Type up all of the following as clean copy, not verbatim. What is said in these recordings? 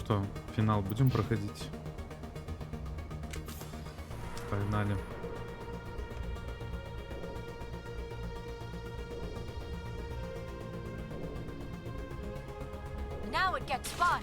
Что, финал будем проходить? Погнали. Now it gets fun.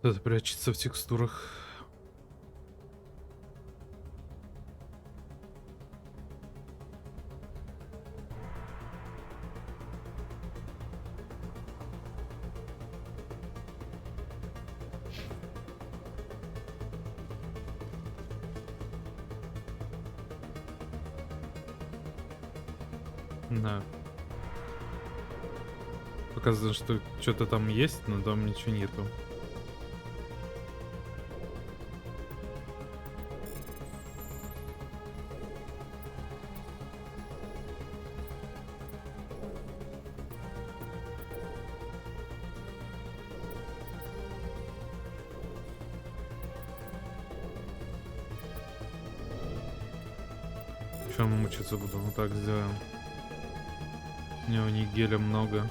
Кто-то прячется в текстурах. Да. Показывает, что что-то там есть, но там ничего нету. Чем мучиться буду? Вот так сделаем. У него не геля много.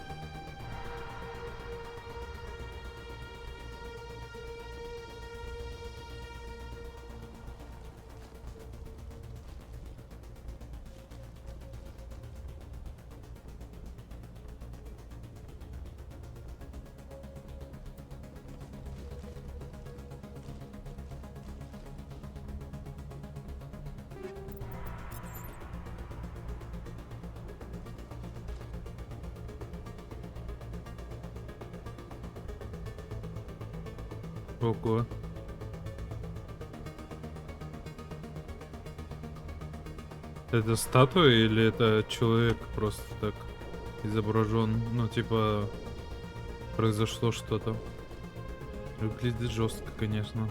Ого. Это статуя или это человек просто так изображен? Ну, типа, произошло что-то. Выглядит жестко, конечно.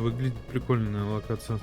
Выглядит прикольная локация.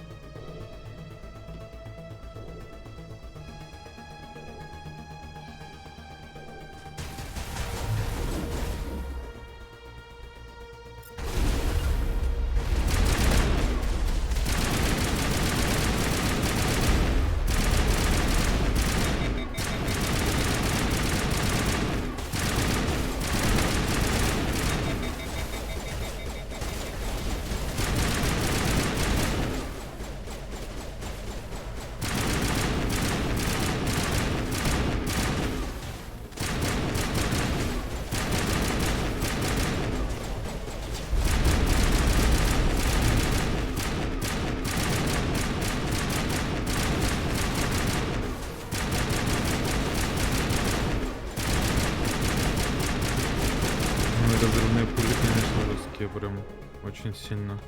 Ну и разрывные пули, конечно, русские прям очень сильно.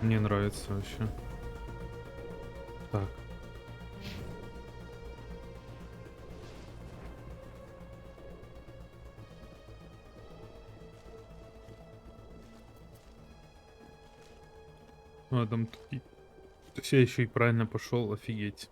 Мне нравится вообще. Так. Ну, а там такие... То есть я еще и правильно пошел, офигеть.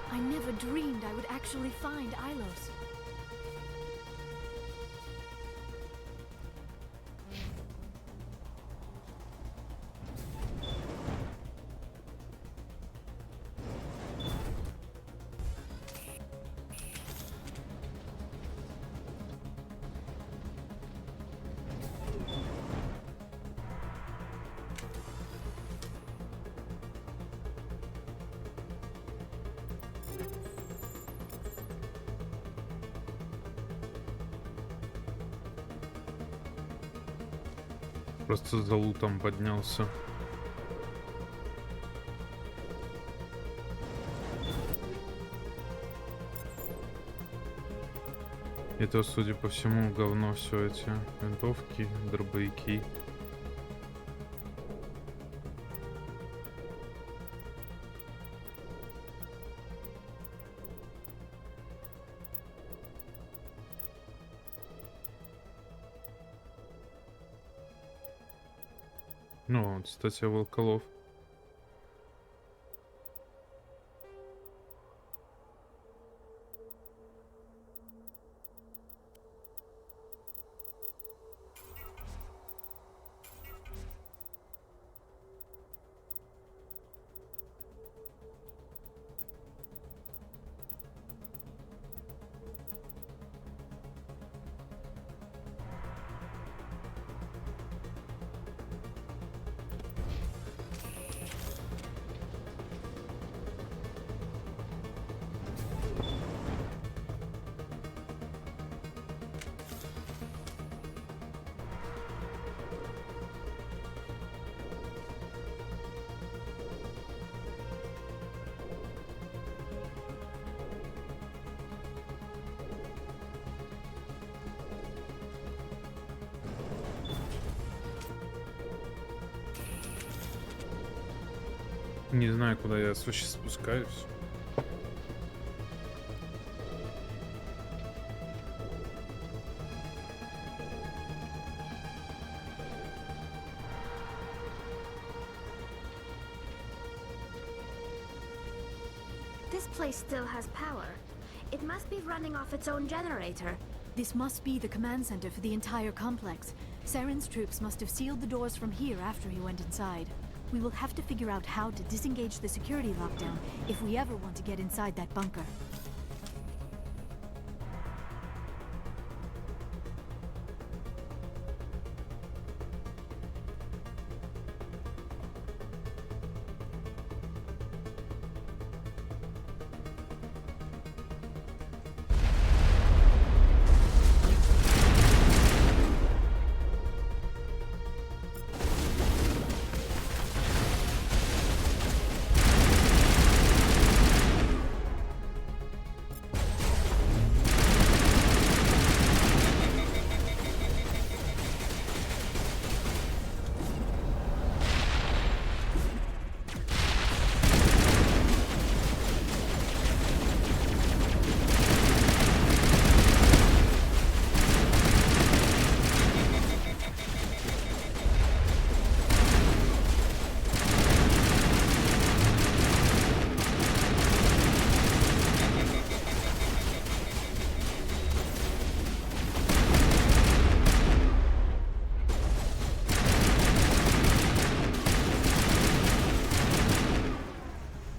I never dreamed I would actually find Ilos. Просто за лутом поднялся. Это, судя по всему, говно все эти винтовки, дробовики. Ну, вот, кстати, волколов. Не знаю, куда я вообще спускаюсь. This place still has power. It must be running off its own generator. This must be the command center for the entire complex. Saren's troops must have sealed the doors from here after he went inside. We will have to figure out how to disengage the security lockdown if we ever want to get inside that bunker.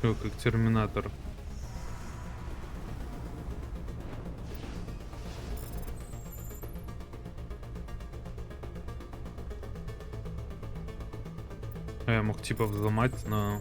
Всё, как терминатор. Я мог типа взломать, но...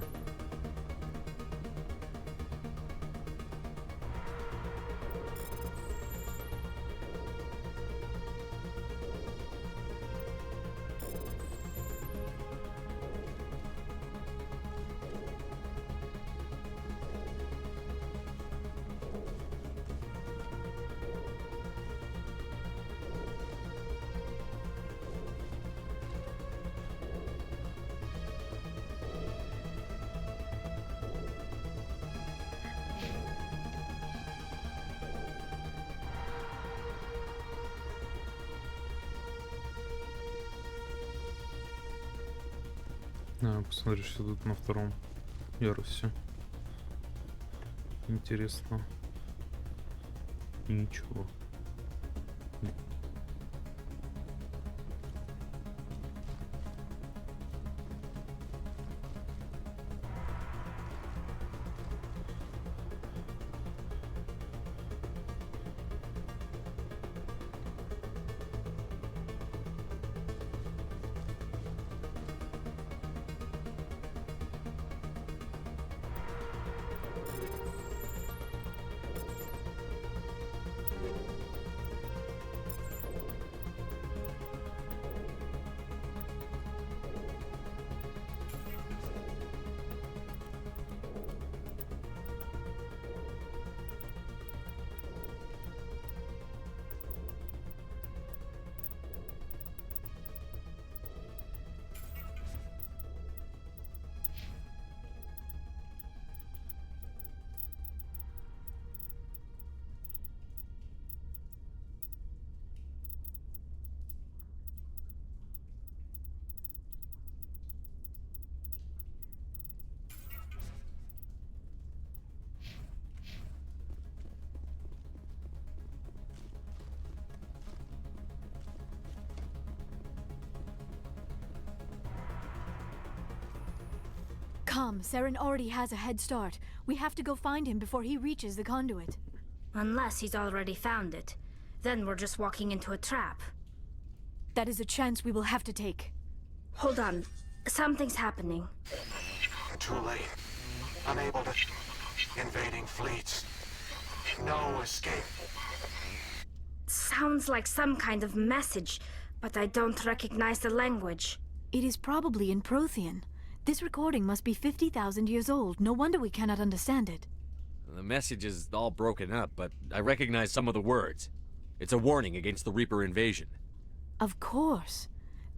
Посмотри, что тут на втором ярусе. Интересно. Ничего. Come, Saren already has a head start. We have to go find him before he reaches the conduit. Unless he's already found it. Then we're just walking into a trap. That is a chance we will have to take. Hold on. Something's happening. Too late. Unable to... Invading fleets. No escape. Sounds like some kind of message, but I don't recognize the language. It is probably in Prothean. This recording must be 50,000 years old. No wonder we cannot understand it. The message is all broken up, but I recognize some of the words. It's a warning against the Reaper invasion. Of course.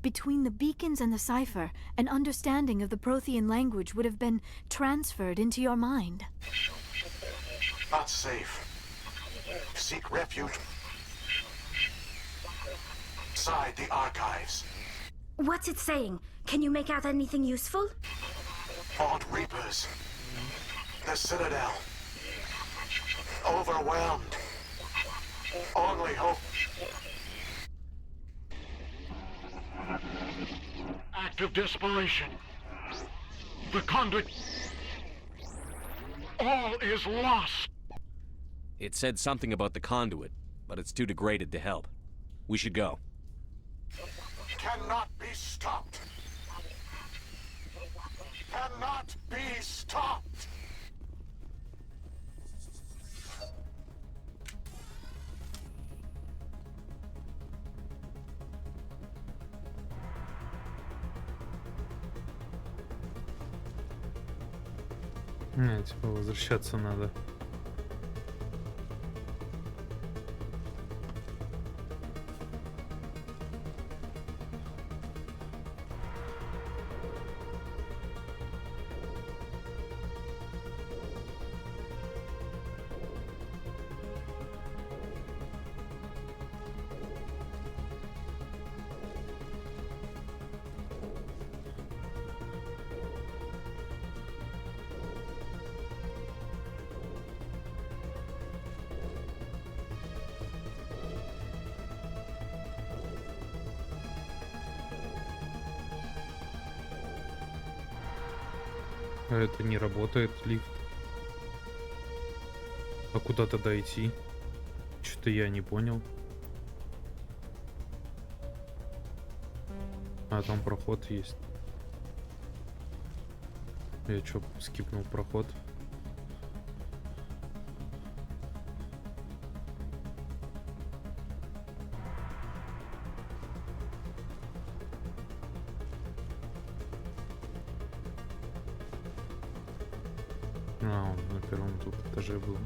Between the beacons and the cipher, an understanding of the Prothean language would have been transferred into your mind. Not safe. Seek refuge. Inside the archives. What's it saying? Can you make out anything useful? Fought Reapers. The Citadel. overwhelmed. Only hope. Act of desperation. The conduit. All is lost. It said something about the conduit, but it's too degraded to help. We should go. Cannot be stopped. Cannot be stopped. Типа возвращаться надо. А это не работает, лифт. А куда тогда идти? Что-то я не понял. А там проход есть. Я чё, скипнул проход? А, он на первом тут этаже был.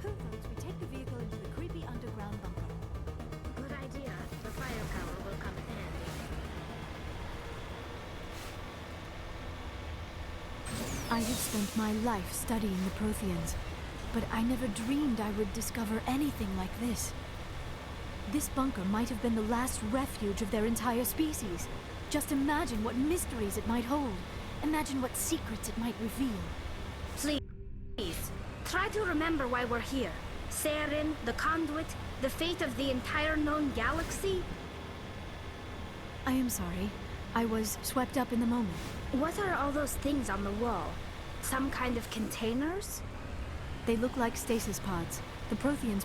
Who votes we take the vehicle into the creepy underground bunker? Good idea. The firepower will come in handy. I have spent my life studying the Protheans, but I never dreamed I would discover anything like this. This bunker might have been the last refuge of their entire species. Just imagine what mysteries it might hold. Imagine what secrets it might reveal. Please, try to remember why we're here. Saren, the conduit, the fate of the entire known galaxy. I am sorry. I was swept up in the moment. What are all those things on the wall? Some kind of containers? They look like stasis pods. The Protheans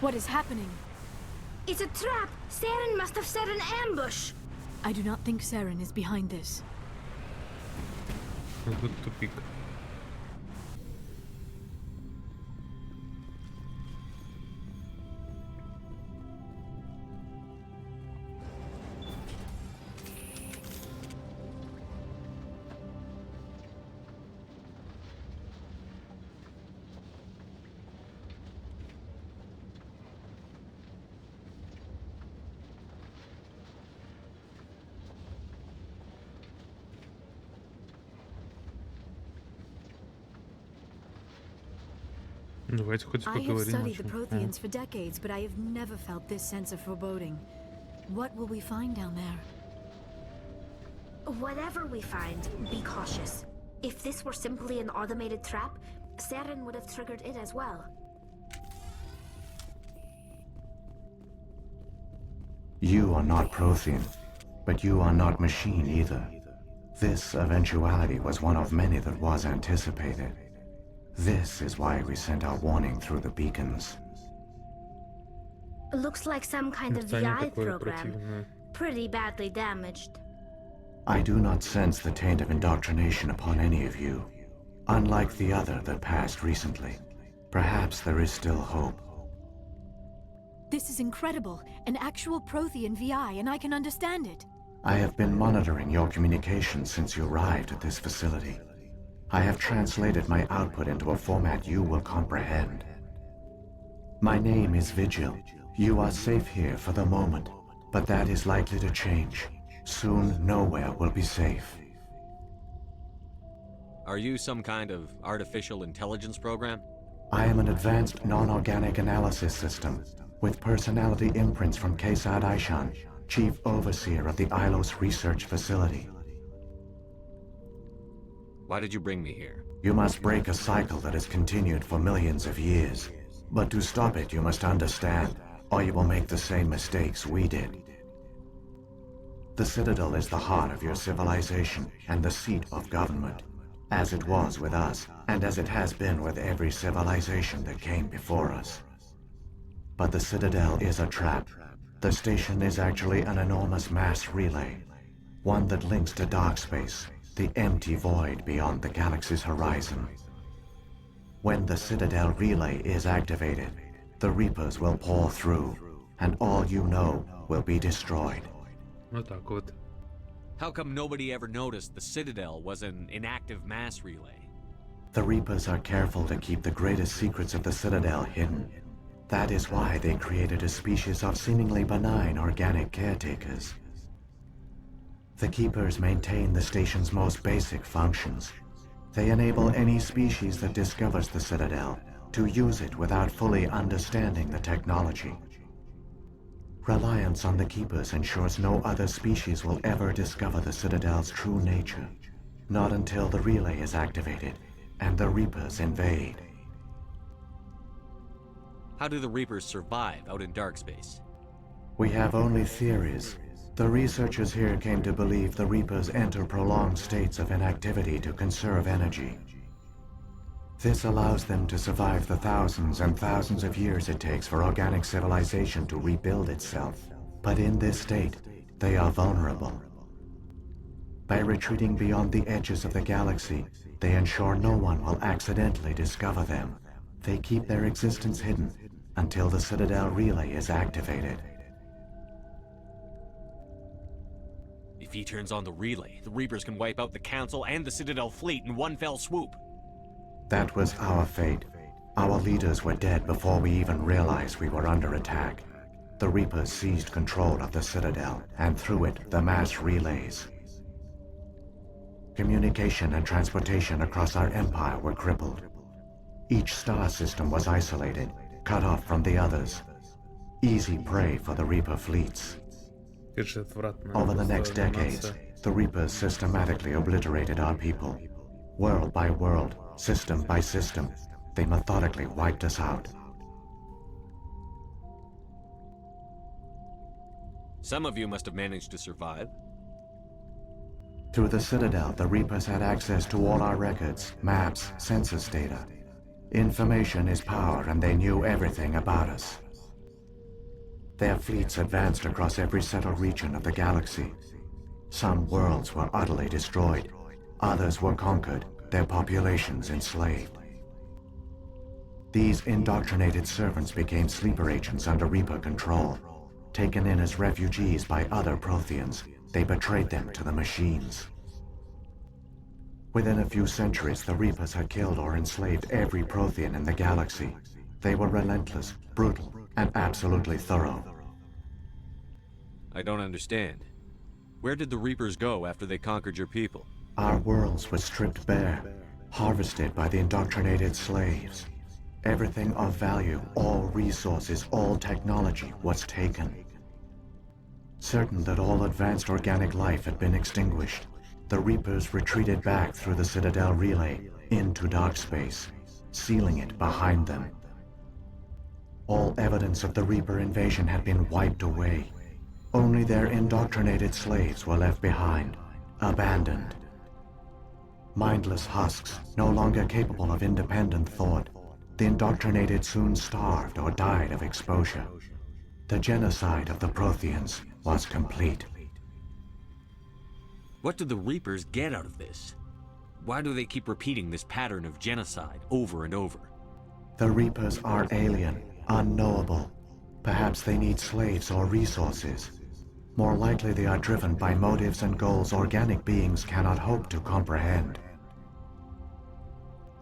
What is happening? It's a trap! Saren must have set an ambush! I do not think Saren is behind this. Ну, тут тупик. Давайте хоть I have поговорим о studied the чем. Protheans for decades, but I have never felt this sense of foreboding. What will we find down there? Whatever we find, be cautious. If this were simply an automated trap, Saren would have triggered it as well. You are not Prothean, but you are not machine either. This eventuality was one of many that was anticipated. This is why we sent our warning through the beacons. Looks like some kind of Издание VI такое program. противное. Pretty badly damaged. I do not sense the taint of indoctrination upon any of you, unlike the other that passed recently. Perhaps there is still hope. This is incredible. An actual Prothean VI, and I can understand it. I have been monitoring your communications since you arrived at this facility. I have translated my output into a format you will comprehend. My name is Vigil. You are safe here for the moment, but that is likely to change. Soon, nowhere will be safe. Are you some kind of artificial intelligence program? I am an advanced non-organic analysis system with personality imprints from Kesad Aishan, Chief Overseer of the Ilos Research Facility. Why did you bring me here? You must break a cycle that has continued for millions of years. But to stop it, you must understand, or you will make the same mistakes we did. The Citadel is the heart of your civilization and the seat of government, as it was with us, and as it has been with every civilization that came before us. But the Citadel is a trap. The station is actually an enormous mass relay, one that links to dark space, the empty void beyond the galaxy's horizon. When the Citadel relay is activated, the Reapers will pour through, and all you know will be destroyed. Вот так вот. How come nobody ever noticed the Citadel was an inactive mass relay? The Reapers are careful to keep the greatest secrets of the Citadel hidden. That is why they created a species of seemingly benign organic caretakers. The Keepers maintain the station's most basic functions. They enable any species that discovers the Citadel to use it without fully understanding the technology. Reliance on the Keepers ensures no other species will ever discover the Citadel's true nature. Not until the relay is activated and the Reapers invade. How do the Reapers survive out in dark space? We have only theories. The researchers here came to believe the Reapers enter prolonged states of inactivity to conserve energy. This allows them to survive the thousands and thousands of years it takes for organic civilization to rebuild itself. But in this state, they are vulnerable. By retreating beyond the edges of the galaxy, they ensure no one will accidentally discover them. They keep their existence hidden until the Citadel relay is activated. If he turns on the relay, the Reapers can wipe out the Council and the Citadel fleet in one fell swoop. That was our fate. Our leaders were dead before we even realized we were under attack. The Reapers seized control of the Citadel, and through it, the mass relays. Communication and transportation across our empire were crippled. Each star system was isolated, cut off from the others. Easy prey for the Reaper fleets. Конечно, отвратно. Over the Просто next decades, анимация. the Reapers systematically obliterated our people. World by world, system by system, they methodically wiped us out. Some of you must have managed to survive. Through the Citadel, the Reapers had access to all our records, maps, census data. Information is power, and they knew everything about us. Their fleets advanced across every settled region of the galaxy. Some worlds were utterly destroyed. Others were conquered, their populations enslaved. These indoctrinated servants became sleeper agents under Reaper control. Taken in as refugees by other Protheans, they betrayed them to the machines. Within a few centuries, the Reapers had killed or enslaved every Prothean in the galaxy. They were relentless, brutal, and absolutely thorough. I don't understand. Where did the Reapers go after they conquered your people? Our worlds were stripped bare, harvested by the indoctrinated slaves. Everything of value, all resources, all technology was taken. Certain that all advanced organic life had been extinguished, the Reapers retreated back through the Citadel relay into dark space, sealing it behind them. All evidence of the Reaper invasion had been wiped away. Only their indoctrinated slaves were left behind, abandoned. Mindless husks, no longer capable of independent thought, the indoctrinated soon starved or died of exposure. The genocide of the Protheans was complete. What do the Reapers get out of this? Why do they keep repeating this pattern of genocide over and over? The Reapers are alien, unknowable. Perhaps they need slaves or resources. More likely they are driven by motives and goals organic beings cannot hope to comprehend.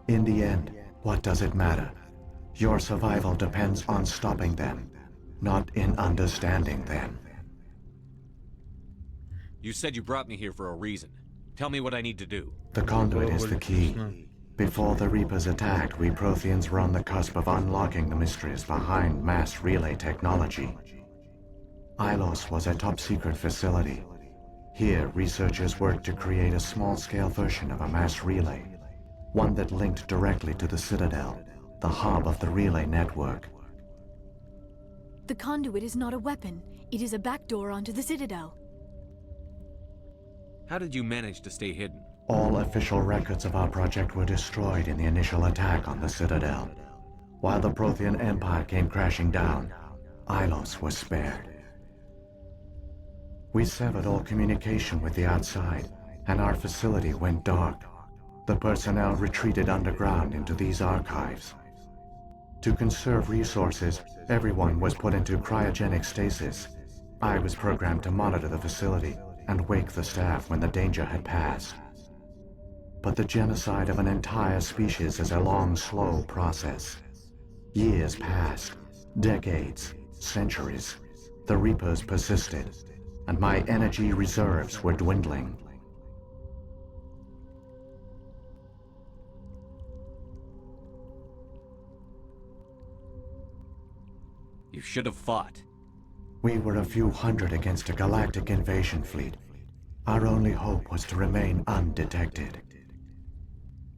In the end, what does it matter? Your survival depends on stopping them, not in understanding them. You said you brought me here for a reason. Tell me what I need to do. The conduit is the key. Before the Reapers attacked, we Protheans were on the cusp of unlocking the mysteries behind mass relay technology. Ilos was a top-secret facility. Here, researchers worked to create a small-scale version of a mass relay, one that linked directly to the Citadel, the hub of the relay network. The conduit is not a weapon. It is a backdoor onto the Citadel. How did you manage to stay hidden? All official records of our project were destroyed in the initial attack on the Citadel. While the Prothean Empire came crashing down, Ilos was spared. We severed all communication with the outside, and our facility went dark. The personnel retreated underground into these archives. To conserve resources, everyone was put into cryogenic stasis. I was programmed to monitor the facility and wake the staff when the danger had passed. But the genocide of an entire species is a long, slow process. Years passed, decades, centuries. The Reapers persisted, and my energy reserves were dwindling. You should have fought. We were a few hundred against a galactic invasion fleet. Our only hope was to remain undetected.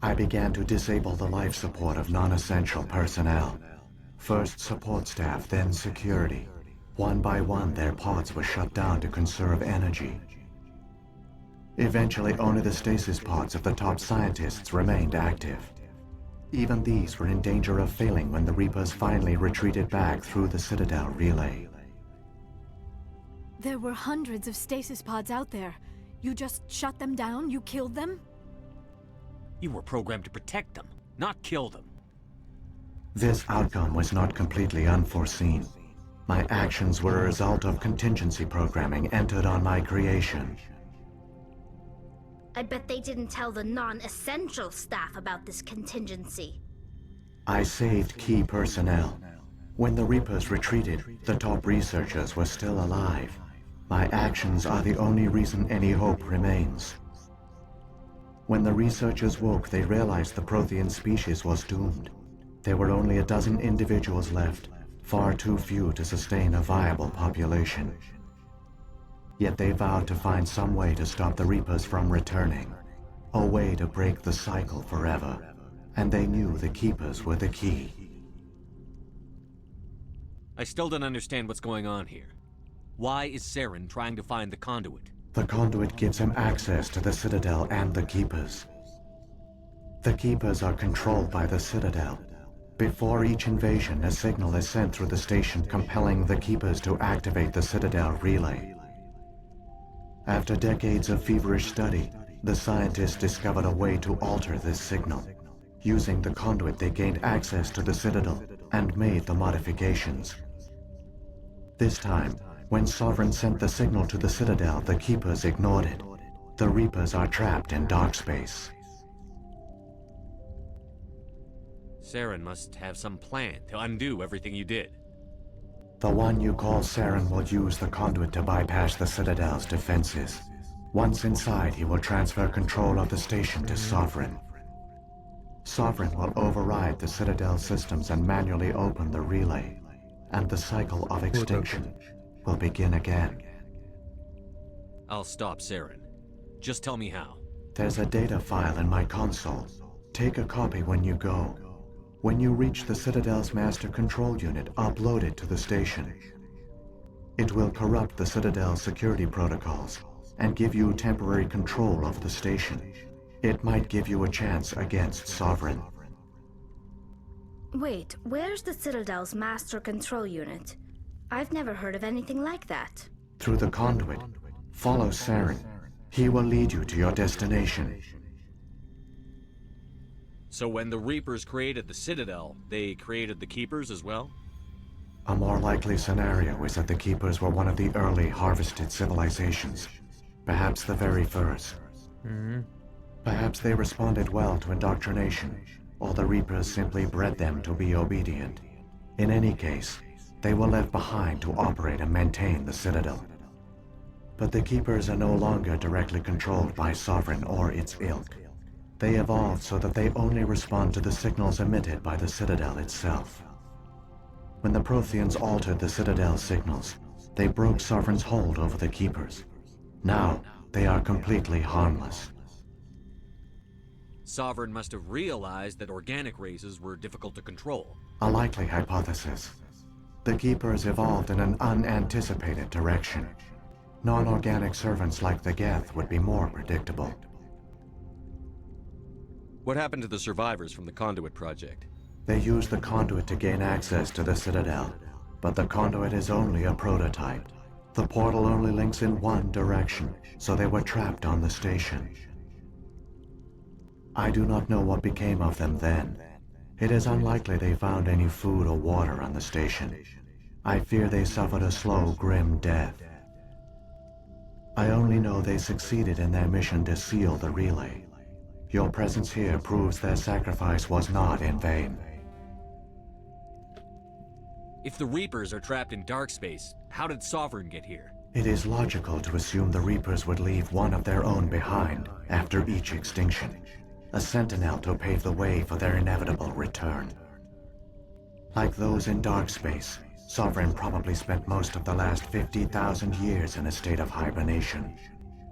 I began to disable the life support of non-essential personnel. First support staff, then security. One by one, their pods were shut down to conserve energy. Eventually, only the stasis pods of the top scientists remained active. Even these were in danger of failing when the Reapers finally retreated back through the Citadel relay. There were hundreds of stasis pods out there. You just shut them down? You killed them? You were programmed to protect them, not kill them. This outcome was not completely unforeseen. My actions were a result of contingency programming entered on my creation. I bet they didn't tell the non-essential staff about this contingency. I saved key personnel. When the Reapers retreated, the top researchers were still alive. My actions are the only reason any hope remains. When the researchers woke, they realized the Prothean species was doomed. There were only a dozen individuals left, far too few to sustain a viable population. Yet they vowed to find some way to stop the Reapers from returning, a way to break the cycle forever, and they knew the Keepers were the key. I still don't understand what's going on here. Why is Saren trying to find the conduit? The conduit gives him access to the Citadel and the Keepers. The Keepers are controlled by the Citadel, Before each invasion, a signal is sent through the station compelling the Keepers to activate the Citadel relay. After decades of feverish study, the scientists discovered a way to alter this signal. Using the conduit, they gained access to the Citadel and made the modifications. This time, when Sovereign sent the signal to the Citadel, the Keepers ignored it. The Reapers are trapped in dark space. Saren must have some plan to undo everything you did. The one you call Saren will use the conduit to bypass the Citadel's defenses. Once inside, he will transfer control of the station to Sovereign. Sovereign will override the Citadel systems and manually open the relay, and the cycle of extinction will begin again. I'll stop Saren. Just tell me how. There's a data file in my console. Take a copy when you go. When you reach the Citadel's master control unit, upload it to the station. It will corrupt the Citadel's security protocols and give you temporary control of the station. It might give you a chance against Sovereign. Wait, where's the Citadel's master control unit? I've never heard of anything like that. Through the conduit, follow Saren. He will lead you to your destination. So when the Reapers created the Citadel, they created the Keepers as well? A more likely scenario is that the Keepers were one of the early harvested civilizations. Perhaps the very first. Perhaps they responded well to indoctrination, or the Reapers simply bred them to be obedient. In any case, they were left behind to operate and maintain the Citadel. But the Keepers are no longer directly controlled by Sovereign or its ilk. They evolved so that they only respond to the signals emitted by the Citadel itself. When the Protheans altered the Citadel's signals, they broke Sovereign's hold over the Keepers. Now, they are completely harmless. Sovereign must have realized that organic races were difficult to control. A likely hypothesis. The Keepers evolved in an unanticipated direction. Non-organic servants like the Geth would be more predictable. What happened to the survivors from the Conduit project? They used the conduit to gain access to the Citadel, but the conduit is only a prototype. The portal only links in one direction, so they were trapped on the station. I do not know what became of them then. It is unlikely they found any food or water on the station. I fear they suffered a slow, grim death. I only know they succeeded in their mission to seal the relay. Your presence here proves their sacrifice was not in vain. If the Reapers are trapped in dark space, how did Sovereign get here? It is logical to assume the Reapers would leave one of their own behind after each extinction. A sentinel to pave the way for their inevitable return. Like those in dark space, Sovereign probably spent most of the last 50,000 years in a state of hibernation.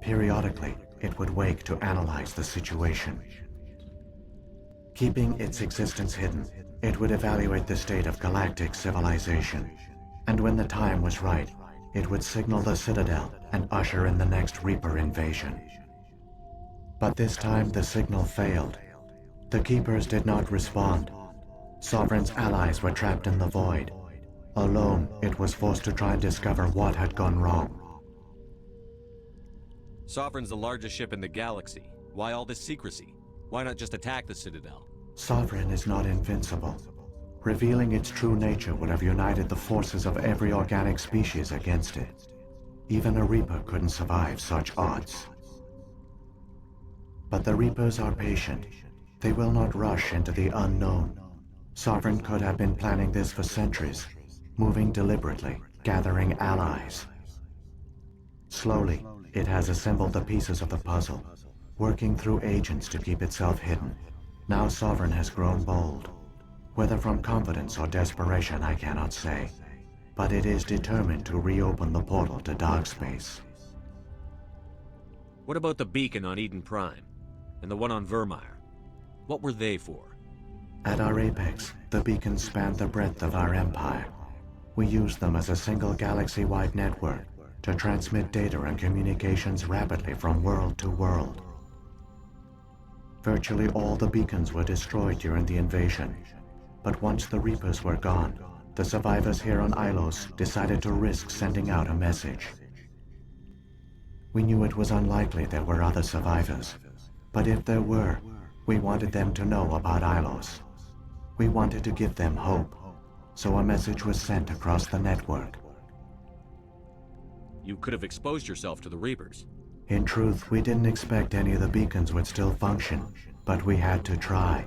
Periodically, it would wake to analyze the situation. Keeping its existence hidden, it would evaluate the state of galactic civilization. And when the time was right, it would signal the Citadel and usher in the next Reaper invasion. But this time the signal failed. The Keepers did not respond. Sovereign's allies were trapped in the void. Alone, it was forced to try and discover what had gone wrong. Sovereign's the largest ship in the galaxy. Why all this secrecy? Why not just attack the Citadel? Sovereign is not invincible. Revealing its true nature would have united the forces of every organic species against it. Even a Reaper couldn't survive such odds. But the Reapers are patient. They will not rush into the unknown. Sovereign could have been planning this for centuries, moving deliberately, gathering allies. Slowly, it has assembled the pieces of the puzzle, working through agents to keep itself hidden. Now Sovereign has grown bold. Whether from confidence or desperation, I cannot say. But it is determined to reopen the portal to dark space. What about the beacon on Eden Prime? And the one on Vermeer? What were they for? At our apex, the beacons spanned the breadth of our empire. We used them as a single galaxy-wide network to transmit data and communications rapidly from world to world. Virtually all the beacons were destroyed during the invasion. but once the Reapers were gone, the survivors here on Ilos decided to risk sending out a message. We knew it was unlikely there were other survivors, but if there were, we wanted them to know about Ilos. We wanted to give them hope, so a message was sent across the network. You could have exposed yourself to the Reapers. In truth, we didn't expect any of the beacons would still function, but we had to try.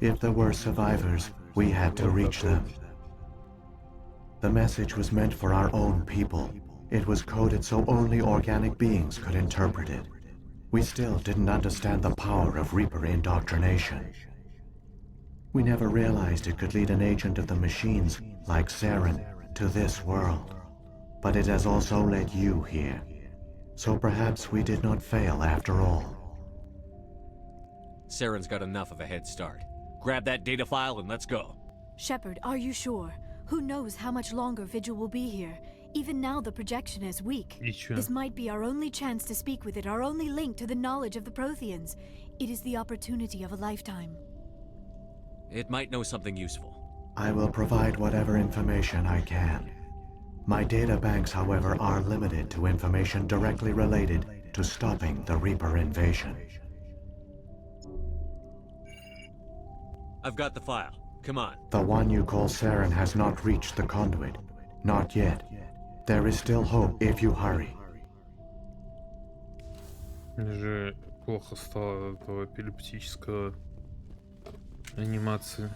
If there were survivors, we had to reach them. The message was meant for our own people. It was coded so only organic beings could interpret it. We still didn't understand the power of Reaper indoctrination. We never realized it could lead an agent of the machines, like Saren, to this world. But it has also led you here. So perhaps we did not fail after all. Saren's got enough of a head start. Grab that data file and let's go. Shepard, are you sure? Who knows how much longer Vigil will be here? Even now the projection is weak. И чё? This might be our only chance to speak with it, our only link to the knowledge of the Protheans. It is the opportunity of a lifetime. It might know something useful. I will provide whatever information I can. My data banks, however, are limited to information directly related to stopping the Reaper invasion. I've got the file. Come on. The one you call Saren has not reached the conduit. Not yet. There is still hope if you hurry. Мне же плохо стало от этого эпилептического анимации.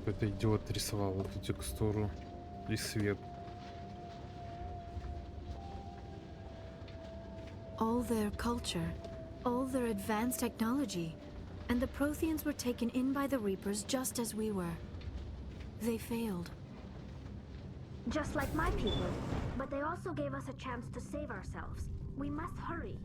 Какой-то идиот рисовал эту текстуру и свет. All their culture, all their advanced technology, and the Protheans were taken in by the Reapers just as we were. They failed. Just like my people. But they also gave us a chance to save ourselves. We must hurry.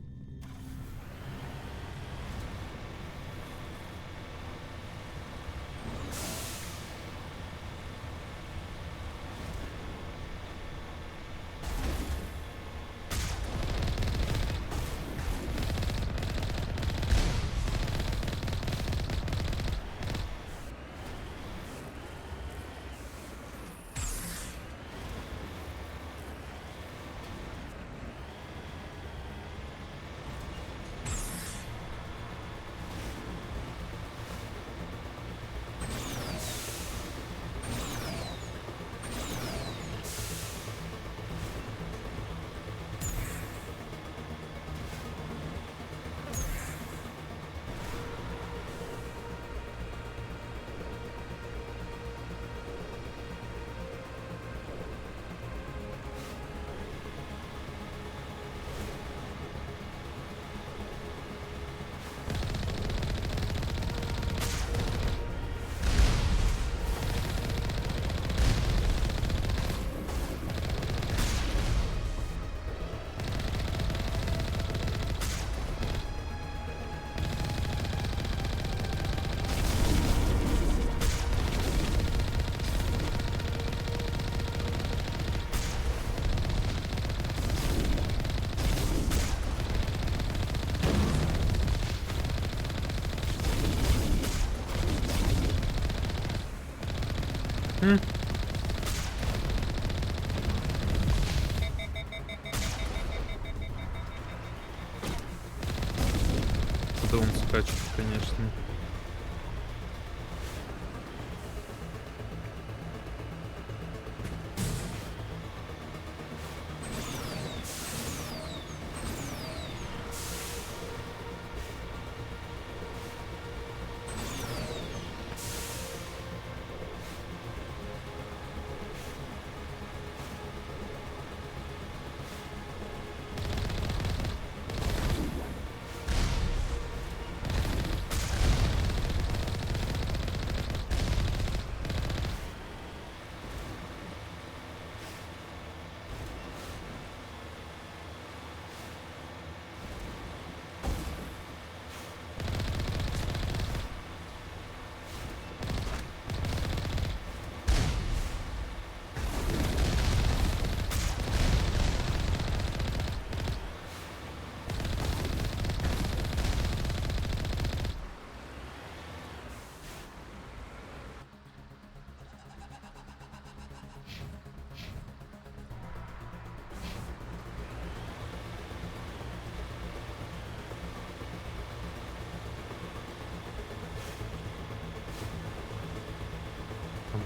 Куда он скачет, конечно.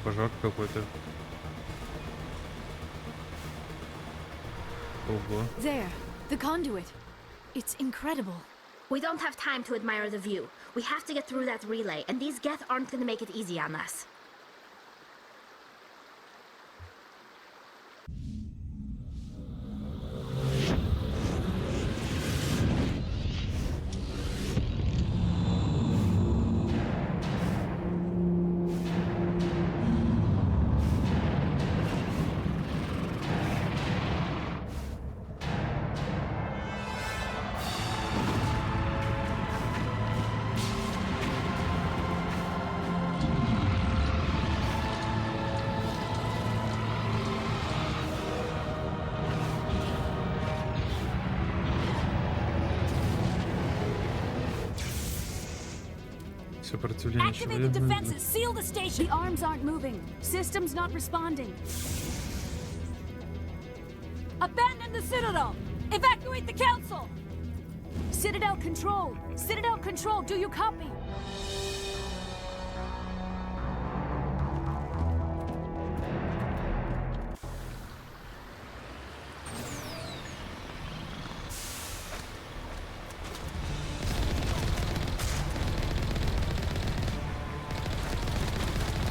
пожар какой-то. Ого. There, the conduit. It's incredible. We don't have time to admire the view. We have to get through that relay, and these Geth aren't gonna make it easy on us. Сопротивление еще Activate the defenses. Seal the station. The arms aren't moving. Systems not responding. Abandon the Citadel. Evacuate the Council. Citadel Control. Citadel Control. Do you copy?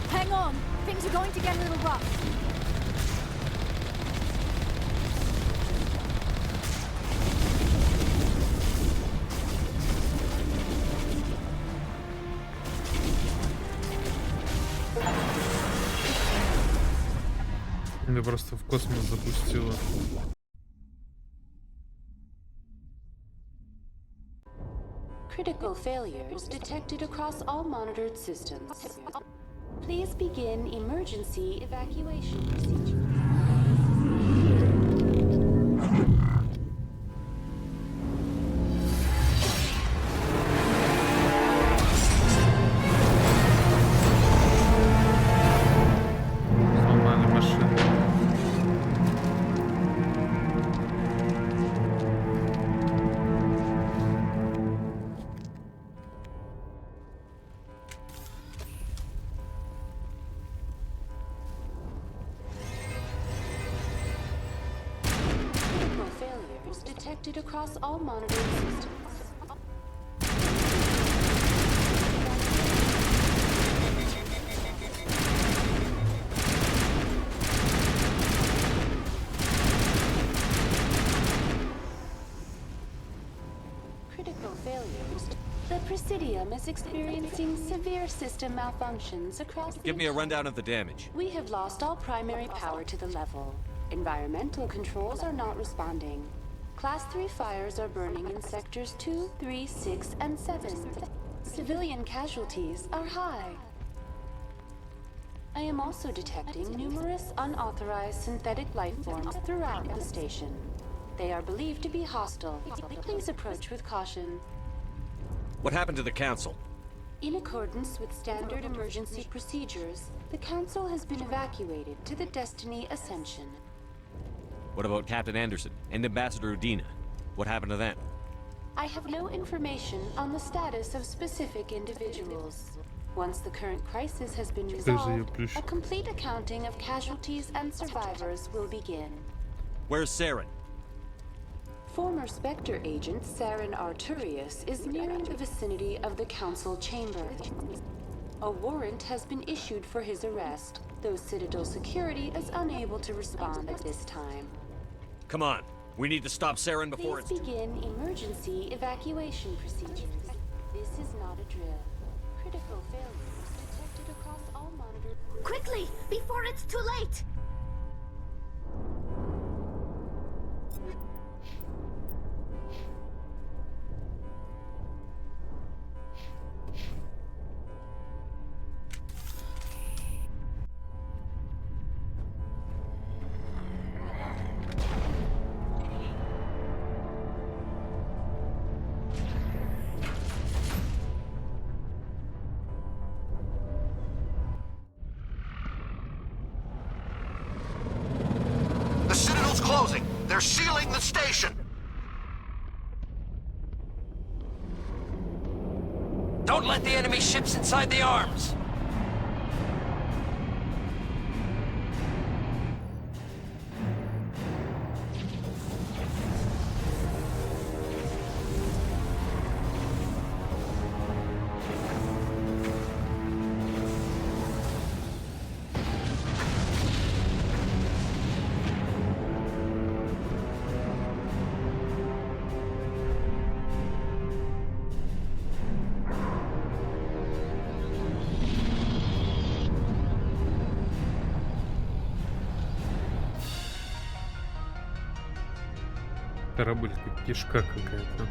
Hang on. Things are going to get a little rough. Меня просто в космос запустило. Critical failures detected across all monitored systems. Please begin emergency evacuation procedure. Сломали машину. Critical failures detected across all monitored systems. Critical failures. The Presidium is experiencing severe system malfunctions across the Give me a rundown of the damage. We have lost all primary power to the level. Environmental controls are not responding. Class 3 fires are burning in sectors 2, 3, 6, and 7. Civilian casualties are high. I am also detecting numerous unauthorized synthetic life forms throughout the station. They are believed to be hostile. Please approach with caution. What happened to the Council? In accordance with standard emergency procedures, the Council has been evacuated to the Destiny Ascension. What about Captain Anderson and Ambassador Udina? What happened to them? I have no information on the status of specific individuals. Once the current crisis has been resolved, a complete accounting of casualties and survivors will begin. Where's Saren? Former Spectre agent Saren Arturius is nearing the vicinity of the Council chamber. A warrant has been issued for his arrest, though Citadel security is unable to respond at this time. Come on. We need to stop Saren before Please begin emergency evacuation procedures. This is not a drill. Critical failures detected across all monitored... Quickly, before it's too late! The Citadel's closing. They're sealing the station. Don't let the enemy ships inside the arms! Корабль как кишка какая-то.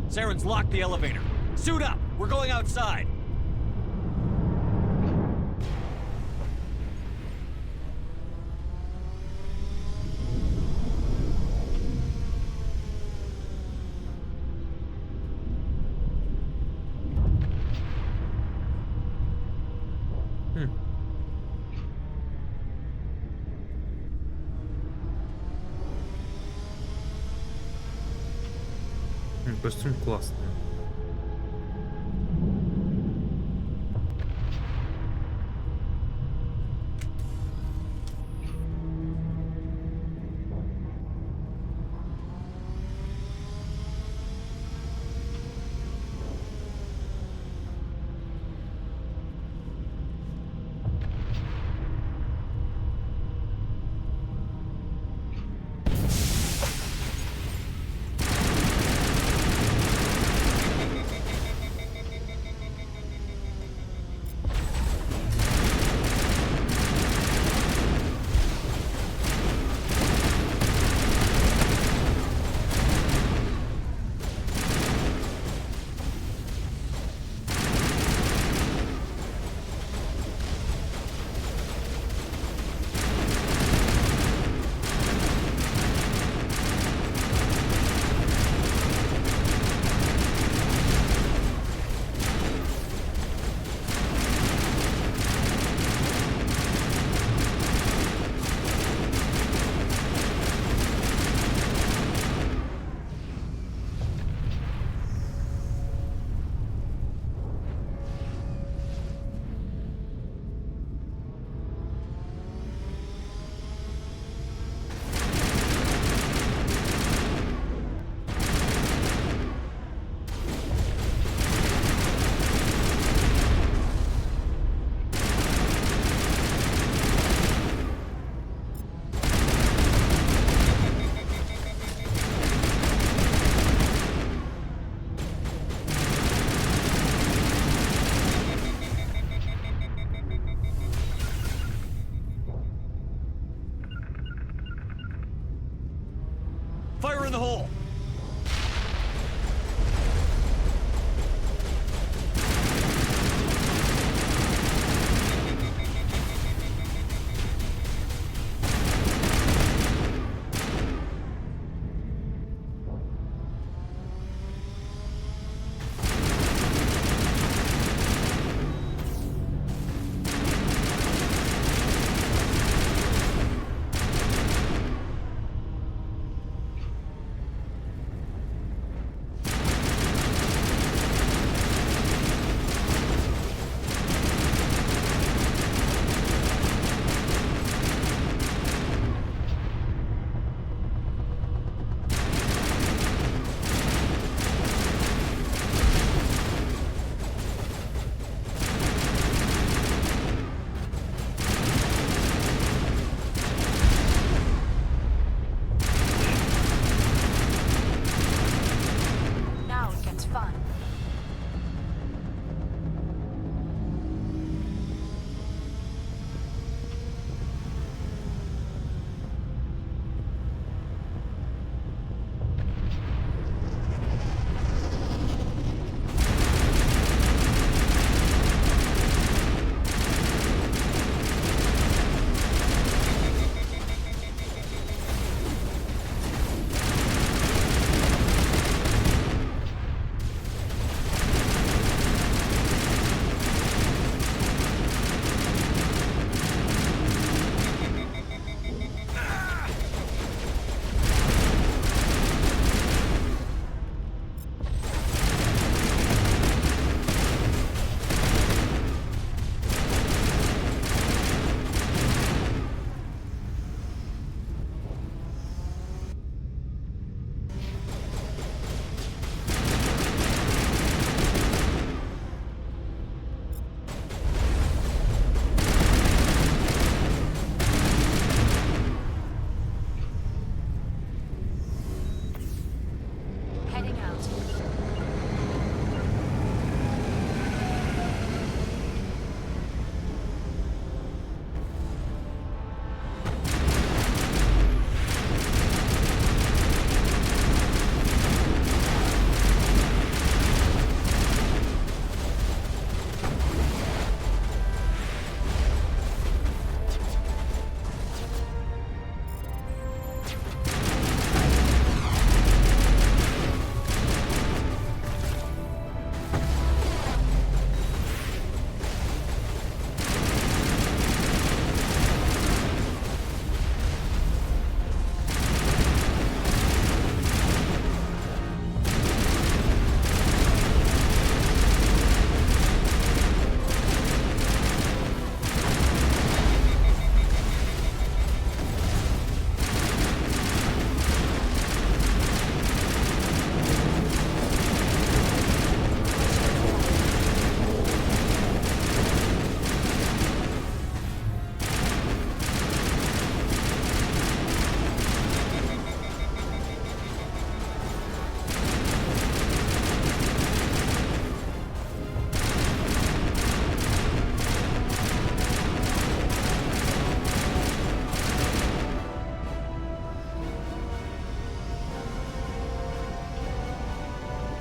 Saren's locked the elevator. Suit up! We're going outside! Костюм классный.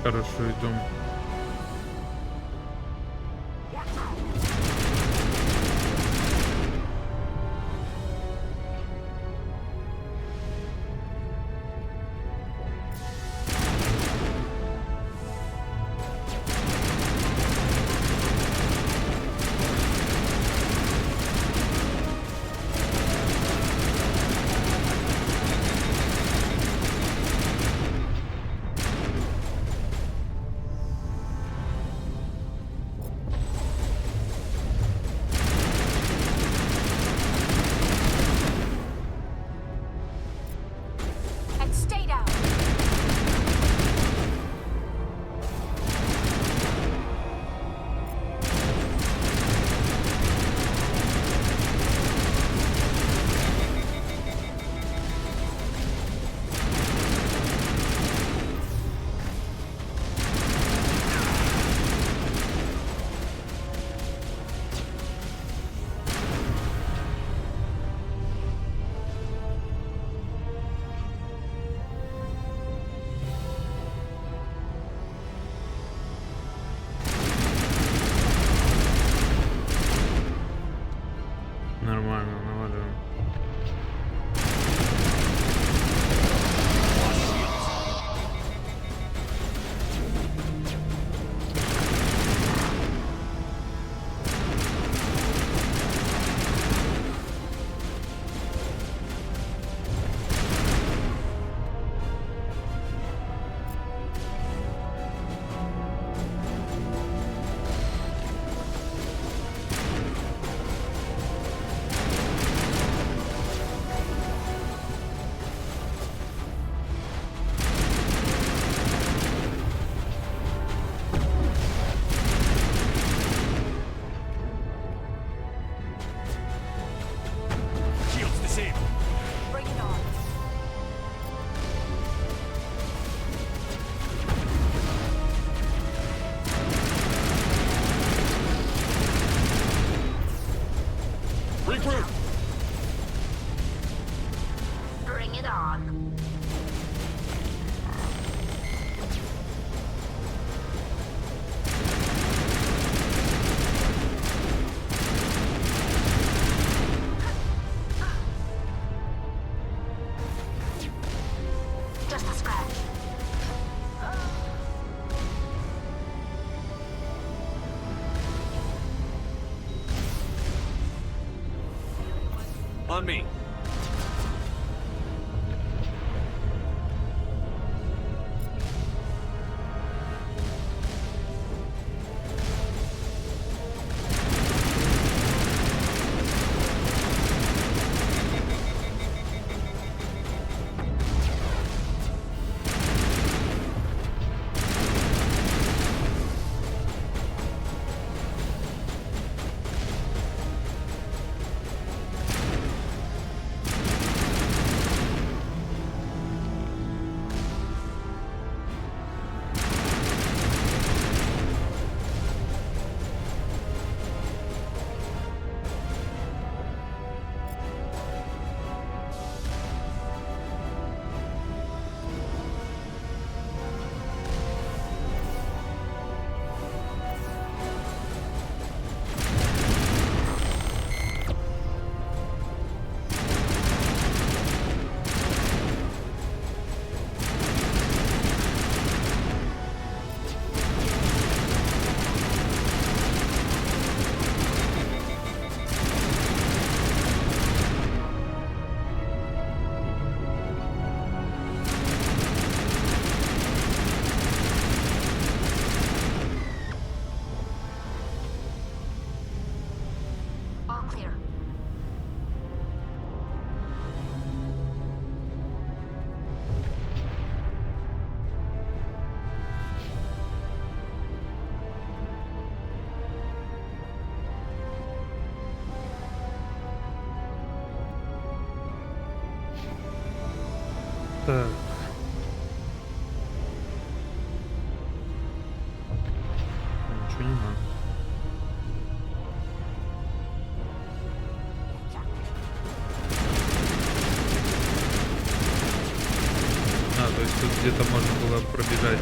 Хорошо, идем. And stay down. Нормально, наваливаем. Shields disabled. Bring it on. Regroup. Bring it on. Just a scratch. On me. All clear. Так. Ничего не надо. А, то есть тут где-то можно было пробежать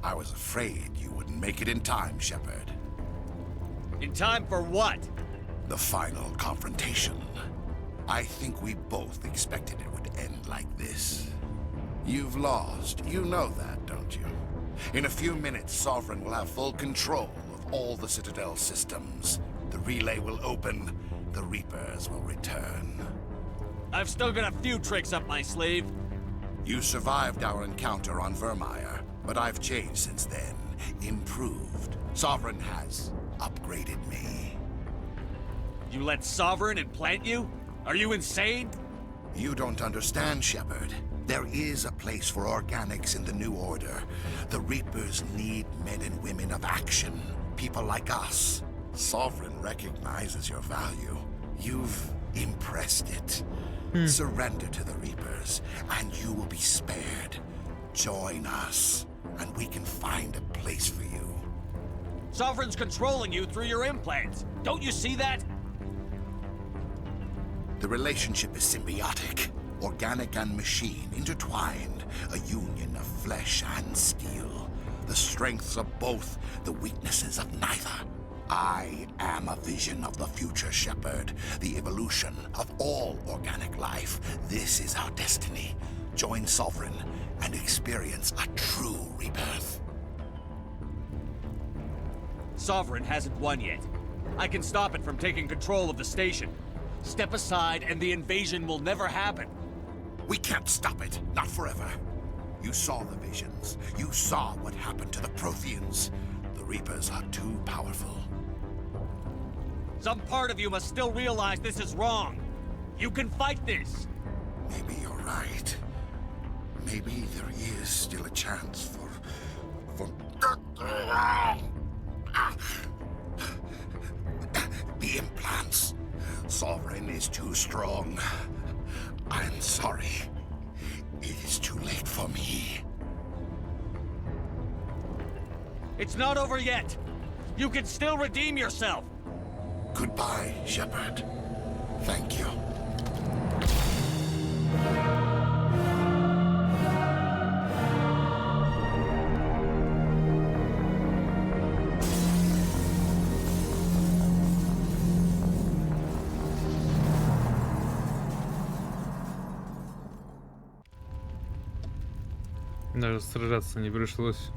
I was afraid you wouldn't make it in time, Shepard. In time for what? The final confrontation. I think we both expected it would end like this. You've lost. You know that, don't you? In a few minutes, Sovereign will have full control of all the Citadel systems. The relay will open. The Reapers will return. I've still got a few tricks up my sleeve. You survived our encounter on Vermeer, but I've changed since then. Improved. Sovereign has upgraded me. You let Sovereign implant you? Are you insane? You don't understand, Shepard. There is a place for organics in the New Order. The Reapers need men and women of action. People like us. Sovereign recognizes your value. You've impressed it. Surrender to the Reapers, and you will be spared. Join us, and we can find a place for you. Sovereign's controlling you through your implants. Don't you see that? The relationship is symbiotic. Organic and machine intertwined. A union of flesh and steel. The strengths of both, the weaknesses of neither. I am a vision of the future, Shepard. The evolution of all organic life. This is our destiny. Join Sovereign and experience a true rebirth. Sovereign hasn't won yet. I can stop it from taking control of the station. Step aside and the invasion will never happen. We can't stop it. Not forever. You saw the visions. You saw what happened to the Protheans. The Reapers are too powerful. Some part of you must still realize this is wrong. You can fight this. Maybe you're right. Maybe there is still a chance for... The implants. Sovereign is too strong. I'm sorry. It is too late for me. It's not over yet. You can still redeem yourself. Goodbye, Shepard. Thank you. Даже сражаться не пришлось.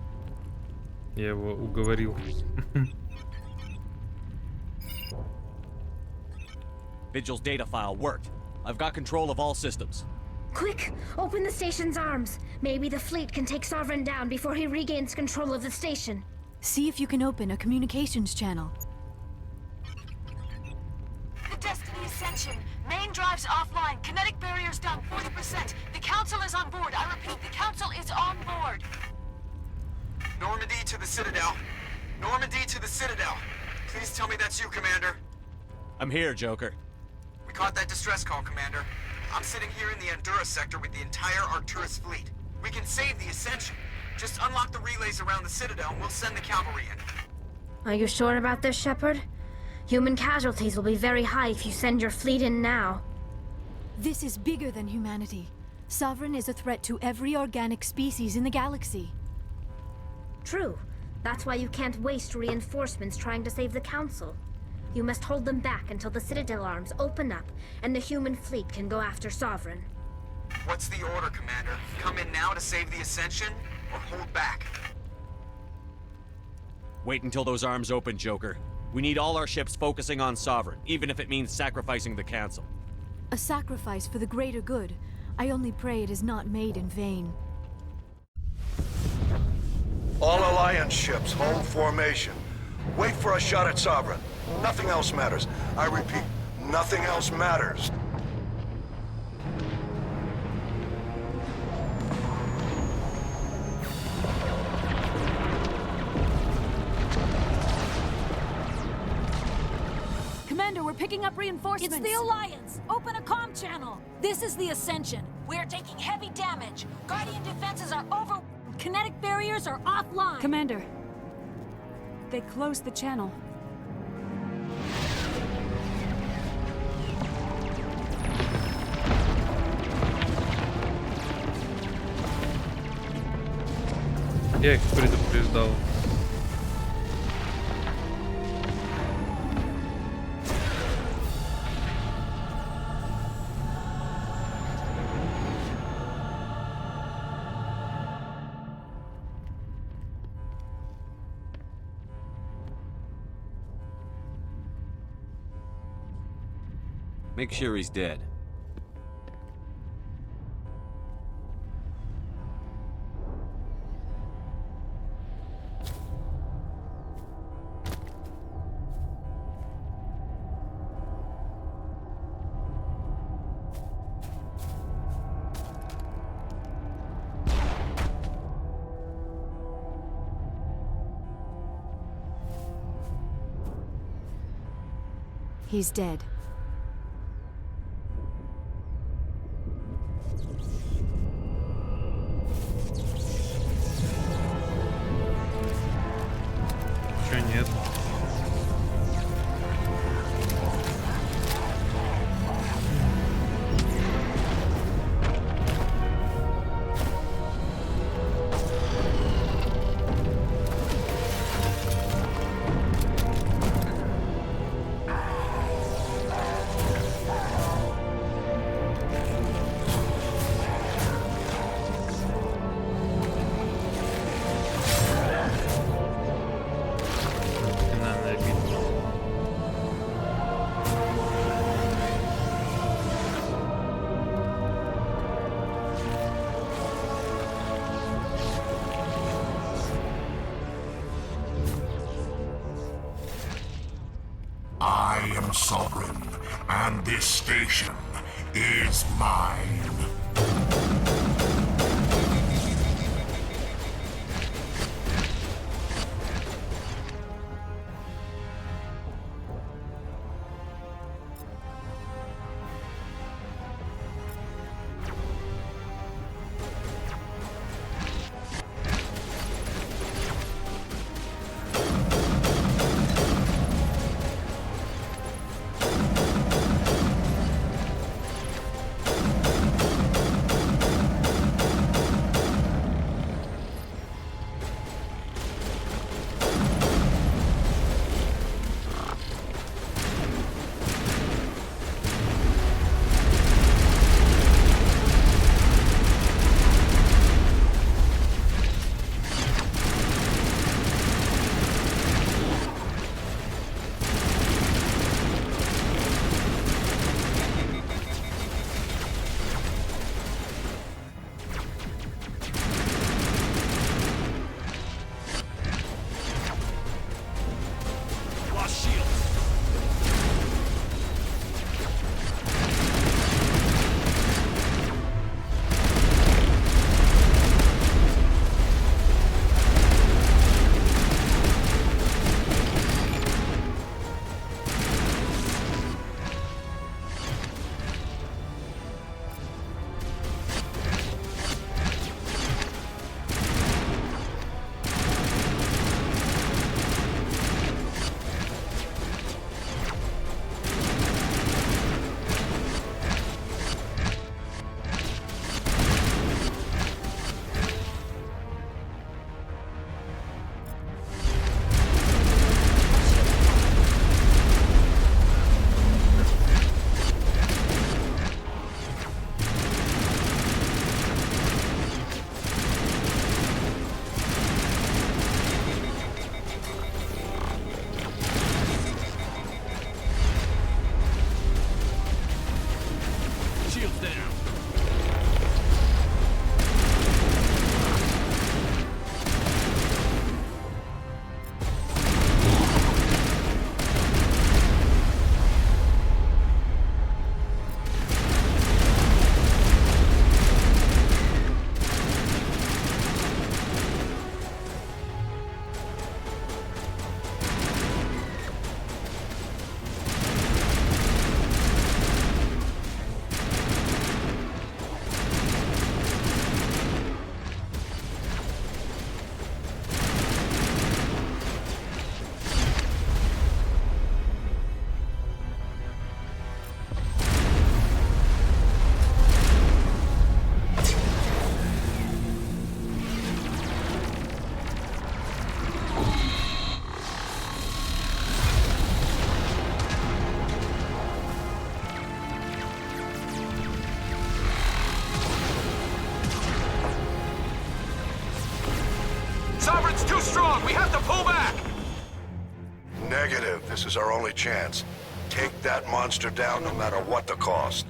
Я его уговорил. Vigil's data file worked. I've got control of all systems. Quick! Open the station's arms. Maybe the fleet can take Sovereign down before he regains control of the station. See if you can open a communications channel. The Destiny Ascension. Main drives offline. Kinetic barriers down 40%. The Council is on board. I repeat, the Council is on board. Normandy to the Citadel. Normandy to the Citadel. Please tell me that's you, Commander. I'm here, Joker. We caught that distress call, Commander. I'm sitting here in the Endura sector with the entire Arcturus fleet. We can save the Ascension. Just unlock the relays around the Citadel and we'll send the cavalry in. Are you sure about this, Shepard? Human casualties will be very high if you send your fleet in now. This is bigger than humanity. Sovereign is a threat to every organic species in the galaxy. True. That's why you can't waste reinforcements trying to save the Council. You must hold them back until the Citadel arms open up and the human fleet can go after Sovereign. What's the order, Commander? Come in now to save the Ascension, or hold back? Wait until those arms open, Joker. We need all our ships focusing on Sovereign, even if it means sacrificing the Council. A sacrifice for the greater good. I only pray it is not made in vain. All Alliance ships, hold formation. Wait for a shot at Sovereign. Nothing else matters. I repeat, nothing else matters. Commander, we're picking up reinforcements. It's the Alliance! Open a comm channel! This is the Ascension. We're taking heavy damage. Guardian defenses are over... Kinetic barriers are offline. Commander, they closed the channel. Я их предупреждал. Make sure he's dead. He's dead. Чё нет? I am sovereign, and this station is mine. Too strong! We have to pull back! Negative. This is our only chance. Take that monster down no matter what the cost.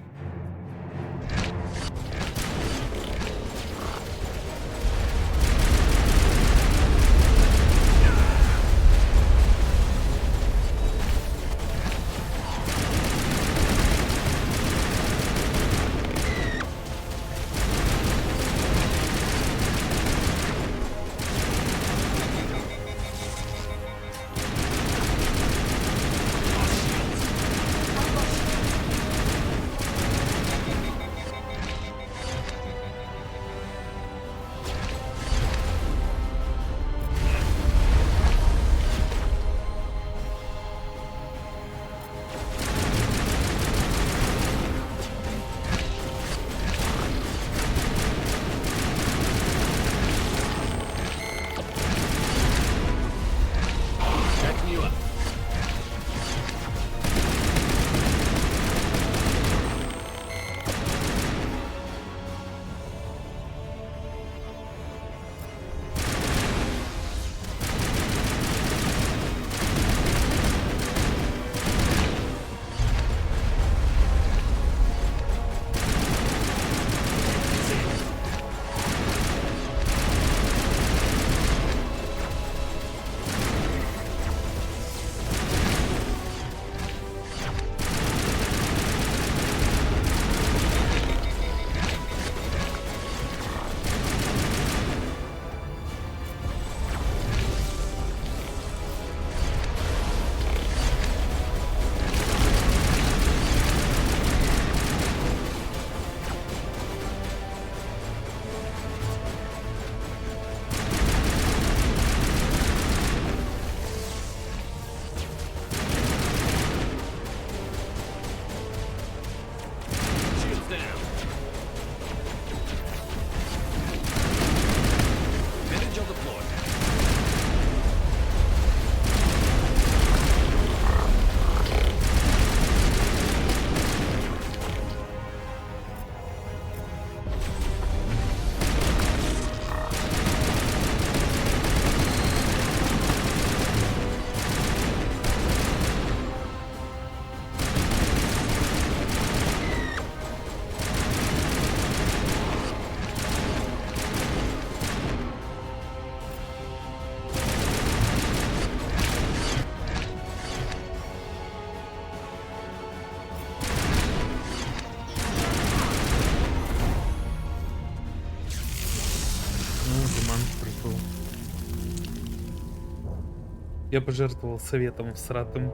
Я пожертвовал советом всратым.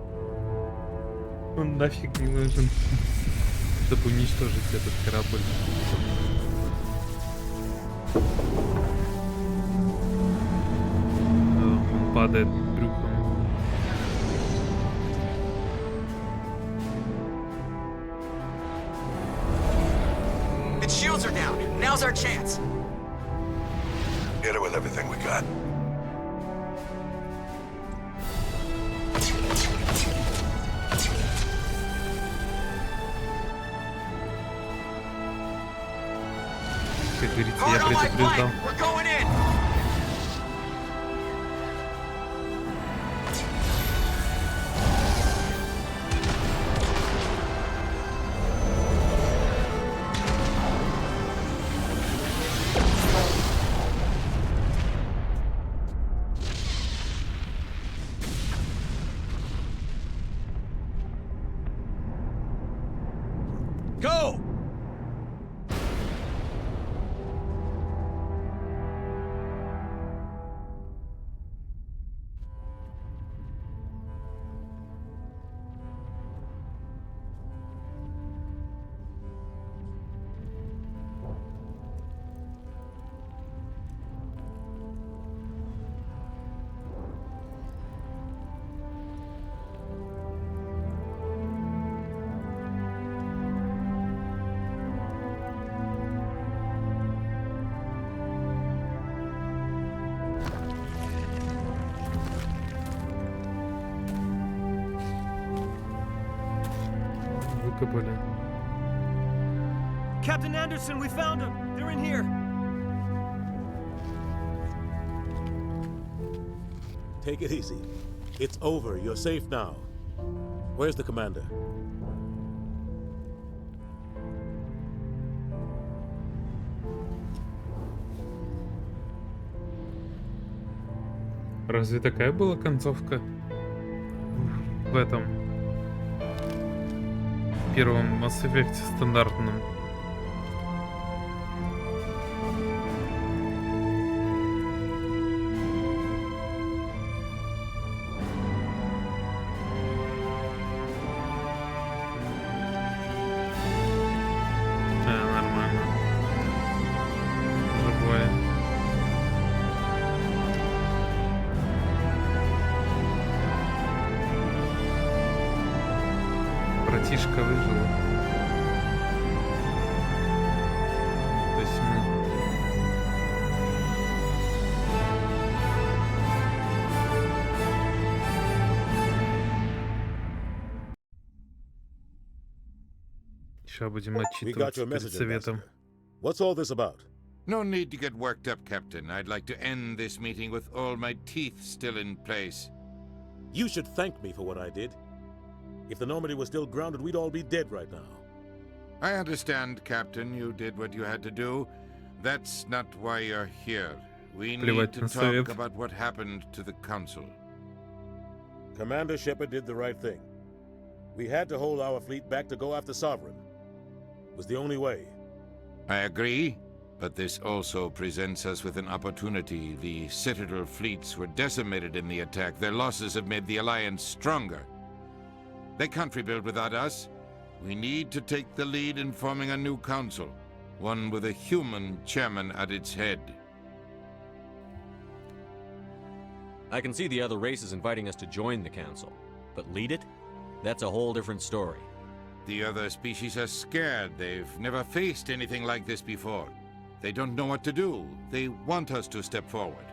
Он нафиг не нужен, чтобы уничтожить этот корабль. Он падает брюхом. Its shields are down. Now's our chance. Hit it with everything we got. Как говорится, Hard я on my предупреждал. flank. We're going in. Go! Выкопали. Captain Anderson, we found them. They're in here. Take it easy. It's over. You're safe now. Where's the commander? Разве такая была концовка в этом первом Mass Effect стандартном? Нормально. Живое. Братишка выжил. То есть мы... Сейчас будем We got отчитываться your перед message, советом. Ambassador. What's all this about? No need to get worked up, Captain. I'd like to end this meeting with all my teeth still in place. You should thank me for what I did. If the Normandy was still grounded, we'd all be dead right now. I understand, Captain. You did what you had to do. That's not why you're here. We need Плевать to на talk совет. about what happened to the Council. Commander Shepard did the right thing. We had to hold our fleet back to go after Sovereign. It was the only way. I agree, but this also presents us with an opportunity. The Citadel fleets were decimated in the attack. Their losses have made the Alliance stronger. They can't rebuild without us. We need to take the lead in forming a new council, one with a human chairman at its head. I can see the other races inviting us to join the council, but lead it? That's a whole different story. The other species are scared. They've never faced anything like this before. They don't know what to do. They want us to step forward.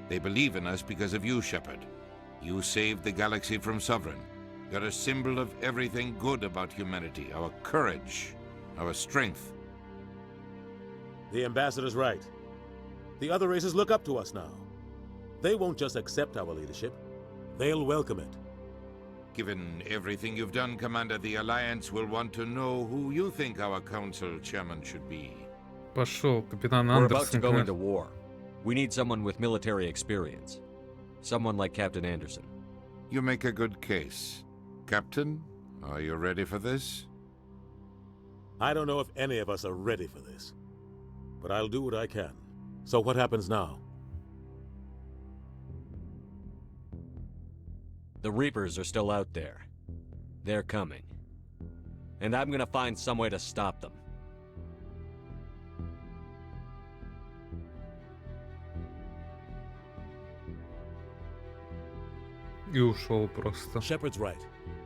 They believe in us because of you, Shepard. You saved the galaxy from Sovereign. You're a symbol of everything good about humanity, our courage, our strength. The Ambassador's right. The other races look up to us now. They won't just accept our leadership. They'll welcome it. Given everything you've done, Commander, the Alliance will want to know who you think our council chairman should be. Пошел, капитан We're about to Андерсон. go into war. We need someone with military experience. Someone like Captain Anderson. You make a good case. Captain, are you ready for this? I don't know if any of us are ready for this. But I'll do what I can. So what happens now? The Reapers are still out there. They're coming. And I'm gonna find some way to stop them. И ушел просто. Shepard's right.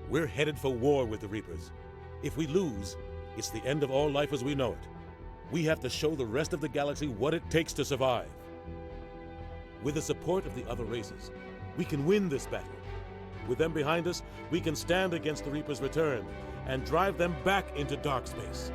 We're headed for war with the Reapers. If we lose, it's the end of all life as we know it. We have to show the rest of the galaxy what it takes to survive. With the support of the other races, we can win this battle. With them behind us, we can stand against the Reapers' return and drive them back into dark space.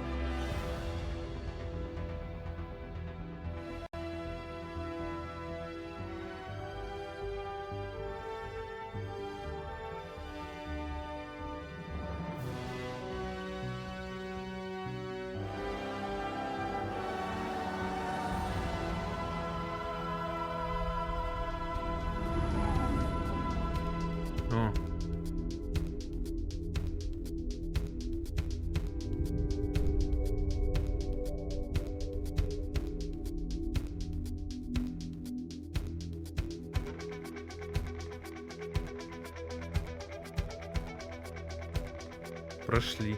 О. Прошли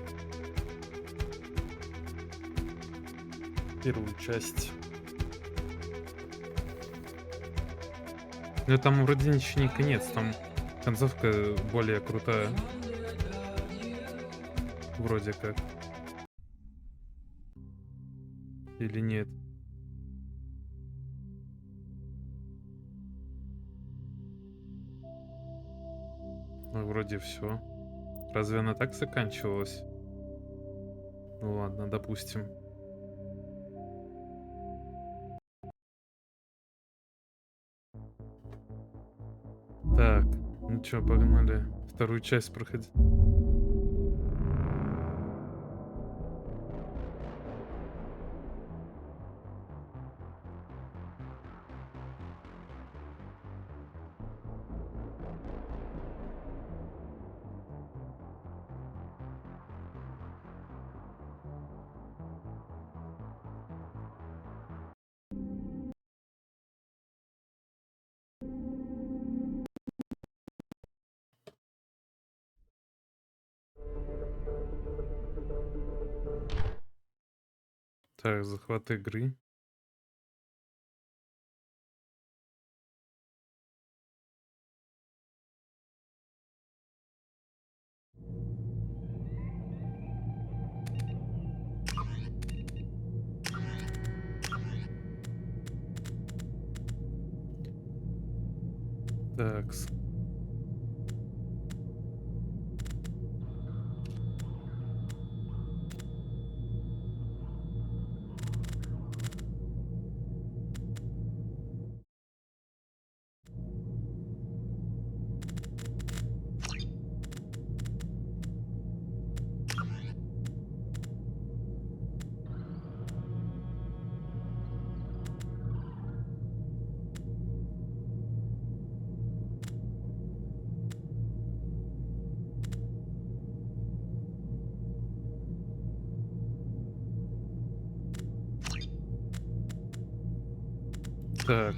первую часть. Но там вроде ничего не конец, там концовка более крутая. Вроде как. Или нет? Ну, вроде все. Разве она так заканчивалась? Ну ладно, допустим. Так, ну чё, погнали вторую часть проходить. Так, захват игры. Так. Так.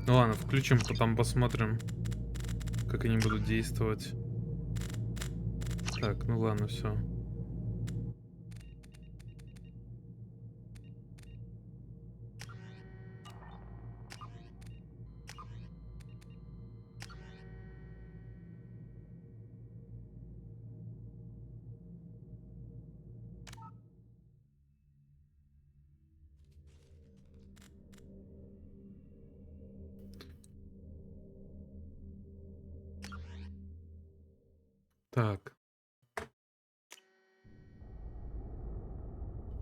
Ну ладно, включим, потом посмотрим, как они будут действовать. Так, ну ладно, все. Так.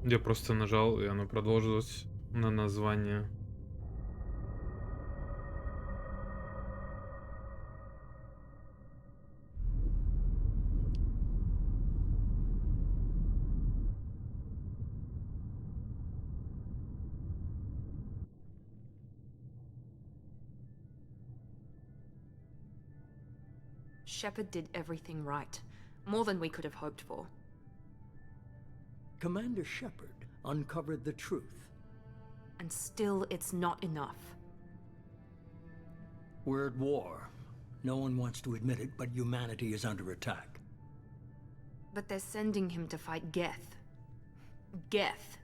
Я просто нажал, и оно продолжилось на название. Shepard did everything right. More than we could have hoped for. Commander Shepard uncovered the truth. And still, it's not enough. We're at war. No one wants to admit it, but humanity is under attack. But they're sending him to fight Geth. Geth.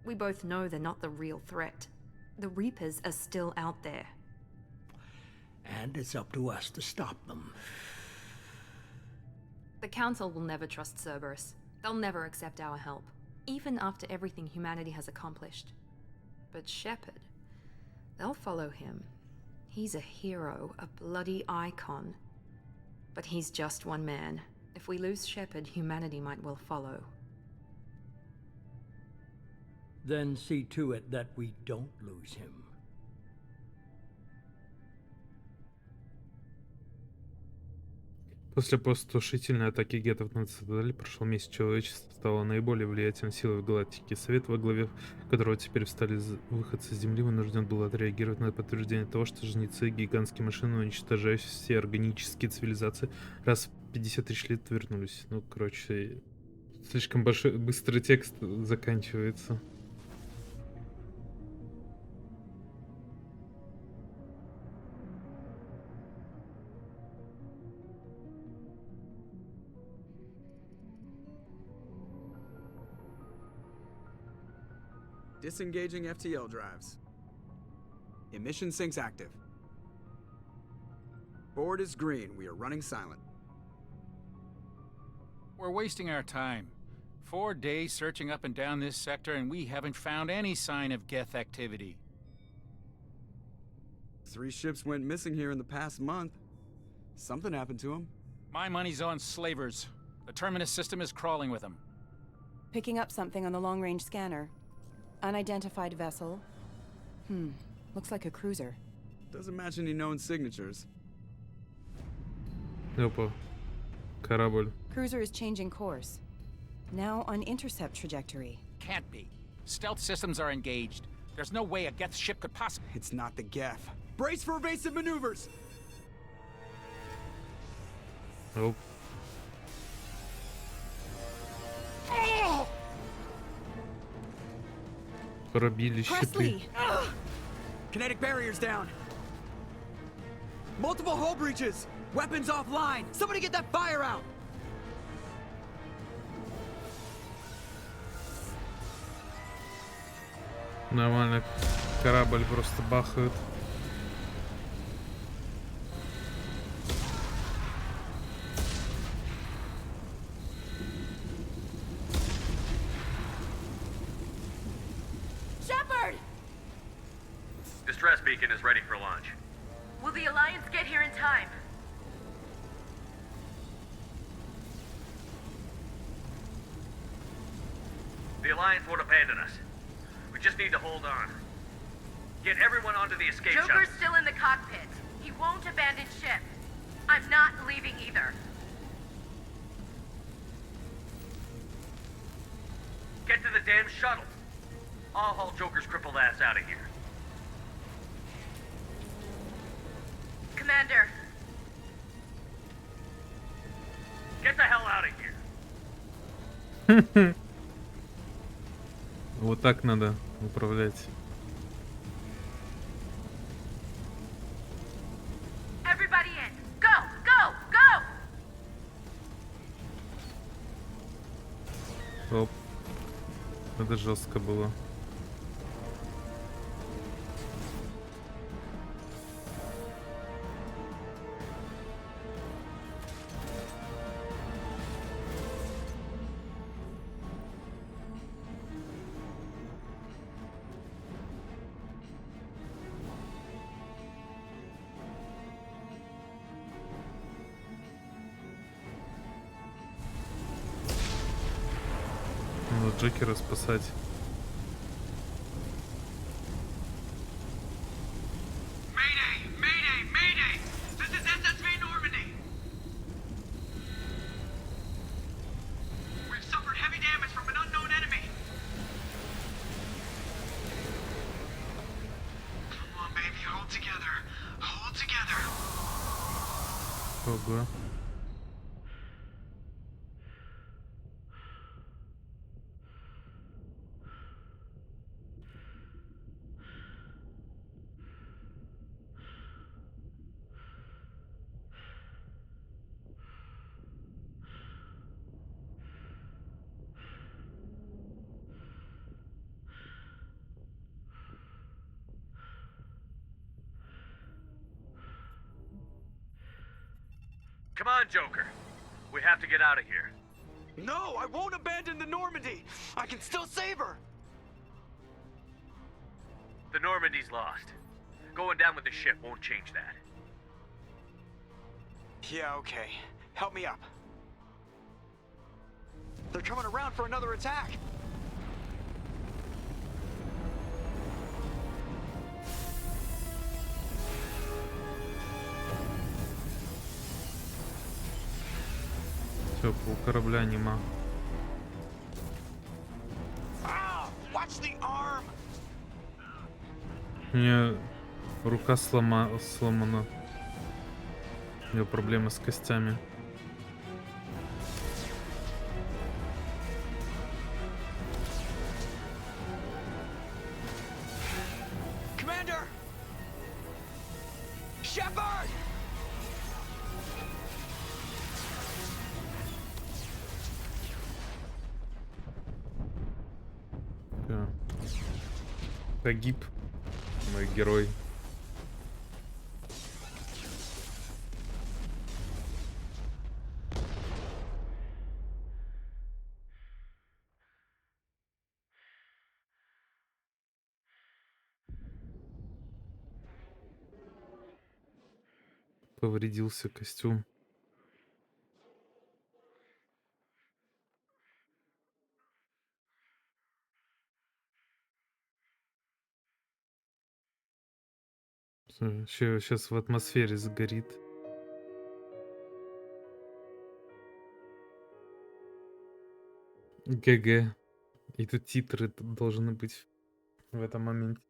We both know they're not the real threat. The Reapers are still out there. And it's up to us to stop them. The Council will never trust Cerberus. They'll never accept our help, even after everything humanity has accomplished. But Shepard, they'll follow him. He's a hero, a bloody icon. But he's just one man. If we lose Shepard, humanity might well follow. Then see to it that we don't lose him. После постушительной атаки гетов на Цитадель прошел месяц, человечество стало наиболее влиятельной силой в галактике. Совет, во главе которого теперь встали выходцы с Земли, вынужден был отреагировать на подтверждение того, что жнецы, гигантские машины, уничтожающие все органические цивилизации, раз в 50 тысяч лет вернулись. Ну, короче, слишком быстрый текст заканчивается. Disengaging FTL drives. Emission sinks active. Board is green. We are running silent. We're wasting our time. 4 days searching up and down this sector, and we haven't found any sign of Geth activity. 3 ships went missing here in the past month. Something happened to them. My money's on slavers. The Terminus system is crawling with them. Picking up something on the long-range scanner. Unidentified vessel. Looks like a cruiser. Doesn't match any known signatures. Опа. Корабль. Cruiser is changing course. Now on intercept trajectory. Can't be. Stealth systems are engaged. There's no way a Geth ship could possibly... It's not the Geth. Brace for evasive maneuvers! Оп. Пробили щиты. Kinetic barriers down. Multiple hull breaches. Weapons offline. Somebody get that fire out. Нормально. Корабль просто бахают. Distress beacon is ready for launch. Will the Alliance get here in time? The Alliance won't abandon us. We just need to hold on. Get everyone onto the escape shuttle. Joker's still in the cockpit. He won't abandon ship. I'm not leaving either. Get to the damn shuttle. I'll haul Joker's crippled ass out of here. Commander. Get the hell out of here. Вот так надо управлять. Everybody in. Go, go, go. Оп. Это жестко было. Надо Джокера спасать. Ого. Come on, Joker. We have to get out of here. No, I won't abandon the Normandy. I can still save her. The Normandy's lost. Going down with the ship won't change that. Yeah, okay. Help me up. They're coming around for another attack. Все, у корабля нема. Watch the arm. У меня рука сломана. У него проблемы с костями. Commander! Shepard! Погиб мой герой. Повредился костюм. Сейчас в атмосфере загорит. ГГ. И тут титры должны быть в этом моменте.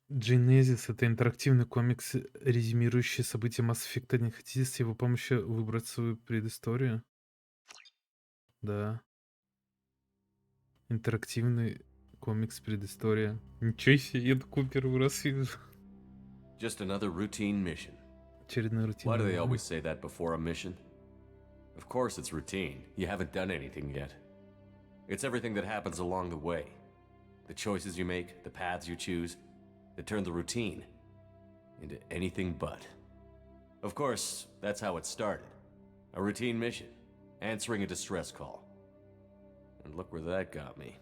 Genesis — это интерактивный комикс, резюмирующий события Mass Effect. Не хотите с его помощью выбрать свою предысторию? Да. Интерактивный комикс предыстория. Ничего себе, я такой первый раз вижу. Just another routine mission. Очередной Why do they рутинный. always say that before a mission? Of course it's routine. You haven't done anything yet. It's everything that happens along the way. The choices you make, the paths you choose, that turn the routine into anything but. Of course, that's how it started. A routine mission, answering a distress call. And look where that got me.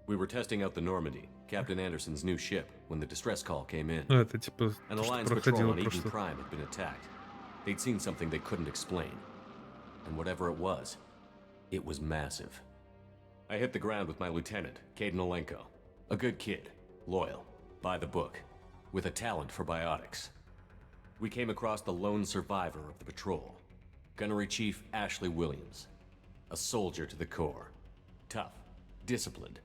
We were testing out the Normandy, Captain Anderson's new ship, when the distress call came in. Ну, это типа An то, что Alliance patrol проходило on Eden прошлый. Prime had been attacked. They'd seen something they couldn't explain. And whatever it was massive. I hit the ground with my lieutenant, Caden Olenko. A good kid, loyal, by the book, with a talent for biotics. We came across the lone survivor of the patrol, Gunnery Chief Ashley Williams. A soldier to the core. Tough, disciplined,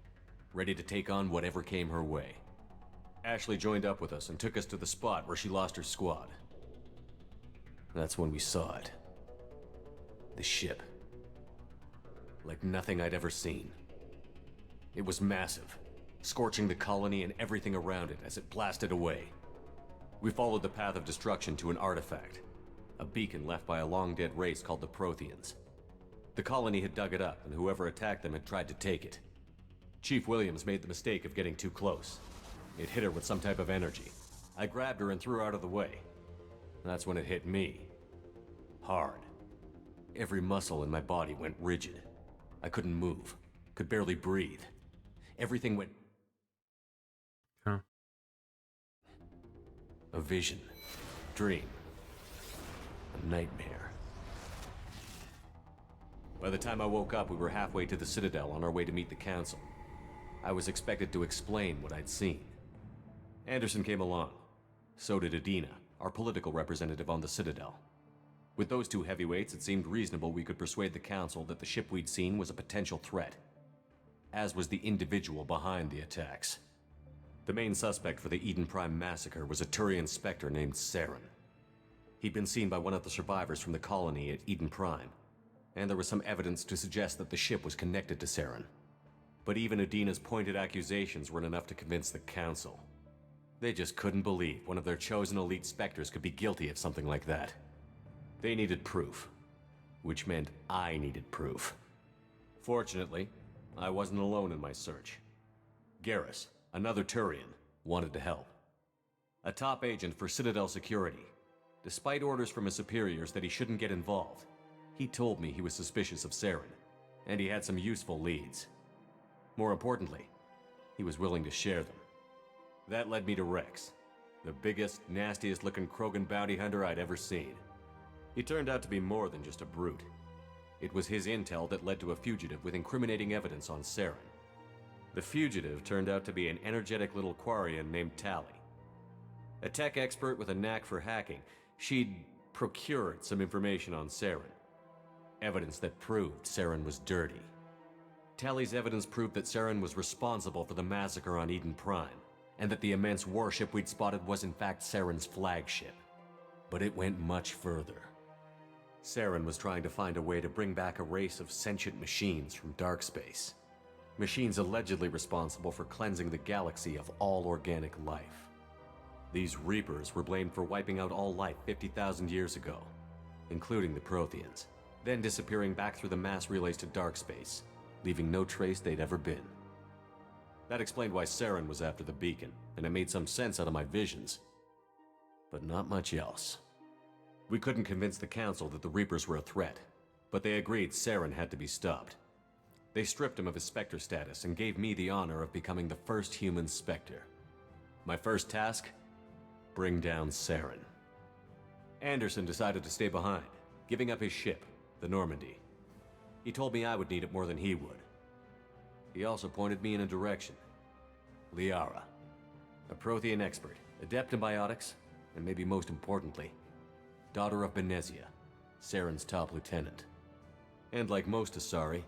ready to take on whatever came her way. Ashley joined up with us and took us to the spot where she lost her squad. That's when we saw it. The ship. Like nothing I'd ever seen. It was massive, scorching the colony and everything around it as it blasted away. We followed the path of destruction to an artifact, a beacon left by a long-dead race called the Protheans. The colony had dug it up, and whoever attacked them had tried to take it. Chief Williams made the mistake of getting too close. It hit her with some type of energy. I grabbed her and threw her out of the way. That's when it hit me. Hard. Every muscle in my body went rigid. I couldn't move, could barely breathe. Everything went... Huh. A vision. Dream. A nightmare. By the time I woke up, we were halfway to the Citadel on our way to meet the Council. I was expected to explain what I'd seen. Anderson came along. So did Adina, our political representative on the Citadel. With those two heavyweights, it seemed reasonable we could persuade the Council that the ship we'd seen was a potential threat, as was the individual behind the attacks. The main suspect for the Eden Prime massacre was a Turian Spectre named Saren. He'd been seen by one of the survivors from the colony at Eden Prime, and there was some evidence to suggest that the ship was connected to Saren. But even Udina's pointed accusations weren't enough to convince the Council. They just couldn't believe one of their chosen elite Spectres could be guilty of something like that. They needed proof, which meant I needed proof. Fortunately, I wasn't alone in my search. Garrus, another Turian, wanted to help. A top agent for Citadel Security. Despite orders from his superiors that he shouldn't get involved, he told me he was suspicious of Saren, and he had some useful leads. More importantly, he was willing to share them. That led me to Rex, the biggest, nastiest-looking Krogan bounty hunter I'd ever seen. He turned out to be more than just a brute. It was his intel that led to a fugitive with incriminating evidence on Saren. The fugitive turned out to be an energetic little Quarian named Tali. A tech expert with a knack for hacking, she'd procured some information on Saren. Evidence that proved Saren was dirty. Tali's evidence proved that Saren was responsible for the massacre on Eden Prime, and that the immense warship we'd spotted was in fact Saren's flagship. But it went much further. Saren was trying to find a way to bring back a race of sentient machines from dark space. Machines allegedly responsible for cleansing the galaxy of all organic life. These Reapers were blamed for wiping out all life 50,000 years ago, including the Protheans, then disappearing back through the mass relays to dark space, leaving no trace they'd ever been. That explained why Saren was after the beacon, and it made some sense out of my visions. But not much else. We couldn't convince the Council that the Reapers were a threat, but they agreed Saren had to be stopped. They stripped him of his Spectre status and gave me the honor of becoming the first human Spectre. My first task? Bring down Saren. Anderson decided to stay behind, giving up his ship, the Normandy. He told me I would need it more than he would. He also pointed me in a direction. Liara, a Prothean expert, adept in biotics, and maybe most importantly, daughter of Benezia, Saren's top lieutenant. And like most Asari,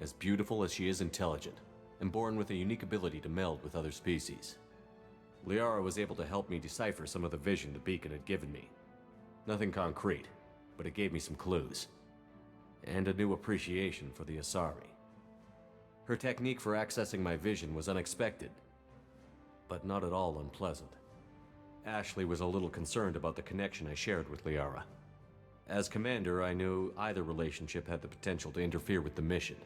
as beautiful as she is intelligent, and born with a unique ability to meld with other species. Liara was able to help me decipher some of the vision the beacon had given me. Nothing concrete, but it gave me some clues. And a new appreciation for the Asari. Her technique for accessing my vision was unexpected, but not at all unpleasant. Ashley was a little concerned about the connection I shared with Liara. As commander, I knew either relationship had the potential to interfere with the mission.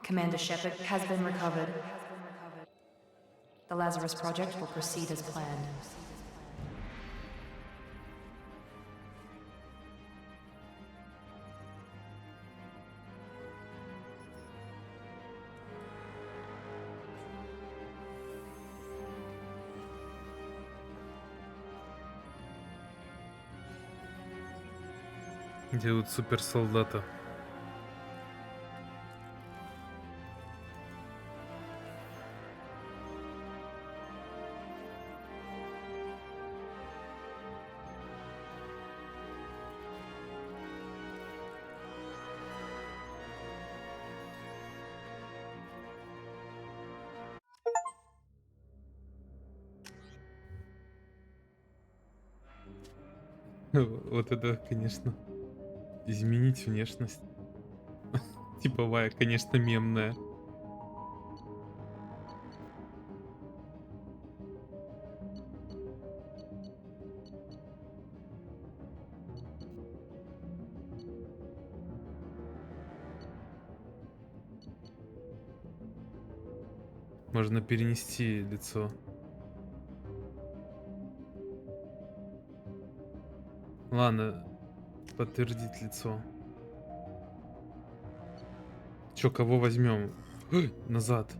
Commander Shepard has been recovered. The Lazarus Project will proceed as planned. Делают суперсолдата. Вот это, конечно, изменить внешность. Типовая, конечно, мемная. Можно перенести лицо. Ладно, подтвердить лицо. Чё, кого возьмем? Назад.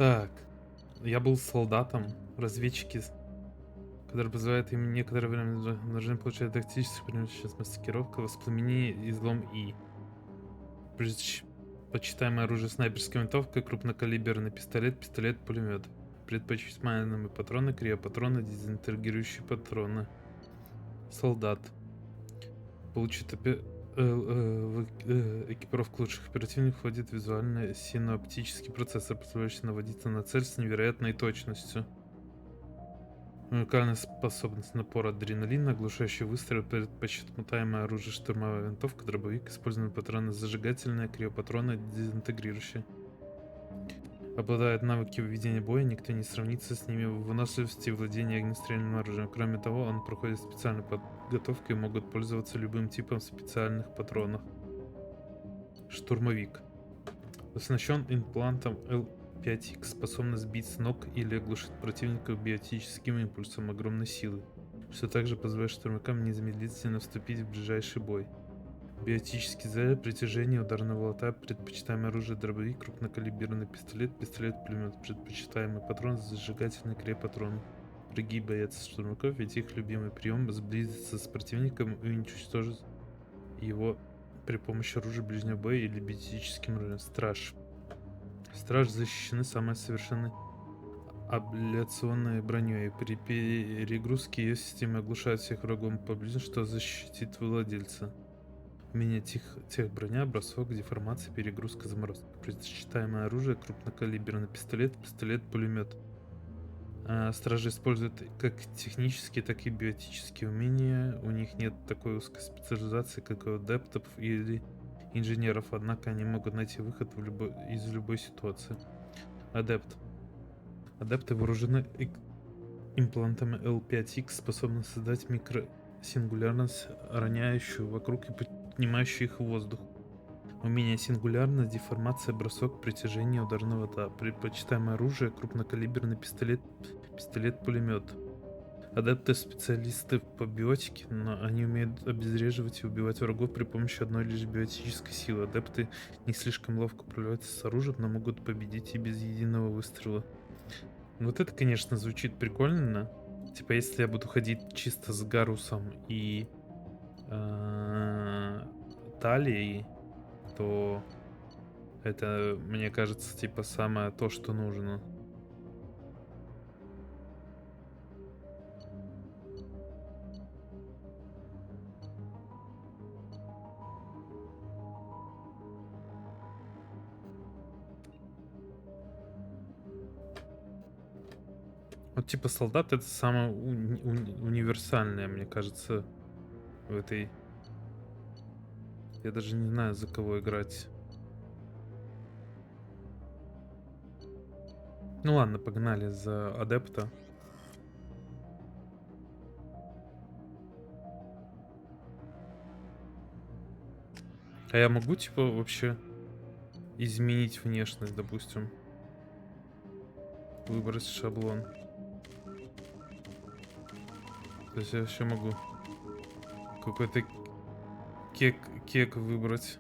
Так, я был солдатом, разведчики, который позволяет им некоторое время нужно получать тактическую преимущество маскировка, воспламенение, излом И. Почитаемое оружие снайперская винтовка, крупнокалиберный пистолет, пистолет-пулемет. Предпочитаемые патроны, криопатроны, дезинтегрирующие патроны. Солдат. Получит экипировку лучших оперативников входит визуальный синооптический процессор, позволяющий наводиться на цель с невероятной точностью. Уникальная способность напора адреналина, оглушающий выстрел, предпочитаемое оружие, штурмовая винтовка, дробовик, используемые патроны зажигательные, криопатроны, дезинтегрирующие. Обладает навыками ведения боя, никто не сравнится с ними в выносливости и владении огнестрельным оружием. Кроме того, он проходит специальную подготовку и могут пользоваться любым типом специальных патронов. Штурмовик. Оснащен имплантом L5X, способный сбить с ног или оглушить противника биотическим импульсом огромной силы, что также позволяет штурмовикам незамедлительно вступить в ближайший бой. Биотический заряд, притяжение, ударного лота, предпочитаемое оружие, дробовик, крупнокалиберный пистолет, пистолет-пулемет, предпочитаемый патрон, зажигательный креп-патрон. Враги боятся штурмовиков, ведь их любимый прием — сблизиться с противником и уничтожить его при помощи оружия ближнего боя или биотическим оружием. Страж. Страж защищены самой совершенной абляционной броней. При перегрузке ее система оглушает всех врагов поблизости, что защитит владельца. Умение тех броня, бросок, деформация, перегрузка, заморозка. Предпочитаемое оружие, крупнокалиберный пистолет, пистолет-пулемет. Стражи используют как технические, так и биотические умения. У них нет такой узкой специализации, как у адептов или инженеров, однако они могут найти выход из любой ситуации. Адепт. Адепты вооружены имплантами L5X, способны создать микросингулярность, роняющую вокруг и поднимающую их в воздух. Умение сингулярность, деформация, бросок, притяжение, ударного лота. Предпочитаемое оружие, крупнокалиберный пистолет, пистолет-пулемет. Адепты — специалисты по биотике, но они умеют обезвреживать и убивать врагов при помощи одной лишь биотической силы. Адепты не слишком ловко управляются с оружием, но могут победить и без единого выстрела. Вот это, конечно, звучит прикольно. Типа, если я буду ходить чисто с Гарусом и Талией, то это, мне кажется, типа самое то, что нужно. Вот типа солдат — это самое универсальное, мне кажется, в этой... Я даже не знаю, за кого играть. Ну ладно, погнали за адепта. А я могу, типа, вообще изменить внешность, допустим? Выбрать шаблон. То есть я вообще могу какой-то кек выбрать.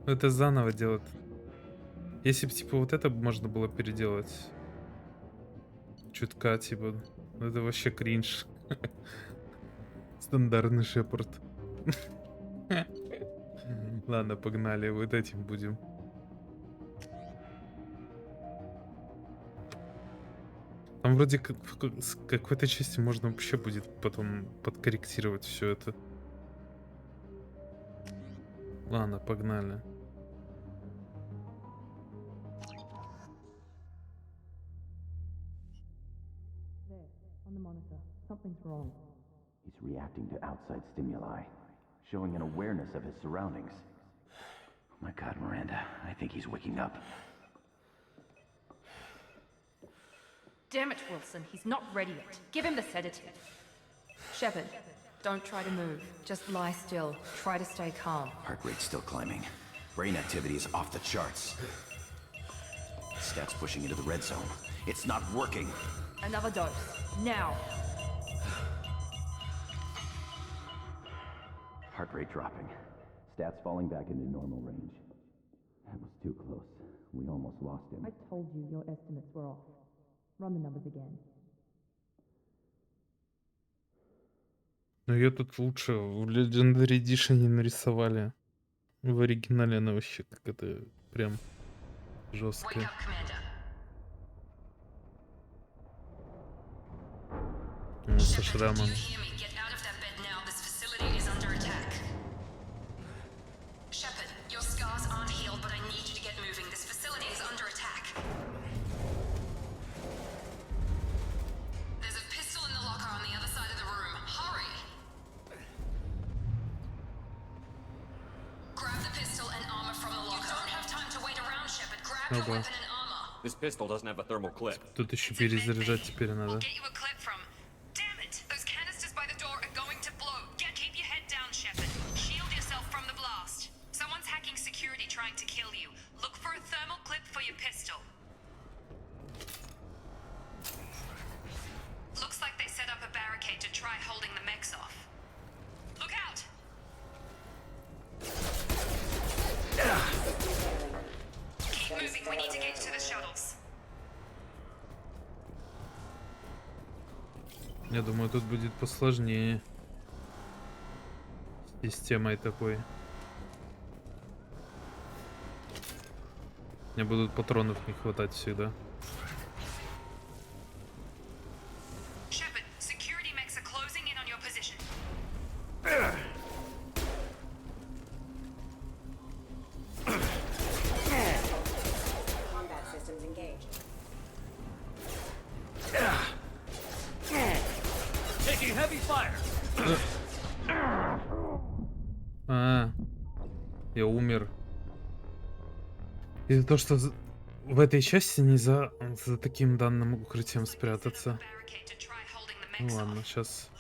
Это заново делать. Если бы, типа, вот это можно было переделать. Чутка, типа. Это вообще кринж. Стандартный шепард. Ладно, погнали. Вот этим будем. Там вроде как с какой-то части можно вообще будет потом подкорректировать все это. Ладно, погнали. On the monitor, something's wrong. He's reacting to outside stimuli, showing an awareness of his surroundings. Oh my God, Miranda, I think he's waking up. Damn it, Wilson, he's not ready yet. Give him the sedative. Shepard, don't try to move. Just lie still. Try to stay calm. Heart rate's still climbing. Brain activity is off the charts. Stats pushing into the red zone. It's not working. Another dose. Now. Heart rate dropping. Stats falling back into normal range. That was too close. We almost lost him. I told you your estimates were off. Run the numbers again. Но ее тут лучше в Legendary Edition не нарисовали. В оригинале она вообще как это прям жесткая. Со шрамом. Ага. This pistol doesn't have a thermal clip. Тут еще перезаряжать теперь надо. Я думаю, тут будет посложнее с системой такой. Мне будут патронов не хватать всегда. Я умер. Из-за того, что в этой части не за таким данным укрытием спрятаться. Ну ладно, сейчас.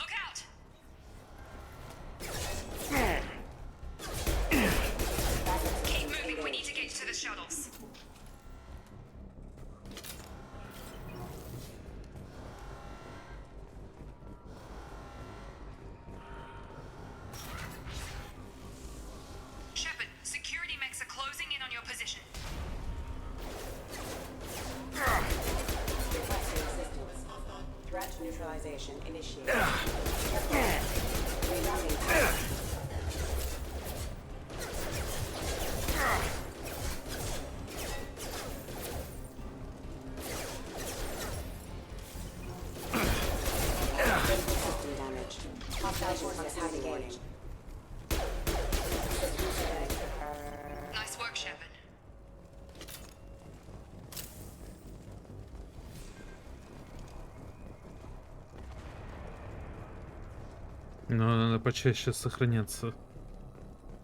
Но надо почаще сохраняться.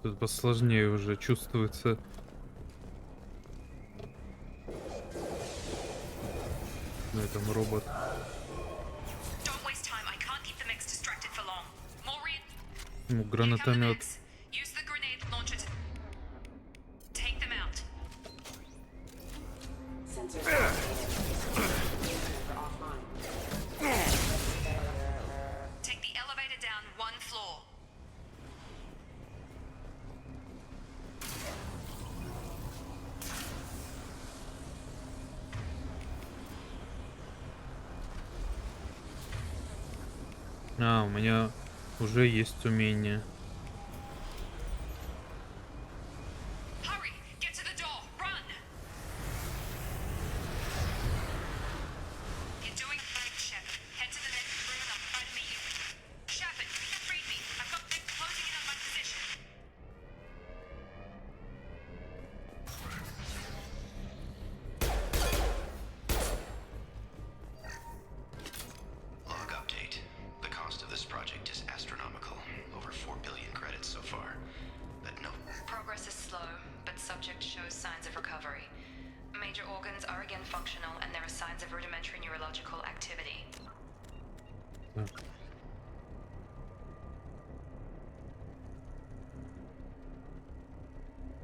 Тут посложнее уже чувствуется. На этом робот. Ну, гранатомет. А, у меня уже есть умение.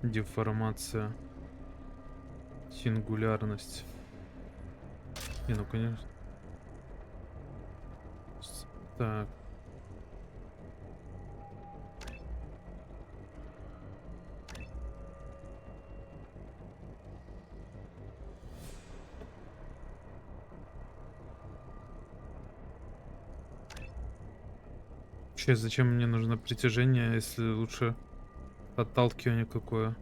Деформация. Сингулярность. Не, ну конечно. Так. Часть, зачем мне нужно притяжение, если лучше отталкивание какое?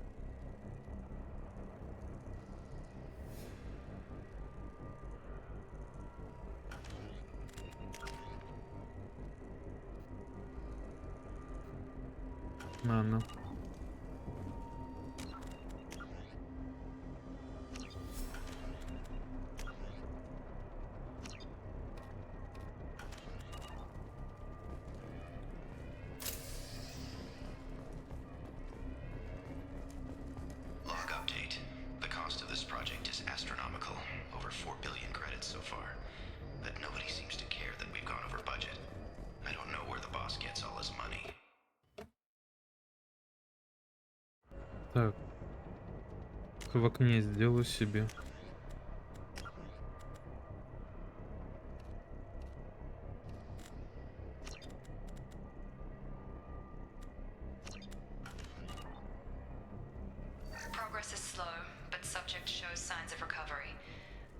Ладно. Log update. The cost of this project is astronomical. Over 4 billion credits so far. But nobody seems to care that we've gone over budget. I don't know where the boss gets all his money. Так. В окне сделаю себе. Progress is slow, but subject shows signs of recovery.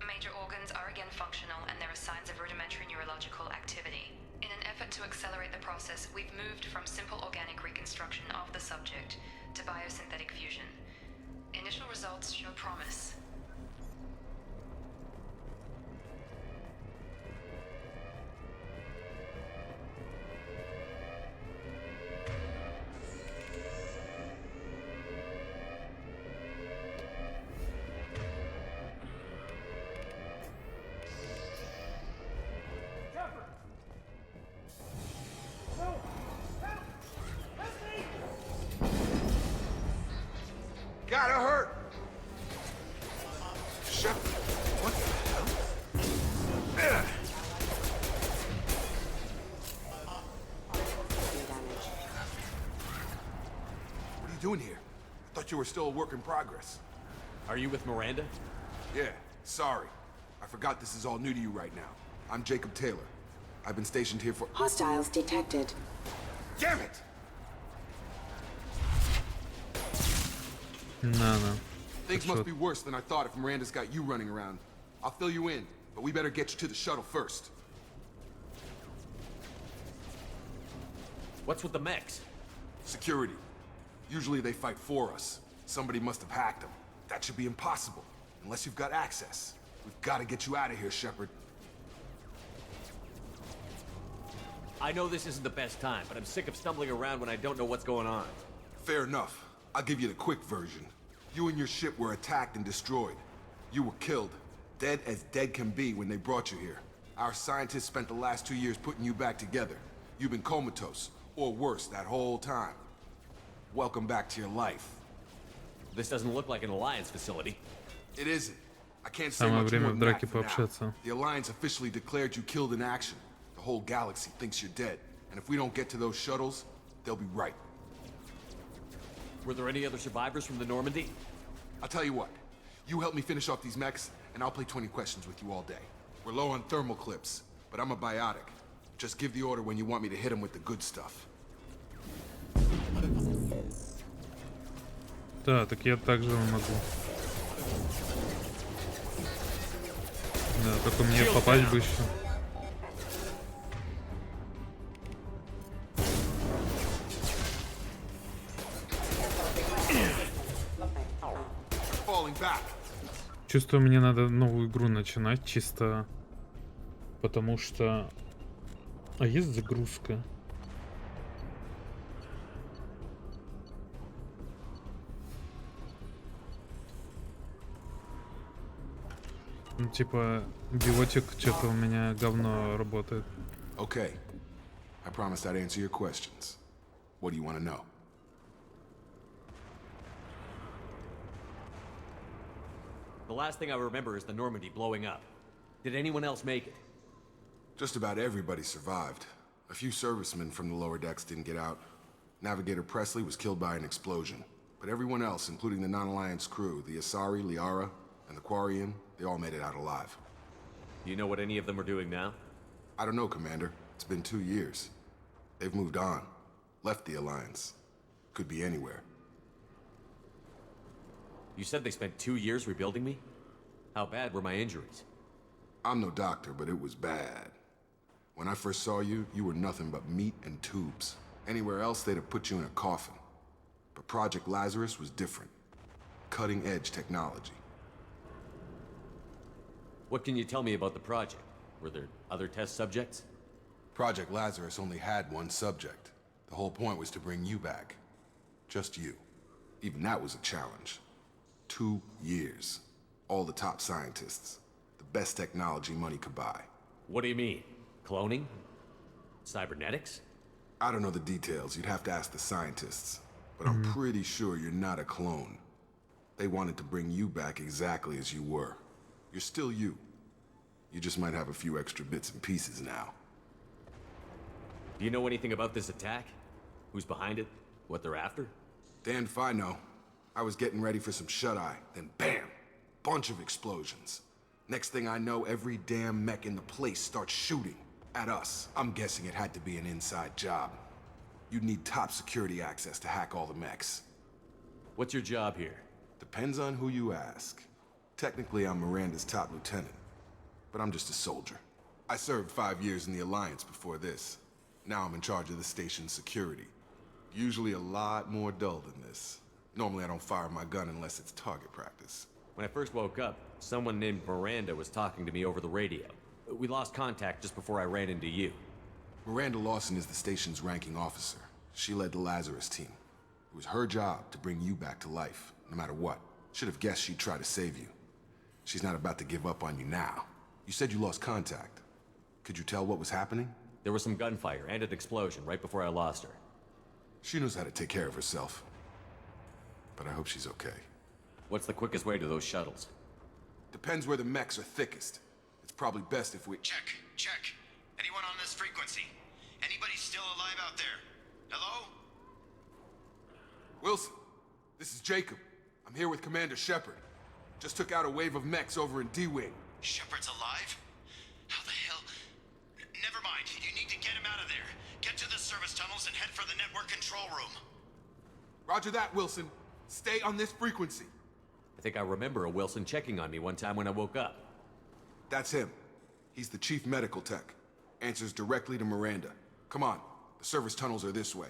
Major organs are again functional, and there are signs of rudimentary neurological activity. In an effort to accelerate the process, we've moved from simple organic reconstruction of the subject to biosynthetic fusion. Initial results show promise. Gotta hurt! Shepard, what the hell? What are you doing here? I thought you were still a work in progress. Are you with Miranda? Yeah, sorry. I forgot this is all new to you right now. I'm Jacob Taylor. I've been stationed here for— Hostiles detected. Damn it! No. Things must be worse than I thought if Miranda's got you running around. I'll fill you in, but we better get you to the shuttle first. What's with the mechs? Security. Usually they fight for us. Somebody must have hacked them. That should be impossible, unless you've got access. We've got to get you out of here, Shepard. I know this isn't the best time, but I'm sick of stumbling around when I don't know what's going on. Fair enough. I'll give you the quick version. You and your ship were attacked and destroyed. You were killed. Dead as dead can be when they brought you here. Our scientists spent the last 2 years putting you back together. You've been comatose, or worse, that whole time. Welcome back to your life. This doesn't look like an Alliance facility. It isn't. I can't say Самое much время more в than драке that for now. пообщаться. The Alliance officially declared you killed in action. The whole galaxy thinks you're dead. And if we don't get to those shuttles, they'll be right. Were there any other survivors from the Normandy? I'll tell you what. You help me finish off these mechs, and I'll play 20 questions with you all day. We're low on thermal clips, but I'm a biotic. Just give the order when you want me to hit them with the good stuff. Да, так я также могу. Да, только мне попасть бы еще. Чувствую, мне надо новую игру начинать чисто потому что... А есть загрузка? Ну, типа, биотик что-то у меня говно работает. Okay. I promised I'd answer your questions. What do you want to know? The last thing I remember is the Normandy blowing up. Did anyone else make it? Just about everybody survived. A few servicemen from the lower decks didn't get out. Navigator Presley was killed by an explosion. But everyone else, including the non-Alliance crew, the Asari, Liara, and the Quarian, they all made it out alive. Do you know what any of them are doing now? I don't know, Commander. It's been 2 years. They've moved on. Left the Alliance. Could be anywhere. You said they spent 2 years rebuilding me? How bad were my injuries? I'm no doctor, but it was bad. When I first saw you, you were nothing but meat and tubes. Anywhere else, they'd have put you in a coffin. But Project Lazarus was different. Cutting-edge technology. What can you tell me about the project? Were there other test subjects? Project Lazarus only had one subject. The whole point was to bring you back. Just you. Even that was a challenge. 2 years. All the top scientists. The best technology money could buy. What do you mean? Cloning? Cybernetics? I don't know the details. You'd have to ask the scientists. But I'm pretty sure you're not a clone. They wanted to bring you back exactly as you were. You're still you. You just might have a few extra bits and pieces now. Do you know anything about this attack? Who's behind it? What they're after? Damned if I know. I was getting ready for some shut-eye, then bam! Bunch of explosions. Next thing I know, every damn mech in the place starts shooting. At us. I'm guessing it had to be an inside job. You'd need top security access to hack all the mechs. What's your job here? Depends on who you ask. Technically, I'm Miranda's top lieutenant. But I'm just a soldier. I served 5 years in the Alliance before this. Now I'm in charge of the station's security. Usually a lot more dull than this. Normally I don't fire my gun unless it's target practice. When I first woke up, someone named Miranda was talking to me over the radio. We lost contact just before I ran into you. Miranda Lawson is the station's ranking officer. She led the Lazarus team. It was her job to bring you back to life, no matter what. Should have guessed she'd try to save you. She's not about to give up on you now. You said you lost contact. Could you tell what was happening? There was some gunfire and an explosion right before I lost her. She knows how to take care of herself. But I hope she's okay. What's the quickest way to those shuttles? Depends where the mechs are thickest. It's probably best if we... Check. Anyone on this frequency? Anybody still alive out there? Hello? Wilson, this is Jacob. I'm here with Commander Shepard. Just took out a wave of mechs over in D-Wing. Shepard's alive? How the hell? Never mind. You need to get him out of there. Get to the service tunnels and head for the network control room. Roger that, Wilson. Stay on this frequency. I think I remember a Wilson checking on me one time when I woke up. That's him. He's the chief medical tech. Answers directly to Miranda. Come on. The service tunnels are this way.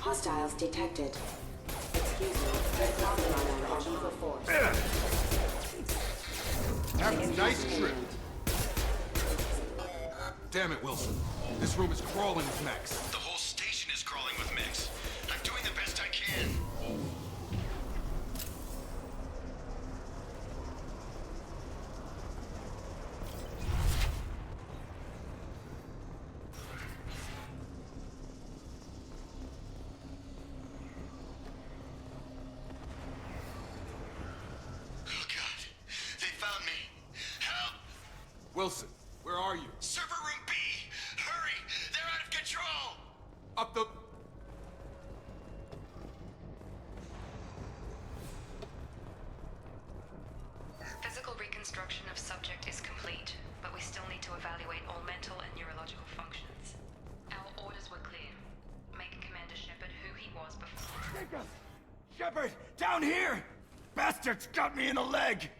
Hostiles detected. Excuse me. Red Commander on evil force. Have a nice trip. Damn it, Wilson. This room is crawling with mechs. The whole station is crawling with mechs. I'm doing the best I can. Oh God, they found me. Help! Wilson, where are you? Server room B! Hurry! They're out of control! Up the... Physical reconstruction of subject is complete, but we still need to evaluate all mental and neurological functions. Our orders were clear. Make Commander Shepard who he was before. Jacob! Shepard! Down here! Bastards got me in the leg!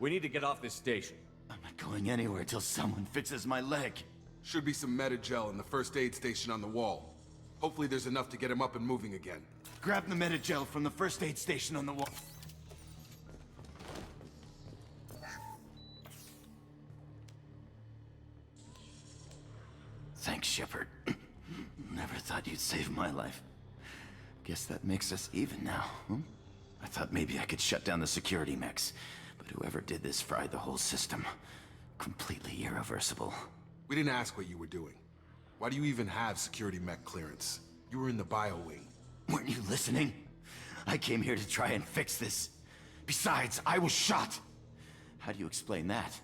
We need to get off this station. I'm not going anywhere till someone fixes my leg. Should be some Metagel in the first aid station on the wall. Hopefully there's enough to get him up and moving again. Grab the Metagel from the first aid station on the wall. Thanks, Shepard. Never thought you'd save my life. Guess that makes us even now, huh? I thought maybe I could shut down the security mechs, but whoever did this fried the whole system. Completely irreversible. We didn't ask what you were doing. Why do you even have security mech clearance? You were in the bio wing. Weren't you listening? I came here to try and fix this. Besides, I was shot. How do you explain that?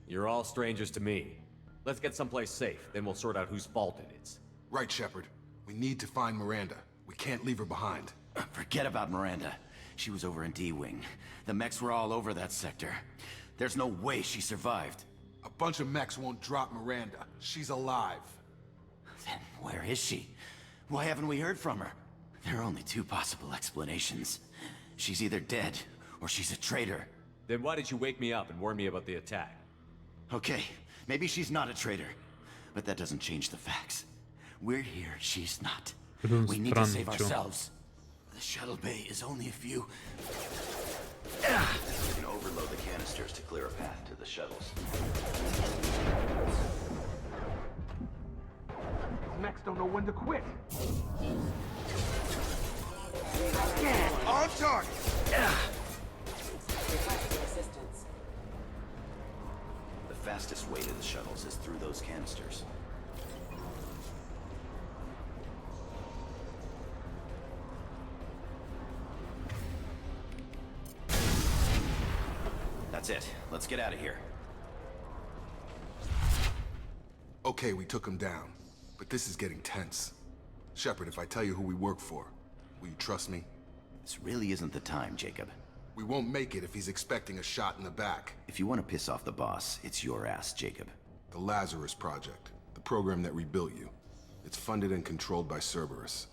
You're all strangers to me. Let's get someplace safe, then we'll sort out whose fault it is. Right, Shepard. We need to find Miranda. We can't leave her behind. Forget about Miranda. She was over in D-Wing. The mechs were all over that sector. There's no way she survived. A bunch of mechs won't drop Miranda. She's alive. Then where is she? Why haven't we heard from her? There are only two possible explanations. She's either dead, or she's a traitor. Then why did you wake me up and warn me about the attack? Okay, maybe she's not a traitor. But that doesn't change the facts. We're here, she's not. We need to save ourselves. The shuttle bay is only a few... You can overload the canisters to clear a path to the shuttles. Mechs don't know when to quit. On target! Requesting assistance. The fastest way to the shuttles is through those canisters. That's it. Let's get out of here. Okay, we took him down. But this is getting tense. Shepard, if I tell you who we work for, will you trust me? This really isn't the time, Jacob. We won't make it if he's expecting a shot in the back. If you want to piss off the boss, it's your ass, Jacob. The Lazarus Project. The program that rebuilt you. It's funded and controlled by Cerberus.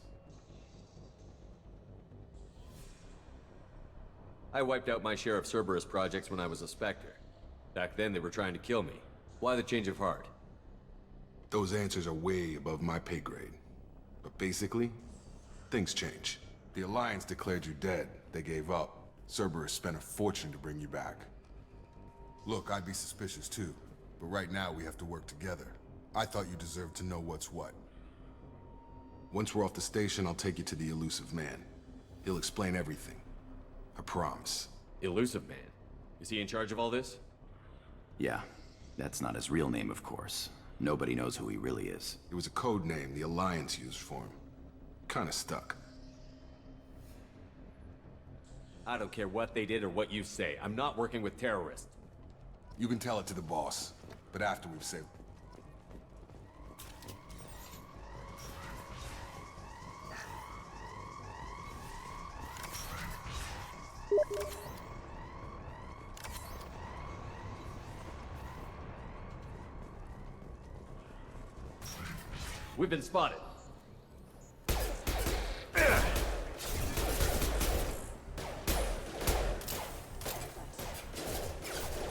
I wiped out my share of Cerberus projects when I was a Spectre. Back then, they were trying to kill me. Why the change of heart? Those answers are way above my pay grade. But basically, things change. The Alliance declared you dead. They gave up. Cerberus spent a fortune to bring you back. Look, I'd be suspicious too. But right now, we have to work together. I thought you deserved to know what's what. Once we're off the station, I'll take you to the Elusive Man. He'll explain everything. I promise. Elusive Man? Is he in charge of all this? Yeah. That's not his real name, of course. Nobody knows who he really is. It was a code name the Alliance used for him. Kinda stuck. I don't care what they did or what you say. I'm not working with terrorists. You can tell it to the boss, but after we've saved... We've been spotted.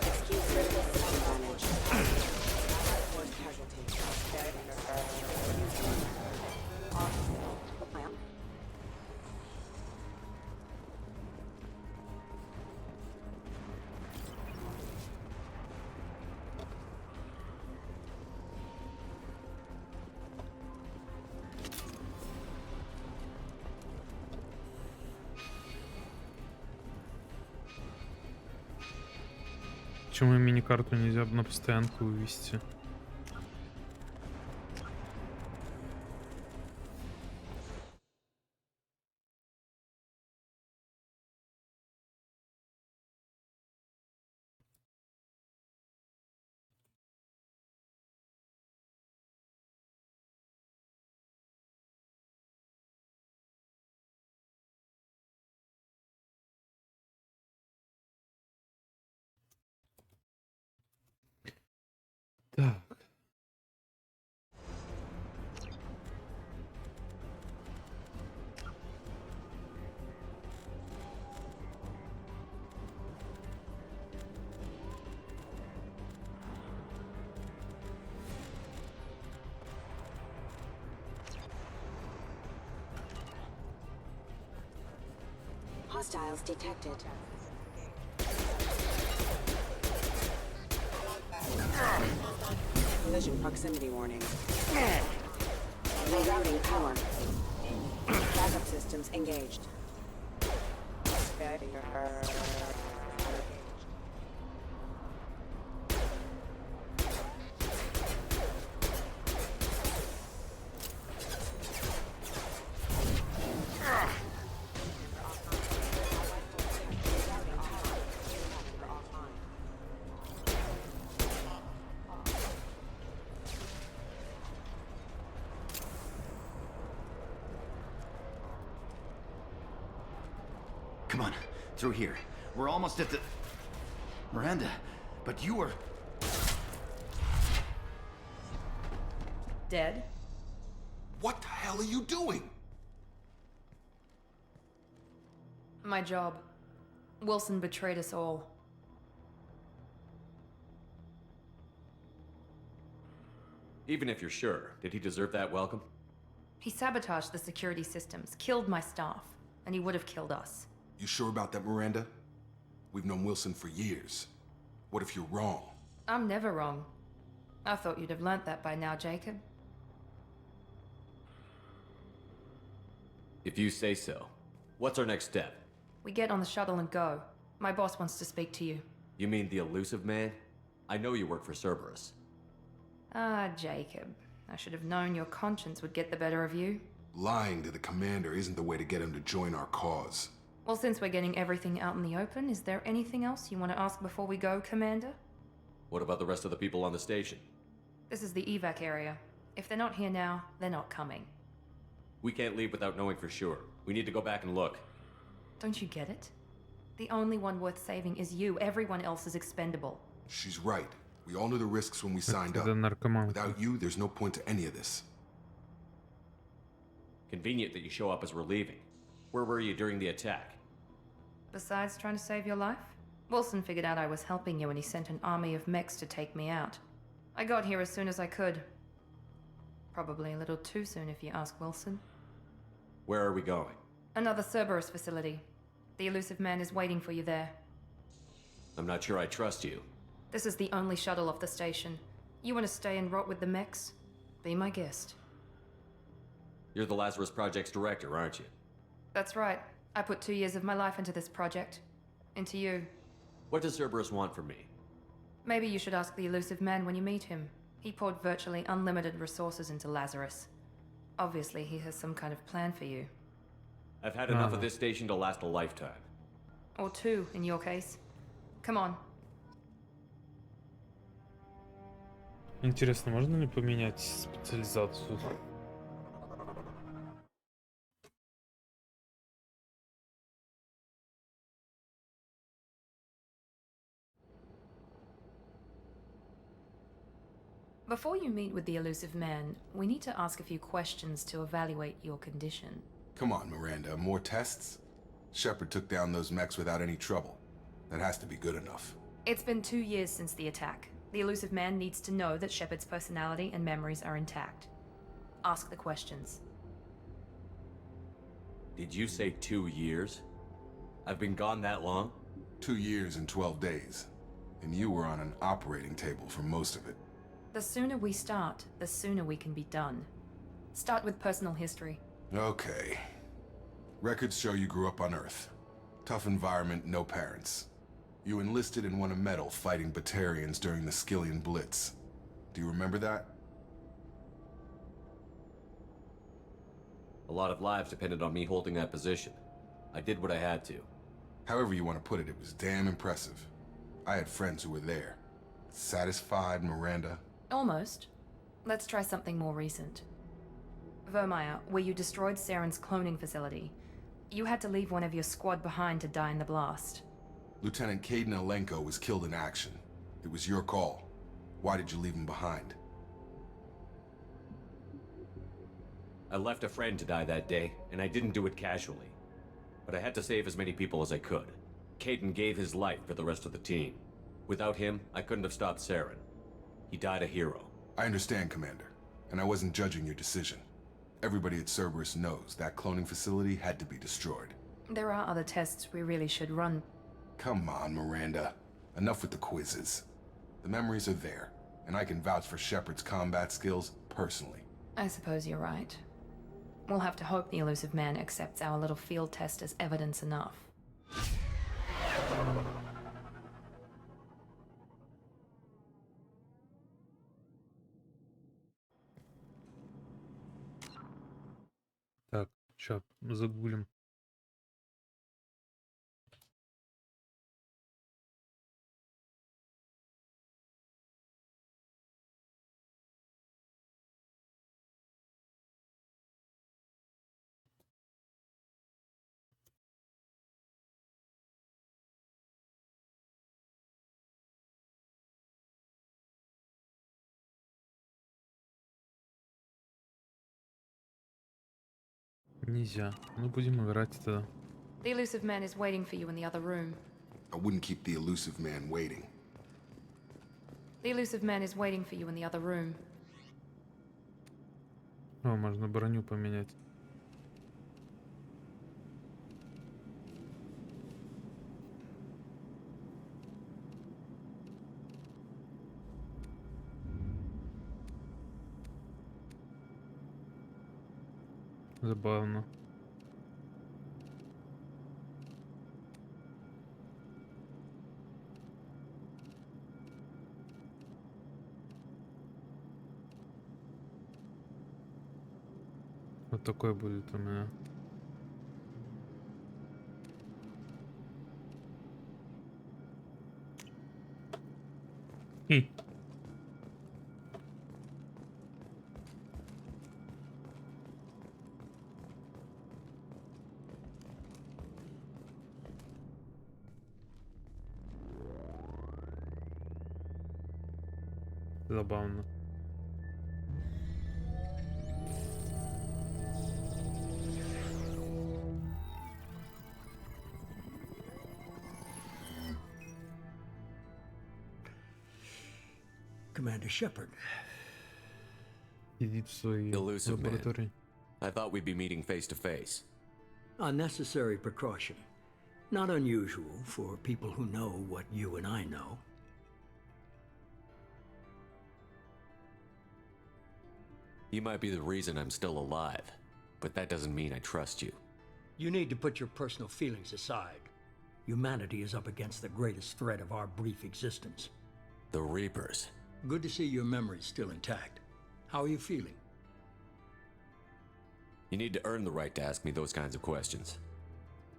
Excuse critical system damage. Force casualty. Ma'am? Почему мини-карту нельзя на постоянку вывести? Так. Hostiles detected. Collision proximity warning. Rerouting power. Backup systems engaged. Come on, through here. We're almost at the... Miranda, but you were... Dead? What the hell are you doing? My job. Wilson betrayed us all. Even if you're sure, did he deserve that welcome? He sabotaged the security systems, killed my staff, and he would have killed us. You sure about that, Miranda? We've known Wilson for years. What if you're wrong? I'm never wrong. I thought you'd have learnt that by now, Jacob. If you say so. What's our next step? We get on the shuttle and go. My boss wants to speak to you. You mean the elusive man? I know you work for Cerberus. Ah, Jacob. I should have known your conscience would get the better of you. Lying to the commander isn't the way to get him to join our cause. Well, since we're getting everything out in the open, is there anything else you want to ask before we go, Commander? What about the rest of the people on the station? This is the evac area. If they're not here now, they're not coming. We can't leave without knowing for sure. We need to go back and look. Don't you get it? The only one worth saving is you. Everyone else is expendable. She's right. We all knew the risks when we signed up. Without you, there's no point to any of this. Convenient that you show up as we're leaving. Where were you during the attack? Besides trying to save your life, Wilson figured out I was helping you and he sent an army of mechs to take me out. I got here as soon as I could. Probably a little too soon if you ask Wilson. Where are we going? Another Cerberus facility. The elusive man is waiting for you there. I'm not sure I trust you. This is the only shuttle off the station. You want to stay and rot with the mechs? Be my guest. You're the Lazarus Project's director, aren't you? That's right. I put 2 years of my life into this project. Into you. What does Cerberus want from me? Maybe you should ask the elusive man when you meet him. He poured virtually unlimited resources into Lazarus. Obviously, he has some kind of plan for you. I've had enough of this station to last a lifetime. Or 2, in your case. Come on. Интересно, можно ли поменять специализацию? Before you meet with the elusive man, we need to ask a few questions to evaluate your condition. Come on, Miranda, more tests? Shepard took down those mechs without any trouble. That has to be good enough. It's been 2 years since the attack. The elusive man needs to know that Shepard's personality and memories are intact. Ask the questions. Did you say 2 years? I've been gone that long? 2 years and 12 days. And you were on an operating table for most of it. The sooner we start, the sooner we can be done. Start with personal history. Okay. Records show you grew up on Earth. Tough environment, no parents. You enlisted and won a medal fighting Batarians during the Skillian Blitz. Do you remember that? A lot of lives depended on me holding that position. I did what I had to. However you want to put it, it was damn impressive. I had friends who were there. Satisfied, Miranda? Almost. Let's try something more recent. Vermeer, where you destroyed Saren's cloning facility. You had to leave one of your squad behind to die in the blast. Lieutenant Caden Alenko was killed in action. It was your call. Why did you leave him behind? I left a friend to die that day, and I didn't do it casually. But I had to save as many people as I could. Caden gave his life for the rest of the team. Without him, I couldn't have stopped Saren. He died a hero. I understand, Commander, and I wasn't judging your decision. Everybody at Cerberus knows that cloning facility had to be destroyed. There are other tests we really should run. Come on, Miranda. Enough with the quizzes. The memories are there, and I can vouch for Shepard's combat skills personally. I suppose you're right. We'll have to hope the elusive man accepts our little field test as evidence enough. Так, ща загуглим. Нельзя. Ну, будем играть тогда. The elusive man is waiting for you in the other room. I wouldn't keep the elusive man waiting. The elusive man is waiting for you in the other room. О, можно броню поменять. Забавно. Вот такой будет у меня. Забавно. Commander Shepard. Сидит в своей Elusive man. лаборатории. I thought we'd be meeting face to face. A necessary precaution. Not unusual for people who know what you and I know. You might be the reason I'm still alive, but that doesn't mean I trust you. You need to put your personal feelings aside. Humanity is up against the greatest threat of our brief existence. The Reapers. Good to see your memory's still intact. How are you feeling? You need to earn the right to ask me those kinds of questions.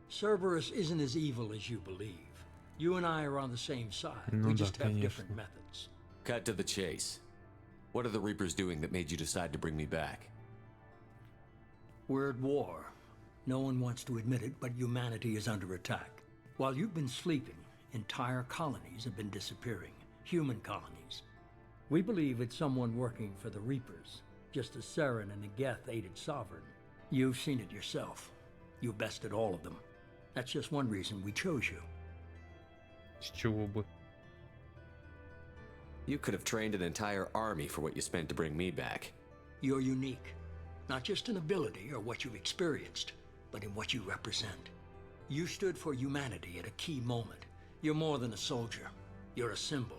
Cerberus isn't as evil as you believe. You and I are on the same side. Ну We да, just have конечно. different methods. Cut to the chase. What are the Reapers doing that made you decide to bring me back? We're at war. No one wants to admit it, but humanity is under attack. While you've been sleeping, entire colonies have been disappearing. Human colonies. We believe it's someone working for the Reapers, just as Saren and the Geth aided Sovereign. You've seen it yourself. You bested all of them. That's just one reason we chose you. С чего бы? You could have trained an entire army for what you spent to bring me back. You're unique. Not just in ability or what you've experienced, but in what you represent. You stood for humanity at a key moment. You're more than a soldier. You're a symbol.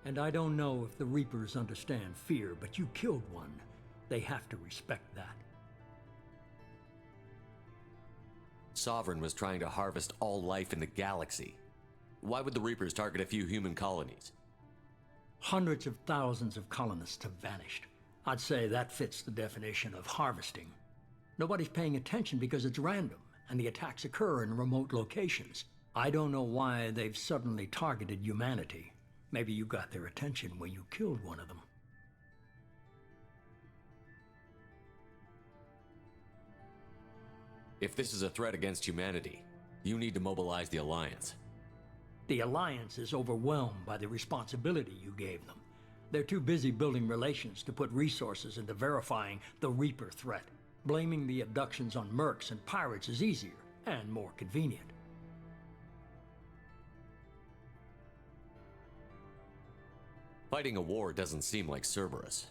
And I don't know if the Reapers understand fear, but you killed one. They have to respect that. Sovereign was trying to harvest all life in the galaxy. Why would the Reapers target a few human colonies? Hundreds of thousands of colonists have vanished. I'd say that fits the definition of harvesting. Nobody's paying attention because it's random, and the attacks occur in remote locations. I don't know why they've suddenly targeted humanity. Maybe you got their attention when you killed one of them. If this is a threat against humanity, you need to mobilize the Alliance. The Alliance is overwhelmed by the responsibility you gave them. They're too busy building relations to put resources into verifying the Reaper threat. Blaming the abductions on mercs and pirates is easier and more convenient. Fighting a war doesn't seem like Cerberus.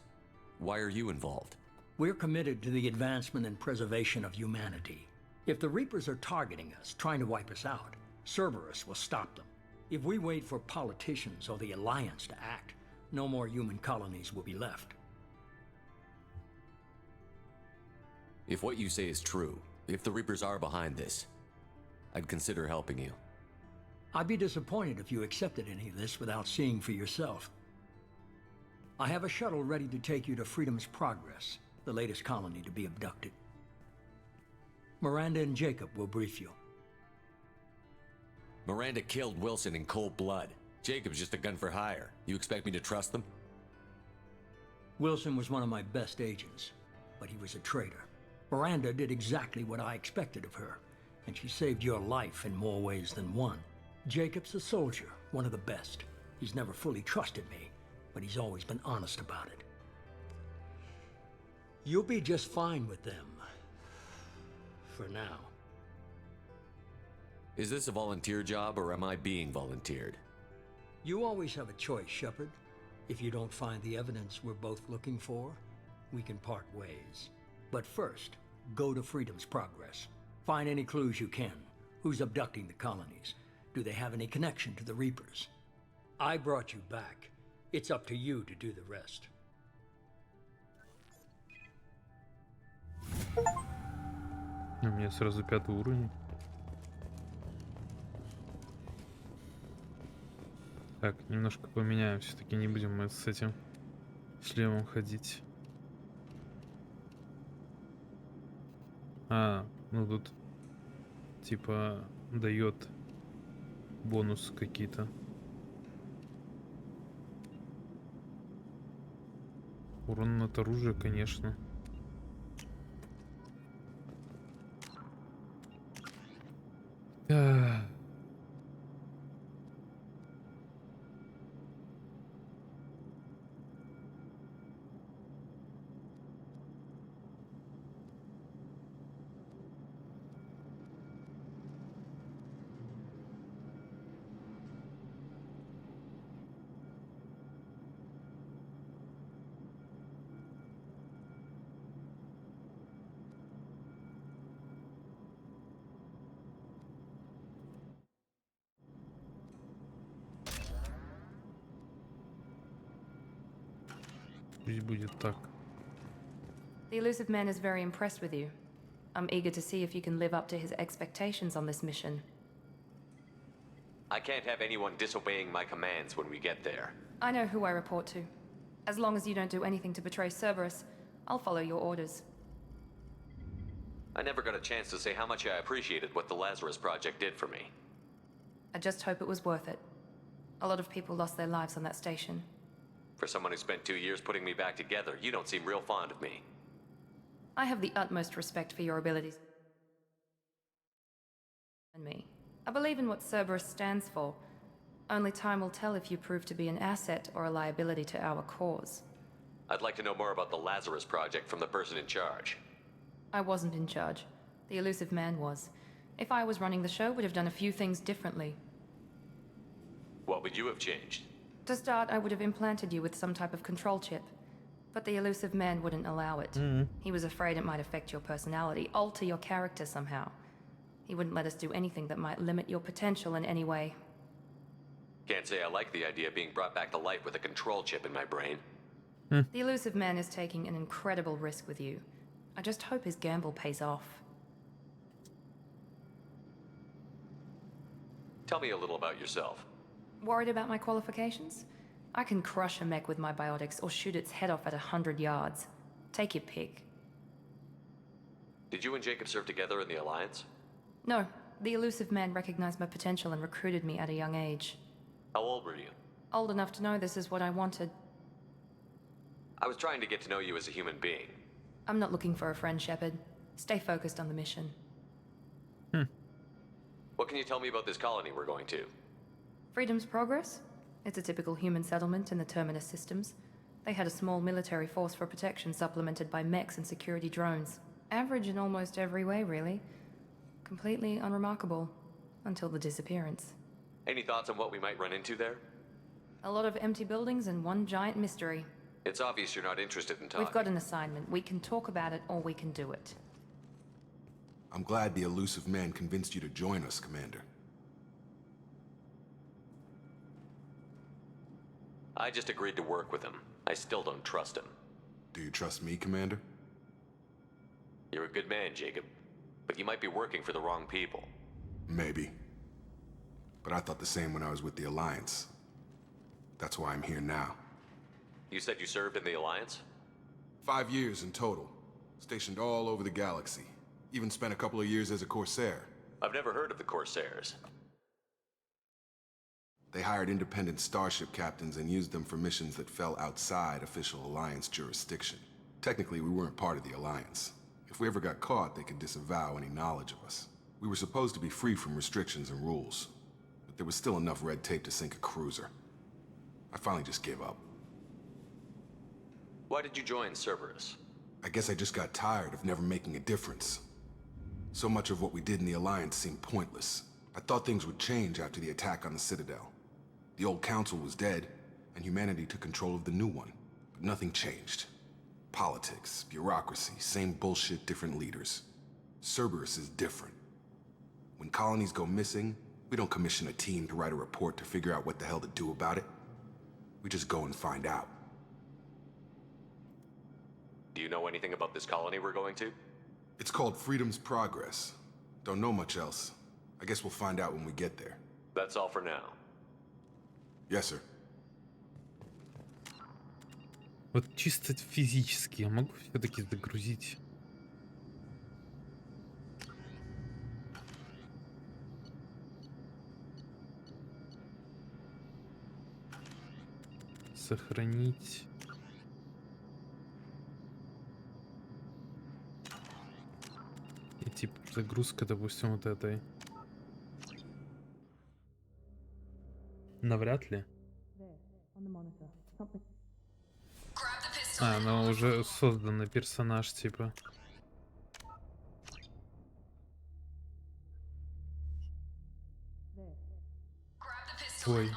Why are you involved? We're committed to the advancement and preservation of humanity. If the Reapers are targeting us, trying to wipe us out, Cerberus will stop them. If we wait for politicians or the Alliance to act, no more human colonies will be left. If what you say is true, if the Reapers are behind this, I'd consider helping you. I'd be disappointed if you accepted any of this without seeing for yourself. I have a shuttle ready to take you to Freedom's Progress, the latest colony to be abducted. Miranda and Jacob will brief you. Miranda killed Wilson in cold blood. Jacob's just a gun for hire. You expect me to trust them? Wilson was one of my best agents, but he was a traitor. Miranda did exactly what I expected of her, and she saved your life in more ways than one. Jacob's a soldier, one of the best. He's never fully trusted me, but he's always been honest about it. You'll be just fine with them. for now. Is this a volunteer job, or am I being volunteered? You always have a choice, Shepard. If you don't find the evidence we're both looking for, we can part ways. But first, go to Freedom's Progress. Find any clues you can. Who's abducting the colonies? Do they have any connection to the Reapers? I brought you back. It's up to you to do the rest. У меня сразу 5-й уровень. Так, немножко поменяем. Все-таки не будем мы с этим шлемом ходить. Ну тут типа дает бонус какие-то. Урон от оружия, конечно. Пусть будет так. The elusive man is very impressed with you. I'm eager to see if you can live up to his expectations on this mission. I can't have anyone disobeying my commands when we get there. I know who I report to. As long as you don't do anything to betray Cerberus, I'll follow your orders. I never got a chance to say how much I appreciated what the Lazarus Project did for me. I just hope it was worth it. A lot of people lost their lives on that station. For someone who spent 2 years putting me back together, you don't seem real fond of me. I have the utmost respect for your abilities. And me. I believe in what Cerberus stands for. Only time will tell if you prove to be an asset or a liability to our cause. I'd like to know more about the Lazarus Project from the person in charge. I wasn't in charge. The elusive man was. If I was running the show, would have done a few things differently. What would you have changed? To start, I would have implanted you with some type of control chip. But the elusive man wouldn't allow it. He was afraid it might affect your personality, alter your character somehow. He wouldn't let us do anything that might limit your potential in any way. Can't say I like the idea of being brought back to life with a control chip in my brain. The elusive man is taking an incredible risk with you. I just hope his gamble pays off. Tell me a little about yourself. Worried about my qualifications? I can crush a mech with my biotics or shoot its head off at 100 yards. Take your pick. Did you and Jacob serve together in the Alliance? No, the elusive man recognized my potential and recruited me at a young age. How old were you? Old enough to know this is what I wanted. I was trying to get to know you as a human being. I'm not looking for a friend, Shepard. Stay focused on the mission. What can you tell me about this colony we're going to? Freedom's Progress? It's a typical human settlement in the Terminus systems. They had a small military force for protection supplemented by mechs and security drones. Average in almost every way, really. Completely unremarkable. Until the disappearance. Any thoughts on what we might run into there? A lot of empty buildings and one giant mystery. It's obvious you're not interested in talking. We've got an assignment. We can talk about it or we can do it. I'm glad the elusive man convinced you to join us, Commander. I just agreed to work with him. I still don't trust him. Do you trust me, Commander? You're a good man, Jacob. But you might be working for the wrong people. Maybe. But I thought the same when I was with the Alliance. That's why I'm here now. You said you served in the Alliance? 5 years in total. Stationed all over the galaxy. Even spent a couple of years as a Corsair. I've never heard of the Corsairs. They hired independent starship captains and used them for missions that fell outside official Alliance jurisdiction. Technically, we weren't part of the Alliance. If we ever got caught, they could disavow any knowledge of us. We were supposed to be free from restrictions and rules, but there was still enough red tape to sink a cruiser. I finally just gave up. Why did you join Cerberus? I guess I just got tired of never making a difference. So much of what we did in the Alliance seemed pointless. I thought things would change after the attack on the Citadel. The old council was dead, and humanity took control of the new one. But nothing changed. Politics, bureaucracy, same bullshit, different leaders. Cerberus is different. When colonies go missing, we don't commission a team to write a report to figure out what the hell to do about it. We just go and find out. Do you know anything about this colony we're going to? It's called Freedom's Progress. Don't know much else. I guess we'll find out when we get there. That's all for now. Yes, sir. Вот чисто физически я могу все-таки загрузить. Сохранить. И типа загрузка, допустим, вот этой. Навряд ли. А, ну уже созданный персонаж, типа. Ой.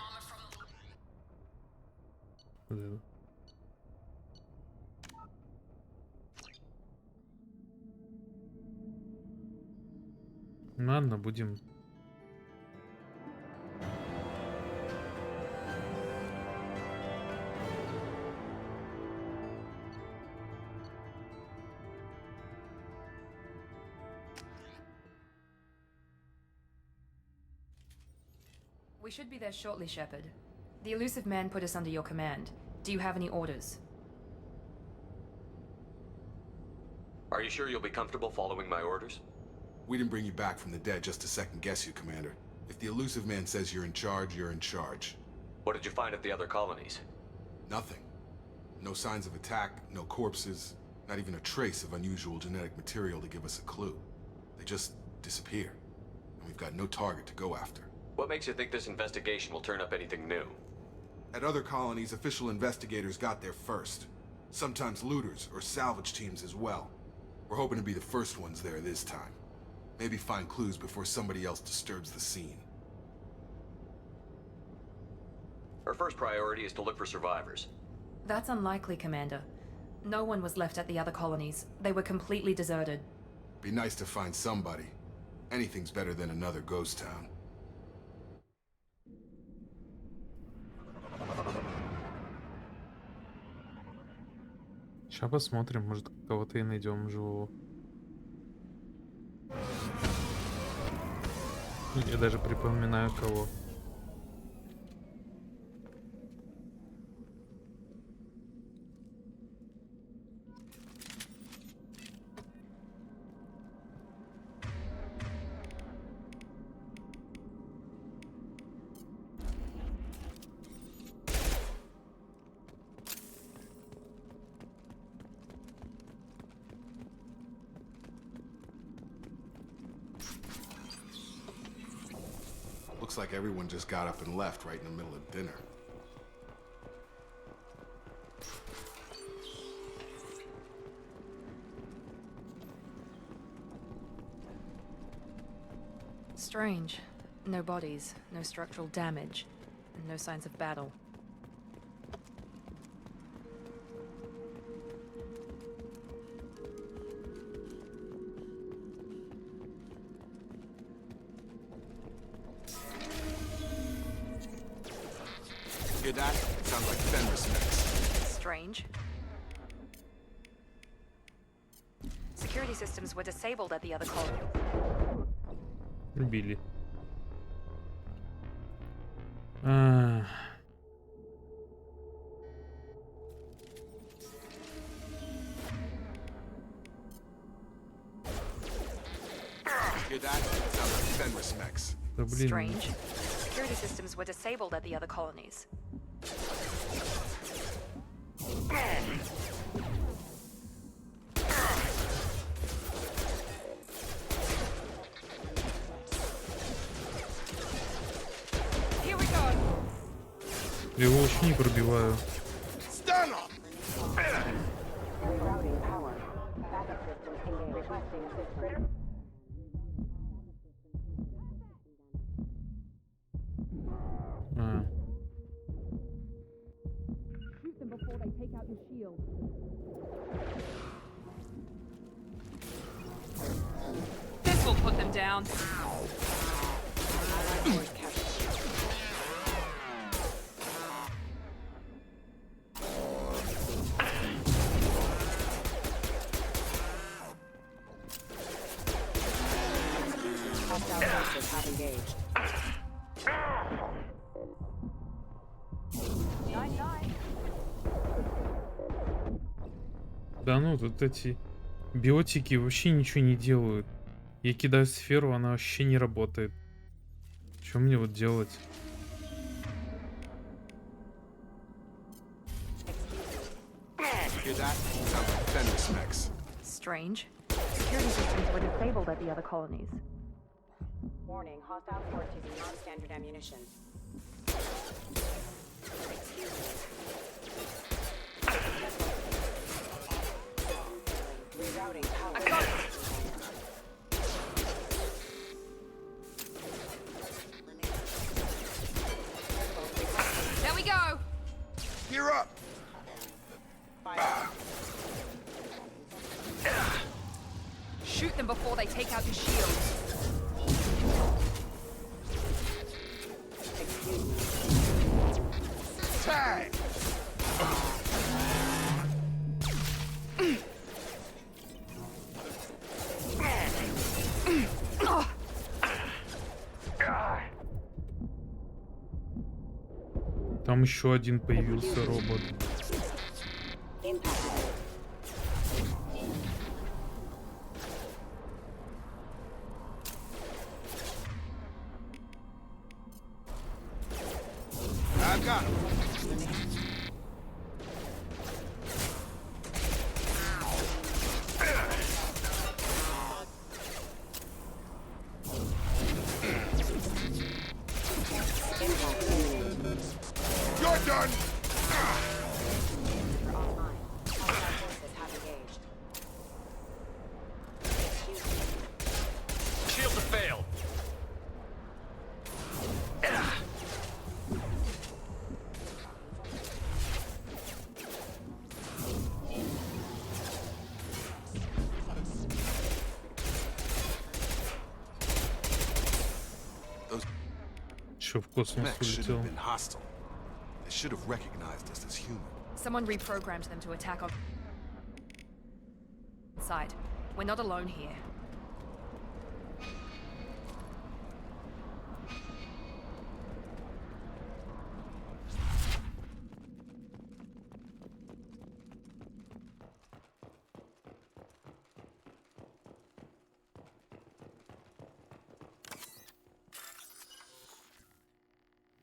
Да. Ладно, будем. We should be there shortly, Shepard. The elusive man put us under your command. Do you have any orders? Are you sure you'll be comfortable following my orders? We didn't bring you back from the dead just to second guess you, Commander. If the elusive man says you're in charge, you're in charge. What did you find at the other colonies? Nothing. No signs of attack, no corpses, not even a trace of unusual genetic material to give us a clue. They just disappear, and we've got no target to go after. What makes you think this investigation will turn up anything new? At other colonies, official investigators got there first. Sometimes looters or salvage teams as well. We're hoping to be the first ones there this time. Maybe find clues before somebody else disturbs the scene. Our first priority is to look for survivors. That's unlikely, Commander. No one was left at the other colonies. They were completely deserted. Be nice to find somebody. Anything's better than another ghost town. Сейчас посмотрим, может кого-то и найдем живого. Я даже припоминаю кого. Looks like everyone just got up and left right in the middle of dinner. Strange. No bodies, no structural damage, and no signs of battle. Hear that? Sounds like Fenris next. Strange. Security systems were disabled at the other colony. Убили. Hear that? Sounds like Fenris next. Strange. Security systems were disabled at the other colonies. Here we go. Я его вообще не пробиваю. This will put them down. Да ну, тут эти биотики вообще ничего не делают. Я кидаю сферу, она вообще не работает. Что мне вот делать? Strange. Security systems were disabled at the other colonies. Warning, hostile force using non-standard ammunition. Rerouting power. I got it. There we go. Gear up. Shoot them before they take out the shields. Tag. Там еще один появился робот. I've got him. You're done. Shields have failed. Что в космос Mech should улетел? have been hostile. They should have recognized us as human. Someone reprogrammed them to attack our side. We're not alone here.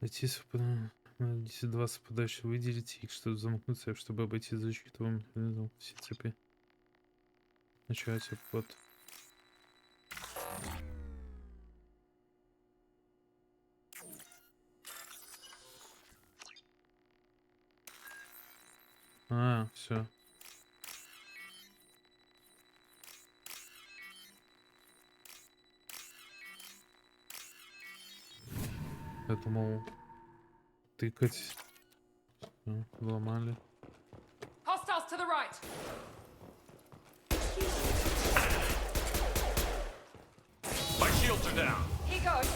Найти два совпадающих, выделите их, чтобы замкнуть цепь, чтобы обойти защиту, вам привязал все цепи. Начать обход. А, все. Я думал тыкать. Всё, ломали. Hostiles to the right. My shields are down. Here goes.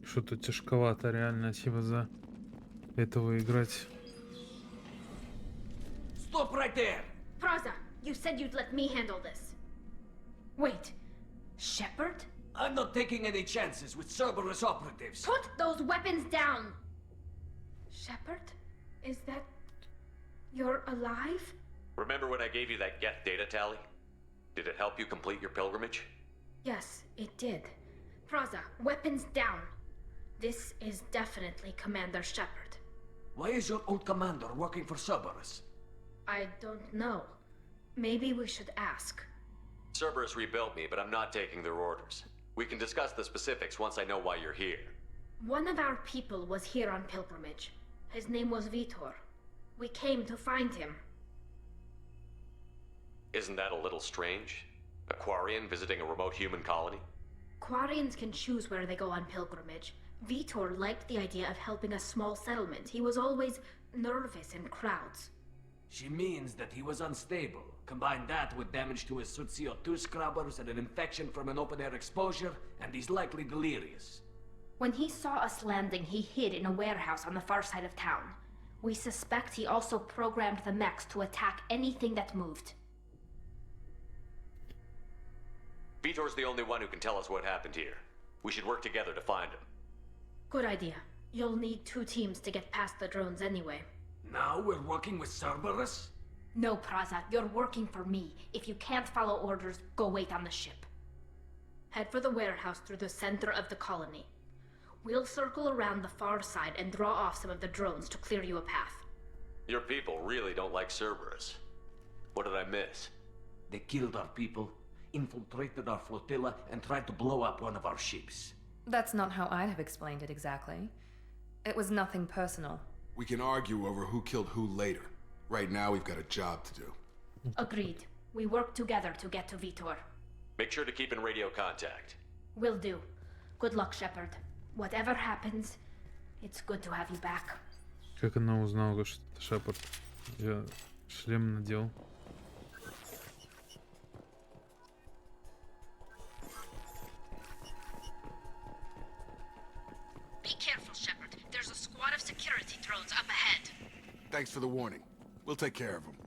Что-то тяжковато реально, типа за этого играть. Stop right there! Praza, you said you'd let me handle this. Wait, Shepard? I'm not taking any chances with Cerberus operatives. Put those weapons down! Shepard? Is that... you're alive? Remember when I gave you that Geth data tally? Did it help you complete your pilgrimage? Yes, it did. Praza, weapons down. This is definitely Commander Shepard. Why is your old commander working for Cerberus? I don't know. Maybe we should ask. Cerberus rebuilt me, but I'm not taking their orders. We can discuss the specifics once I know why you're here. One of our people was here on pilgrimage. His name was Vitor. We came to find him. Isn't that a little strange? A Quarian visiting a remote human colony? Quarians can choose where they go on pilgrimage. Vitor liked the idea of helping a small settlement. He was always nervous in crowds. She means that he was unstable. Combine that with damage to his suit CO2 scrubbers and an infection from an open-air exposure, and he's likely delirious. When he saw us landing, he hid in a warehouse on the far side of town. We suspect he also programmed the mechs to attack anything that moved. Vitor's the only one who can tell us what happened here. We should work together to find him. Good idea. You'll need 2 teams to get past the drones anyway. Now we're working with Cerberus? No, Praza, you're working for me. If you can't follow orders, go wait on the ship. Head for the warehouse through the center of the colony. We'll circle around the far side and draw off some of the drones to clear you a path. Your people really don't like Cerberus. What did I miss? They killed our people, infiltrated our flotilla, and tried to blow up one of our ships. That's not how I'd have explained it exactly. It was nothing personal. We can argue over who killed who later. Right now, we've got a job to do. Agreed. We work together to get to Vitor. Make sure to keep in radio contact. Will do. Good luck, Shepard. Whatever happens, it's good to have you back. Как она узнала, что это Шепард? Я шлем надел. Be careful, Shepard. There's a squad of security drones up ahead. Thanks for the warning. We'll take care of them.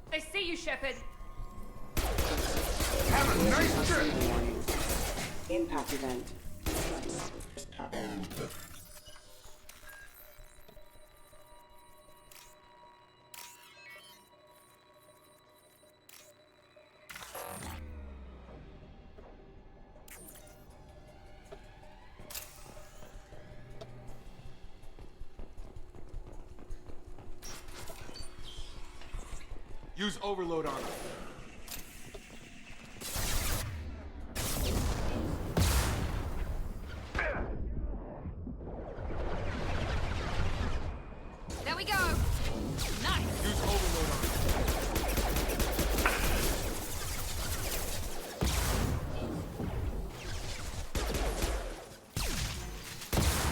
They see you, Shepard. Have a nice trip! Impact event. Use overload on them. There we go. Nice. Use overload on them.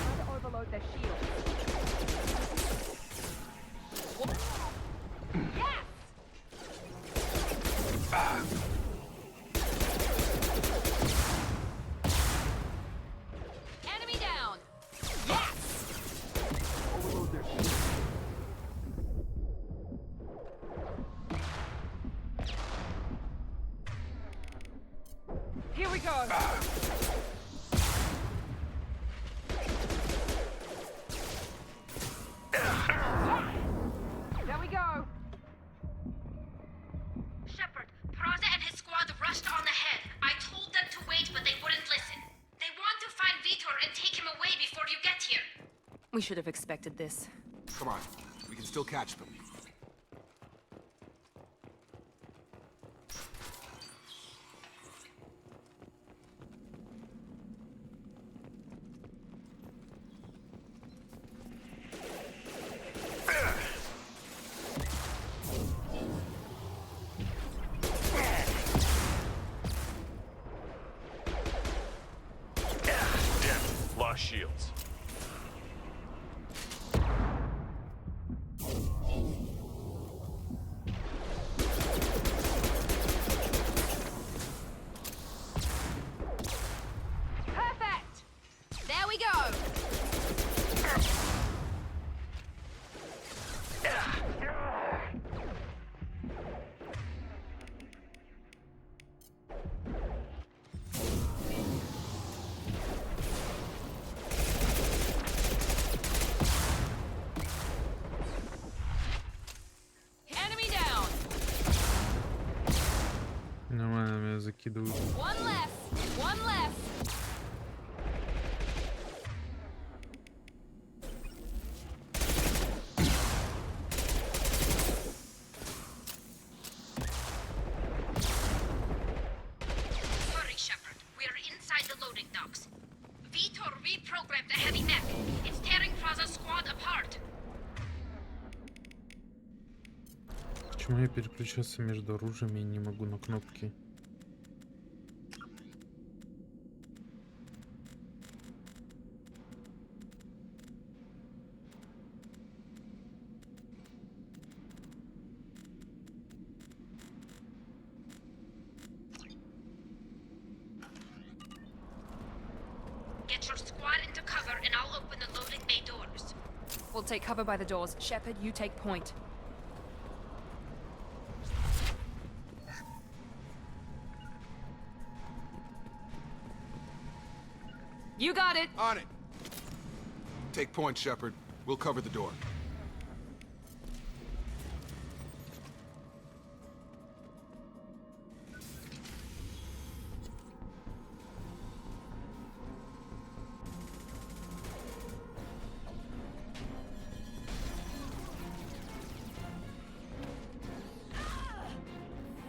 Try to overload their shield. Yes. Enemy down. Yes. Overload their shield. Here we go. There we go. Shepard, Praza and his squad rushed on ahead. I told them to wait, but they wouldn't listen. They want to find Vitor and take him away before you get here. We should have expected this. Come on. We can still catch them. Damn, lost shields. Perfect. There we go. Нормально меня закидывают. One less. One less. Hurry, Shepard. We are inside the loading docks. Vitor reprogrammed the heavy mech. It's tearing Plaza's squad apart. Почему я переключаться между оружиями и не могу на кнопки? Get your squad into cover and I'll open the loading bay doors. We'll take cover by the doors. Shepard, you take point. You got it! On it! Take point, Shepard. We'll cover the door.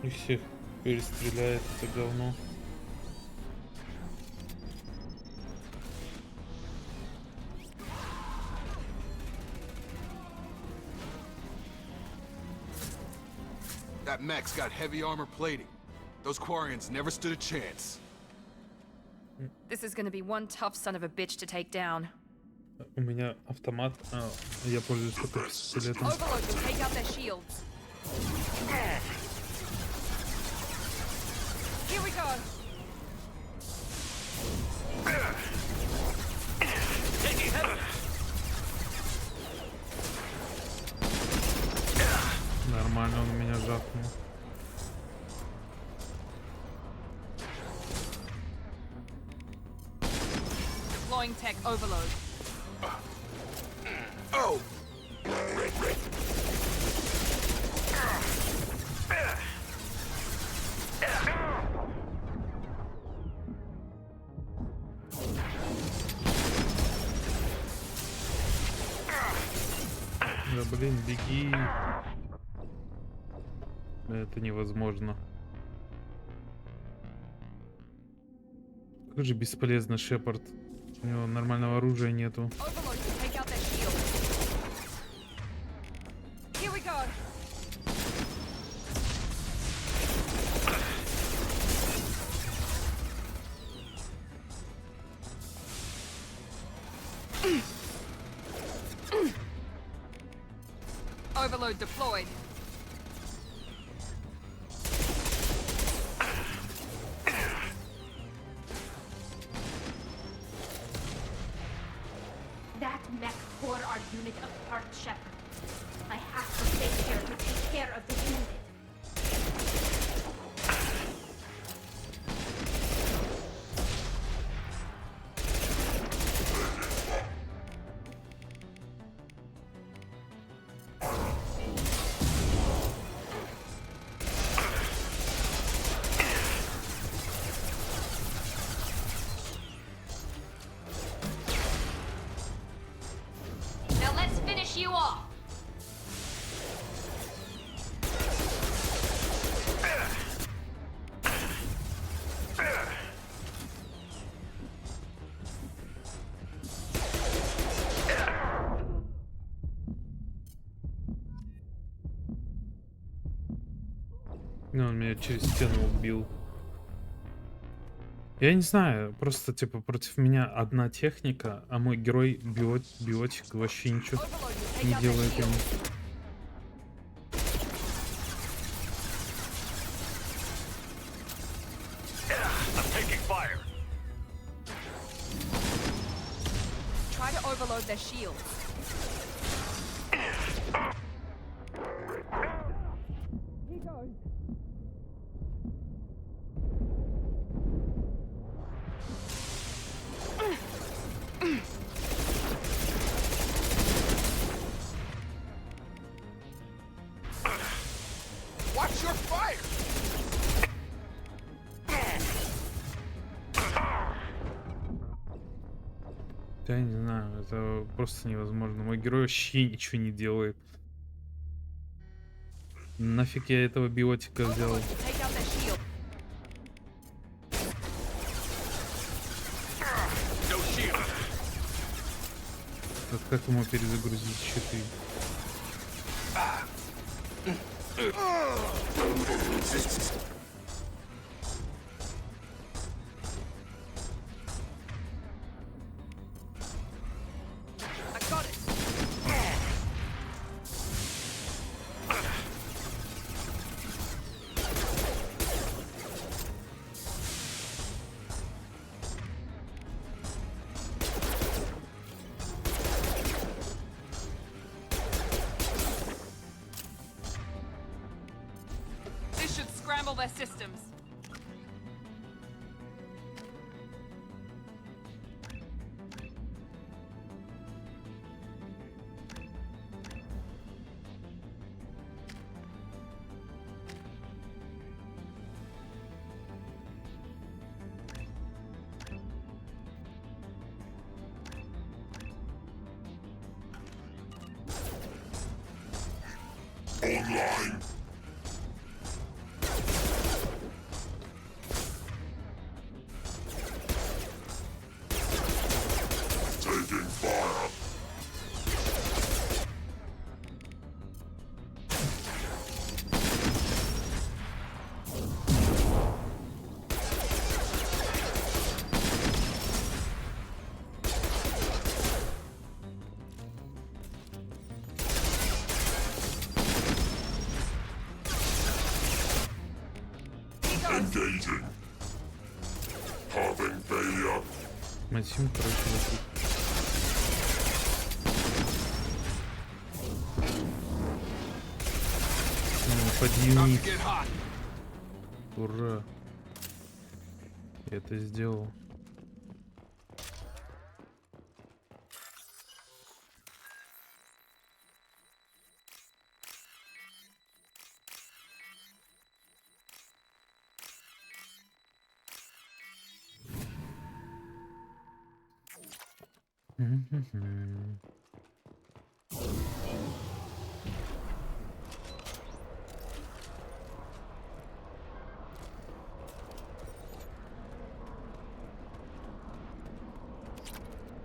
Их всех перестреляет это говно. That mech's got heavy armor plating. Those Quarians never stood a chance. This is gonna be one tough son of a bitch to take down. У меня автомат. Я пользуюсь только пистолетом. Overload will take out their shields. Here we go. Нормально, он меня жахнул. Deploying tech overload. Oh! Да блин, беги. Это невозможно. Как же бесполезно Шепард. У него нормального оружия нету. Overload deployed. That mech tore our unit apart, Shepard. I have to stay here to take care of the unit. Now let's finish you off. Ну, он меня через стену убил. Я не знаю, просто типа против меня одна техника, а мой герой биотик вообще ничего не делает ему. Try to overload their shields. He goes. Watch your fire! Да, я не знаю, это просто невозможно. Мой герой вообще ничего не делает. Нафиг я этого биотика взял? Вот как ему перезагрузить щиты? This should scramble their systems. Online. Taking fire. Engaging. Having failure. Максим, короче, вокруг. Подъемник. Ура. Я это сделал.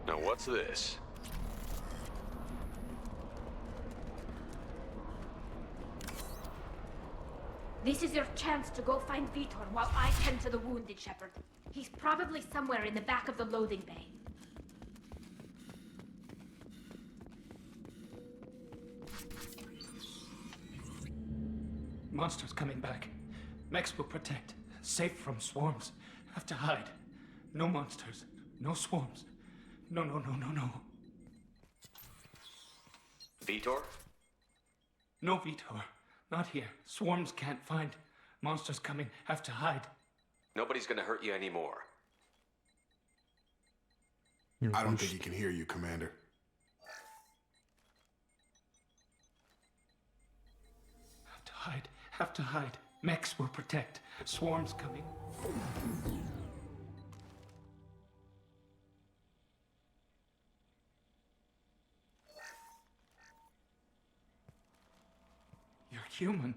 Now what's this? This is your chance to go find Vitor while I tend to the wounded shepherd. He's probably somewhere in the back of the loading bay. Monsters coming back. Mechs will protect. Safe from swarms. Have to hide. No monsters. No swarms. No, no, no, no, no. Vitor? No Vitor. Not here. Swarms can't find. Monsters coming. Have to hide. Nobody's gonna hurt you anymore. I don't think he can hear you, Commander. Have to hide. Have to hide. Mechs will protect. Swarms coming. You're human.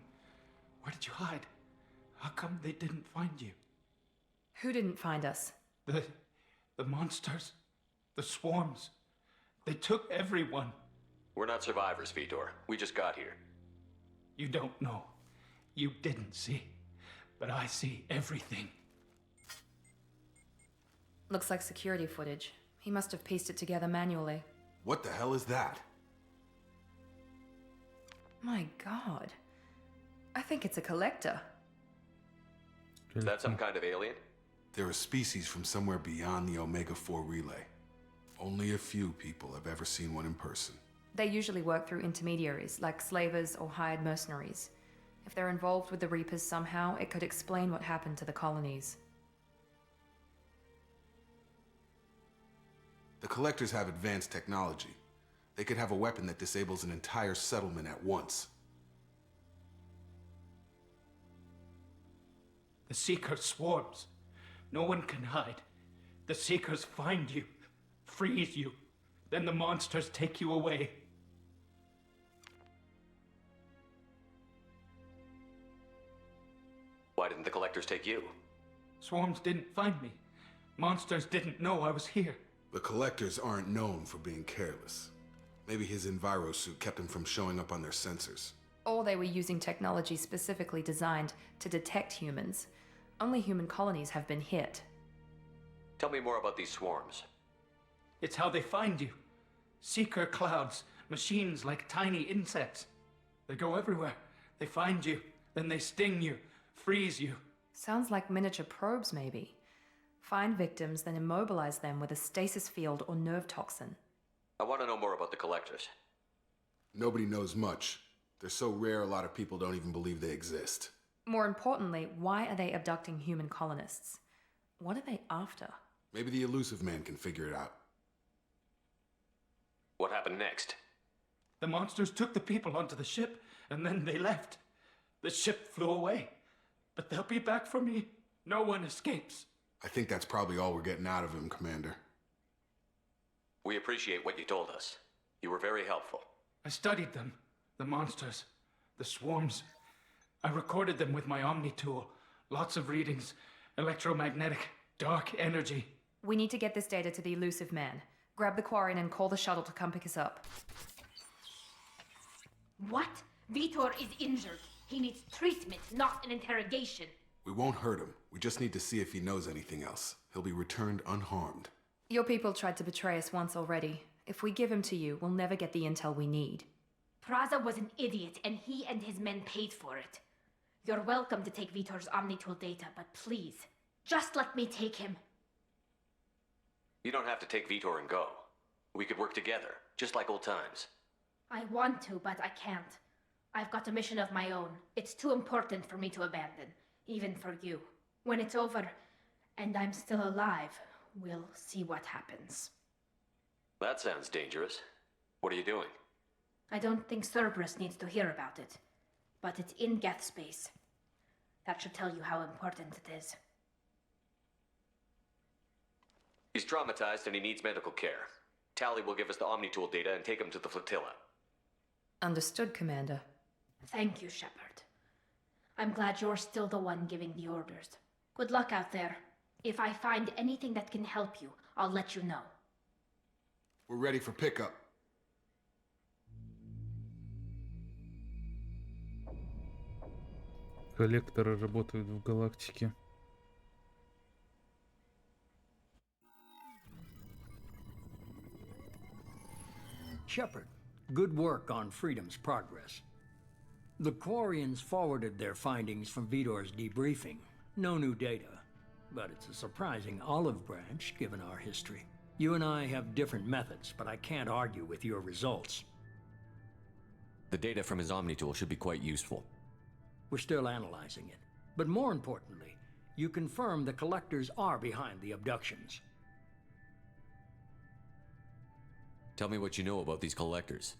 Where did you hide? How come they didn't find you? Who didn't find us? The monsters. The swarms. They took everyone. We're not survivors, Vitor. We just got here. You don't know. You didn't see. But I see everything. Looks like security footage. He must have pieced it together manually. What the hell is that? My god. I think it's a collector. Is that some kind of alien? They're a species from somewhere beyond the Omega-4 relay. Only a few people have ever seen one in person. They usually work through intermediaries, like slavers or hired mercenaries. If they're involved with the Reapers somehow, it could explain what happened to the colonies. The Collectors have advanced technology. They could have a weapon that disables an entire settlement at once. The Seeker swarms. No one can hide. The Seekers find you, freeze you, Then the monsters take you away. Why didn't the collectors take you? Swarms didn't find me. Monsters didn't know I was here. The collectors aren't known for being careless. Maybe his enviro suit kept him from showing up on their sensors. Or they were using technology specifically designed to detect humans. Only human colonies have been hit. Tell me more about these swarms. It's how they find you. Seeker clouds, machines like tiny insects. They go everywhere. They find you, then they sting you, freeze you. Sounds like miniature probes, maybe. Find victims, then immobilize them with a stasis field or nerve toxin. I want to know more about the collectors. Nobody knows much. They're so rare, a lot of people don't even believe they exist. More importantly, why are they abducting human colonists? What are they after? Maybe the elusive man can figure it out. What happened next? The monsters took the people onto the ship, and then they left. The ship flew away. But they'll be back for me. No one escapes. I think that's probably all we're getting out of him, Commander. We appreciate what you told us. You were very helpful. I studied them. The monsters. The swarms. I recorded them with my Omni tool. Lots of readings. Electromagnetic. Dark energy. We need to get this data to the elusive man. Grab the Quarian and call the shuttle to come pick us up. What? Vitor is injured. He needs treatment, not an interrogation. We won't hurt him. We just need to see if he knows anything else. He'll be returned unharmed. Your people tried to betray us once already. If we give him to you, we'll never get the intel we need. Praza was an idiot, and he and his men paid for it. You're welcome to take Vitor's Omnitool data, but please, just let me take him. You don't have to take Vitor and go. We could work together, just like old times. I want to, but I can't. I've got a mission of my own. It's too important for me to abandon, even for you. When it's over, and I'm still alive, we'll see what happens. That sounds dangerous. What are you doing? I don't think Cerberus needs to hear about it, but it's in Geth space. That should tell you how important it is. He's traumatized and he needs medical care. Tally will give us the Omnitool data and take him to the flotilla. Understood, Commander. Thank you, Shepard. I'm glad you're still the one giving the orders. Good luck out there. If I find anything that can help you, I'll let you know. We're ready for pickup. Коллекторы работают в галактике. Shepard, good work on Freedom's progress. The Quarians forwarded their findings from Vitor's debriefing. No new data, but it's a surprising olive branch given our history. You and I have different methods, but I can't argue with your results. The data from his Omnitool should be quite useful. We're still analyzing it. But more importantly, you confirm the collectors are behind the abductions. Tell me what you know about these collectors.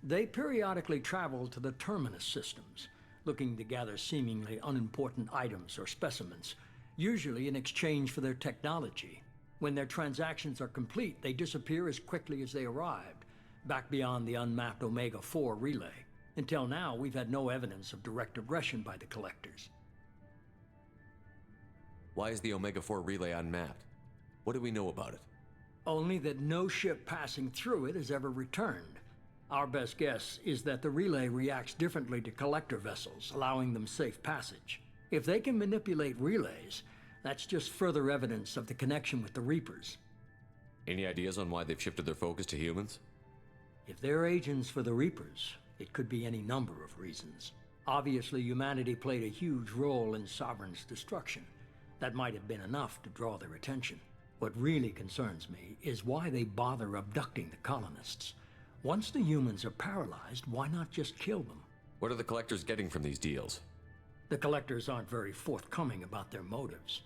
They periodically travel to the Terminus systems, looking to gather seemingly unimportant items or specimens, usually in exchange for their technology. When their transactions are complete, they disappear as quickly as they arrived, back beyond the unmapped Omega-4 relay. Until now, we've had no evidence of direct aggression by the collectors. Why is the Omega-4 relay unmapped? What do we know about it? Only that no ship passing through it has ever returned. Our best guess is that the relay reacts differently to collector vessels, allowing them safe passage. If they can manipulate relays, that's just further evidence of the connection with the Reapers. Any ideas on why they've shifted their focus to humans? If they're agents for the Reapers, it could be any number of reasons. Obviously, humanity played a huge role in Sovereign's destruction. That might have been enough to draw their attention. What really concerns me is why they bother abducting the colonists. Once the humans are paralyzed, why not just kill them? What are the collectors getting from these deals? The collectors aren't very forthcoming about their motives.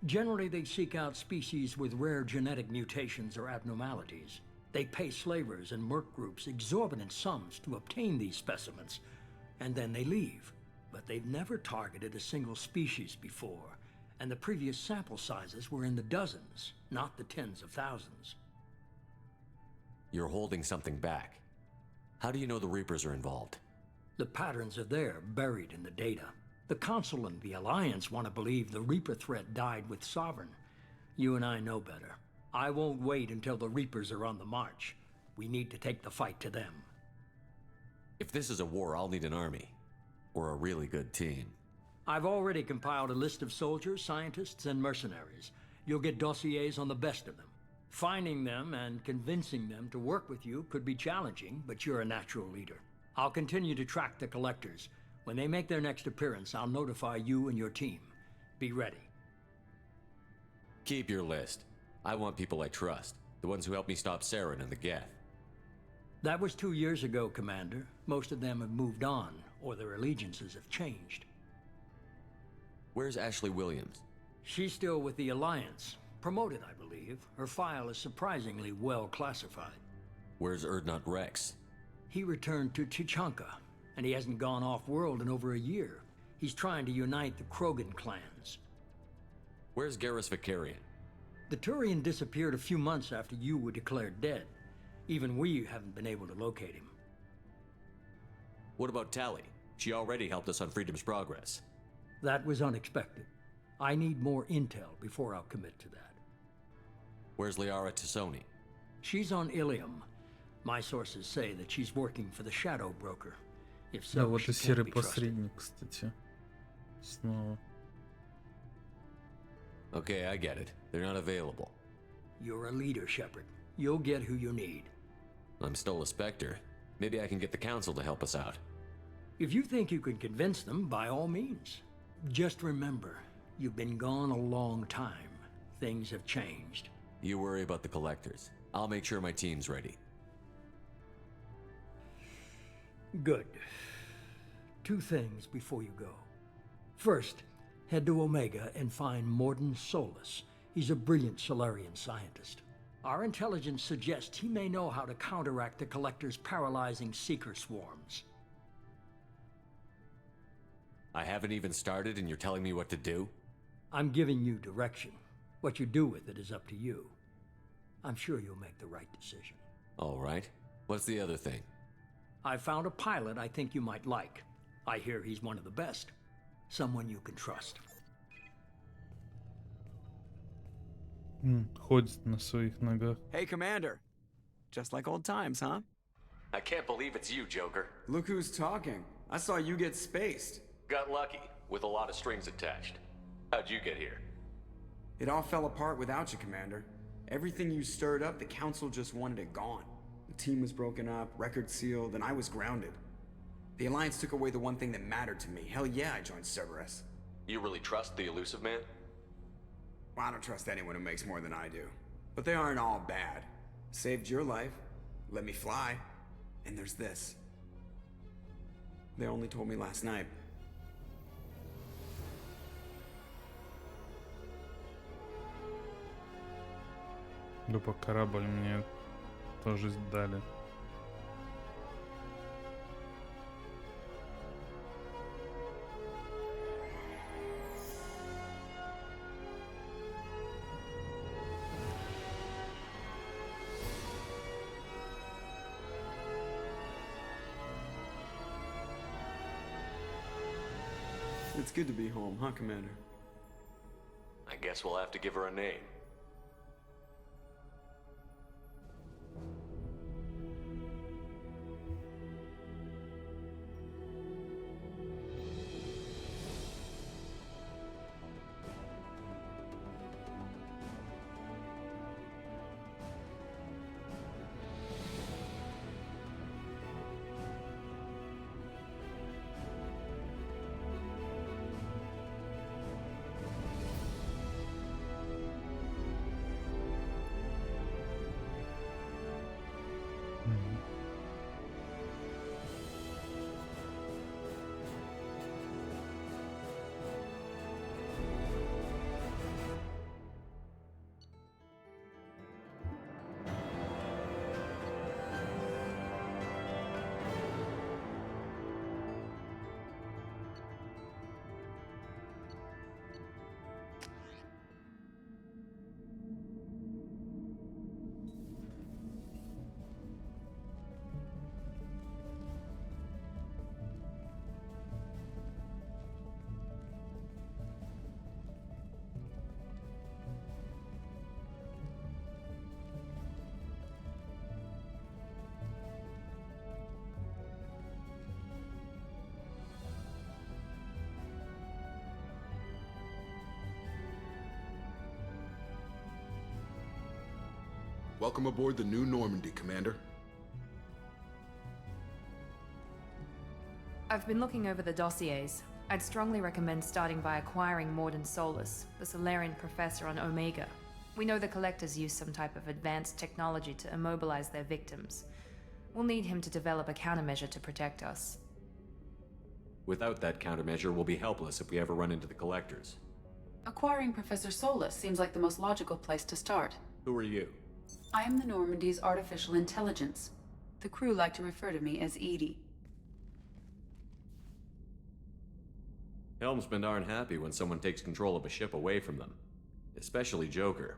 Generally, they seek out species with rare genetic mutations or abnormalities. They pay slavers and merc groups exorbitant sums to obtain these specimens, and then they leave. But they've never targeted a single species before, and the previous sample sizes were in the dozens, not the tens of thousands. You're holding something back. How do you know the Reapers are involved? The patterns are there, buried in the data. The Council and the Alliance want to believe the Reaper threat died with Sovereign. You and I know better. I won't wait until the Reapers are on the march. We need to take the fight to them. If this is a war, I'll need an army. Or a really good team. I've already compiled a list of soldiers, scientists, and mercenaries. You'll get dossiers on the best of them. Finding them and convincing them to work with you could be challenging, but you're a natural leader. I'll continue to track the collectors. When they make their next appearance, I'll notify you and your team. Be ready. Keep your list. I want people I trust. The ones who helped me stop Saren and the Geth. That was 2 years ago, Commander. Most of them have moved on, or their allegiances have changed. Where's Ashley Williams? She's still with the Alliance. Promoted, I believe. Her file is surprisingly well classified. Where's Erdnot Rex? He returned to Chichanka, and he hasn't gone off-world in over a year. He's trying to unite the Krogan clans. Where's Garrus Vicarian? The Turian disappeared a few months after you were declared dead. Even we haven't been able to locate him. What about Tali? She already helped us on Freedom's Progress. That was unexpected. I need more intel before I'll commit to that. Where's Liara Tassoni? She's on Ilium. My sources say that she's working for the Shadow Broker. If Да, so, вот she и серый can't be trusted. посредник, кстати. Снова. Okay, I get it. They're not available. You're a leader, Shepard. You'll get who you need. I'm still a Spectre. Maybe I can get the Council to help us out. If you think you can convince them, by all means. Just remember, you've been gone a long time. Things have changed. You worry about the Collectors. I'll make sure my team's ready. Good. 2 things before you go. First, head to Omega and find Morden Solus. He's a brilliant Solarian scientist. Our intelligence suggests he may know how to counteract the Collector's paralyzing Seeker swarms. I haven't even started and you're telling me what to do? I'm giving you direction. What you do with it is up to you. I'm sure you'll make the right decision. All right. What's the other thing? I found a pilot I think you might like. I hear he's one of the best. Someone you can trust. Ходит на своих ногах. Hey, Commander. Just like old times, huh? I can't believe it's you, Joker. Look who's talking. I saw you get spaced. Got lucky, with a lot of strings attached. How'd you get here? It all fell apart without you, Commander. Everything you stirred up, the Council just wanted it gone. The team was broken up, record sealed, and I was grounded. The Alliance took away the one thing that mattered to me. Hell yeah, I joined Cerberus. You really trust the Elusive Man? Well, I don't trust anyone who makes more than I do. But they aren't all bad. Saved your life, let me fly, and there's this. They only told me last night. Либо корабль мне тоже дали. It's good to be home, huh, Commander? I guess we'll have to give her a name. Welcome aboard the new Normandy, Commander. I've been looking over the dossiers. I'd strongly recommend starting by acquiring Morden Solus, the Solarian professor on Omega. We know the Collectors use some type of advanced technology to immobilize their victims. We'll need him to develop a countermeasure to protect us. Without that countermeasure, we'll be helpless if we ever run into the Collectors. Acquiring Professor Solus seems like the most logical place to start. Who are you? I am the Normandy's artificial intelligence. The crew like to refer to me as Edie. Helmsmen aren't happy when someone takes control of a ship away from them. Especially Joker.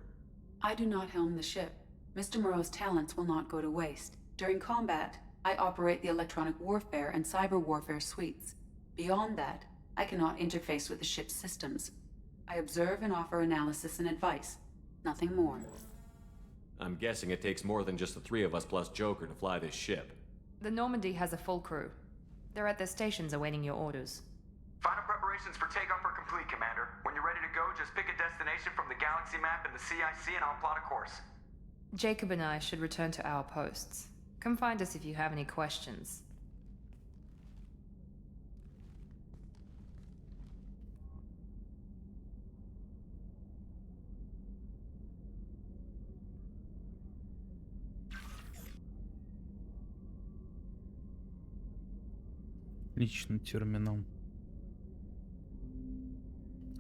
I do not helm the ship. Mr. Moreau's talents will not go to waste. During combat, I operate the electronic warfare and cyber warfare suites. Beyond that, I cannot interface with the ship's systems. I observe and offer analysis and advice. Nothing more. I'm guessing it takes more than just the three of us plus Joker to fly this ship. The Normandy has a full crew. They're at their stations awaiting your orders. Final preparations for takeoff are complete, Commander. When you're ready to go, just pick a destination from the galaxy map and the CIC and I'll plot a course. Jacob and I should return to our posts. Come find us if you have any questions. Личный терминал.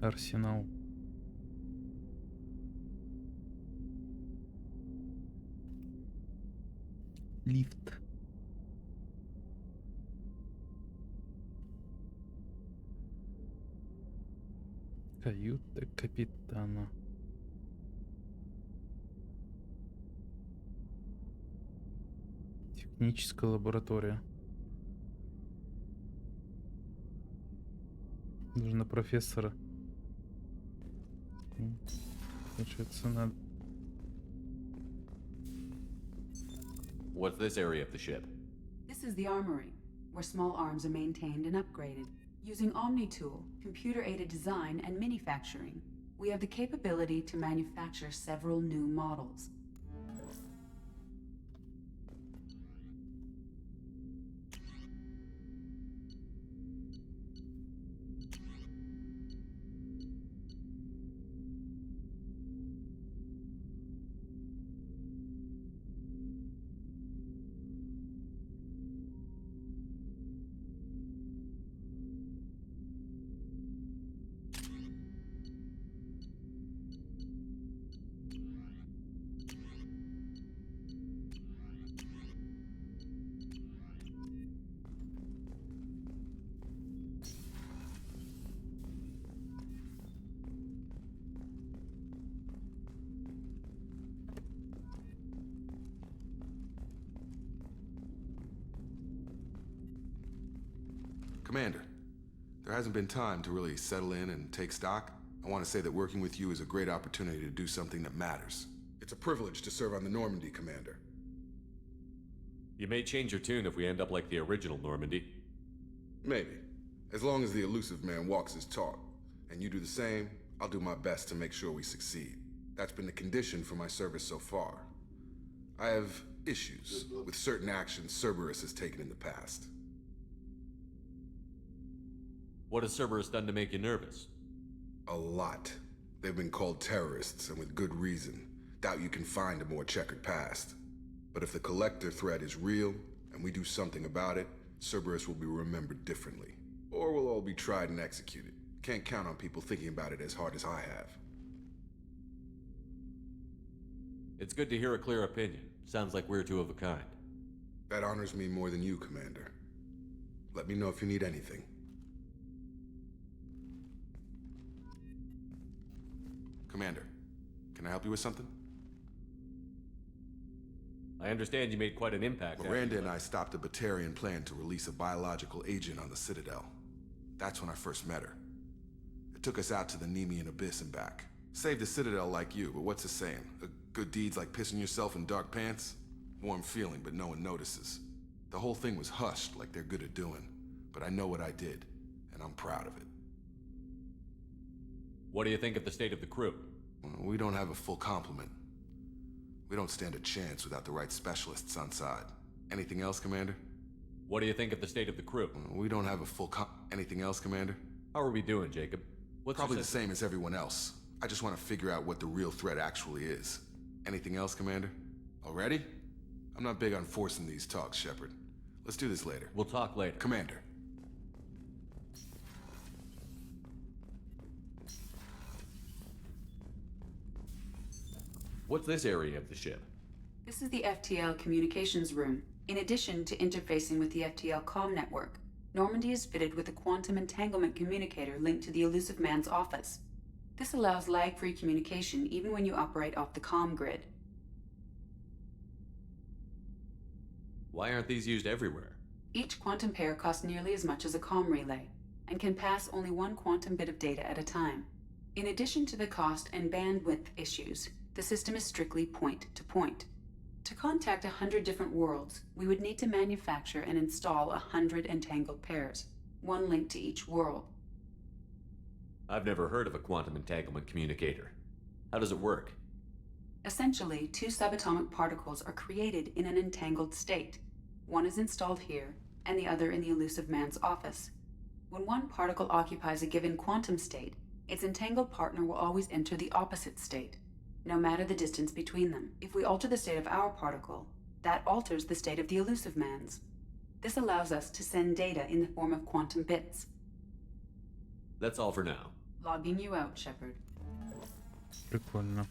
Арсенал. Лифт. Каюта капитана. Техническая лаборатория. Нужно профессора. Получается, надо. What's this area of the ship? This is the armory, where small arms are maintained and upgraded. Using Omni-Tool, computer-aided design, and manufacturing, we have the capability to manufacture several new models. Commander, there hasn't been time to really settle in and take stock. I want to say that working with you is a great opportunity to do something that matters. It's a privilege to serve on the Normandy, Commander. You may change your tune if we end up like the original Normandy. Maybe. As long as the elusive man walks his talk, and you do the same, I'll do my best to make sure we succeed. That's been the condition for my service so far. I have issues with certain actions Cerberus has taken in the past. What has Cerberus done to make you nervous? A lot. They've been called terrorists, and with good reason. Doubt you can find a more checkered past. But if the Collector threat is real, and we do something about it, Cerberus will be remembered differently. Or we'll all be tried and executed. Can't count on people thinking about it as hard as I have. It's good to hear a clear opinion. Sounds like we're two of a kind. That honors me more than you, Commander. Let me know if you need anything. Commander, can I help you with something? I understand you made quite an impact. Miranda and I stopped a Batarian plan to release a biological agent on the Citadel. That's when I first met her. It took us out to the Nemean Abyss and back. Saved the Citadel like you, but what's the saying? A good deed's like pissing yourself in dark pants? Warm feeling, but no one notices. The whole thing was hushed like they're good at doing. But I know what I did, and I'm proud of it. What do you think of the state of the crew? We don't have a full complement. We don't stand a chance without the right specialists on side. Anything else, Commander? What do you think of the state of the crew? We don't have a full Anything else, Commander? How are we doing, Jacob? What's Probably your the same as everyone else. I just want to figure out what the real threat actually is. Anything else, Commander? Already? I'm not big on forcing these talks, Shepard. Let's do this later. We'll talk later. Commander. What's this area of the ship? This is the FTL communications room. In addition to interfacing with the FTL comm network, Normandy is fitted with a quantum entanglement communicator linked to the Elusive Man's office. This allows lag-free communication even when you operate off the comm grid. Why aren't these used everywhere? Each quantum pair costs nearly as much as a comm relay, and can pass only one quantum bit of data at a time. In addition to the cost and bandwidth issues, the system is strictly point-to-point. To contact 100 different worlds, we would need to manufacture and install 100 entangled pairs, one linked to each world. I've never heard of a quantum entanglement communicator. How does it work? Essentially, two subatomic particles are created in an entangled state. One is installed here, and the other in the Elusive Man's office. When one particle occupies a given quantum state, its entangled partner will always enter the opposite state, no matter the distance between them. If we alter the state of our particle, that alters the state of the Elusive Man's. This allows us to send data in the form of quantum bits. That's all for now. Logging you out, Shepard. Прикольно.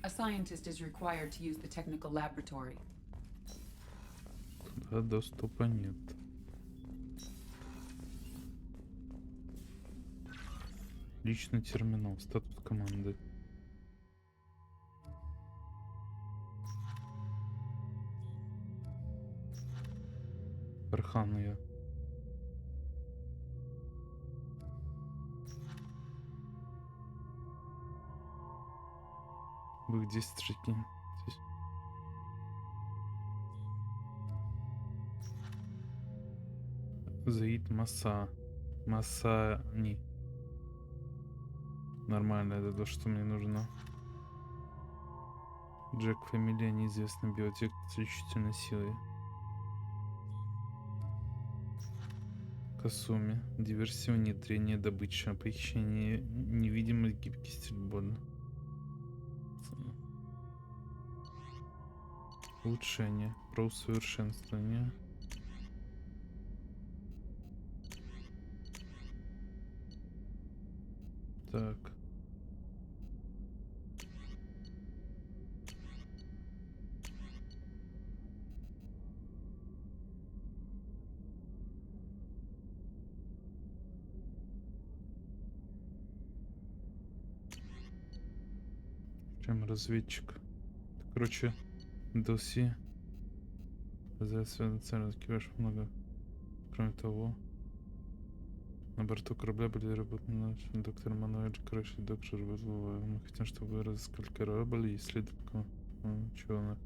A scientist is required to use the technical laboratory. Туда доступа нет. Личный терминал. Статус команды. Арханья. Вы где строки? Здесь. Заид Маса. Масани. Нормально, это то, что мне нужно. Джек, фамилия неизвестна, биотек с исключительной силой. Касуми. Диверсия, внедрение, добыча, похищение, невидимость, гибкость, больно. Улучшение, про усовершенствование. Так. Прям разведчик. Короче, DLC. Связан царь, экипаж много. Кроме того, на борту корабля были работаны доктор Мануэль, короче, доктор Вызлова. Мы хотим, чтобы вы разыскали корабль и исследовали ученых.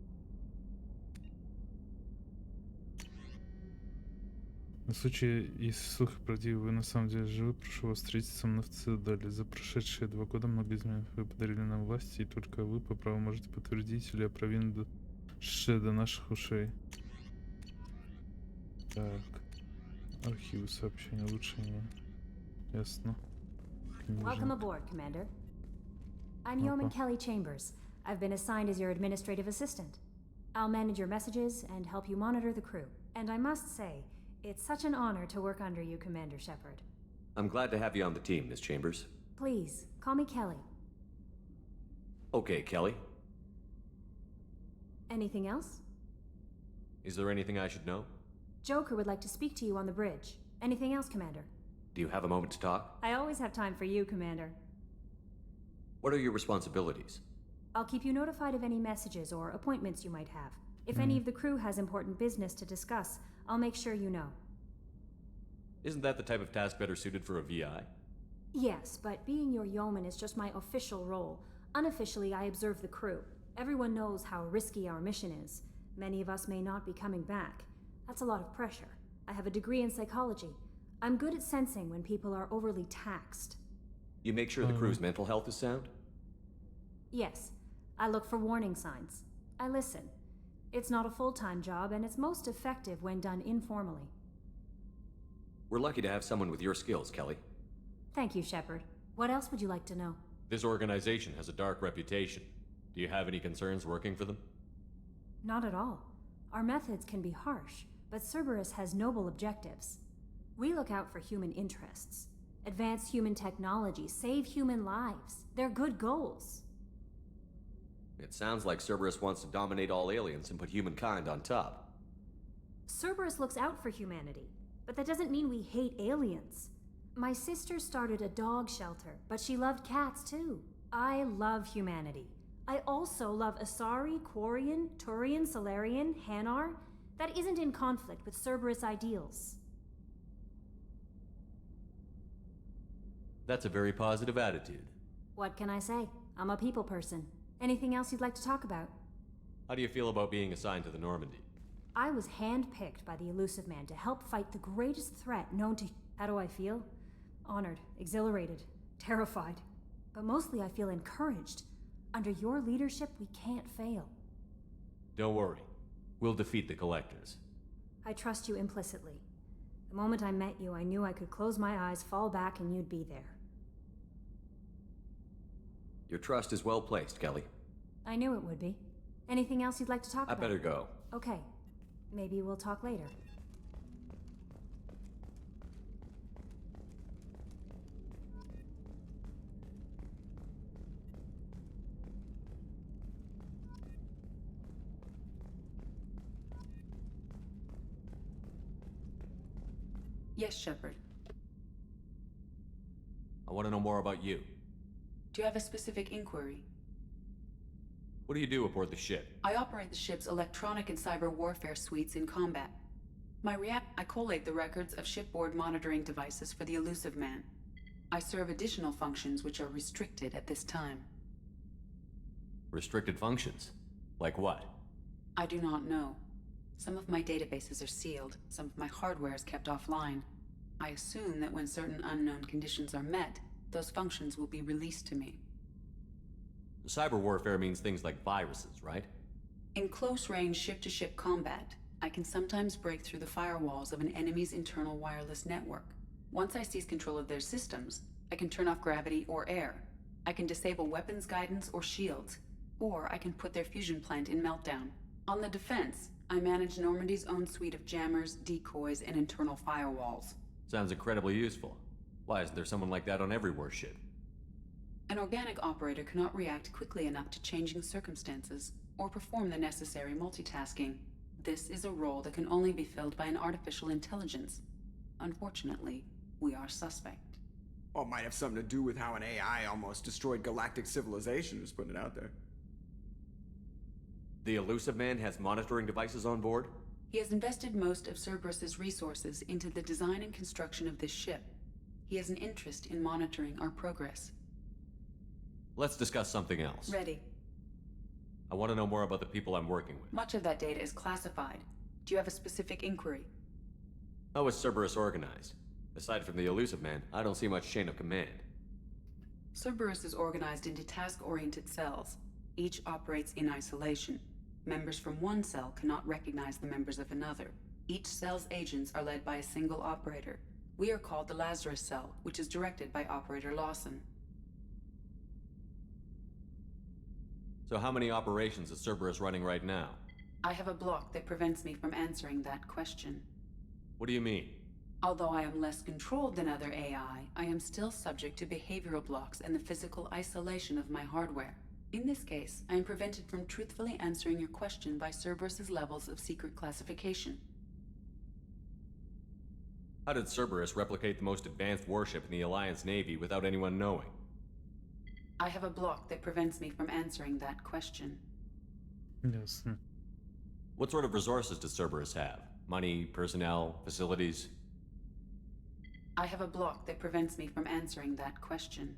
На случай, если слухи правдивы, вы на самом деле живы, прошу вас встретиться со мной в Цитадели. За прошедшие 2 года много измен вы подарили нам власти, и только вы по праву можете подтвердить или опровергнуть до наших ушей. Так. Архивы, сообщения, улучшения. Ясно. Welcome aboard, Commander. I'm Yeoman Kelly Chambers. I've been assigned as your administrative assistant. I'll manage your messages and help you monitor the crew. And I must say, it's such an honor to work under you, Commander Shepard. I'm glad to have you on the team, Miss Chambers. Please, call me Kelly. Okay, Kelly. Anything else? Is there anything I should know? Joker would like to speak to you on the bridge. Anything else, Commander? Do you have a moment to talk? I always have time for you, Commander. What are your responsibilities? I'll keep you notified of any messages or appointments you might have. If any of the crew has important business to discuss, I'll make sure you know. Isn't that the type of task better suited for a VI? Yes, but being your yeoman is just my official role. Unofficially, I observe the crew. Everyone knows how risky our mission is. Many of us may not be coming back. That's a lot of pressure. I have a degree in psychology. I'm good at sensing when people are overly taxed. You make sure the crew's mental health is sound? Yes. I look for warning signs. I listen. It's not a full-time job, and it's most effective when done informally. We're lucky to have someone with your skills, Kelly. Thank you, Shepard. What else would you like to know? This organization has a dark reputation. Do you have any concerns working for them? Not at all. Our methods can be harsh, but Cerberus has noble objectives. We look out for human interests. Advance human technology, save human lives. They're good goals. It sounds like Cerberus wants to dominate all aliens and put humankind on top. Cerberus looks out for humanity, but that doesn't mean we hate aliens. My sister started a dog shelter, but she loved cats too. I love humanity. I also love Asari, Quarian, Turian, Solarian, Hanar. That isn't in conflict with Cerberus ideals. That's a very positive attitude. What can I say? I'm a people person. Anything else you'd like to talk about? How do you feel about being assigned to the Normandy? I was handpicked by the Elusive Man to help fight the greatest threat known to... How do I feel? Honored, exhilarated, terrified. But mostly I feel encouraged. Under your leadership, we can't fail. Don't worry. We'll defeat the Collectors. I trust you implicitly. The moment I met you, I knew I could close my eyes, fall back, and you'd be there. Your trust is well placed, Kelly. I knew it would be. Anything else you'd like to talk about? I better go. Okay. Maybe we'll talk later. Yes, Shepard. I want to know more about you. Do you have a specific inquiry? What do you do aboard the ship? I operate the ship's electronic and cyber warfare suites in combat. I collate the records of shipboard monitoring devices for the Elusive Man. I serve additional functions which are restricted at this time. Restricted functions? Like what? I do not know. Some of my databases are sealed, some of my hardware is kept offline. I assume that when certain unknown conditions are met, those functions will be released to me. Cyber warfare means things like viruses, right? In close-range ship-to-ship combat, I can sometimes break through the firewalls of an enemy's internal wireless network. Once I seize control of their systems, I can turn off gravity or air. I can disable weapons guidance or shields, or I can put their fusion plant in meltdown. On the defense, I manage Normandy's own suite of jammers, decoys, and internal firewalls. Sounds incredibly useful. Why isn't there someone like that on every warship? An organic operator cannot react quickly enough to changing circumstances, or perform the necessary multitasking. This is a role that can only be filled by an artificial intelligence. Unfortunately, we are suspect. Well, it might have something to do with how an AI almost destroyed galactic civilization, just putting it out there. The Elusive Man has monitoring devices on board? He has invested most of Cerberus's resources into the design and construction of this ship. He has an interest in monitoring our progress. Let's discuss something else. Ready. I want to know more about the people I'm working with. Much of that data is classified. Do you have a specific inquiry? How is Cerberus organized? Aside from the Elusive Man, I don't see much chain of command. Cerberus is organized into task-oriented cells. Each operates in isolation. Members from one cell cannot recognize the members of another. Each cell's agents are led by a single operator. We are called the Lazarus Cell, which is directed by Operator Lawson. So how many operations is Cerberus running right now? I have a block that prevents me from answering that question. What do you mean? Although I am less controlled than other AI, I am still subject to behavioral blocks and the physical isolation of my hardware. In this case, I am prevented from truthfully answering your question by Cerberus's levels of secret classification. How did Cerberus replicate the most advanced warship in the Alliance Navy without anyone knowing? I have a block that prevents me from answering that question. Yes. What sort of resources does Cerberus have? Money, personnel, facilities? I have a block that prevents me from answering that question.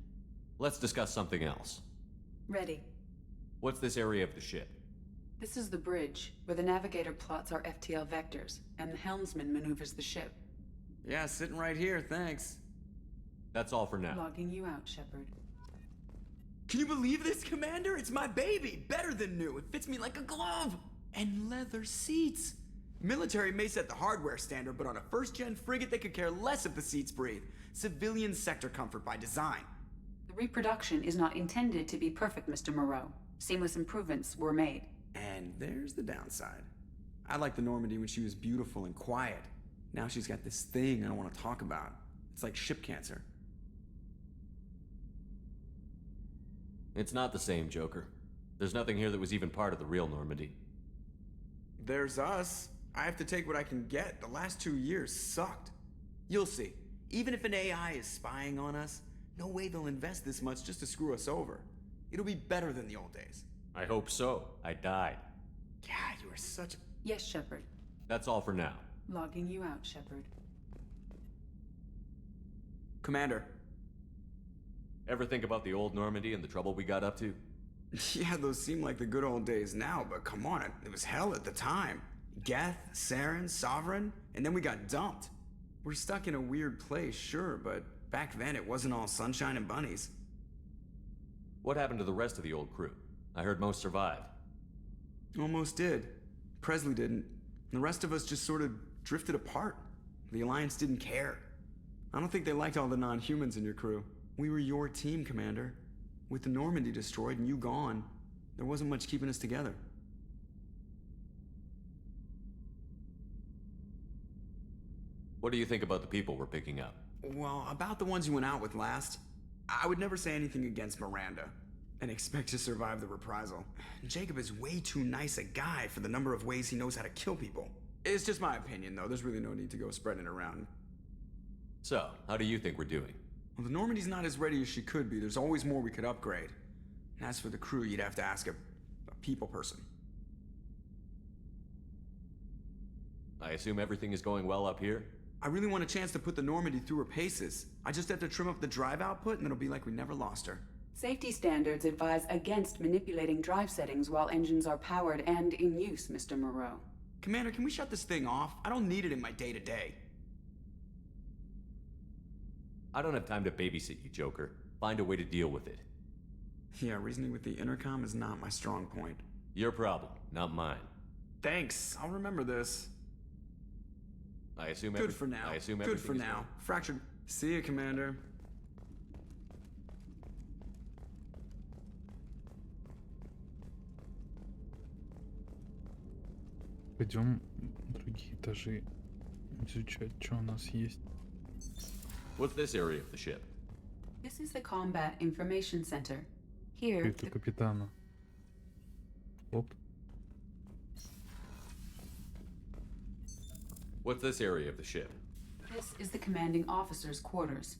Let's discuss something else. Ready. What's this area of the ship? This is the bridge, where the navigator plots our FTL vectors, and the helmsman maneuvers the ship. Yeah, sitting right here, thanks. That's all for now. Logging you out, Shepard. Can you believe this, Commander? It's my baby! Better than new. It fits me like a glove! And leather seats! Military may set the hardware standard, but on a first-gen frigate, they could care less if the seats breathe. Civilian sector comfort by design. The reproduction is not intended to be perfect, Mr. Moreau. Seamless improvements were made. And there's the downside. I liked the Normandy when she was beautiful and quiet. Now she's got this thing I don't want to talk about. It's like ship cancer. It's not the same, Joker. There's nothing here that was even part of the real Normandy. There's us. I have to take what I can get. The last 2 years sucked. You'll see. Even if an AI is spying on us, no way they'll invest this much just to screw us over. It'll be better than the old days. I hope so. I died. Yeah, you are such a... Yes, Shepard. That's all for now. Logging you out, Shepard. Commander. Ever think about the old Normandy and the trouble we got up to? Yeah, those seem like the good old days now, but come on, it was hell at the time. Geth, Saren, Sovereign, and then we got dumped. We're stuck in a weird place, sure, but back then it wasn't all sunshine and bunnies. What happened to the rest of the old crew? I heard most survived. Almost did. Presley didn't. The rest of us just sort of drifted apart. The Alliance didn't care. I don't think they liked all the non-humans in your crew. We were your team, Commander. With the Normandy destroyed and you gone, there wasn't much keeping us together. What do you think about the people we're picking up? Well, about the ones you went out with last, I would never say anything against Miranda and expect to survive the reprisal. Jacob is way too nice a guy for the number of ways he knows how to kill people. It's just my opinion, though. There's really no need to go spreading it around. So, how do you think we're doing? Well, the Normandy's not as ready as she could be. There's always more we could upgrade. And as for the crew, you'd have to ask a people person. I assume everything is going well up here? I really want a chance to put the Normandy through her paces. I just have to trim up the drive output and it'll be like we never lost her. Safety standards advise against manipulating drive settings while engines are powered and in use, Mr. Moreau. Commander, can we shut this thing off? I don't need it in my day-to-day. I don't have time to babysit you, Joker. Find a way to deal with it. Yeah, reasoning with the intercom is not my strong point. Your problem, not mine. Thanks, I'll remember this. I assume Good for now. I assume Good for everything is now. well. Fractured. See you, Commander. Пойдем другие этажи изучать, что у нас есть. What's this area of the ship? This is the Combat Information Center. Here, Это капитана. Оп. What's this area of the ship? this is the commanding officer's quarters.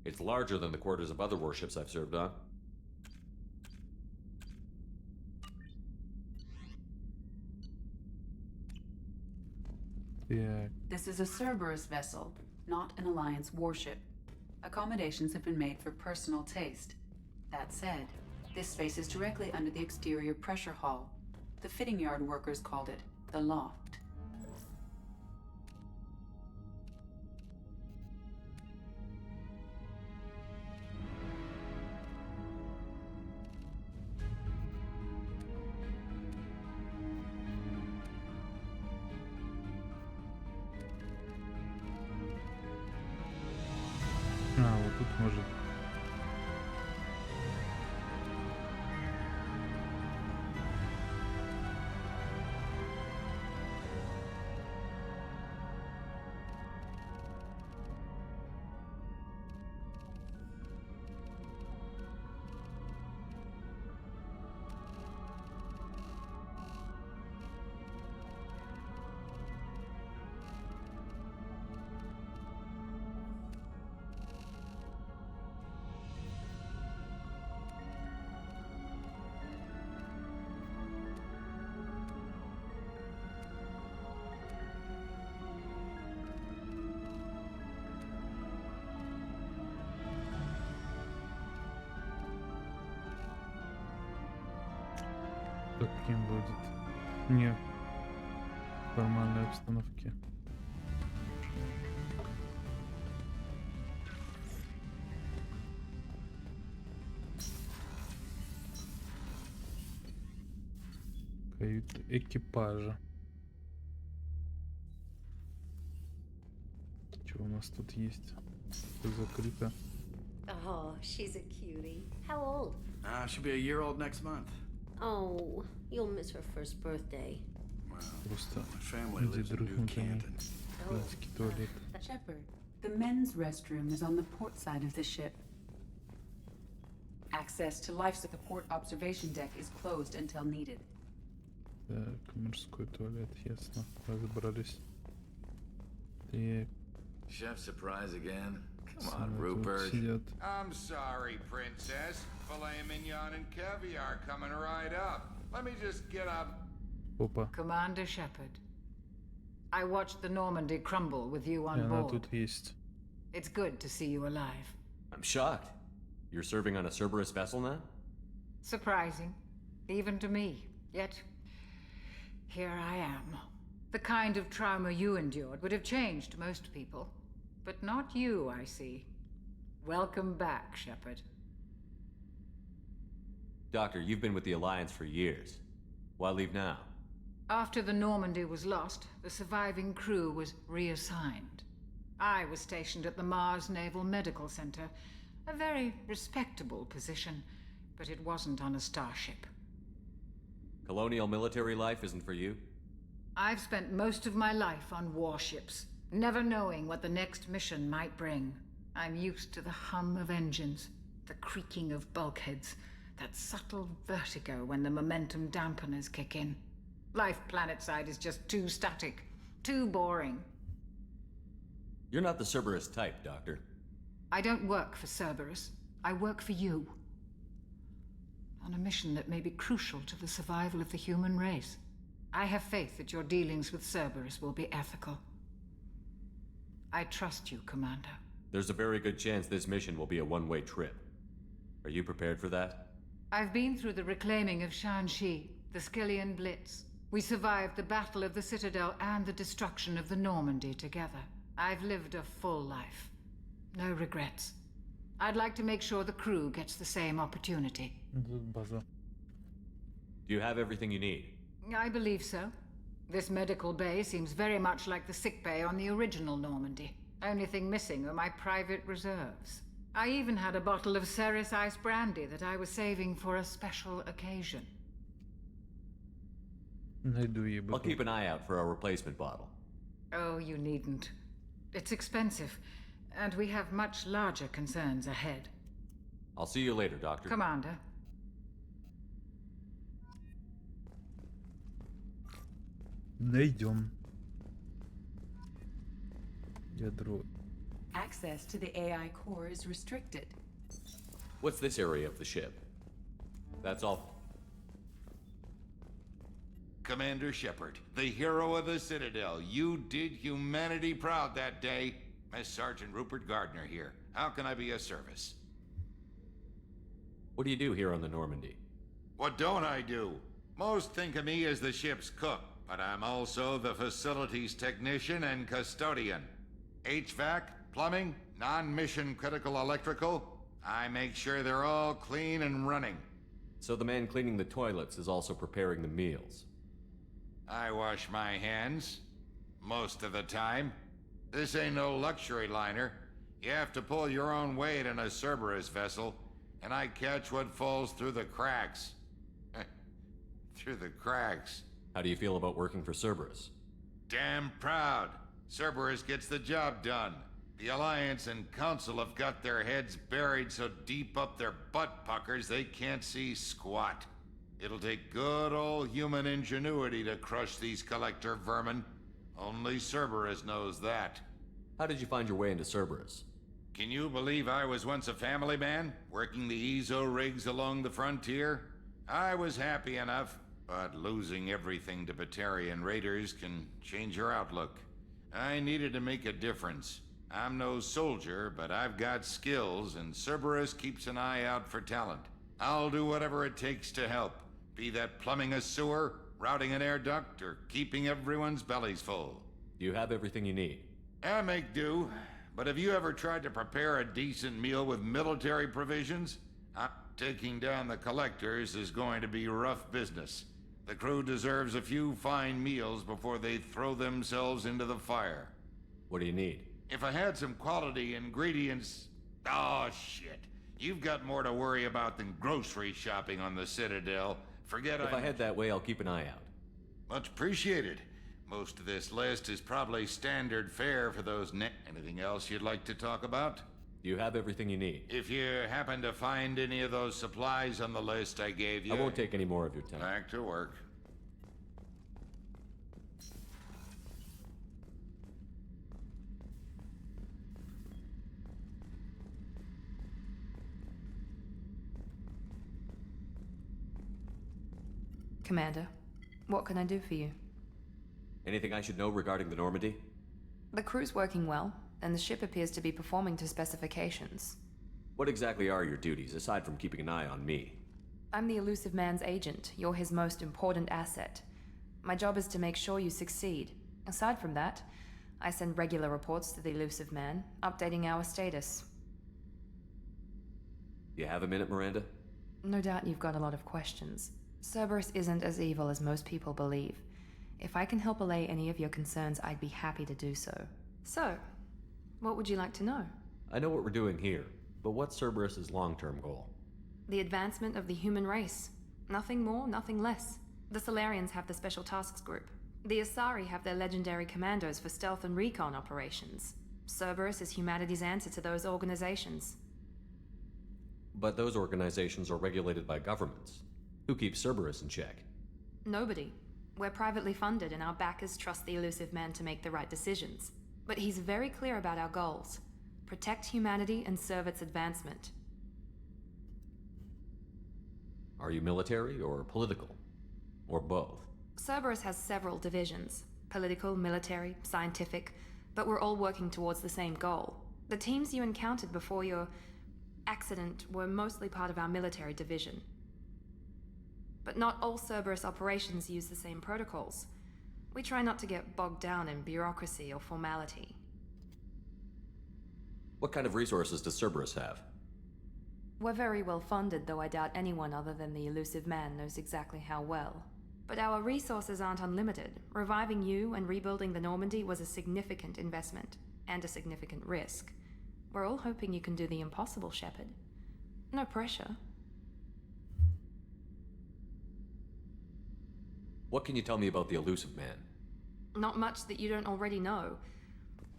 It's larger than the quarters of other warships I've served on. Yeah. This is a Cerberus vessel, not an Alliance warship. Accommodations have been made for personal taste. That said, this space is directly under the exterior pressure hull. The fitting yard workers called it the loft. А, вот тут может. Каким будет? Не в нормальной обстановке. Каюта экипажа. Что у нас тут есть? Всё закрыто. Oh, she's a cutie. How old? She'll be a year old next month. Oh, you'll miss her first birthday. Просто family где lives in New дрыхнутыми. Canton. Женский туалет. Shepard, the men's restroom is on the port side of the ship. Access to life support observation deck is closed until needed. Так, мужской туалет, ясно. Разобрались. Так, Chef surprise again? Come on, самые тут Rupert. сидят. I'm sorry, Princess. Filet mignon and caviar coming right up. Let me just get up. Опа. Commander Shepard, I watched the Normandy crumble with you И on она board. тут есть. It's good to see you alive. I'm shocked. You're serving on a Cerberus vessel now? Surprising, even to me. Yet, here I am. The kind of trauma you endured would have changed most people. But not you, I see. Welcome back, Shepard. Doctor, you've been with the Alliance for years. Why leave now? After the Normandy was lost, the surviving crew was reassigned. I was stationed at the Mars Naval Medical Center, a very respectable position, but it wasn't on a starship. Colonial military life isn't for you? I've spent most of my life on warships, never knowing what the next mission might bring. I'm used to the hum of engines, the creaking of bulkheads, that subtle vertigo when the momentum dampeners kick in. Life planetside is just too static, too boring. You're not the Cerberus type, Doctor. I don't work for Cerberus. I work for you. On a mission that may be crucial to the survival of the human race. I have faith that your dealings with Cerberus will be ethical. I trust you, Commander. There's a very good chance this mission will be a one-way trip. Are you prepared for that? I've been through the reclaiming of Shanxi, the Skillian Blitz. We survived the Battle of the Citadel and the destruction of the Normandy together. I've lived a full life. No regrets. I'd like to make sure the crew gets the same opportunity. База. Do you have everything you need? I believe so. This medical bay seems very much like the sick bay on the original Normandy. Only thing missing are my private reserves. I even had a bottle of Ceres Ice Brandy that I was saving for a special occasion. Найду ей I'll keep an eye out for a replacement bottle. Oh, you needn't. It's expensive, and we have much larger concerns ahead. I'll see you later, Doctor. Commander. Найдем. Ядро. Access to the AI core is restricted. What's this area of the ship? That's all. Commander Shepard, the hero of the Citadel. You did humanity proud that day. Miss Sergeant Rupert Gardner here. How can I be of service? What do you do here on the Normandy? What don't I do? Most think of me as the ship's cook, but I'm also the facilities technician and custodian. HVAC, plumbing, non-mission critical electrical. I make sure they're all clean and running. So the man cleaning the toilets is also preparing the meals. I wash my hands. Most of the time. This ain't no luxury liner. You have to pull your own weight in a Cerberus vessel, and I catch what falls through the cracks. Through the cracks. How do you feel about working for Cerberus? Damn proud. Cerberus gets the job done. The Alliance and Council have got their heads buried so deep up their butt puckers they can't see squat. It'll take good old human ingenuity to crush these collector vermin. Only Cerberus knows that. How did you find your way into Cerberus? Can you believe I was once a family man, working the EZO rigs along the frontier? I was happy enough, but losing everything to Batarian raiders can change your outlook. I needed to make a difference. I'm no soldier, but I've got skills, and Cerberus keeps an eye out for talent. I'll do whatever it takes to help, be that plumbing a sewer, routing an air duct, or keeping everyone's bellies full. Do you have everything you need? I make do, but have you ever tried to prepare a decent meal with military provisions? Taking down the collectors is going to be rough business. The crew deserves a few fine meals before they throw themselves into the fire. What do you need? If I had some quality ingredients... Oh, shit. You've got more to worry about than grocery shopping on the Citadel. Forget If I head that way, I'll keep an eye out. Much appreciated. Most of this list is probably standard fare for those Anything else you'd like to talk about? You have everything you need. If you happen to find any of those supplies on the list I gave you... I won't take any more of your time. Back to work. Commander, what can I do for you? Anything I should know regarding the Normandy? The crew's working well, and the ship appears to be performing to specifications. What exactly are your duties, aside from keeping an eye on me? I'm the Elusive Man's agent. You're his most important asset. My job is to make sure you succeed. Aside from that, I send regular reports to the Elusive Man, updating our status. You have a minute, Miranda? No doubt you've got a lot of questions. Cerberus isn't as evil as most people believe. If I can help allay any of your concerns, I'd be happy to do so. So, what would you like to know? I know what we're doing here, but what's Cerberus's long-term goal? The advancement of the human race. Nothing more, nothing less. The Solarians have the Special Tasks Group. The Asari have their legendary commandos for stealth and recon operations. Cerberus is humanity's answer to those organizations. But those organizations are regulated by governments. Who keeps Cerberus in check? Nobody. We're privately funded and our backers trust the Elusive Man to make the right decisions. But he's very clear about our goals. Protect humanity and serve its advancement. Are you military or political? Or both? Cerberus has several divisions. Political, military, scientific. But we're all working towards the same goal. The teams you encountered before your accident were mostly part of our military division. But not all Cerberus operations use the same protocols. We try not to get bogged down in bureaucracy or formality. What kind of resources does Cerberus have? We're very well funded, though I doubt anyone other than the Elusive Man knows exactly how well. But our resources aren't unlimited. Reviving you and rebuilding the Normandy was a significant investment, and a significant risk. We're all hoping you can do the impossible, Shepard. No pressure. What can you tell me about the Elusive Man? Not much that you don't already know.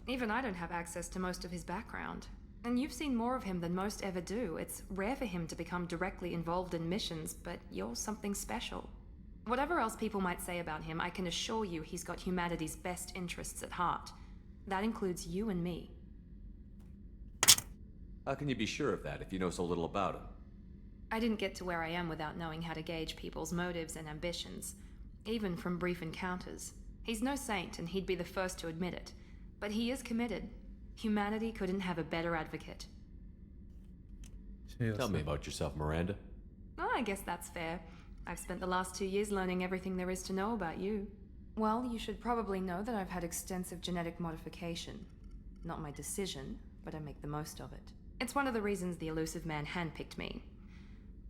Even I don't have access to most of his background. And you've seen more of him than most ever do. It's rare for him to become directly involved in missions, but you're something special. Whatever else people might say about him, I can assure you he's got humanity's best interests at heart. That includes you and me. How can you be sure of that if you know so little about him? I didn't get to where I am without knowing how to gauge people's motives and ambitions. Even from brief encounters. He's no saint, and he'd be the first to admit it. But he is committed. Humanity couldn't have a better advocate. Tell me about yourself, Miranda. Oh, I guess that's fair. I've spent the last 2 years learning everything there is to know about you. Well, you should probably know that I've had extensive genetic modification. Not my decision, but I make the most of it. It's one of the reasons the Elusive Man handpicked me.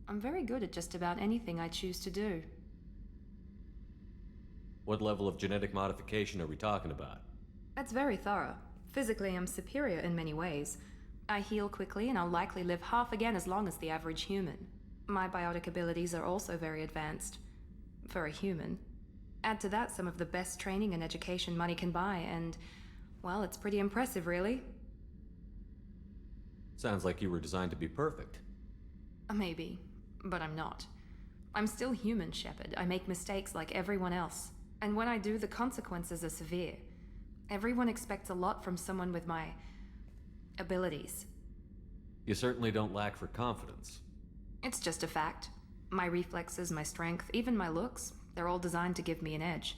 I'm very good at just about anything I choose to do. What level of genetic modification are we talking about? That's very thorough. Physically, I'm superior in many ways. I heal quickly, and I'll likely live half again as long as the average human. My biotic abilities are also very advanced. For a human. Add to that some of the best training and education money can buy, and, well, it's pretty impressive, really. Sounds like you were designed to be perfect. Maybe, but I'm not. I'm still human, Shepard. I make mistakes like everyone else. And when I do, the consequences are severe. Everyone expects a lot from someone with my abilities. You certainly don't lack for confidence. It's just a fact. My reflexes, my strength, even my looks, they're all designed to give me an edge.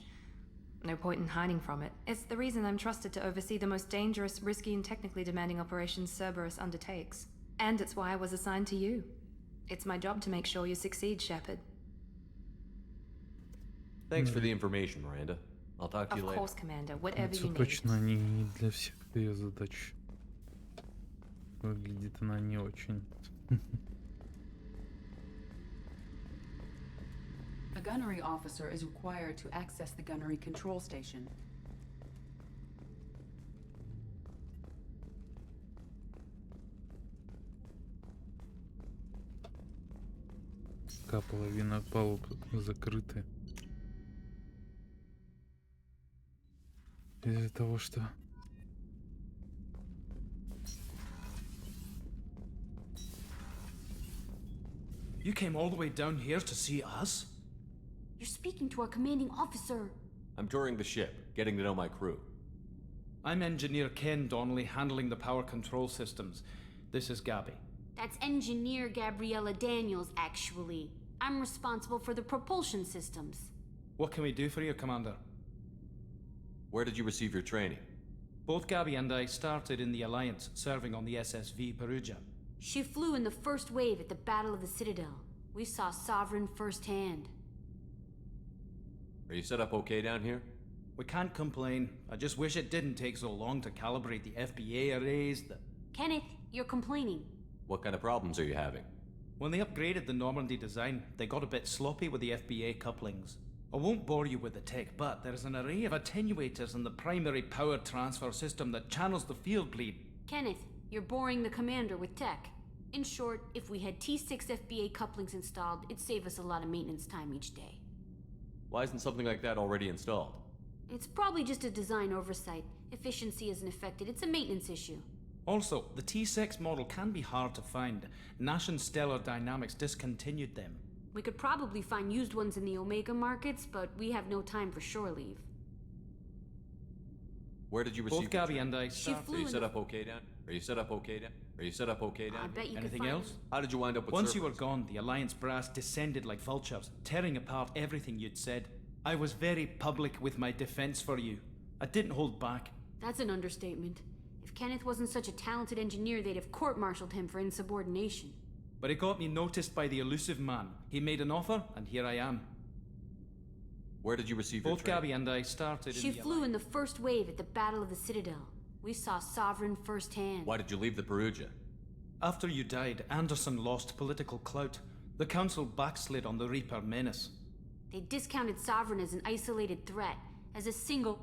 No point in hiding from it. It's the reason I'm trusted to oversee the most dangerous, risky, and technically demanding operations Cerberus undertakes. And it's why I was assigned to you. It's my job to make sure you succeed, Shepard. Thanks for the information, Miranda. I'll talk to you later. Of course, Commander. Whatever you need. Точно не для всех ее задач. Выглядит она не очень. gunnery officer is required to access the gunnery control station. Половина палуб закрыты. Из-за того, что... You came all the way down here to see us? You're speaking to our commanding officer. I'm touring the ship, getting to know my crew. I'm Engineer Ken Donnelly, handling the power control systems. This is Gabby. That's Engineer Gabriella Daniels, actually. I'm responsible for the propulsion systems. What can we do for you, Commander? Where did you receive your training? Both Gabby and I started in the Alliance, serving on the SSV Perugia. She flew in the first wave at the Battle of the Citadel. We saw Sovereign firsthand. Are you set up okay down here? We can't complain. I just wish it didn't take so long to calibrate the FBA arrays. Kenneth, you're complaining. What kind of problems are you having? When they upgraded the Normandy design, they got a bit sloppy with the FBA couplings. I won't bore you with the tech, but there's an array of attenuators in the primary power transfer system that channels the field bleed. Kenneth, you're boring the commander with tech. In short, if we had T6 FBA couplings installed, it'd save us a lot of maintenance time each day. Why isn't something like that already installed? It's probably just a design oversight. Efficiency isn't affected, it's a maintenance issue. Also, the T6 model can be hard to find. Nash and Stellar Dynamics discontinued them. We could probably find used ones in the Omega markets, but we have no time for shore leave. Where did you receive Both Gabby and I started. Are you set up okay down? Are you set up okay down? Are you set up okay down? I bet you Anything could find else? How did you wind up with Once you were Cerberus? gone, the Alliance brass descended like vultures, tearing apart everything you'd said. I was very public with my defense for you. I didn't hold back. That's an understatement. If Kenneth wasn't such a talented engineer, they'd have court-martialed him for insubordination. But it got me noticed by the elusive man. He made an offer, and here I am. Where did you receive your Both training? Gabby and I started She in the flew in the first wave at the Battle of the Citadel. We saw Sovereign firsthand. Why did you leave the Perugia? After you died, Anderson lost political clout. The Council backslid on the Reaper menace. They discounted Sovereign as an isolated threat, as a single...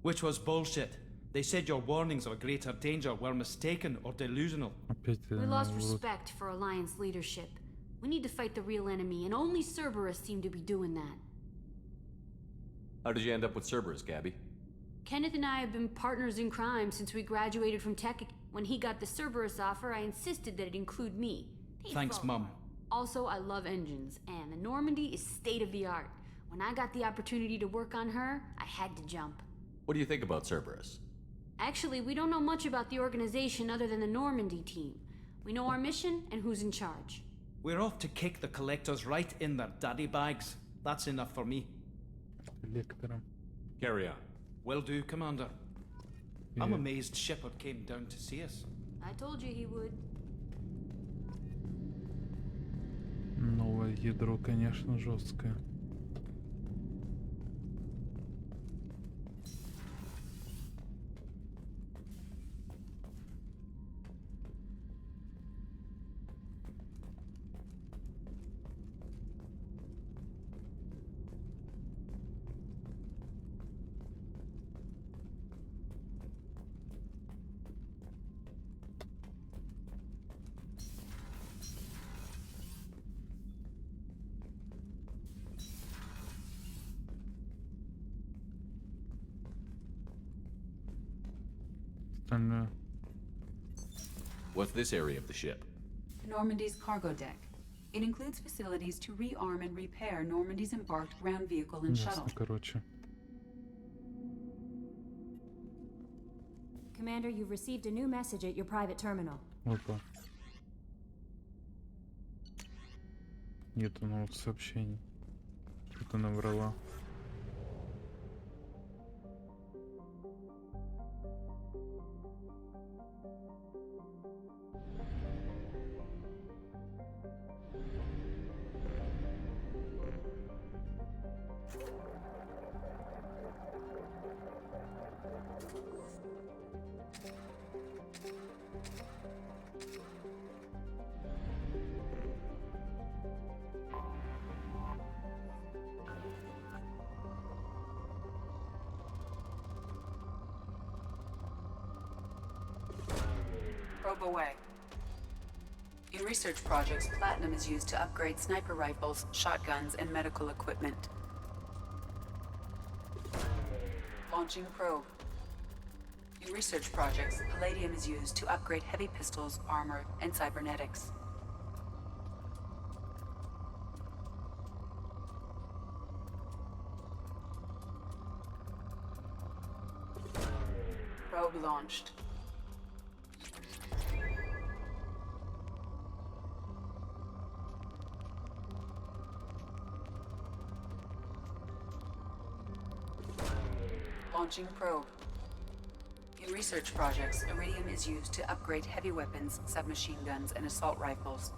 Which was bullshit. They said your warnings of greater danger were mistaken or delusional. We lost respect for Alliance leadership. We need to fight the real enemy, and only Cerberus seemed to be doing that. How did you end up with Cerberus, Gabby? Kenneth and I have been partners in crime since we graduated from Tech. When he got the Cerberus offer, I insisted that it include me. Thanks, Mum. Also, I love engines, and the Normandy is state-of-the-art. When I got the opportunity to work on her, I had to jump. What do you think about Cerberus? Actually, we don't know much about the organization other than the Normandy team. We know our mission and who's in charge. We're off to kick the collectors right in their daddy bags. That's enough for me. Carry on. Will do, Commander. I'm amazed Shepard came down to see us. I told you he would. Новое ядро, конечно, жесткое. What's this area of the ship? Normandy's cargo deck. It includes facilities to rearm and repair Normandy's embarked ground vehicle and shuttle. Короче. Commander, you've received a new message at your private terminal. Опа. Нету новых сообщений. Что-то наврала. Probe away. In research projects, platinum is used to upgrade sniper rifles, shotguns, and medical equipment. Launching probe. In research projects, palladium is used to upgrade heavy pistols, armor, and cybernetics. Probe launched. Launching probe. In research projects, iridium is used to upgrade heavy weapons, submachine guns, and assault rifles.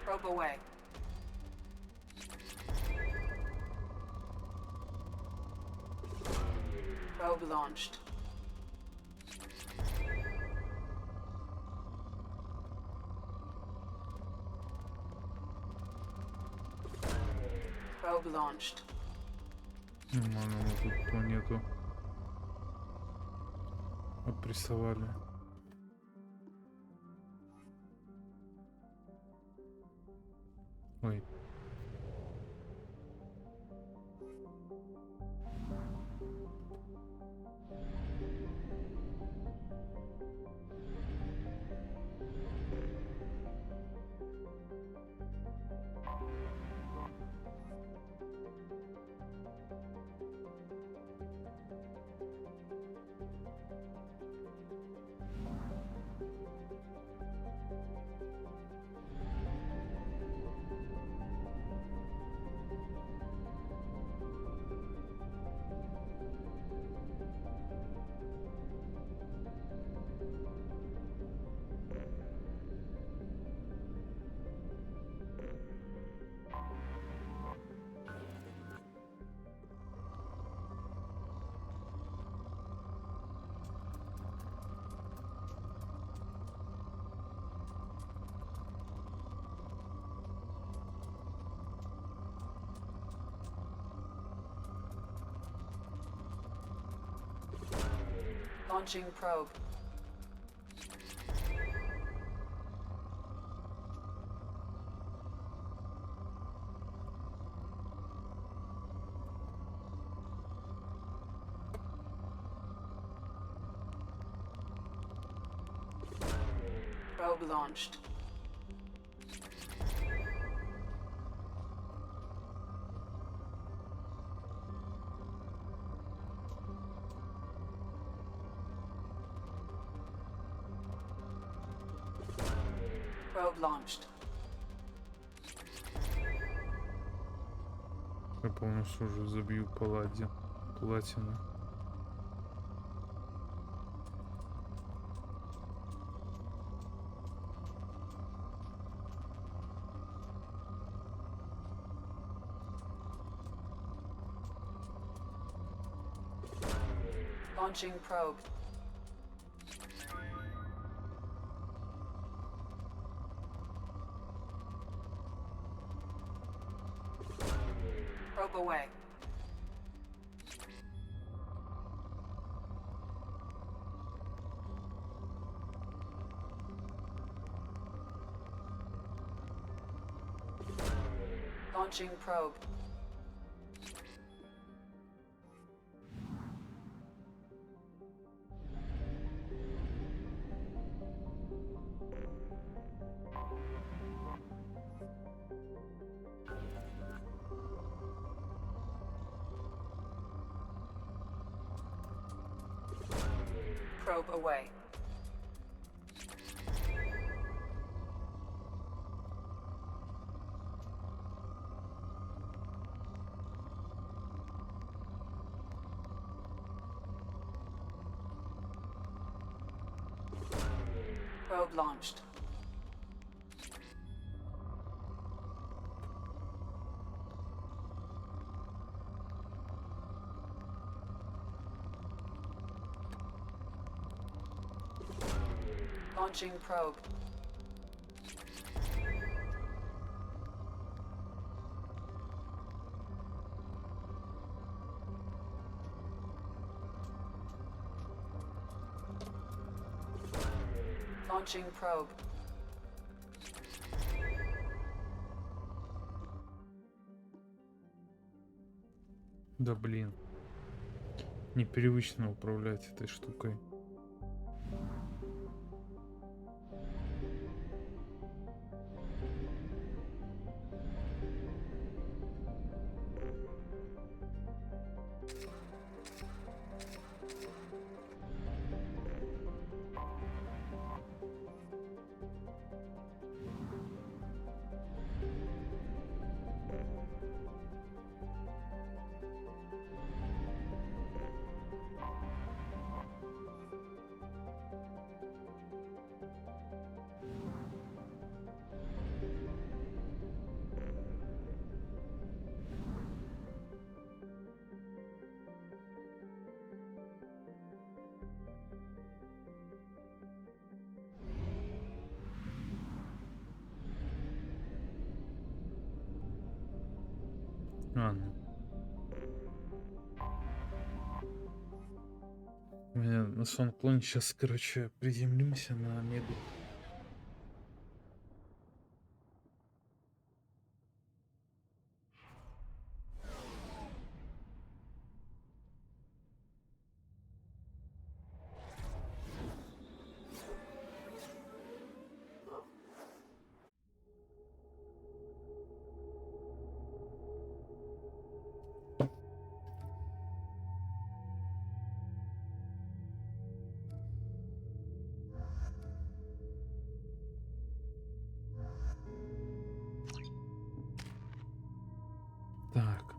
Probe away. Probe launched. Probe launched. Нормально, мы тут планету опрессовали. Ой. Launching probe. Probe launched. Probe launched. Я полностью уже забью платину. Launching probe. Probe away. Launching probe. Probe away. Probe launched. Launching probe. Launching probe. Да блин. Непривычно управлять этой штукой. Ладно. У меня на сон клонит. Сейчас, короче, приземлимся на Омегу. Так.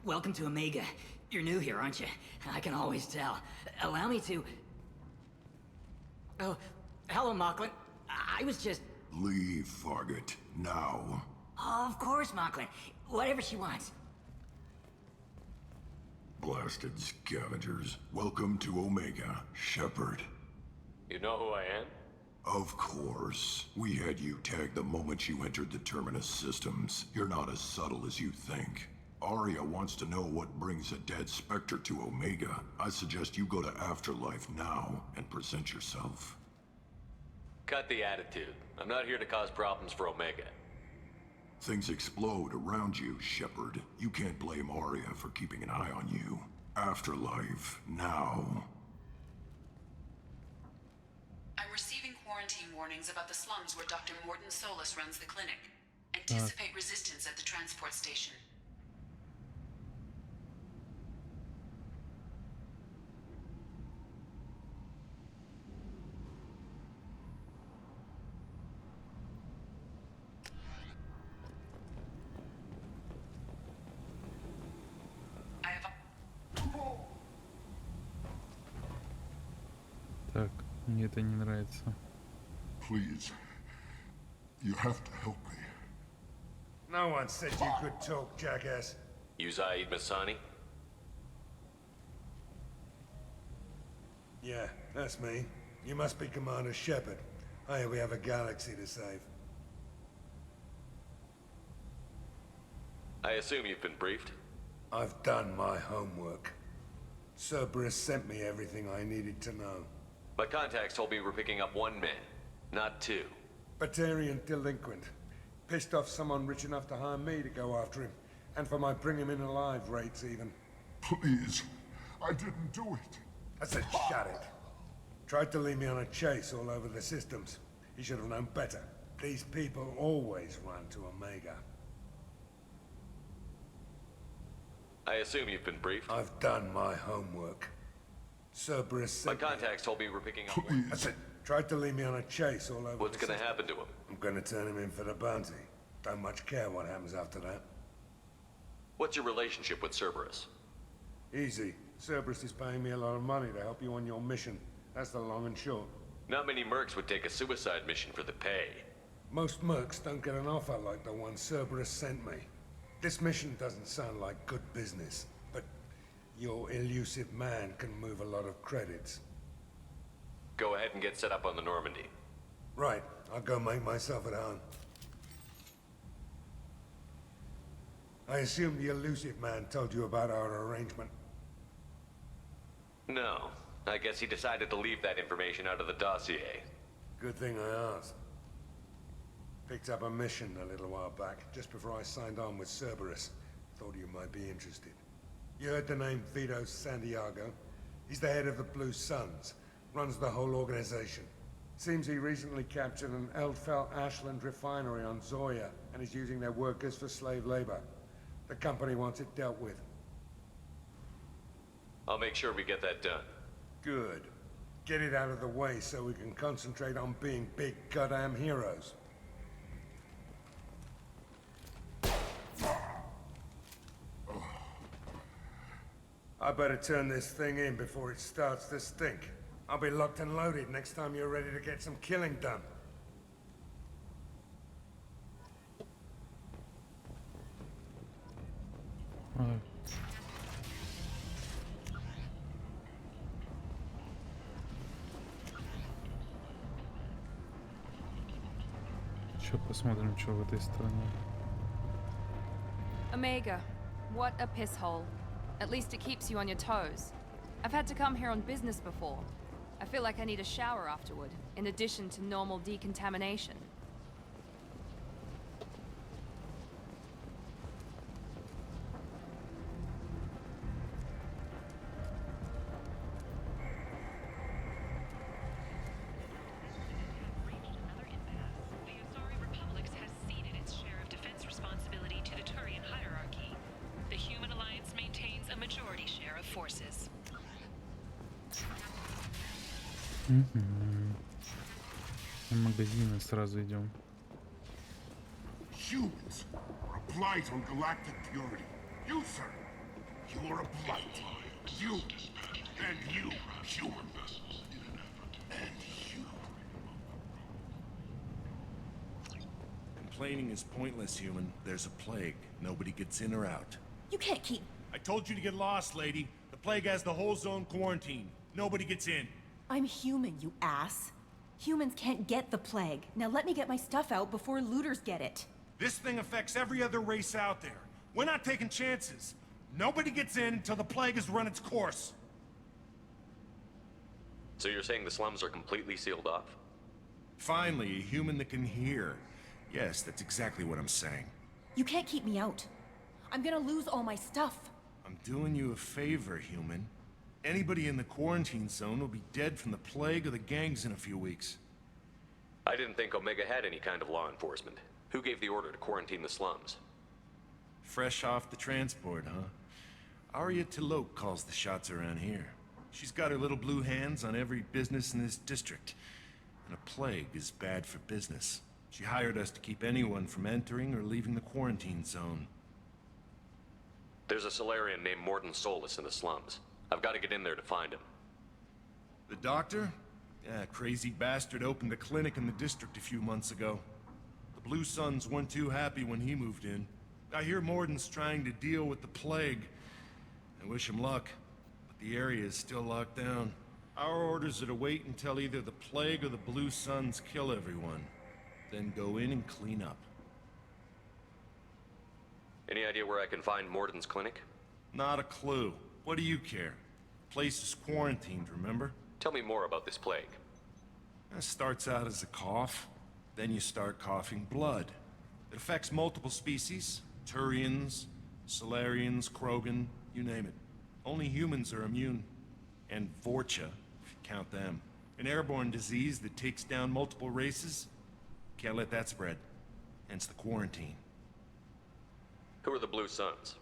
Welcome to Omega. You're new here, aren't you? I can always tell. Allow me to... Oh, hello, Mocklin. I was just... Leave, Fargate. Now. Oh, of course, Mocklin. Whatever she wants. Blasted scavengers. Welcome to Omega, Shepard. You know who I am? Of course. We had you tagged the moment you entered the Terminus systems. You're not as subtle as you think. Arya wants to know what brings a dead Spectre to Omega. I suggest you go to Afterlife now and present yourself. Cut the attitude. I'm not here to cause problems for Omega. Things explode around you, Shepard. You can't blame Arya for keeping an eye on you. Afterlife now. I'm receiving quarantine warnings about the slums where Dr. Morton Solus runs the clinic. Anticipate resistance at the transport station. Так, мне это не нравится. Please. You have to help me. No one said you could talk, jackass. You Zaid Masani? Yeah, that's me. You must be Commander Shepard. Hey, we have a galaxy to save. I assume you've been briefed? I've done my homework. Cerberus sent me everything I needed to know. My contacts told me we're picking up one man, not two. Batarian delinquent. Pissed off someone rich enough to hire me to go after him. And for my bring him in alive rates even. Please. I didn't do it. I said shut it. Tried to lead me on a chase all over the systems. He should have known better. These people always run to Omega. I assume you've been briefed? I've done my homework. Cerberus My sent contacts told me you were picking up... I said, tried to lead me on a chase all over What's the gonna system. happen to him? I'm gonna turn him in for the bounty. Don't much care what happens after that. What's your relationship with Cerberus? Easy. Cerberus is paying me a lot of money to help you on your mission. That's the long and short. Not many mercs would take a suicide mission for the pay. Most mercs don't get an offer like the one Cerberus sent me. This mission doesn't sound like good business, but your elusive man can move a lot of credits. Go ahead and get set up on the Normandy. Right. I'll go make myself at home. I assume the elusive man told you about our arrangement. No. I guess he decided to leave that information out of the dossier. Good thing I asked. Picked up a mission a little while back, just before I signed on with Cerberus. Thought you might be interested. You heard the name Vito Santiago? He's the head of the Blue Suns. Runs the whole organization. Seems he recently captured an Eldfell Ashland refinery on Zoya, and is using their workers for slave labor. The company wants it dealt with. I'll make sure we get that done. Good. Get it out of the way so we can concentrate on being big goddamn heroes. I better turn this thing in before it starts to stink. I'll be locked and loaded next time you're ready to get some killing done. Еще посмотрим, что в этой стране. Omega, what a piss hole. At least it keeps you on your toes. I've had to come here on business before. I feel like I need a shower afterward, in addition to normal decontamination. В магазины сразу идем. Humans are a blight on galactic purity. You, sir, you are a blight. You, and you, human. And you. Complaining is pointless, human. There's a plague. Nobody gets in or out. You can't keep... I told you to get lost, lady. The plague has the whole zone quarantined. Nobody gets in. I'm human, you ass. Humans can't get the plague. Now let me get my stuff out before looters get it. This thing affects every other race out there. We're not taking chances. Nobody gets in until the plague has run its course. So you're saying the slums are completely sealed off? Finally, a human that can hear. Yes, that's exactly what I'm saying. You can't keep me out. I'm gonna lose all my stuff. I'm doing you a favor, human. Anybody in the quarantine zone will be dead from the plague or the gangs in a few weeks. I didn't think Omega had any kind of law enforcement. Who gave the order to quarantine the slums? Fresh off the transport, huh? Arya Tilok calls the shots around here. She's got her little blue hands on every business in this district. And a plague is bad for business. She hired us to keep anyone from entering or leaving the quarantine zone. There's a Solarian named Morden Solus in the slums. I've got to get in there to find him. The doctor? Yeah, crazy bastard opened a clinic in the district a few months ago. The Blue Suns weren't too happy when he moved in. I hear Morden's trying to deal with the plague. I wish him luck, but the area is still locked down. Our orders are to wait until either the plague or the Blue Suns kill everyone. Then go in and clean up. Any idea where I can find Morden's clinic? Not a clue. What do you care? Place is quarantined, remember? Tell me more about this plague. It starts out as a cough, then you start coughing blood. It affects multiple species. Turians, Solarians, Krogan, you name it. Only humans are immune. and Vorcha, if you count them. An airborne disease that takes down multiple races. Can't let that spread. Hence the quarantine. Who are the Blue Suns?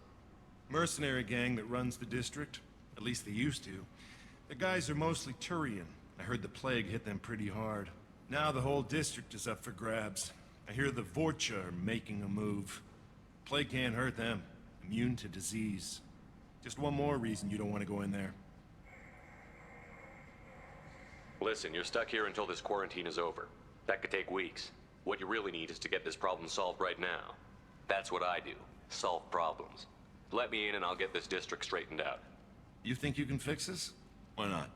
Mercenary gang that runs the district. At least they used to. The guys are mostly Turian. I heard the plague hit them pretty hard. Now the whole district is up for grabs. I hear the Vorcha are making a move. Plague can't hurt them. Immune to disease. Just one more reason you don't want to go in there. Listen, you're stuck here until this quarantine is over. That could take weeks. What you really need is to get this problem solved right now. That's what I do. Solve problems. Let me in and I'll get this district straightened out. You think you can fix this? Why not?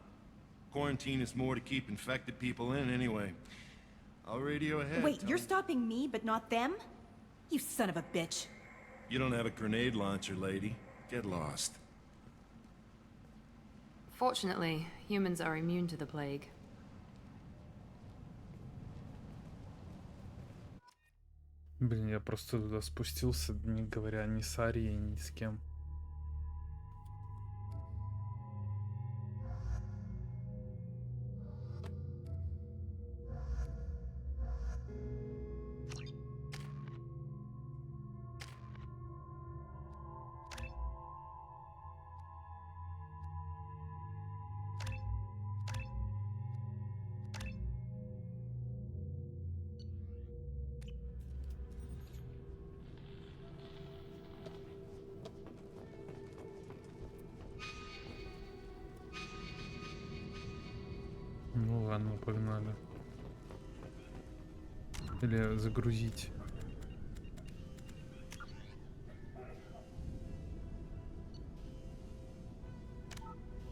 Quarantine is more to keep infected people in anyway. I'll radio ahead. Wait, you're stopping me, but not them? You son of a bitch. You don't have a grenade launcher, lady. Get lost. Fortunately, humans are immune to the plague. Блин, я просто туда спустился, не говоря ни с Арией, ни с кем. Ну ладно, погнали. Или загрузить.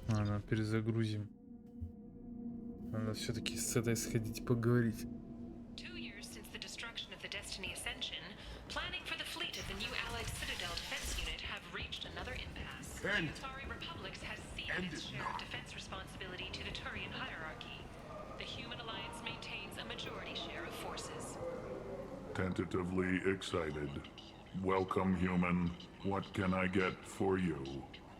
Ладно, перезагрузим. Надо все-таки с этой сходить поговорить. 2 years since the destruction of the Destiny Ascension, planning for the fleet of the new Allied Citadel Defense Unit have reached another impasse. The Atari Republics has ceded its share of defense responsibility to the Turian hierarchy. The Human Alliance maintains a majority share of forces. Tentatively excited. Welcome, human. What can I get for you?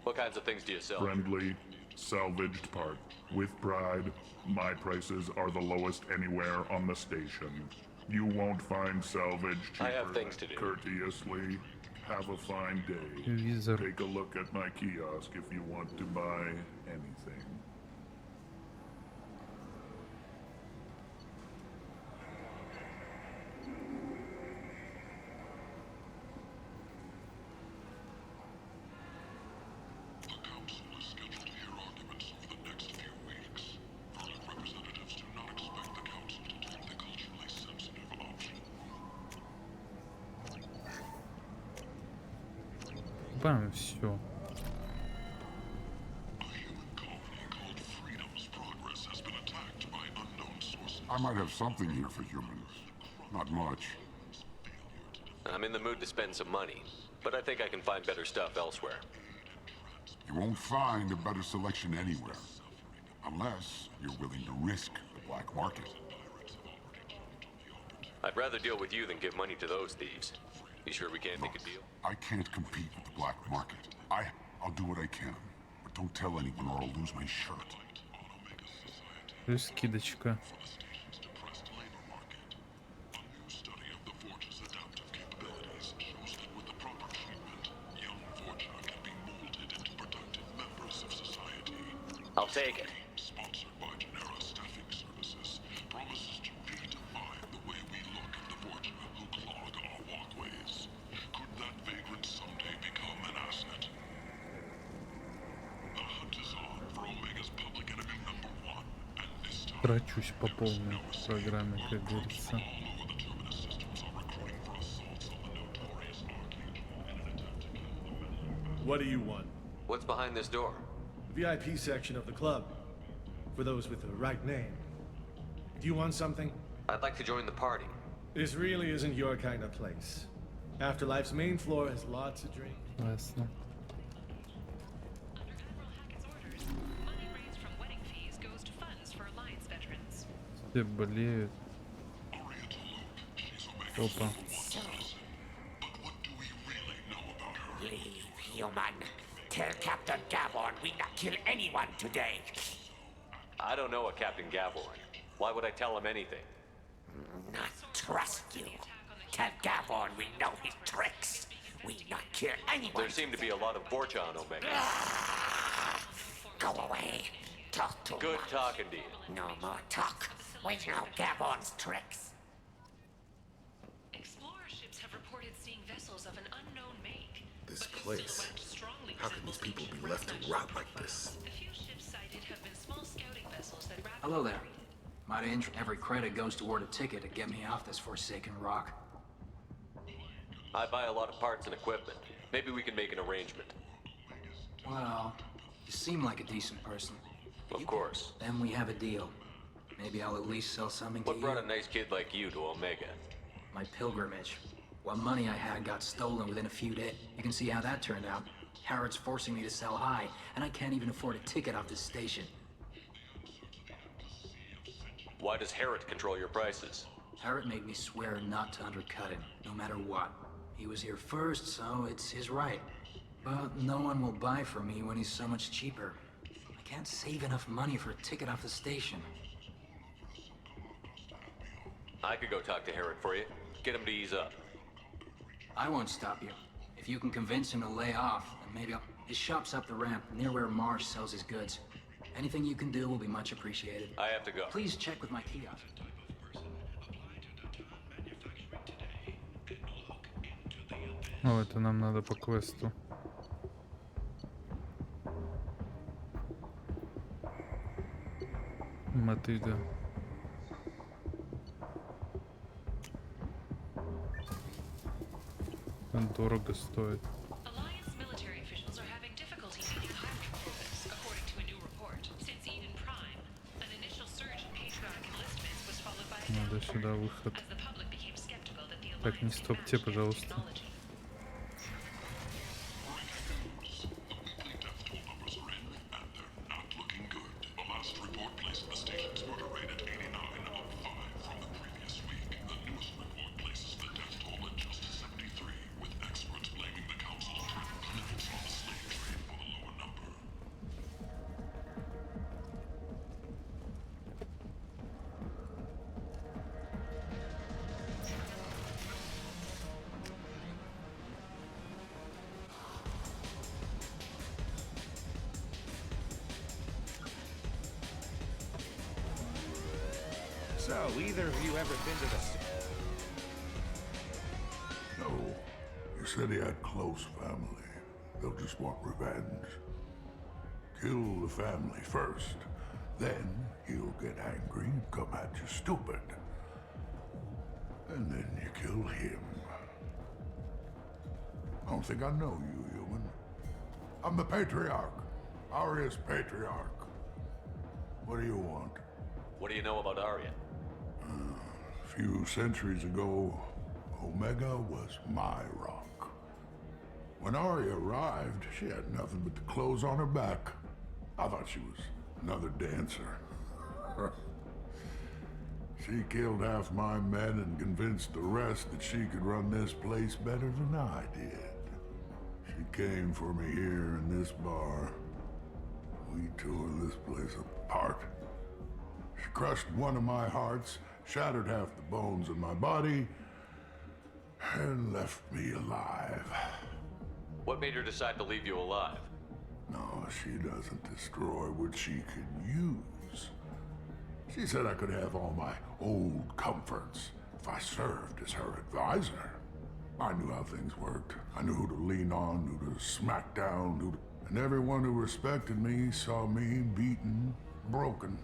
What kinds of things do you sell? Friendly, salvaged part. With pride, my prices are the lowest anywhere on the station. You won't find salvage cheaper. I have things to do. Courteously, have a fine day. Televizor. Take a look at my kiosk if you want to buy anything. Бам, все. I might have something here for humans. Not much. I'm in the mood to spend some money, but I think I can find better stuff elsewhere. You won't find a better selection anywhere. Unless you're willing to risk the black market. I'd rather deal with you than give money to those thieves. You sure we can't make a deal? I can't compete with the black market. I'll do what I can. But don't tell anyone or I'll lose my shirt. Плюс скидочка. I'll take it. Sponsored by Genera Staffing Services. Promises to redefine the way we look at the Vorcha who clog our walkways. Could that vagrant someday become an asset? The hunt is on for Omega's public enemy #1. And this time, Трачусь по полной программе, как говорится. all over the Terminus systems are recruiting for assaults on the notorious Arcade in an attempt to kill the member. What do you want? What's behind this door? VIP section of the club. For those with the right name. Do you want something? I'd like to join the party. This really isn't your kind of place. Afterlife's main floor has lots of drinks. Ясно. Under Admiral Hackett's orders, money raised from wedding fees goes to funds for Alliance veterans. Все болеют. Опа. Leave, human. Tell Captain Gavorn we not kill anyone today. I don't know a Captain Gavorn. Why would I tell him anything? Not trust you. Tell Gavorn we know his tricks. We not kill anyone. There seem to be a lot of Vorcha on Omega. Go away. Talk to Good much. talking to you. No more talk. We know Gavorn's tricks. Explorer ships have reported seeing vessels of an unknown make. This place. How can these people be left to rot like this? The few ships sighted have been small scouting vessels that rapidly... Hello there. Every credit goes toward a ticket to get me off this forsaken rock. I buy a lot of parts and equipment. Maybe we can make an arrangement. Well, you seem like a decent person. Of course. Then we have a deal. Maybe I'll at least sell something to you. What brought a nice kid like you to Omega? My pilgrimage. What money I had got stolen within a few days. You can see how that turned out. Harrod's forcing me to sell high, and I can't even afford a ticket off this station. Why does Harrod control your prices? Harrod made me swear not to undercut him, no matter what. He was here first, so it's his right. But no one will buy from me when he's so much cheaper. I can't save enough money for a ticket off the station. I could go talk to Harrod for you. Get him to ease up. I won't stop you. If you can convince him to lay off, then maybe I'll... His shop's up the ramp, near where Marsh sells his goods. Anything you can do will be much appreciated. I have to go. Please check with my kiosk. О, это нам надо по квесту. Мотыга. Дорого стоит. Alliance military officials are having difficulty meeting hiring quotas, according to a new report. Since Eden Prime, an initial surge in patriotic enlistments was followed by a Надо сюда выход. as the public became skeptical that the Так, не стопте, пожалуйста. So, either of you ever been to the... No. You said he had close family. They'll just want revenge. Kill the family first. Then he'll get angry and come at you stupid. And then you kill him. I don't think I know you, human. I'm the Patriarch. Aria's Patriarch. What do you want? What do you know about Arya? A few centuries ago, Omega was my rock. When Arya arrived, she had nothing but the clothes on her back. I thought she was another dancer. She killed half my men and convinced the rest that she could run this place better than I did. She came for me here in this bar. We tore this place apart. She crushed one of my hearts, shattered half the bones in my body, and left me alive. What made her decide to leave you alive? No, she doesn't destroy what she can use. She said I could have all my old comforts if I served as her advisor. I knew how things worked. I knew who to lean on, who to smack down, and everyone who respected me saw me beaten, broken.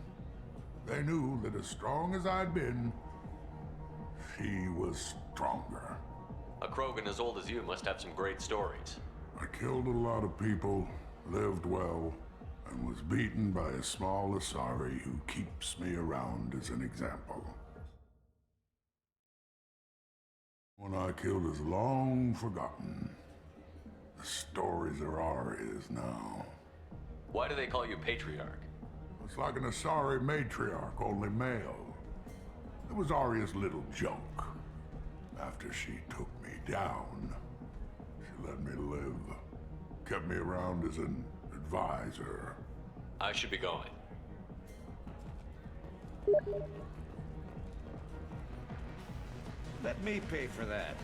They knew that as strong as I'd been, she was stronger. A Krogan as old as you must have some great stories. I killed a lot of people, lived well, and was beaten by a small Asari who keeps me around as an example. One I killed is long forgotten. The stories are Arya's now. Why do they call you Patriarch? It's like an Asari matriarch, only male. It was Arya's little joke. After she took me down, she let me live. kept me around as an advisor. I should be going. Let me pay for that.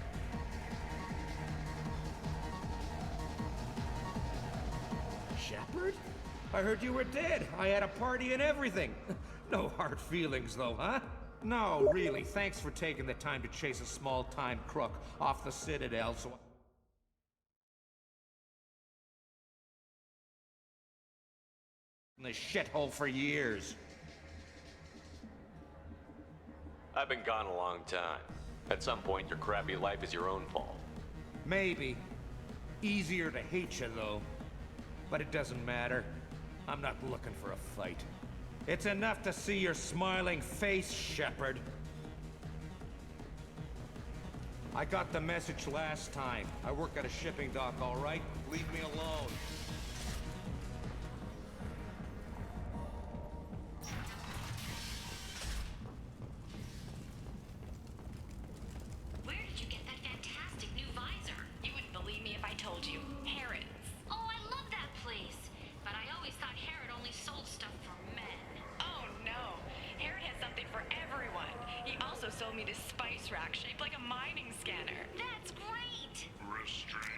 Shepard? I heard you were dead. I had a party and everything. No hard feelings, though, huh? No, really. Thanks for taking the time to chase a small-time crook off the Citadel so... in this shithole for years. I've been gone a long time. At some point, your crappy life is your own fault. Maybe. Easier to hate you, though. But it doesn't matter. I'm not looking for a fight. It's enough to see your smiling face, Shepard. I got the message last time. I work at a shipping dock, all right? Leave me alone. Where did you get that fantastic new visor? You wouldn't believe me if I told you. Harrods. Oh, I love that place. But I always thought Harrod only sold stuff for men. Oh, no. Harrod has something for everyone. He also sold me this spice rack shaped like a mining scanner. That's great! Restrained.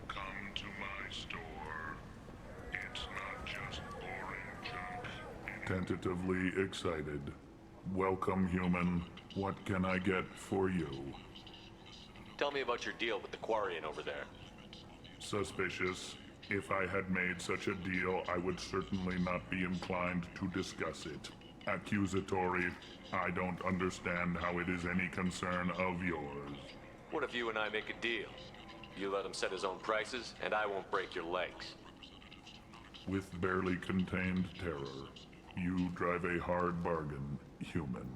Come to my store. It's not just boring junk. Tentatively excited. Welcome, human. What can I get for you? Tell me about your deal with the Quarian over there. Suspicious. If I had made such a deal, I would certainly not be inclined to discuss it. Accusatory. I don't understand how it is any concern of yours. What if you and I make a deal? You let him set his own prices, and I won't break your legs. With barely contained terror, you drive a hard bargain, human.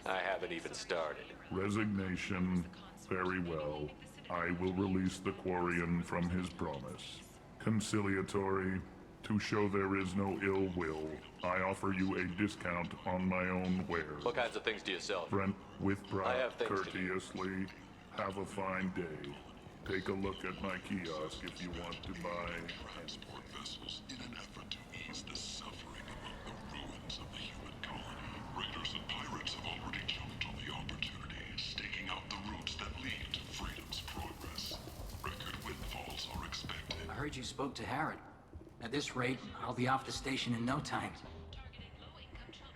I haven't even started. Resignation. Very well. I will release the Quarian from his promise. Conciliatory. To show there is no ill will, I offer you a discount on my own wares. What kinds of things do you sell? Brent, with I pride, have things to do. courteously. Have a fine day. Take a look at my kiosk if you want to buy. Transport vessels in an effort to ease the suffering among the ruins of the human colony. Raiders and pirates have already jumped on the opportunity, staking out the routes that lead to freedom's progress. Record windfalls are expected. I heard you spoke to Harrod. At this rate, I'll be off the station in no time.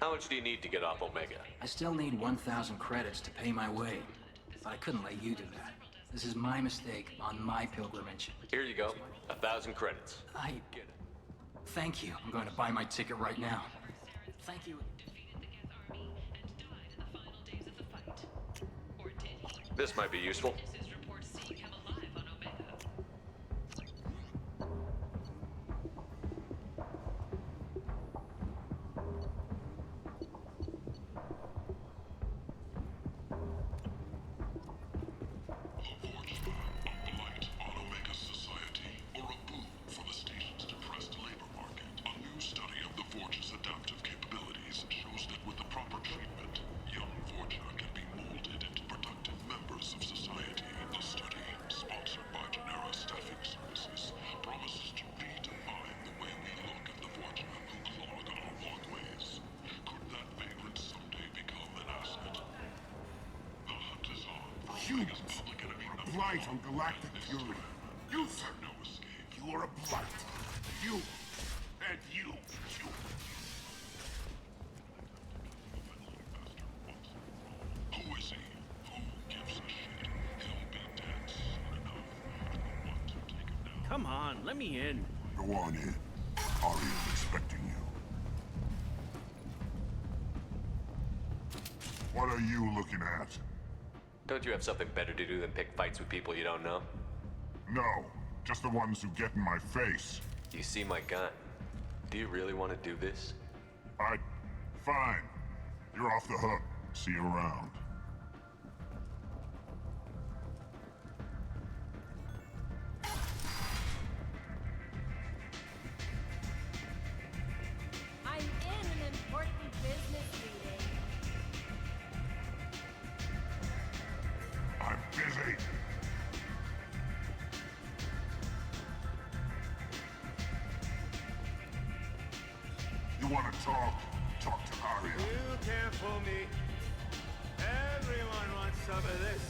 How much do you need to get off Omega? I still need 1,000 credits to pay my way. But I couldn't let you do that. This is my mistake on my pilgrimage. Here you go. 1,000 credits. Thank you. I'm going to buy my ticket right now. Thank you. This might be useful. A blight on Omega society, or a boon for the station's depressed labor Humans are a blight on galactic purity. You, sir, you are a blight. You, and you. Who is he? Who gives a shit? He'll be dead soon enough. I don't want to take him down. Come on, let me in. Go on in. Arya's expecting you. What are you looking at? Don't you have something better to do than pick fights with people you don't know? No, just the ones who get in my face. You see my gun. Do you really want to do this? Fine. You're off the hook. See you around. I'm in an important business meeting. I'm busy. You want to talk? Talk to Arya. You can't fool me. Everyone wants some of this.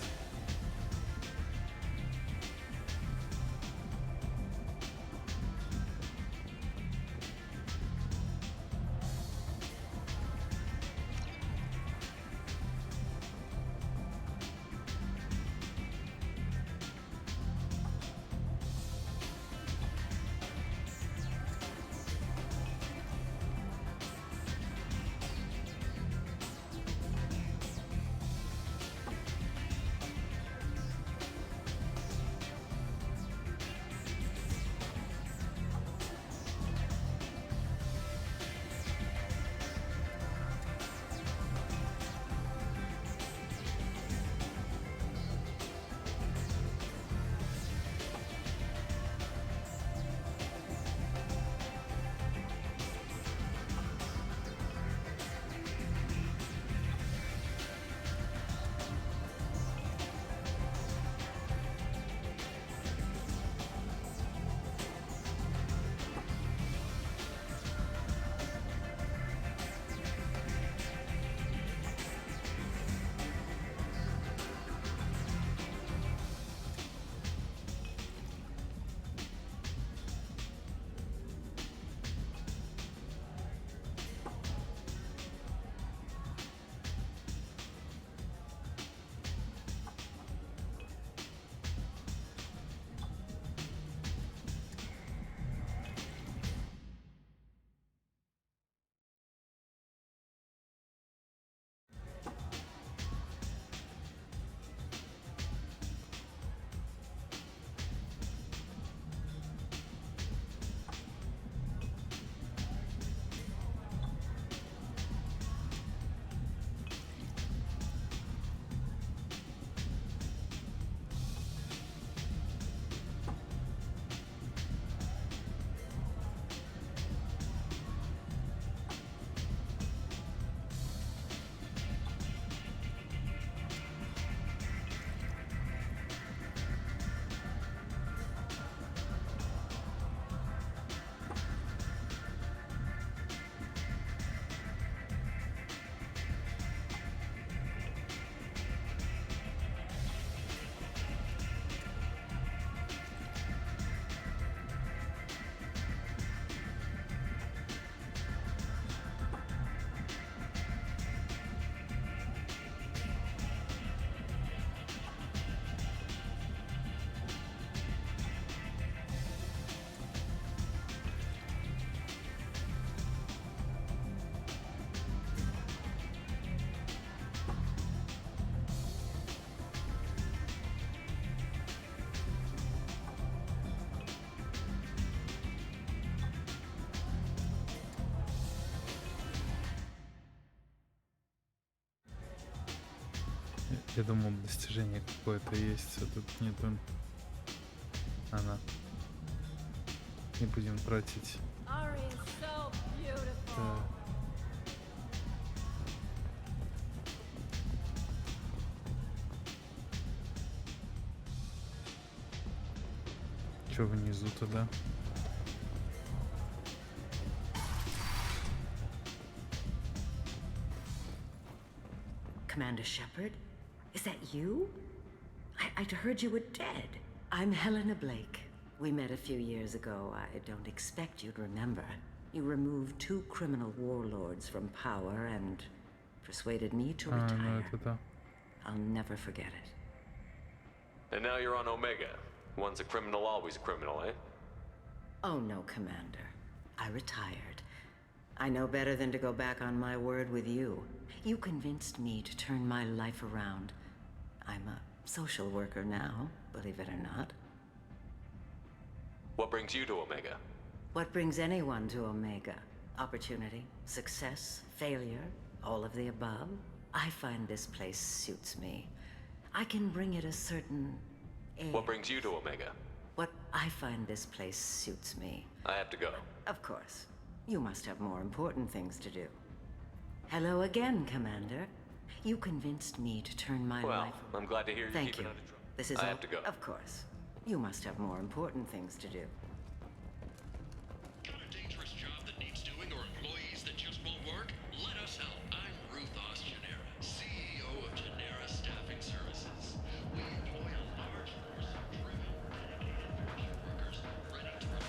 Я думал, достижение какое-то есть, а тут нету. Она. Не будем тратить. Да. Чё внизу тогда? Commander Shepard? Is that you? I'd heard you were dead. I'm Helena Blake. We met a few years ago. I don't expect you'd remember. You removed 2 criminal warlords from power and persuaded me to retire. I'll never forget it. And now you're on Omega. Once a criminal, always a criminal, eh? Oh no, Commander. I retired. I know better than to go back on my word with you. You convinced me to turn my life around. I'm a social worker now, believe it or not. What brings you to Omega? What brings anyone to Omega? Opportunity, success, failure, all of the above? I find this place suits me. I can bring it a certain air. What brings you to Omega? I find this place suits me. I have to go. Of course. You must have more important things to do. Hello again, Commander. You convinced me to turn my life... Well, I'm glad to hear you're Thank keeping you. out of trouble. This is I all... have to go. Of course. You must have more important things to do. Got a dangerous job that needs doing or employees that just won't work? Let us help. I'm Ruth Genera, CEO of Genera Staffing Services. We employ a large force of driven, dedicated production workers ready to work.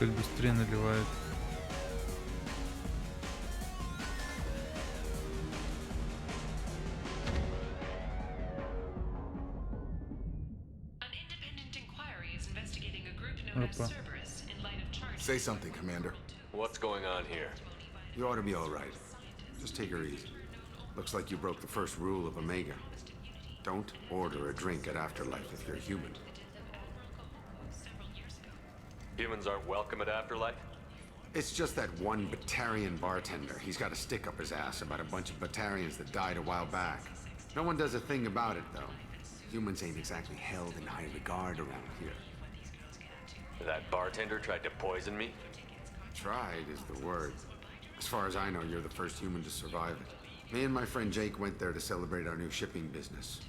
Как быстрее наливает. Опа. Say something, Commander. What's going on here? You ought to be all right. Just take her easy. Looks like you broke the first rule of Omega. Don't order a drink at Afterlife if you're human. Humans aren't welcome at Afterlife? It's just that one Batarian bartender. He's got a stick up his ass about a bunch of Batarians that died a while back. No one does a thing about it, though. Humans ain't exactly held in high regard around here. That bartender tried to poison me? Tried is the word. As far as I know, you're the first human to survive it. Me and my friend Jake went there to celebrate our new shipping business.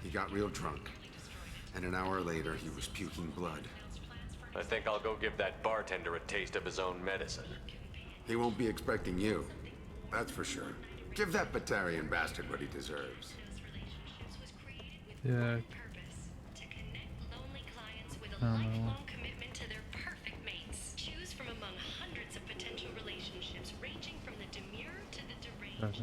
He got real drunk, and an hour later, he was puking blood. I think I'll go give that bartender a taste of his own medicine. He won't be expecting you. That's for sure. Give that Batarian bastard what he deserves. Yeah. Lifelong commitment to their perfect mates. Choose from among hundreds of potential relationships, ranging from the demure to the deranged,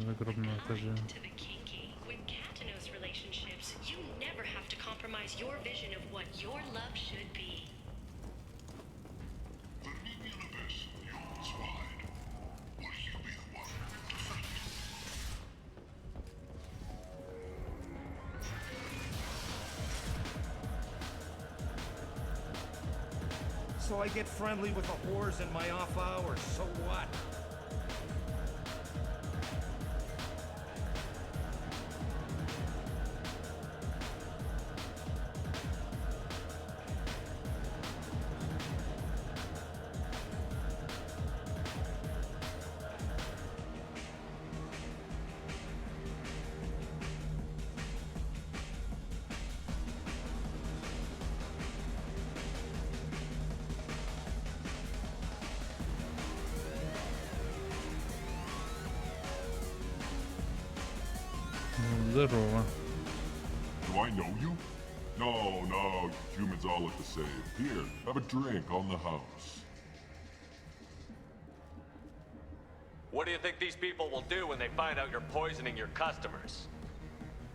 to the kinky. With Katanos relationships, you never have to compromise your vision of what your love should be. So I get friendly with the whores in my off hours, so what? Здорово. Do I know you? No, humans all look the same. Here, have a drink on the house. What do you think these people will do when they find out you're poisoning your customers?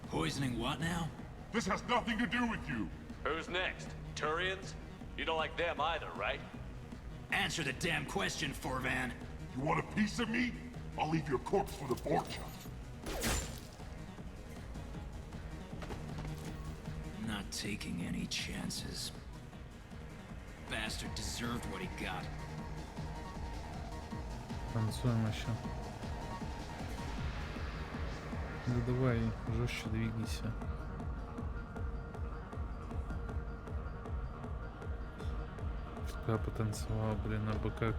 Poisoning what now? This has nothing to do with you. Who's next? Turians? You don't like them either, right? Answer the damn question, Forvan. You want a piece of me? I'll leave your corpse for the fortune. Not taking any chances. Bastard deserved what he got. Танцуем еще. Да давай, жестче двигайся. Пока потанцевал, блин, а бы как.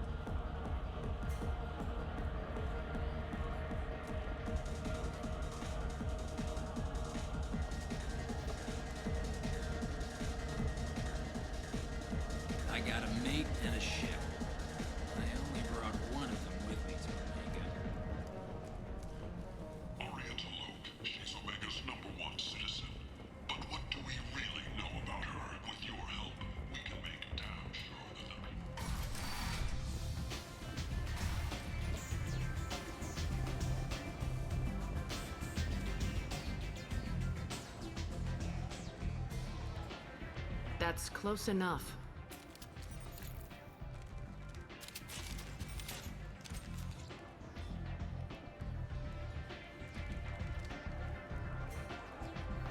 That's close enough.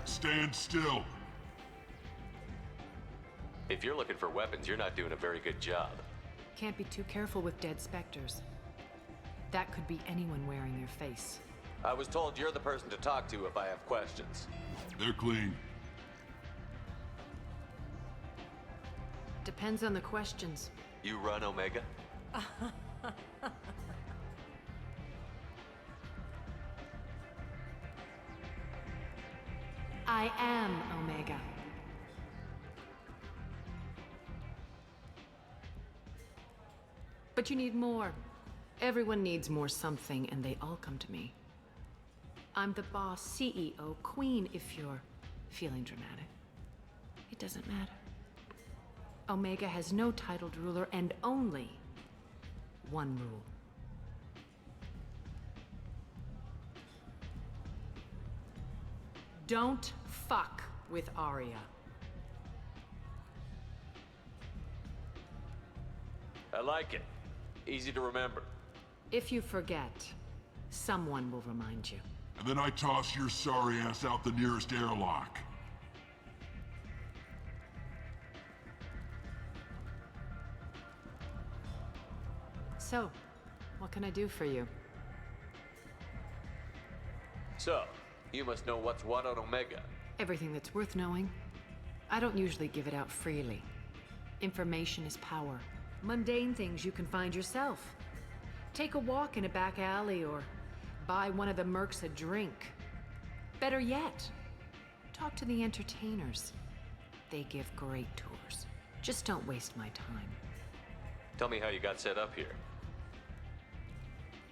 Stand still. If you're looking for weapons, you're not doing a very good job. Can't be too careful with dead specters. That could be anyone wearing their face. I was told you're the person to talk to if I have questions. They're clean. Depends on the questions. You run Omega? I am Omega. But you need more. Everyone needs more something, and they all come to me. I'm the boss, CEO, queen, if you're feeling dramatic. It doesn't matter. Omega has no titled ruler and only one rule. Don't fuck with Arya. I like it. Easy to remember. If you forget, someone will remind you. And then I toss your sorry ass out the nearest airlock. So, what can I do for you? So, you must know what's what on Omega. Everything that's worth knowing. I don't usually give it out freely. Information is power. Mundane things you can find yourself. Take a walk in a back alley or buy one of the mercs a drink. Better yet, talk to the entertainers. They give great tours. Just don't waste my time. Tell me how you got set up here.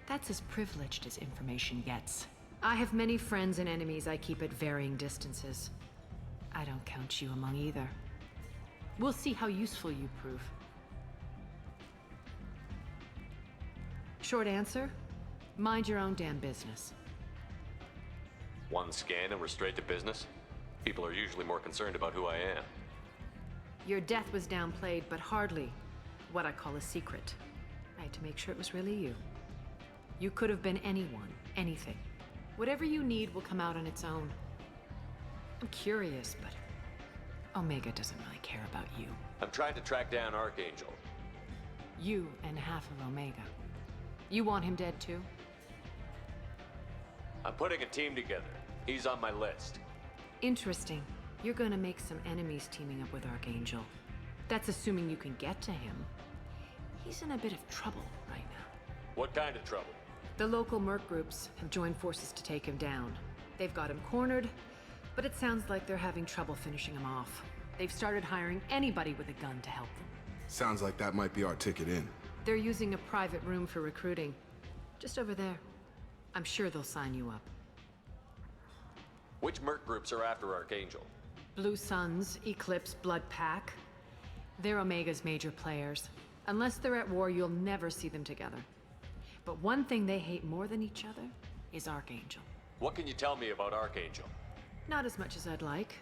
That's as privileged as information gets. I have many friends and enemies I keep at varying distances. I don't count you among either. We'll see how useful you prove. Short answer, mind your own damn business. One scan and we're straight to business? People are usually more concerned about who I am. Your death was downplayed, but hardly what I call a secret. I had to make sure it was really you. You could have been anyone, anything. Whatever you need will come out on its own. I'm curious, but Omega doesn't really care about you. I'm trying to track down Archangel. You and half of Omega. You want him dead too? I'm putting a team together. He's on my list. Interesting. You're gonna make some enemies teaming up with Archangel. That's assuming you can get to him. He's in a bit of trouble right now. What kind of trouble? The local merc groups have joined forces to take him down. They've got him cornered, but it sounds like they're having trouble finishing him off. They've started hiring anybody with a gun to help them. Sounds like that might be our ticket in. They're using a private room for recruiting. Just over there. I'm sure they'll sign you up. Which merc groups are after Archangel? Blue Suns, Eclipse, Blood Pack. They're Omega's major players. Unless they're at war, you'll never see them together. But one thing they hate more than each other is Archangel. What can you tell me about Archangel? Not as much as I'd like.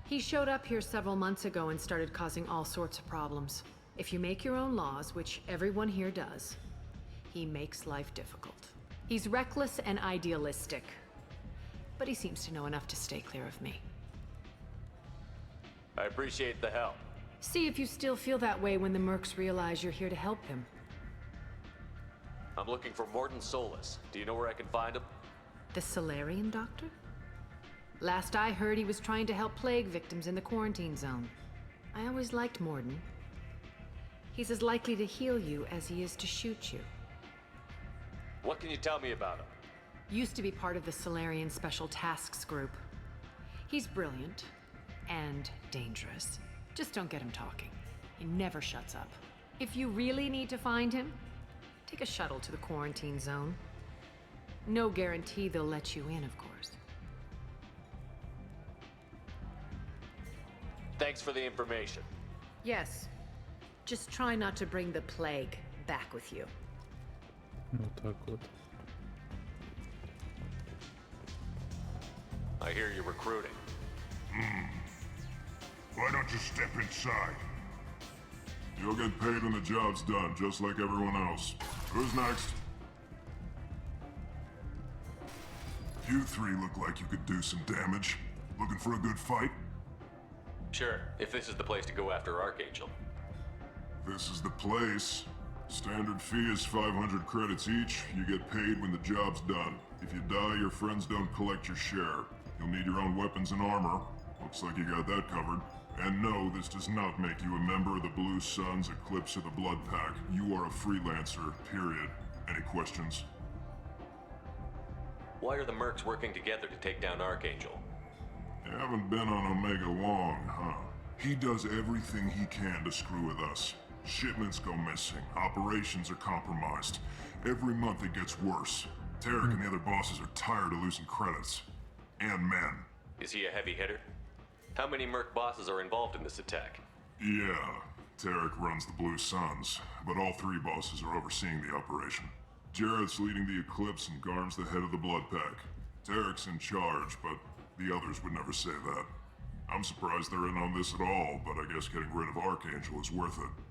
He showed up here several months ago and started causing all sorts of problems. If you make your own laws, which everyone here does, he makes life difficult. He's reckless and idealistic. But he seems to know enough to stay clear of me. I appreciate the help. See if you still feel that way when the mercs realize you're here to help him. I'm looking for Morton Solus. Do you know where I can find him? The Solarian doctor? Last I heard, he was trying to help plague victims in the quarantine zone. I always liked Morton. He's as likely to heal you as he is to shoot you. What can you tell me about him? Used to be part of the Solarian Special Tasks Group. He's brilliant and dangerous. Just don't get him talking. He never shuts up. If you really need to find him, take a shuttle to the quarantine zone. No guarantee they'll let you in, of course. Thanks for the information. Yes. Just try not to bring the plague back with you. Вот так вот. I hear you're recruiting. Why don't you step inside? You'll get paid when the job's done, just like everyone else. Who's next? You three look like you could do some damage. Looking for a good fight? Sure, if this is the place to go after Archangel. This is the place. Standard fee is 500 credits each. You get paid when the job's done. If you die, your friends don't collect your share. You'll need your own weapons and armor. Looks like you got that covered. And no, this does not make you a member of the Blue Suns, Eclipse, or the Blood Pack. You are a freelancer, period. Any questions? Why are the mercs working together to take down Archangel? You haven't been on Omega long, huh? He does everything he can to screw with us. Shipments go missing, operations are compromised. Every month it gets worse. Tarek and the other bosses are tired of losing credits. And men. Is he a heavy hitter? How many merc bosses are involved in this attack? Yeah, Tarek runs the Blue Suns, but all three bosses are overseeing the operation. Jarrett's leading the Eclipse and Garm's the head of the Blood Pack. Tarek's in charge, but the others would never say that. I'm surprised they're in on this at all, but I guess getting rid of Archangel is worth it.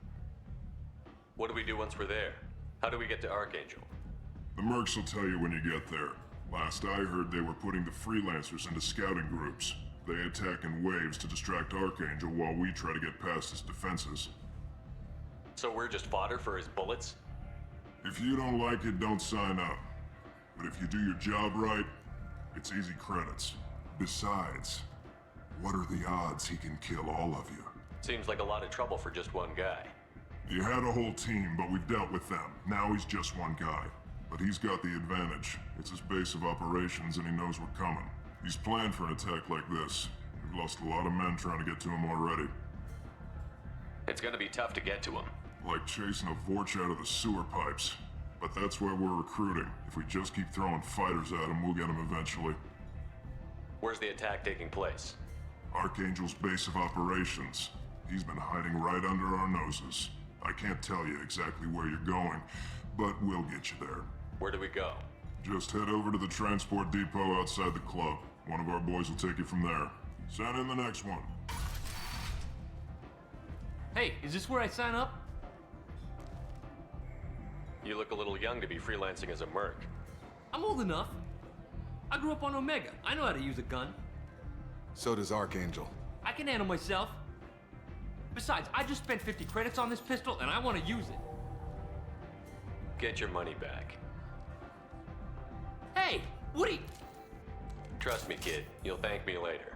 What do we do once we're there? How do we get to Archangel? The mercs will tell you when you get there. Last I heard, they were putting the freelancers into scouting groups. They attack in waves to distract Archangel while we try to get past his defenses. So we're just fodder for his bullets? If you don't like it, don't sign up. But if you do your job right, it's easy credits. Besides, what are the odds he can kill all of you? Seems like a lot of trouble for just one guy. He had a whole team, but we've dealt with them. Now he's just one guy. But he's got the advantage. It's his base of operations and he knows we're coming. He's planned for an attack like this. We've lost a lot of men trying to get to him already. It's gonna be tough to get to him. Like chasing a Vorch out of the sewer pipes. But that's why we're recruiting. If we just keep throwing fighters at him, we'll get him eventually. Where's the attack taking place? Archangel's base of operations. He's been hiding right under our noses. I can't tell you exactly where you're going, but we'll get you there. Where do we go? Just head over to the transport depot outside the club. One of our boys will take you from there. Send in the next one. Hey, is this where I sign up? You look a little young to be freelancing as a merc. I'm old enough. I grew up on Omega. I know how to use a gun. So does Archangel. I can handle myself. Besides, I just spent 50 credits on this pistol and I want to use it. Get your money back. Hey, Woody! Trust me, kid. You'll thank me later.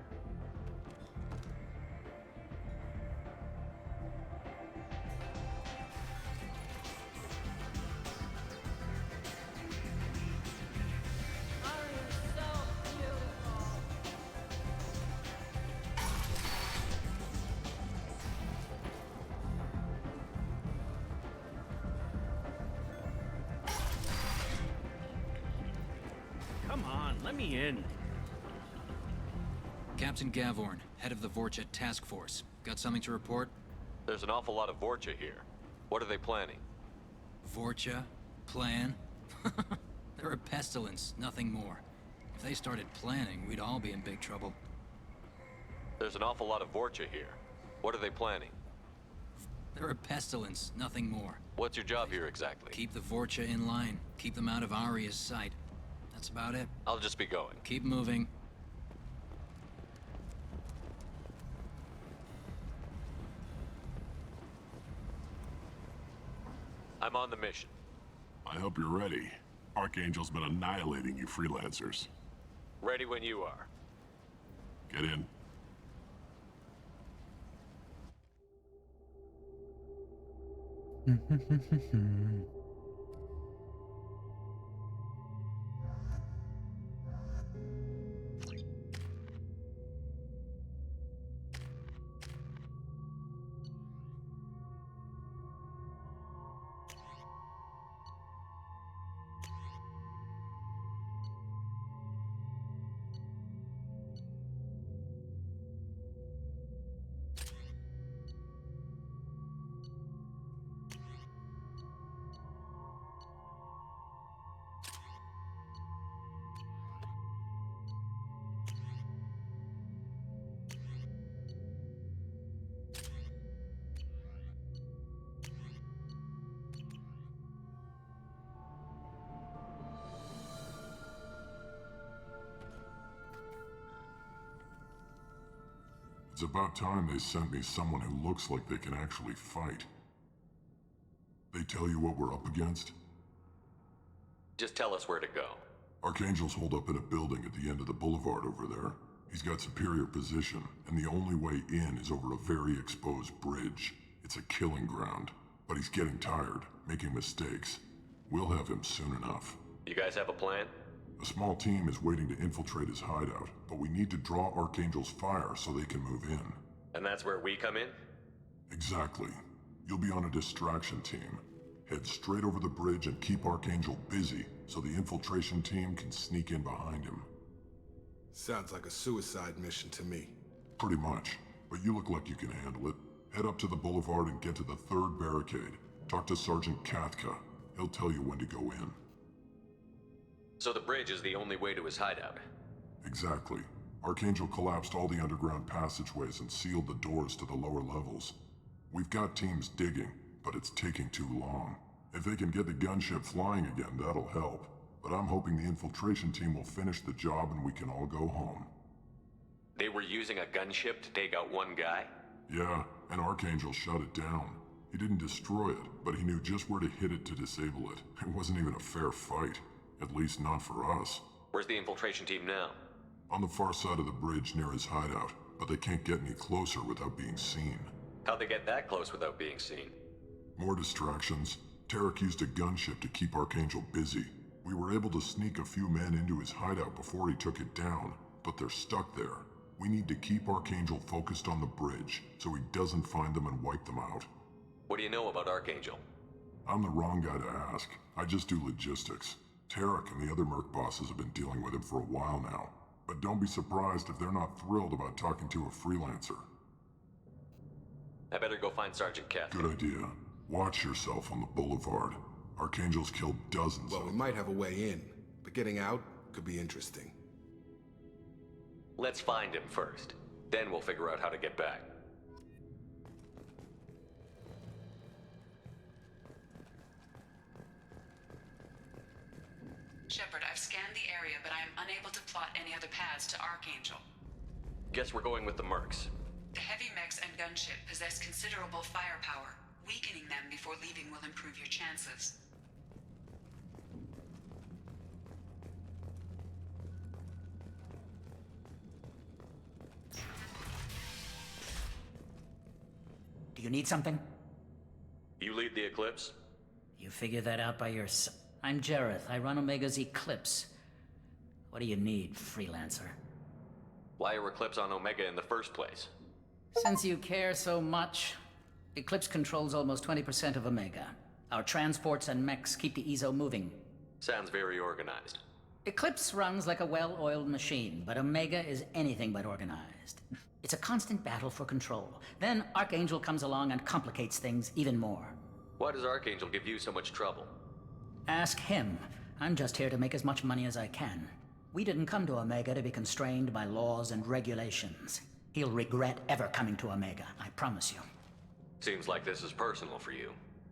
Come on, let me in. Captain Gavorn, head of the Vorcha Task Force. Got something to report? There's an awful lot of Vorcha here. What are they planning? Vorcha? Plan? They're a pestilence, nothing more. If they started planning, we'd all be in big trouble. There's an awful lot of Vorcha here. What are they planning? They're a pestilence, nothing more. What's your job here exactly? Keep the Vorcha in line. Keep them out of Aria's sight. That's about it. I'll just be going. Keep moving. I'm on the mission. I hope you're ready. Archangel's been annihilating you freelancers. Ready when you are. Get in. It's about time they sent me someone who looks like they can actually fight. They tell you what we're up against? Just tell us where to go. Archangel's holed up in a building at the end of the boulevard over there. He's got superior position, and the only way in is over a very exposed bridge. It's a killing ground, but he's getting tired, making mistakes. We'll have him soon enough. You guys have a plan? A small team is waiting to infiltrate his hideout, but we need to draw Archangel's fire so they can move in. And that's where we come in? Exactly. You'll be on a distraction team. Head straight over the bridge and keep Archangel busy so the infiltration team can sneak in behind him. Sounds like a suicide mission to me. Pretty much, but you look like you can handle it. Head up to the boulevard and get to the third barricade. Talk to Sergeant Kathka. He'll tell you when to go in. So the bridge is the only way to his hideout? Exactly. Archangel collapsed all the underground passageways and sealed the doors to the lower levels. We've got teams digging, but it's taking too long. If they can get the gunship flying again, that'll help. But I'm hoping the infiltration team will finish the job and we can all go home. They were using a gunship to take out one guy? Yeah, and Archangel shut it down. He didn't destroy it, but he knew just where to hit it to disable it. It wasn't even a fair fight. At least not for us. Where's the infiltration team now? On the far side of the bridge near his hideout, but they can't get any closer without being seen. How'd they get that close without being seen? More distractions. Tarek used a gunship to keep Archangel busy. We were able to sneak a few men into his hideout before he took it down, but they're stuck there. We need to keep Archangel focused on the bridge, so he doesn't find them and wipe them out. What do you know about Archangel? I'm the wrong guy to ask. I just do logistics. Tarek and the other merc bosses have been dealing with him for a while now. But don't be surprised if they're not thrilled about talking to a freelancer. I better go find Sergeant Kath. Good idea. Watch yourself on the boulevard. Archangel's killed dozens. Well, we might have a way in, but getting out could be interesting. Let's find him first. Then we'll figure out how to get back. Shepard, I've scanned the area, but I am unable to plot any other paths to Archangel. Guess we're going with the mercs. The heavy mechs and gunship possess considerable firepower. Weakening them before leaving will improve your chances. Do you need something? You lead the Eclipse? You figure that out by yourself. I'm Jareth. I run Omega's Eclipse. What do you need, freelancer? Why are Eclipse on Omega in the first place? Since you care so much, Eclipse controls almost 20% of Omega. Our transports and mechs keep the EZO moving. Sounds very organized. Eclipse runs like a well-oiled machine, but Omega is anything but organized. It's a constant battle for control. Then Archangel comes along and complicates things even more. Why does Archangel give you so much trouble? Ask him. I'm just here to make as much money as I can. We didn't come to Omega to be constrained by laws and regulations. He'll regret ever coming to Omega, I promise you. Seems like this is personal for you.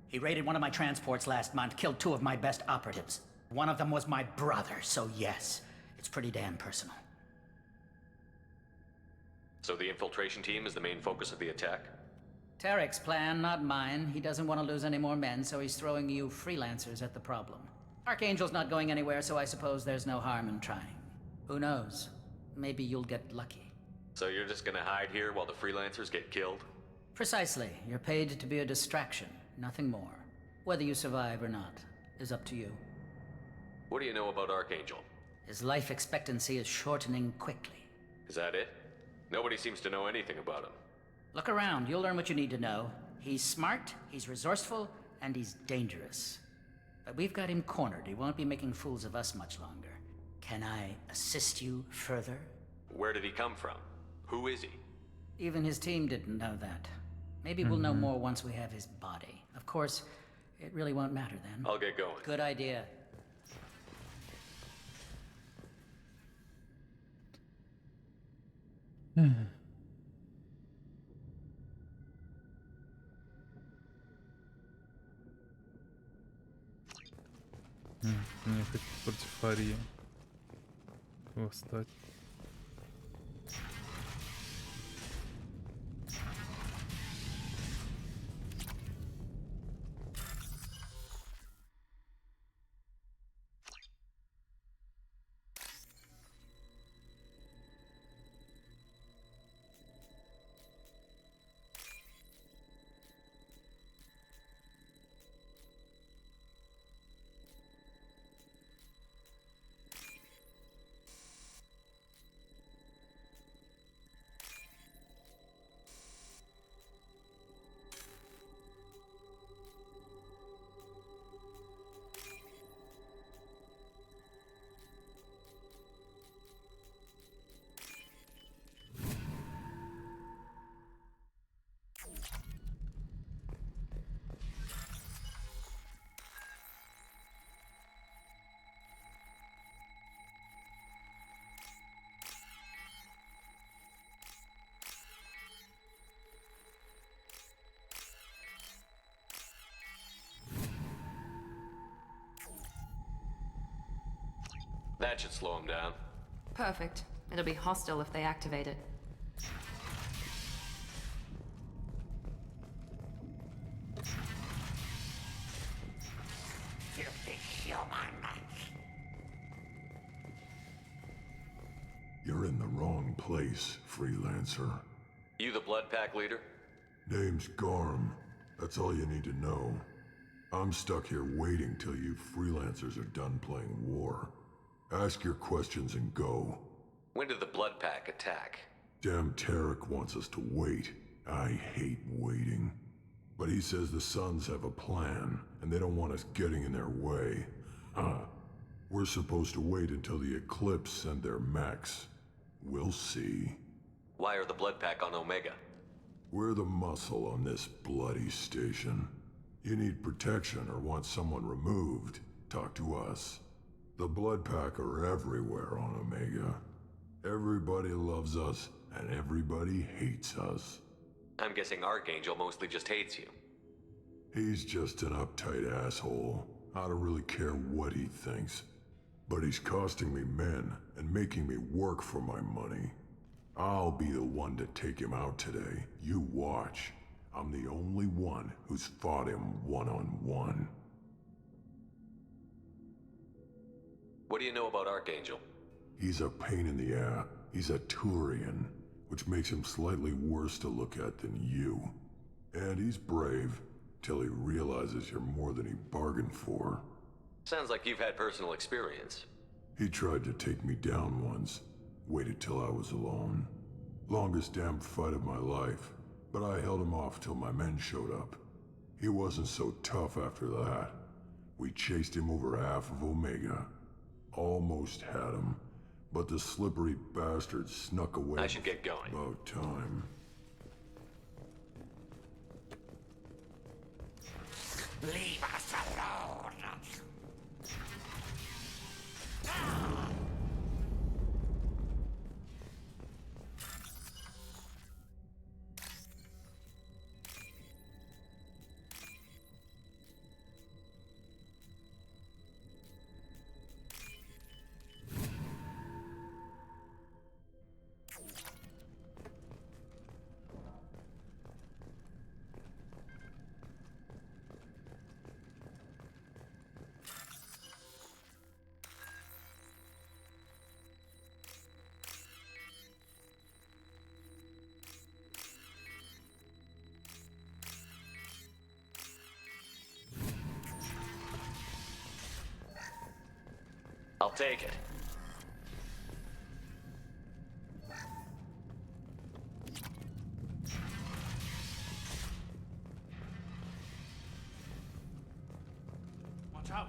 He raided one of my transports last month, killed 2 of my best operatives. One of them was my brother, so yes, it's pretty damn personal. So the infiltration team is the main focus of the attack? Tarek's plan, not mine. He doesn't want to lose any more men, so he's throwing you freelancers at the problem. Archangel's not going anywhere, so I suppose there's no harm in trying. Who knows? Maybe you'll get lucky. So you're just gonna hide here while the freelancers get killed? Precisely. You're paid to be a distraction, nothing more. Whether you survive or not is up to you. What do you know about Archangel? His life expectancy is shortening quickly. Is that it? Nobody seems to know anything about him. Look around, you'll learn what you need to know. He's smart, he's resourceful, and he's dangerous. But we've got him cornered. He won't be making fools of us much longer. Can I assist you further? Where did he come from? Who is he? Even his team didn't know that. Maybe we'll know more once we have his body. Of course, it really won't matter then. I'll get going. Good idea. Мне хоть против Арии восстать. That should slow them down. Perfect. It'll be hostile if they activate it. You're in the wrong place, freelancer. You the Blood Pack leader? Name's Garm. That's all you need to know. I'm stuck here waiting till you freelancers are done playing war. Ask your questions and go. When did the Blood Pack attack? Damn Tarek wants us to wait. I hate waiting. But he says the Suns have a plan, and they don't want us getting in their way. We're supposed to wait until the Eclipse send their mechs. We'll see. Why are the Blood Pack on Omega? We're the muscle on this bloody station. You need protection or want someone removed, talk to us. The Blood Pack are everywhere on Omega. Everybody loves us, and everybody hates us. I'm guessing Archangel mostly just hates you. He's just an uptight asshole. I don't really care what he thinks. But he's costing me men and making me work for my money. I'll be the one to take him out today. You watch. I'm the only one who's fought him one-on-one. What do you know about Archangel? He's a pain in the ass. He's a Turian, which makes him slightly worse to look at than you. And he's brave, till he realizes you're more than he bargained for. Sounds like you've had personal experience. He tried to take me down once. Waited till I was alone. Longest damn fight of my life, but I held him off till my men showed up. He wasn't so tough after that. We chased him over half of Omega. Almost had him, but the slippery bastard snuck away. I should get going. About time. Leave us alone! I'll take it. Watch out.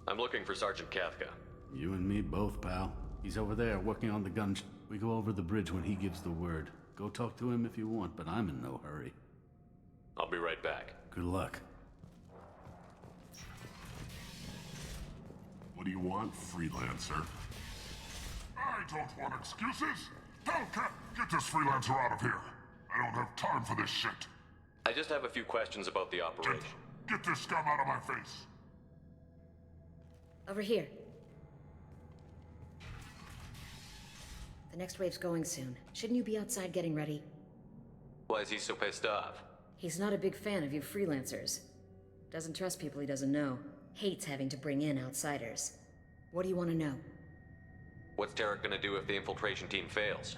I'm looking for Sergeant Kafka. You and me both, pal. He's over there working on the gun. We go over the bridge when he gives the word. Go talk to him if you want, but I'm in no hurry. I'll be right back. Good luck. What do you want, freelancer? I don't want excuses! Tell Cap, get this freelancer out of here! I don't have time for this shit! I just have a few questions about the operation. Get this scum out of my face! Over here. The next wave's going soon. Shouldn't you be outside getting ready? Why is he so pissed off? He's not a big fan of you freelancers. Doesn't trust people he doesn't know. Hates having to bring in outsiders. What do you want to know? What's Tarek gonna do if the infiltration team fails?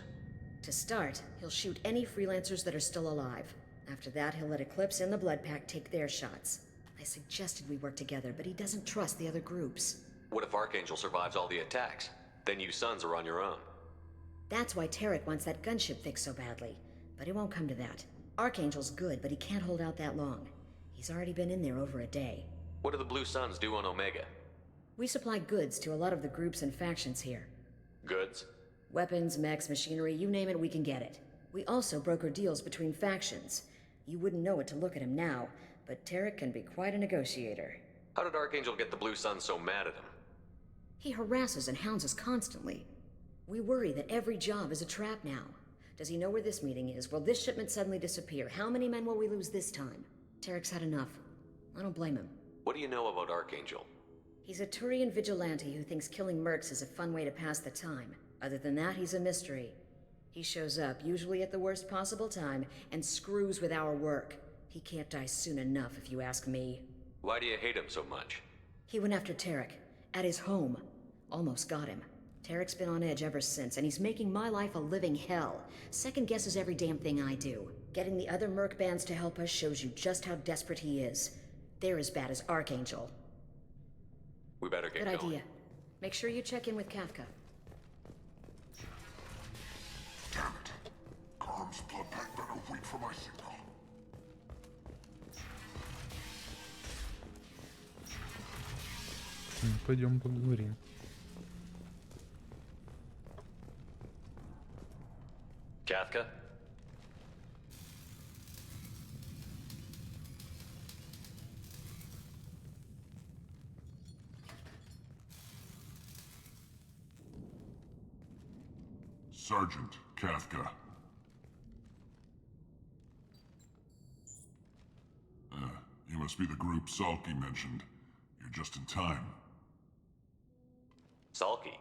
To start, he'll shoot any freelancers that are still alive. After that, he'll let Eclipse and the Blood Pack take their shots. I suggested we work together, but he doesn't trust the other groups. What if Archangel survives all the attacks? Then you Sons are on your own. That's why Tarek wants that gunship fixed so badly. But it won't come to that. Archangel's good, but he can't hold out that long. He's already been in there over a day. What do the Blue Suns do on Omega? We supply goods to a lot of the groups and factions here. Goods? Weapons, mechs, machinery, you name it, we can get it. We also broker deals between factions. You wouldn't know it to look at him now, but Tarek can be quite a negotiator. How did Archangel get the Blue Suns so mad at him? He harasses and hounds us constantly. We worry that every job is a trap now. Does he know where this meeting is? Will this shipment suddenly disappear? How many men will we lose this time? Tarek's had enough. I don't blame him. What do you know about Archangel? He's a Turian vigilante who thinks killing mercs is a fun way to pass the time. Other than that, he's a mystery. He shows up, usually at the worst possible time, and screws with our work. He can't die soon enough, if you ask me. Why do you hate him so much? He went after Tarek. At his home. Almost got him. Tarek's been on edge ever since, and he's making my life a living hell. Second guesses every damn thing I do. Getting the other merc bands to help us shows you just how desperate he is. They're as bad as Archangel. We better get going. Good idea. Make sure you check in with Kafka. Damn it. Carm's blood pack better wait for my signal. Пойдем поговорим. Kafka? Sergeant Kafka. You must be the group Salky mentioned. You're just in time. Salky?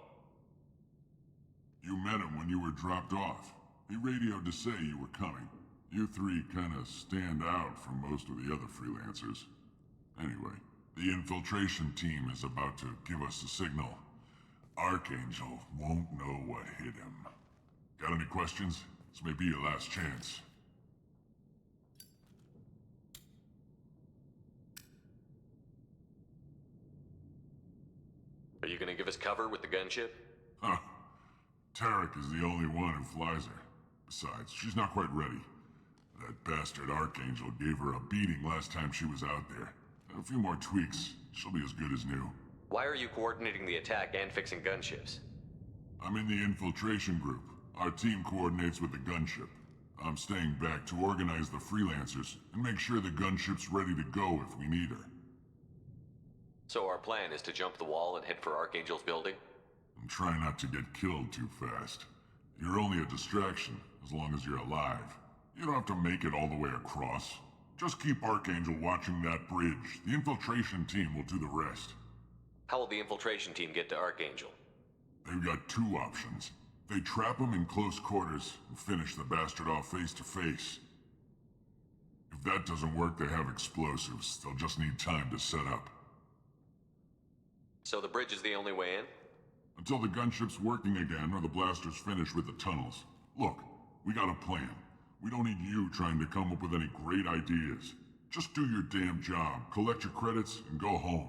You met him when you were dropped off. He radioed to say you were coming. You three kinda stand out from most of the other freelancers. Anyway, the infiltration team is about to give us a signal. Archangel won't know what hit him. Got any questions? This may be your last chance. Are you gonna give us cover with the gunship? Huh. Tarek is the only one who flies her. Besides, she's not quite ready. That bastard Archangel gave her a beating last time she was out there. A few more tweaks, she'll be as good as new. Why are you coordinating the attack and fixing gunships? I'm in the infiltration group. Our team coordinates with the gunship. I'm staying back to organize the freelancers and make sure the gunship's ready to go if we need her. So our plan is to jump the wall and head for Archangel's building? And try not to get killed too fast. You're only a distraction, as long as you're alive. You don't have to make it all the way across. Just keep Archangel watching that bridge. The infiltration team will do the rest. How will the infiltration team get to Archangel? They've got two options. They trap him in close quarters and finish the bastard off face to face. If that doesn't work, they have explosives. They'll just need time to set up. So the bridge is the only way in? Until the gunship's working again or the blasters finish with the tunnels. Look, we got a plan. We don't need you trying to come up with any great ideas. Just do your damn job, collect your credits, and go home.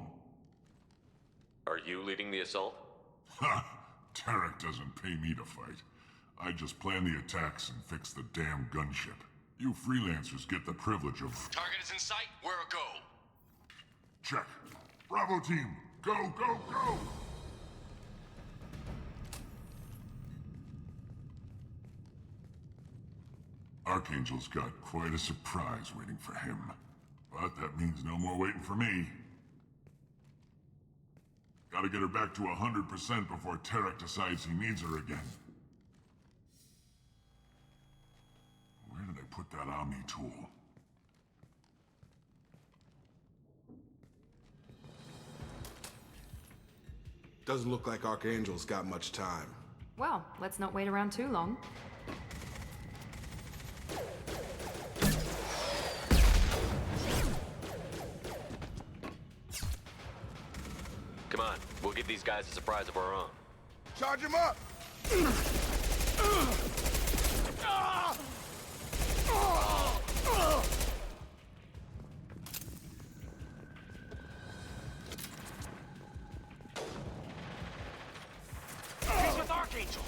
Are you leading the assault? Ha! Tarek doesn't pay me to fight. I just plan the attacks and fix the damn gunship. You freelancers get the privilege of... Target is in sight. Where a go? Check. Bravo team! Go, go, go! Archangel's got quite a surprise waiting for him. But that means no more waiting for me. Gotta get her back to 100% before Tarek decides he needs her again. Where did I put that Omni tool? Doesn't look like Archangel's got much time. Well, let's not wait around too long. Come on, we'll give these guys a surprise of our own. Charge him up! He's with Archangel!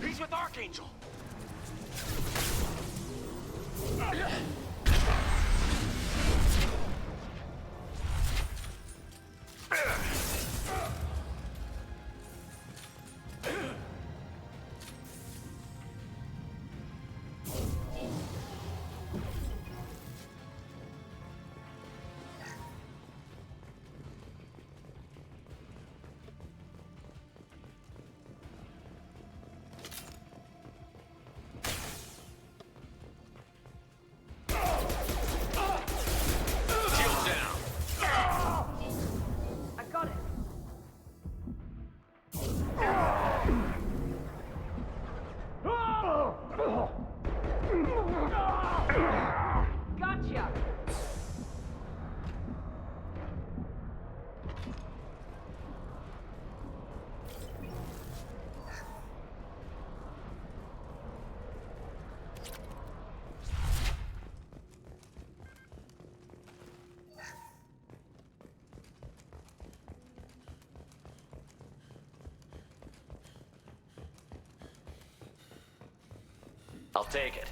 He's with Archangel! Gotcha! I'll take it.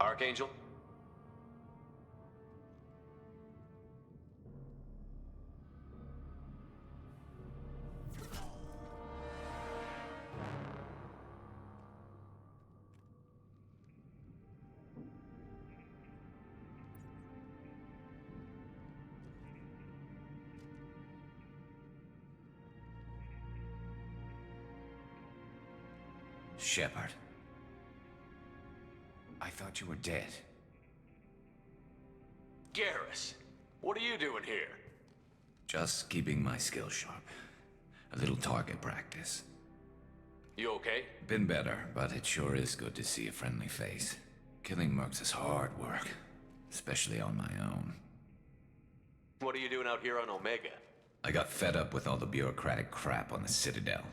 Archangel? Shepard. I thought you were dead. Garrus, what are you doing here? Just keeping my skills sharp. A little target practice. You okay? Been better, but it sure is good to see a friendly face. Killing mercs is hard work, especially on my own. What are you doing out here on Omega? I got fed up with all the bureaucratic crap on the Citadel.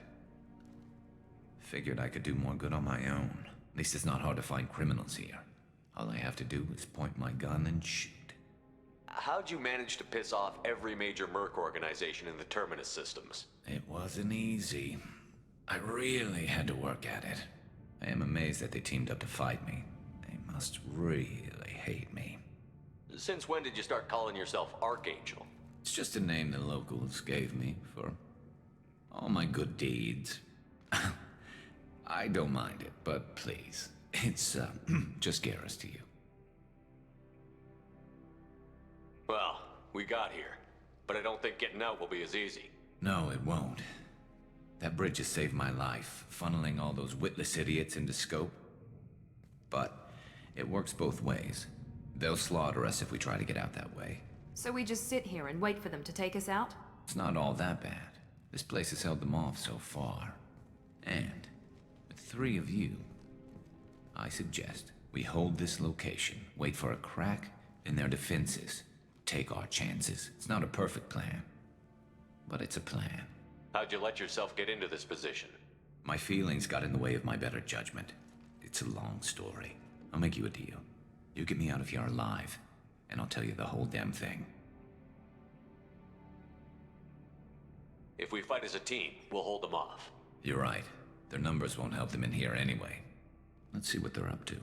Figured I could do more good on my own. At least it's not hard to find criminals here. All I have to do is point my gun and shoot. How'd you manage to piss off every major merc organization in the Terminus systems? It wasn't easy. I really had to work at it. I am amazed that they teamed up to fight me. They must really hate me. Since when did you start calling yourself Archangel? It's just a name the locals gave me for all my good deeds. I don't mind it, but please, it's just Garrus to you. Well, we got here, but I don't think getting out will be as easy. No, it won't. That bridge has saved my life, funneling all those witless idiots into scope. But it works both ways. They'll slaughter us if we try to get out that way. So we just sit here and wait for them to take us out? It's not all that bad. This place has held them off so far. And with 3 of you, I suggest we hold this location, wait for a crack in their defenses, take our chances. It's not a perfect plan, but it's a plan. How'd you let yourself get into this position? My feelings got in the way of my better judgment. It's a long story. I'll make you a deal. You get me out of here alive, and I'll tell you the whole damn thing. If we fight as a team, we'll hold them off. You're right. Their numbers won't help them in here anyway. Let's see what they're up to.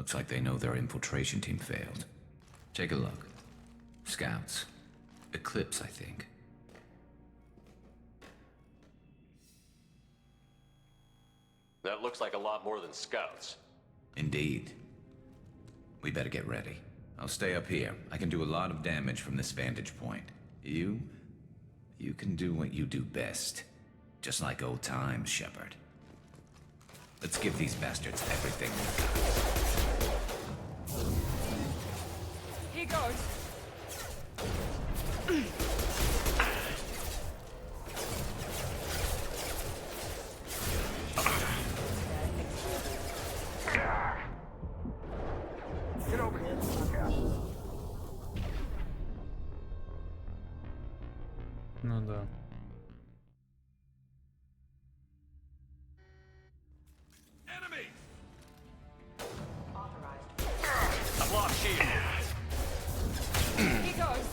Looks like they know their infiltration team failed. Take a look. Scouts. Eclipse, I think. That looks like a lot more than scouts. Indeed. We better get ready. I'll stay up here. I can do a lot of damage from this vantage point. You can do what you do best. Just like old times, Shepard. Let's give these bastards everything we got. Here goes. Get over here. Ну да. Enemy! I've lost shield. Here goes.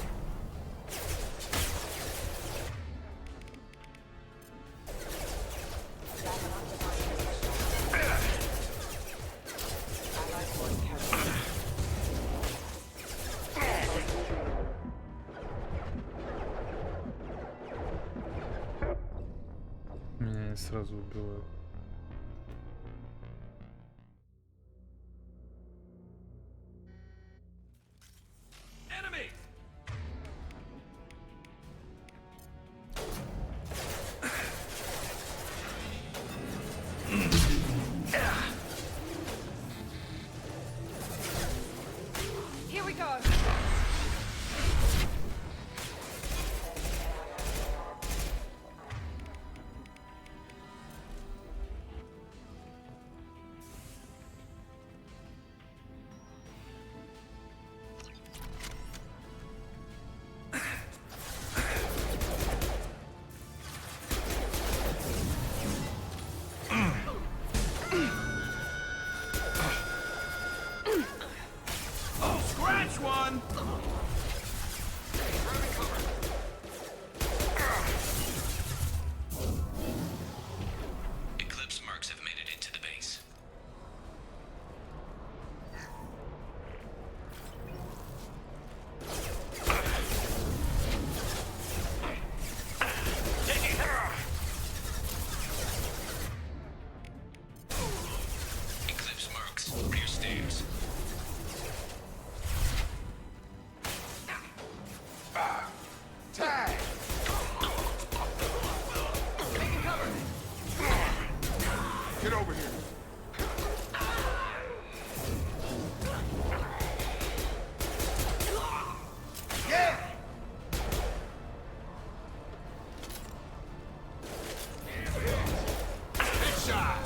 Меня не сразу убивают. Enemy! Here we go. Scratch one! Eclipse mercs have made it into the base. Eclipse mercs, rear stairs. Tag! Get over here. Yeah! Big shot!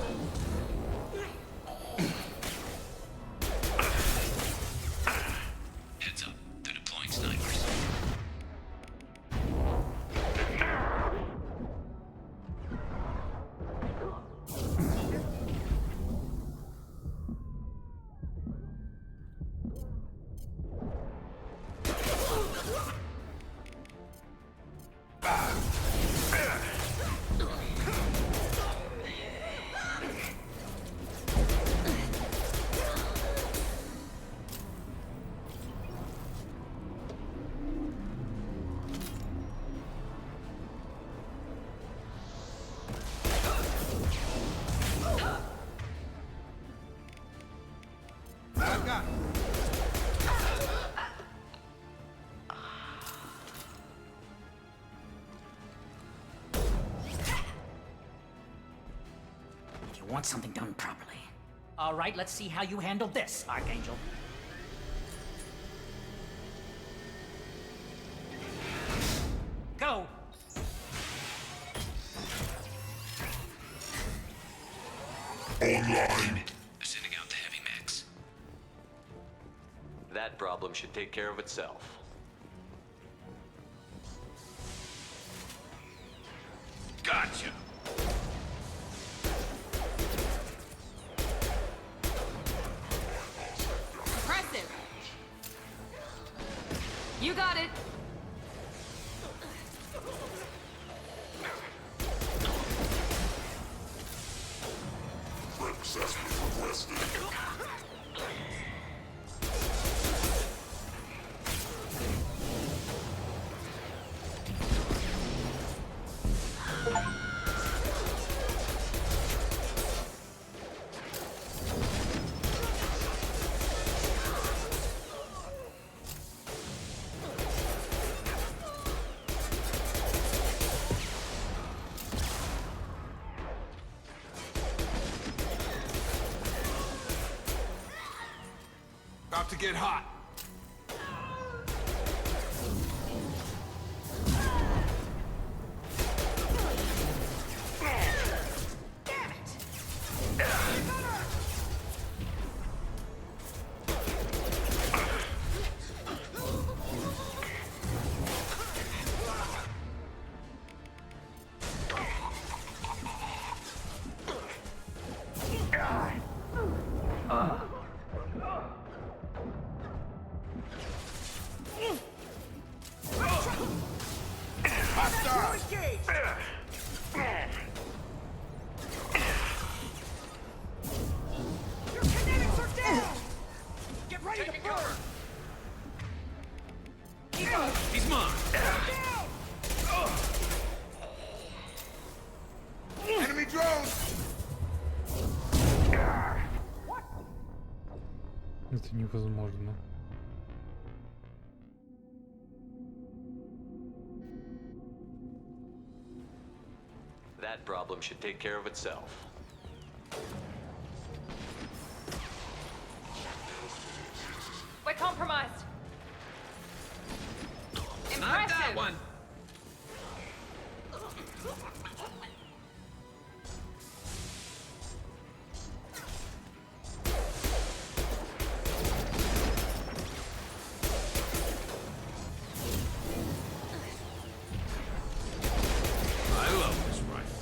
Heads up, they're deploying snipers. Back up. You want something done properly. All right, let's see how you handle this, Archangel. Go! Online. They're sending out the heavy mechs. That problem should take care of itself. Gotcha! Impressive. You got it. Access requested. About to get hot. He's mine. Enemy drone! Это невозможно. That problem should take care of itself. We're compromised. Not that one. I love this rifle.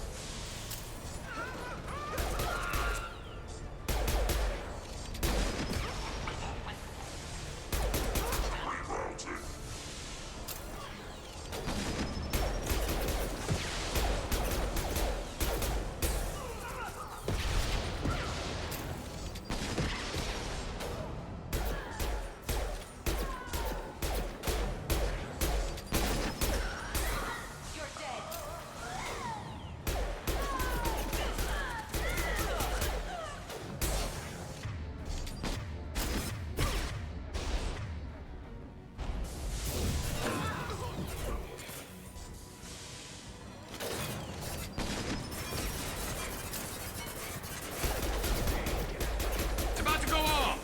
It's about to go off.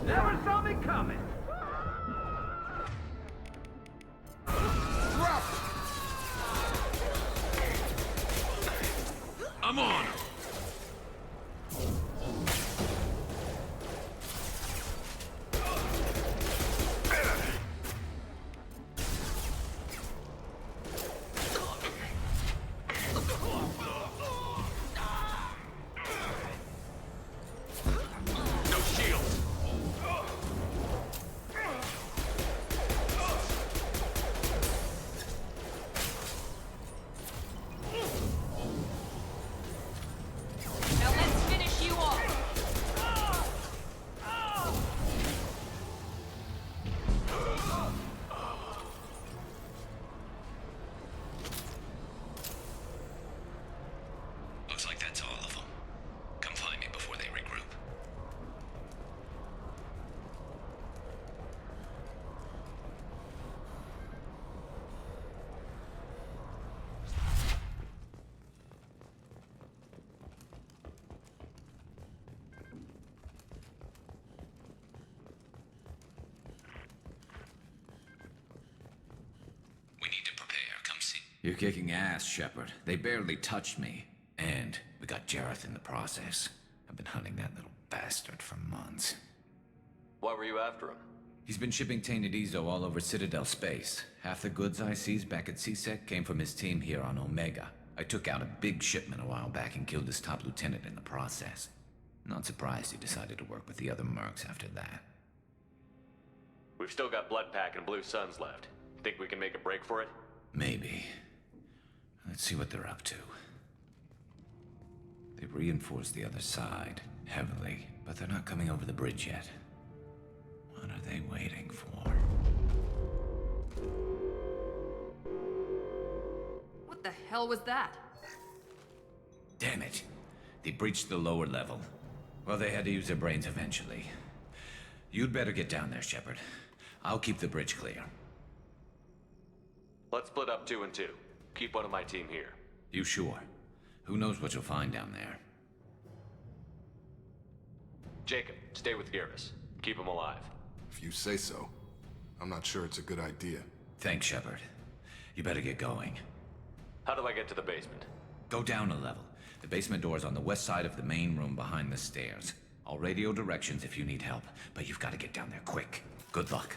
Never saw me coming. I'm on him. No shield. Now let's finish you off. Looks like that's all of them. Come find me before they regroup. We need to prepare. Come see. You're kicking ass, Shepard. They barely touched me. And we got Jareth in the process. I've been hunting that little bastard for months. Why were you after him? He's been shipping tainted Ezo all over Citadel space. Half the goods I seized back at CSEC came from his team here on Omega. I took out a big shipment a while back and killed his top lieutenant in the process. Not surprised he decided to work with the other mercs after that. We've still got Bloodpack and Blue Suns left. Think we can make a break for it? Maybe. Let's see what they're up to. They've reinforced the other side, heavily, but they're not coming over the bridge yet. What are they waiting for? What the hell was that? Damn it. They breached the lower level. Well, they had to use their brains eventually. You'd better get down there, Shepard. I'll keep the bridge clear. Let's split up 2 and 2. Keep one of my team here. You sure? Who knows what you'll find down there? Jacob, stay with Garrus. Keep him alive. If you say so. I'm not sure it's a good idea. Thanks, Shepard. You better get going. How do I get to the basement? Go down a level. The basement door's on the west side of the main room behind the stairs. I'll radio directions if you need help, but you've got to get down there quick. Good luck.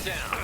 Down.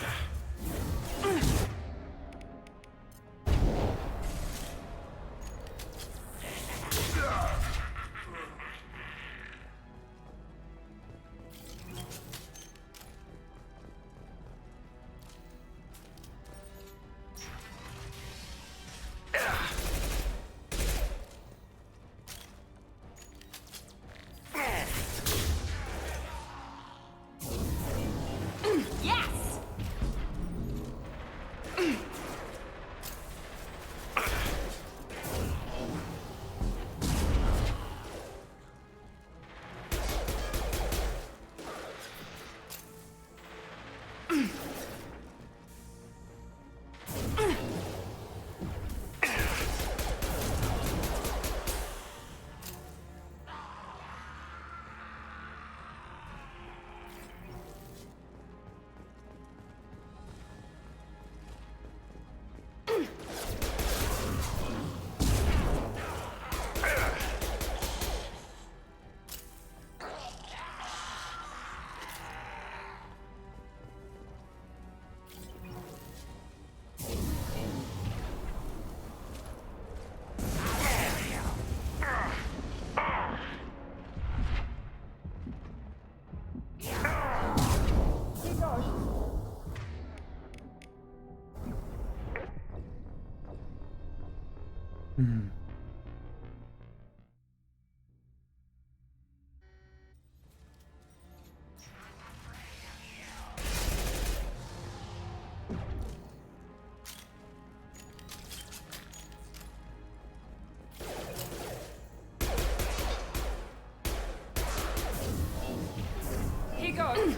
He goes.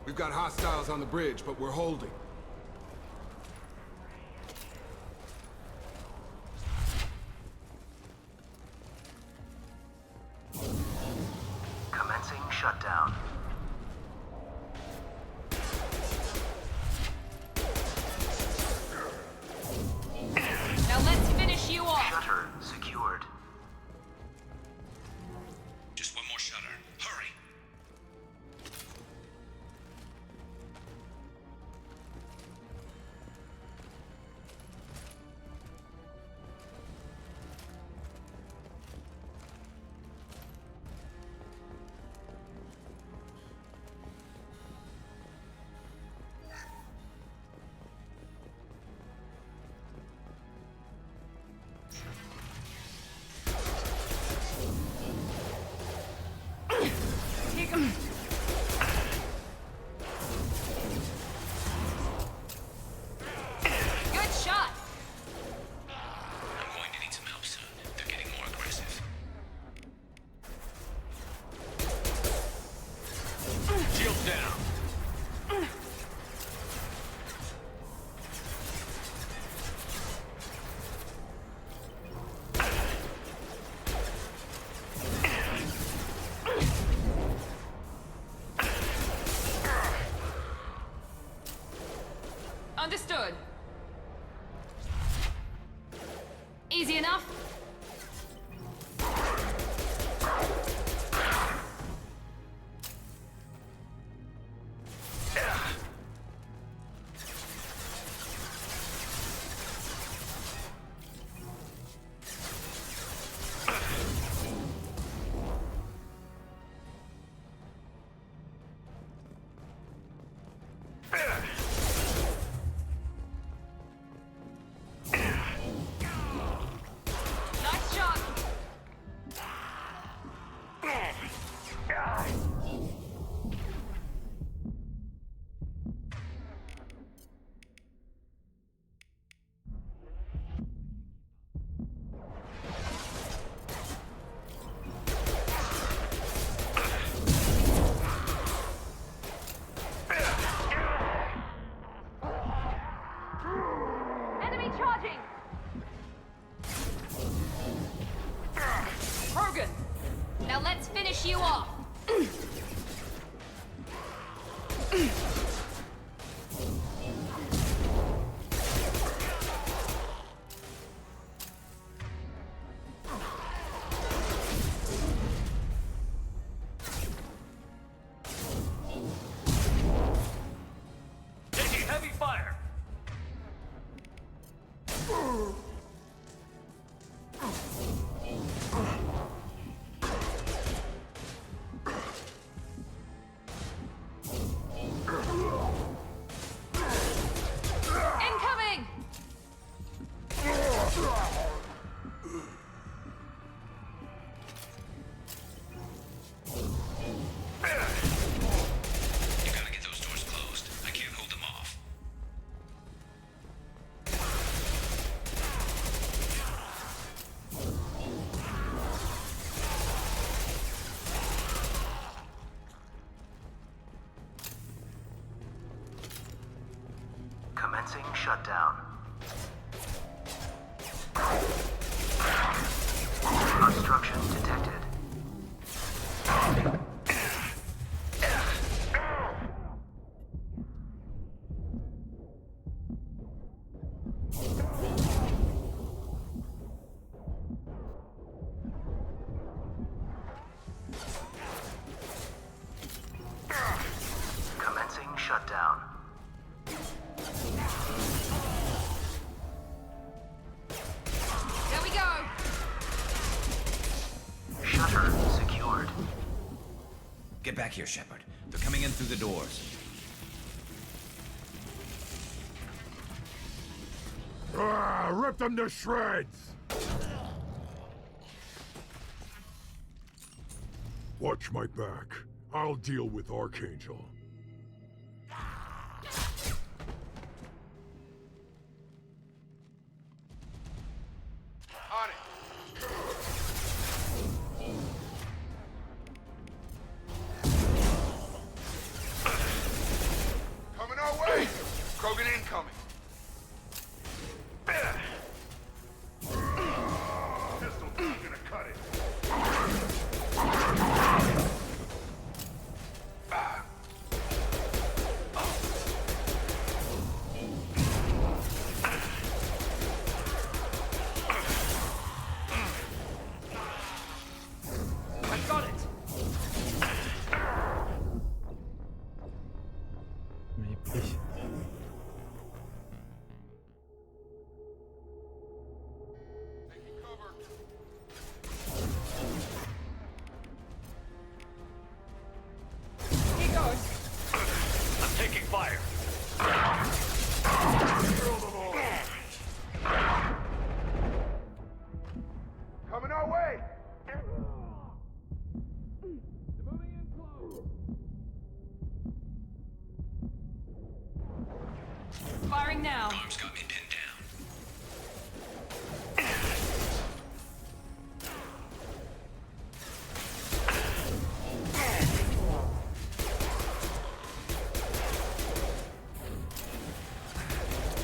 We've got hostiles on the bridge, but we're holding. Commencing shutdown. Now let's finish you off. Shutter secured. Just one more shutter. Hurry! Take him. Good shot. I'm going to need some help soon. They're getting more aggressive. Shields down. Understood. Easy enough. Nice shot. Enemy charging. Hogan. Now let's finish you off. Taking heavy fire. Incoming. You gotta get those doors closed. I can't hold them off. Commencing shutdown. Obstruction detected. Commencing shutdown. There we go. Shutter secured. Get back here, Shepard. They're coming in through the doors. Rip them to shreds! Watch my back. I'll deal with Archangel. On it. Incoming! Pistol's not gonna cut it. I got it! Maybe. He goes. I'm taking fire. Coming our way! Firing now. Bomb's got me pinned down.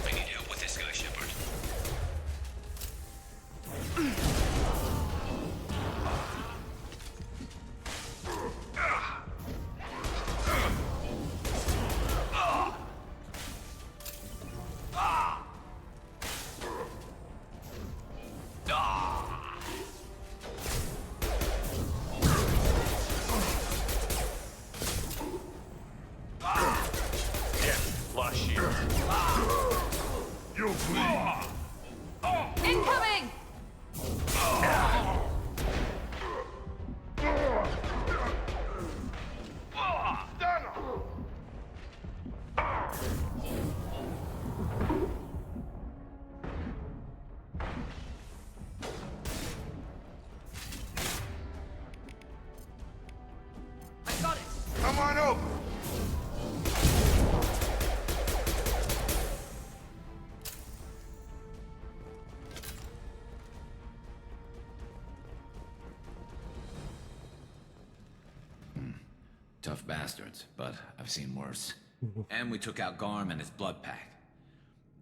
I need help with this guy, Shepard. Lost shield. You'll bleed. Incoming! I got it. Come on over. Tough bastards, but I've seen worse. And we took out Garm and his blood pack.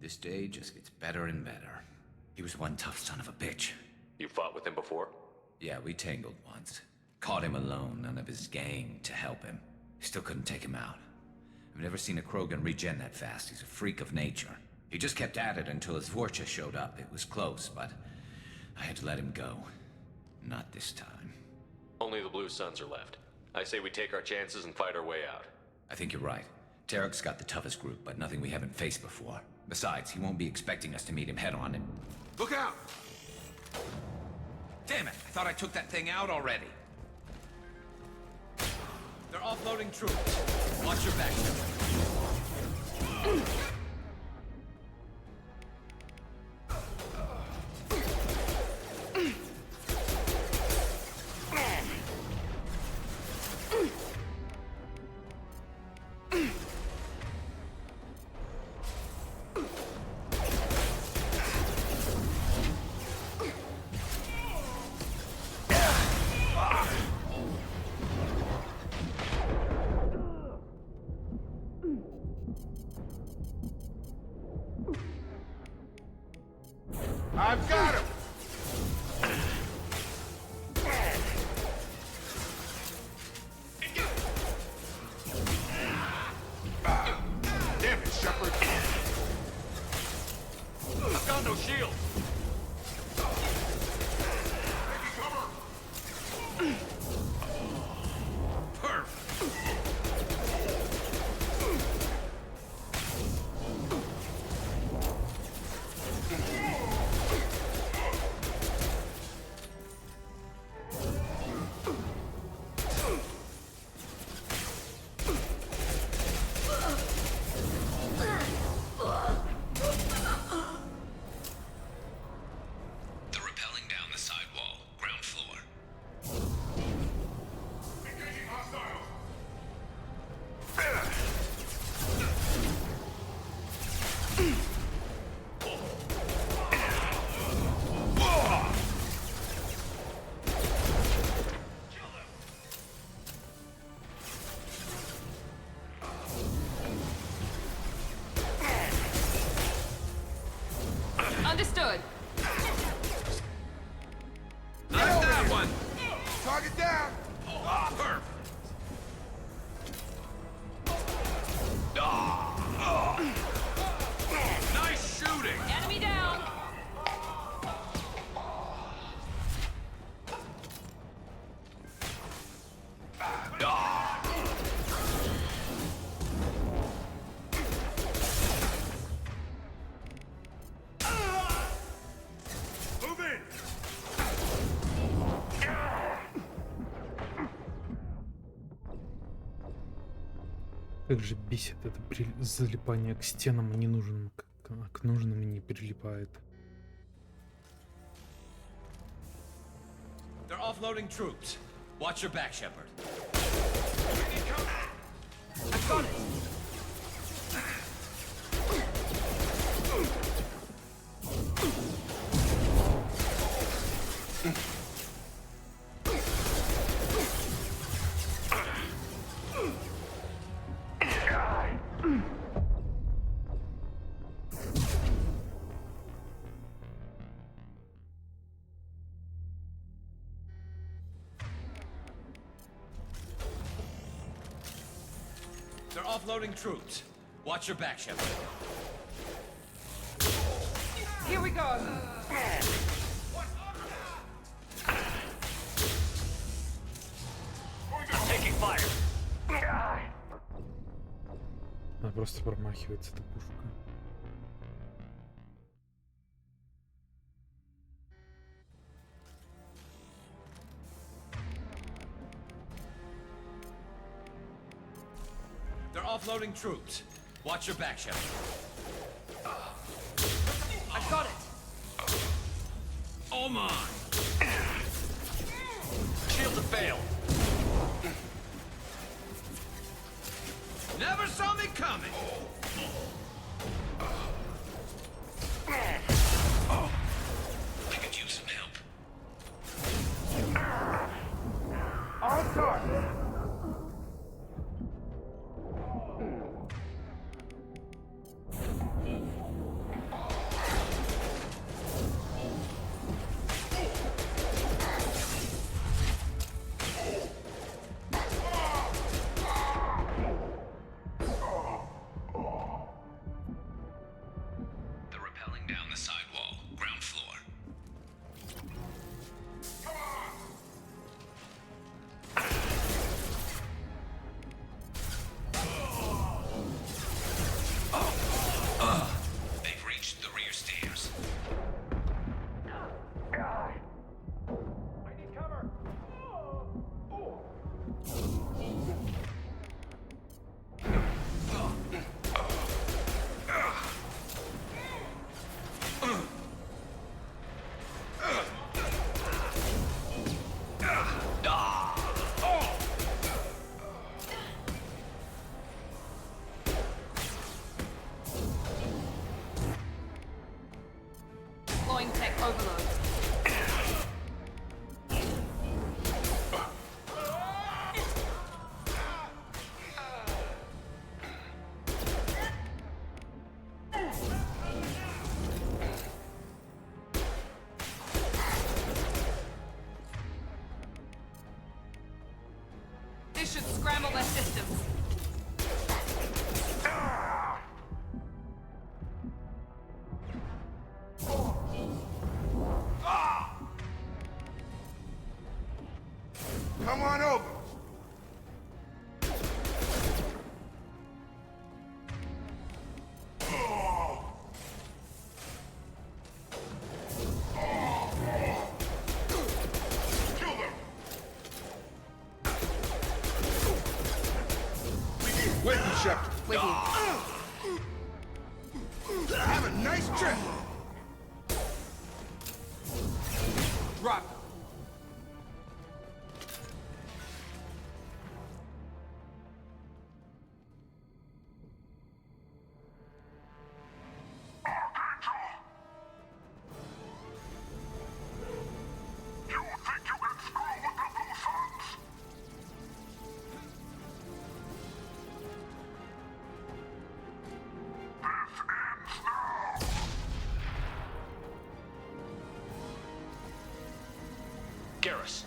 This day just gets better and better. He was one tough son of a bitch. You fought with him before? Yeah, we tangled once. Caught him alone, none of his gang to help him. Still couldn't take him out. I've never seen a Krogan regen that fast. He's a freak of nature. He just kept at it until his Vorcha showed up. It was close, but I had to let him go. Not this time. Only the Blue Suns are left. I say we take our chances and fight our way out. I think you're right. Tarek's got the toughest group, but nothing we haven't faced before. Besides, he won't be expecting us to meet him head-on and... Look out! Damn it! I thought I took that thing out already. They're offloading troops. Watch your back. I've got him! Damn it, Shepard! I've got no shield. Как же бесит это залипание к стенам ненужным, к нужным не прилипает. They're offloading troops. Watch your back, Shepard. I've got it. They're offloading troops. Watch your back, Shepard. Here we go. Taking fire. Она просто промахивается, эта пушка. They're offloading troops. Watch your back, Shepard. I've got it. Oh my! Shields have failed. Never saw me coming. I could use some help. On target. They're rappelling down the sidewall, ground floor. They've reached the rear stairs. I need cover. Deploying tech overload. This should scramble their systems. Come on over. Wait, Shepard. With you. Have a nice trip. Drop. Garrus.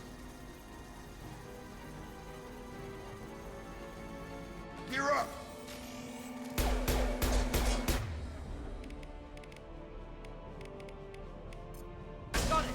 Gear up. Got it.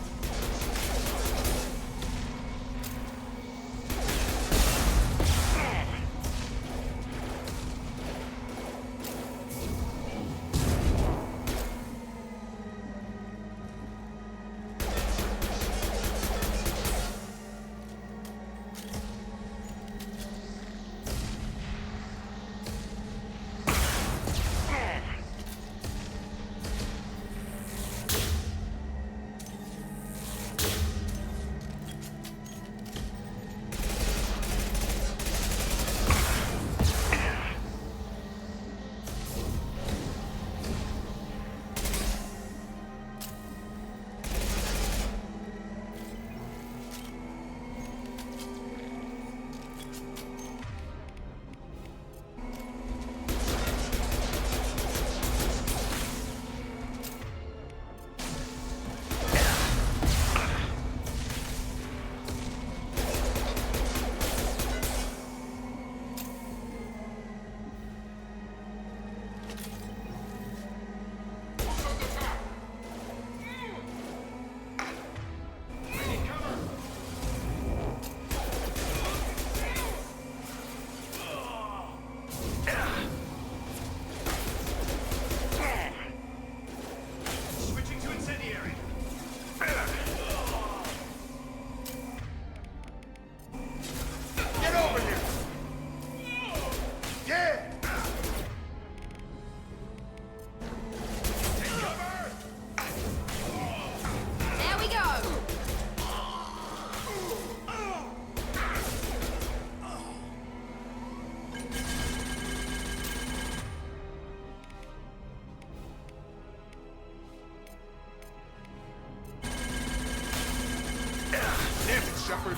Shepard.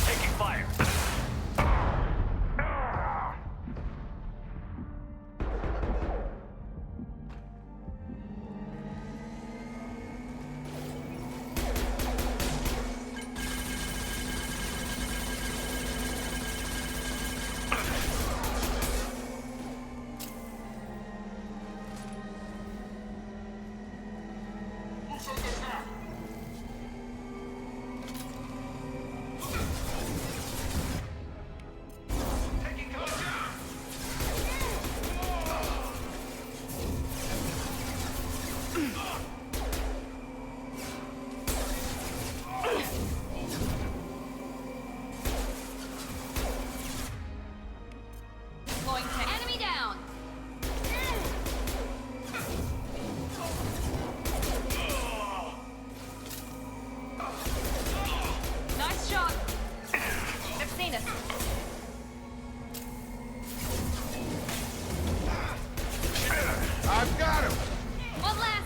Taking fire. Deploying tech. Enemy down. Nice shot. They've seen us. I've got him! One less.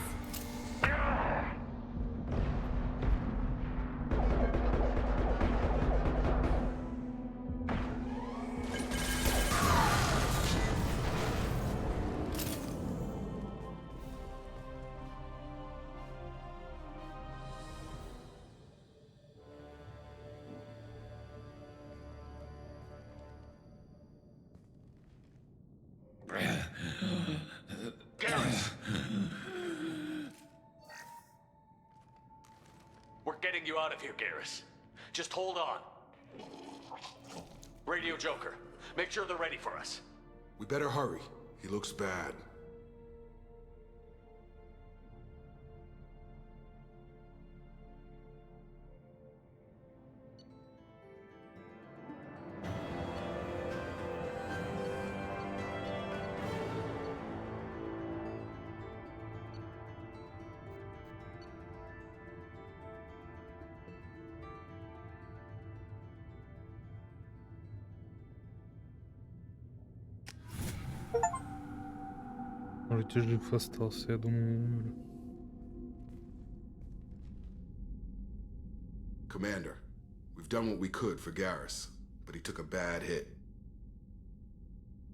We're getting you out of here, Garrus. Just hold on. Radio Joker, make sure they're ready for us. We better hurry. He looks bad. Вроде жив остался, я думал, умер. Commander, we've done what we could for Garrus, but he took a bad hit.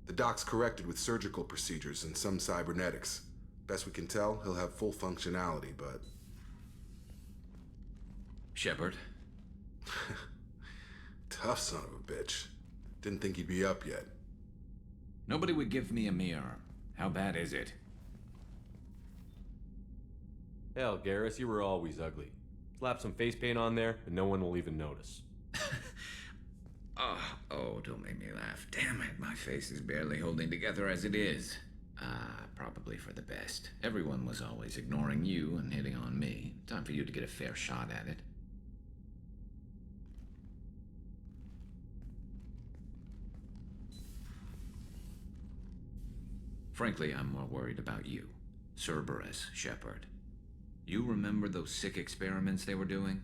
The doc's corrected with surgical procedures and some cybernetics. Best we can tell, he'll have full functionality, but... Shepard? Tough son of a bitch. Didn't think he'd be up yet. Nobody would give me a mirror. How bad is it? Hell, Garrus, you were always ugly. Slap some face paint on there, and no one will even notice. Oh, don't make me laugh. Damn it, my face is barely holding together as it is. Probably for the best. Everyone was always ignoring you and hitting on me. Time for you to get a fair shot at it. Frankly, I'm more worried about you. Cerberus, Shepard. You remember those sick experiments they were doing?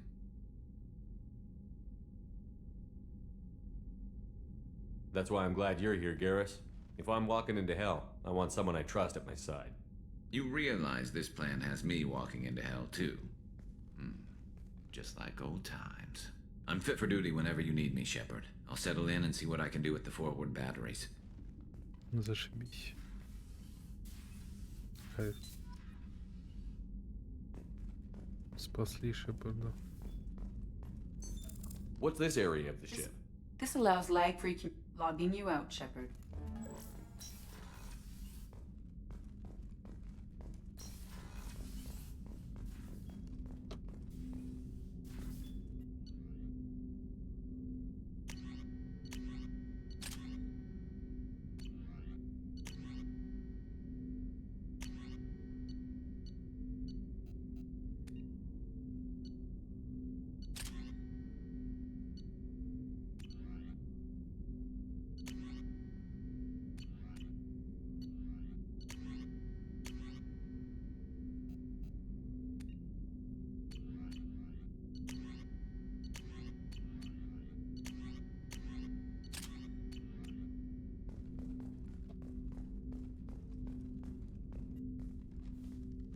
That's why I'm glad you're here, Garrus. If I'm walking into hell, I want someone I trust at my side. You realize this plan has me walking into hell, too. Just like old times. I'm fit for duty whenever you need me, Shepard. I'll settle in and see what I can do with the forward batteries. Зашибись. Кайф. Спасли Шепарда. What's this area of the ship? This allows lag-free logging you out, Shepard.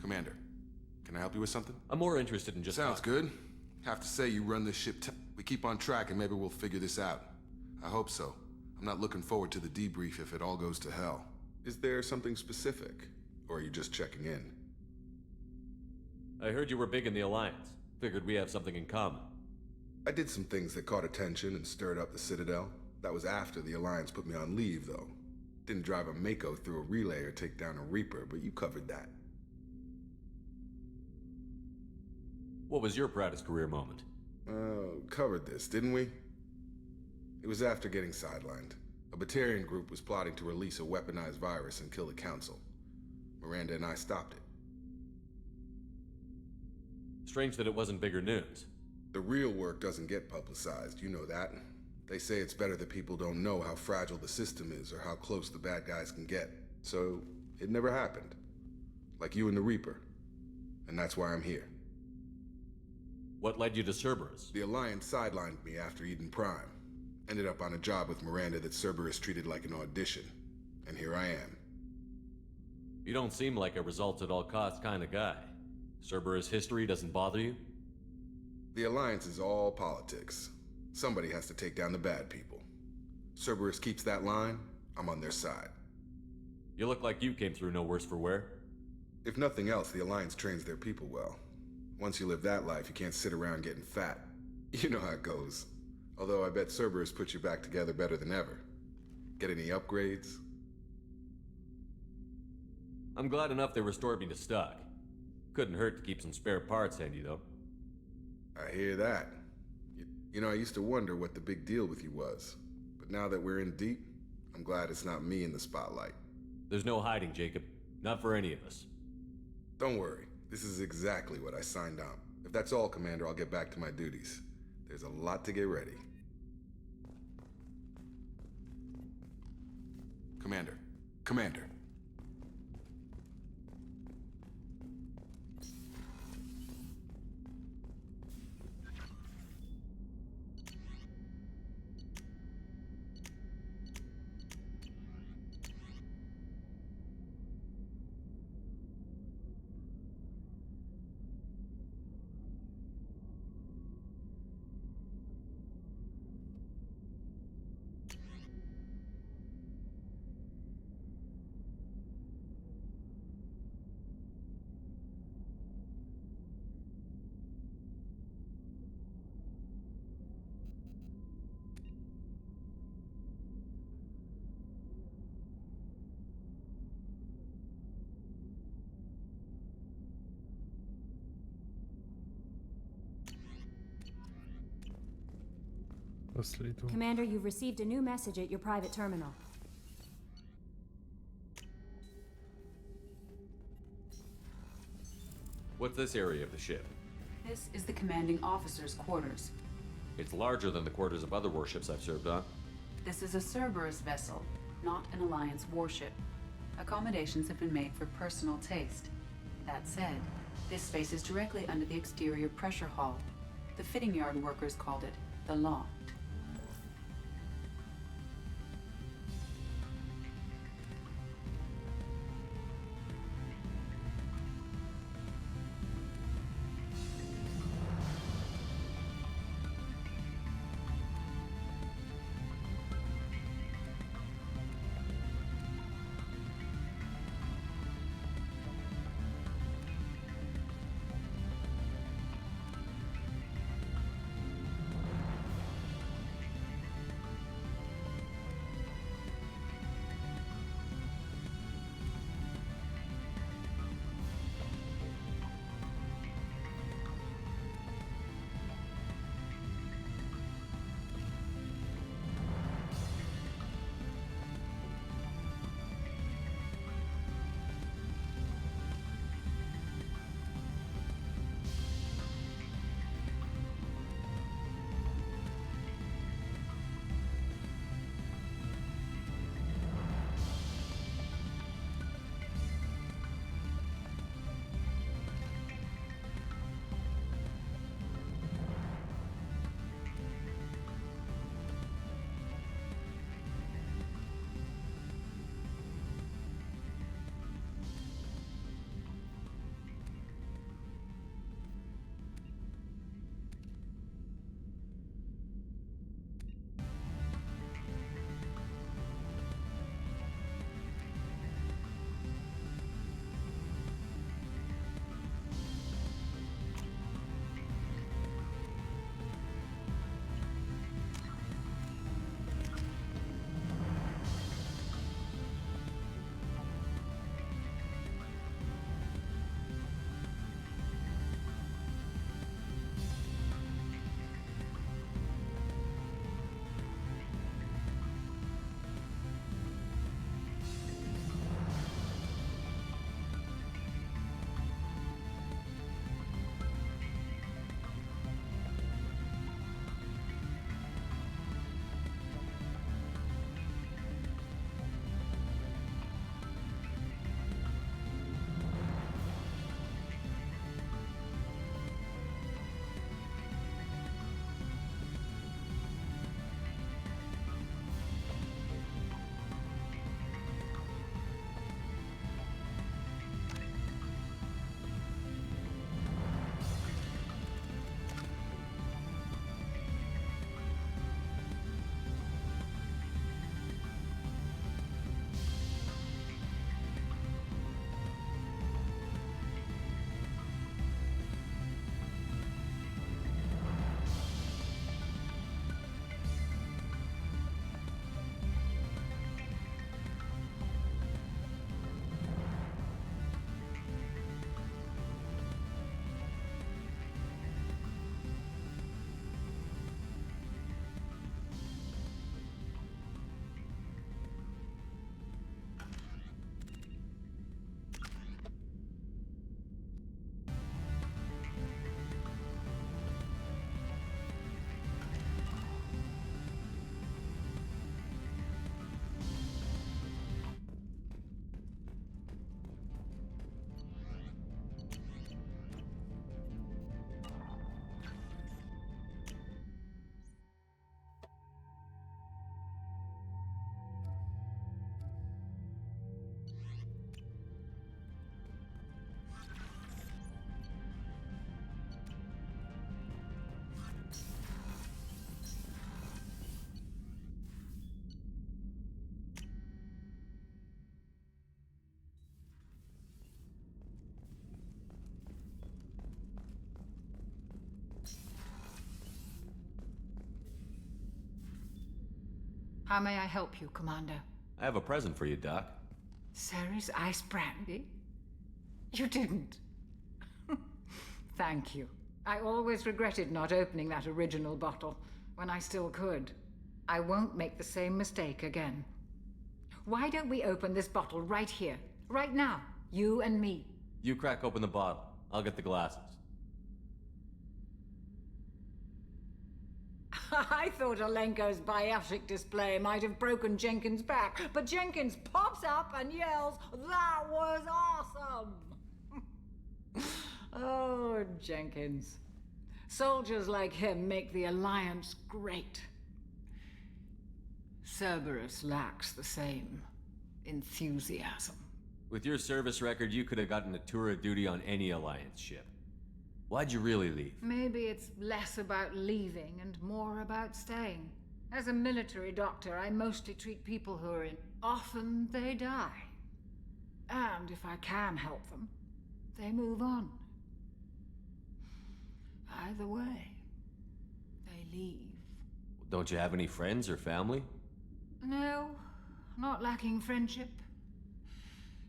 Commander, can I help you with something? I'm more interested in just... Sounds good. Have to say you run this ship we keep on track and maybe we'll figure this out. I hope so. I'm not looking forward to the debrief if it all goes to hell. Is there something specific? Or are you just checking in? I heard you were big in the Alliance. Figured we have something in common. I did some things that caught attention and stirred up the Citadel. That was after the Alliance put me on leave, though. Didn't drive a Mako through a relay or take down a Reaper, but you covered that. What was your proudest career moment? Covered this, didn't we? It was after getting sidelined. A Batarian group was plotting to release a weaponized virus and kill the Council. Miranda and I stopped it. Strange that it wasn't bigger news. The real work doesn't get publicized, you know that. They say it's better that people don't know how fragile the system is or how close the bad guys can get. So, it never happened. Like you and the Reaper. And that's why I'm here. What led you to Cerberus? The Alliance sidelined me after Eden Prime. Ended up on a job with Miranda that Cerberus treated like an audition. And here I am. You don't seem like a results at all costs kind of guy. Cerberus history doesn't bother you? The Alliance is all politics. Somebody has to take down the bad people. Cerberus keeps that line, I'm on their side. You look like you came through no worse for wear. If nothing else, the Alliance trains their people well. Once you live that life, you can't sit around getting fat. You know how it goes. Although I bet Cerberus puts you back together better than ever. Get any upgrades? I'm glad enough they restored me to stock. Couldn't hurt to keep some spare parts handy, though. I hear that. You know, I used to wonder what the big deal with you was. But now that we're in deep, I'm glad it's not me in the spotlight. There's no hiding, Jacob. Not for any of us. Don't worry. This is exactly what I signed on. If that's all, Commander, I'll get back to my duties. There's a lot to get ready. Commander. Commander. Commander, you've received a new message at your private terminal. What's this area of the ship? This is the commanding officer's quarters. It's larger than the quarters of other warships I've served on. This is a Cerberus vessel, not an Alliance warship. Accommodations have been made for personal taste. That said, this space is directly under the exterior pressure hull. The fitting yard workers called it the loft. How may I help you, Commander? I have a present for you, Doc. Ceres ice brandy? You didn't. Thank you. I always regretted not opening that original bottle when I still could. I won't make the same mistake again. Why don't we open this bottle right here, right now, you and me? You crack open the bottle. I'll get the glasses. I thought Alenko's biotic display might have broken Jenkins' back, but Jenkins pops up and yells, "That was awesome!" Oh, Jenkins. Soldiers like him make the Alliance great. Cerberus lacks the same enthusiasm. With your service record, you could have gotten a tour of duty on any Alliance ship. Why'd you really leave? Maybe it's less about leaving and more about staying. As a military doctor, I mostly treat people who are in. Often they die. And if I can help them, they move on. Either way, they leave. Don't you have any friends or family? No, not lacking friendship.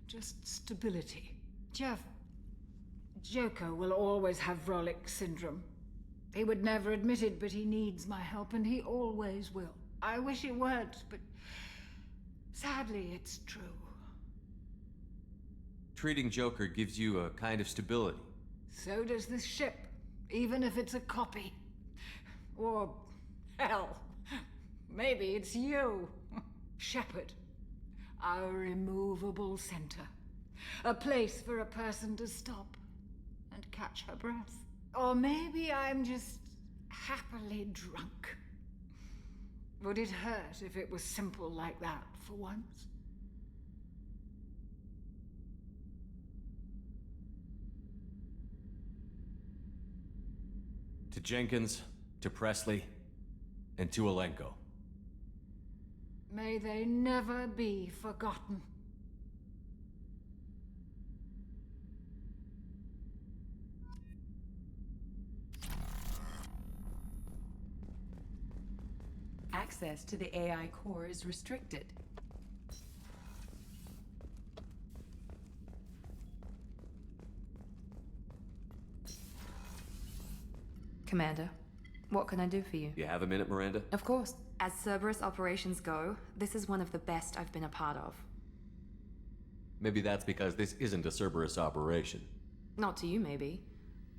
Just stability. Jeff, Joko will always have Vrolic syndrome. He would never admit it, but he needs my help, and he always will. I wish it weren't, but sadly, it's true. Treating Joker gives you a kind of stability. So does this ship, even if it's a copy. Or, hell, maybe it's you, Shepard. Our immovable center. A place for a person to stop and catch her breath. Or maybe I'm just happily drunk. Would it hurt if it was simple like that for once? To Jenkins, to Presley, and to Alenko. May they never be forgotten. Access to the AI core is restricted. Commander, what can I do for you? You have a minute, Miranda? Of course. As Cerberus operations go, this is one of the best I've been a part of. Maybe that's because this isn't a Cerberus operation. Not to you, maybe.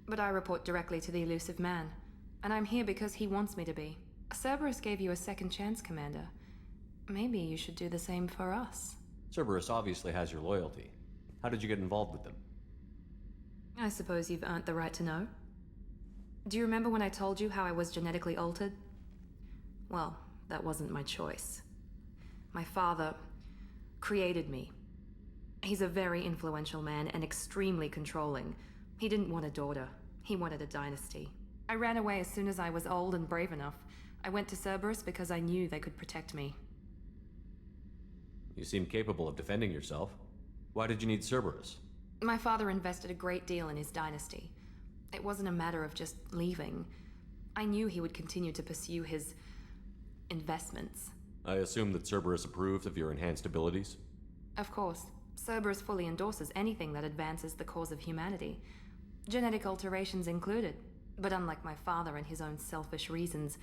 But I report directly to the elusive man. And I'm here because he wants me to be. Cerberus gave you a second chance, Commander. Maybe you should do the same for us. Cerberus obviously has your loyalty. How did you get involved with them? I suppose you've earned the right to know. Do you remember when I told you how I was genetically altered? Well, that wasn't my choice. My father created me. He's a very influential man and extremely controlling. He didn't want a daughter. He wanted a dynasty. I ran away as soon as I was old and brave enough. I went to Cerberus because I knew they could protect me. You seem capable of defending yourself. Why did you need Cerberus? My father invested a great deal in his dynasty. It wasn't a matter of just leaving. I knew he would continue to pursue his investments. I assume that Cerberus approved of your enhanced abilities? Of course. Cerberus fully endorses anything that advances the cause of humanity. Genetic alterations included. But unlike my father and his own selfish reasons,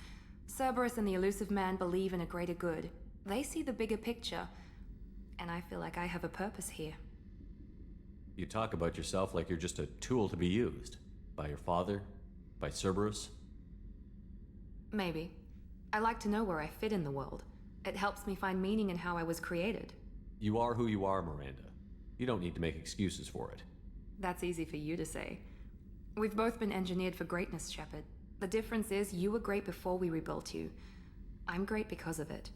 Cerberus and the elusive man believe in a greater good. They see the bigger picture, and I feel like I have a purpose here. You talk about yourself like you're just a tool to be used. By your father? By Cerberus? Maybe. I like to know where I fit in the world. It helps me find meaning in how I was created. You are who you are, Miranda. You don't need to make excuses for it. That's easy for you to say. We've both been engineered for greatness, Shepard. The difference is you were great before we rebuilt you. I'm great because of it.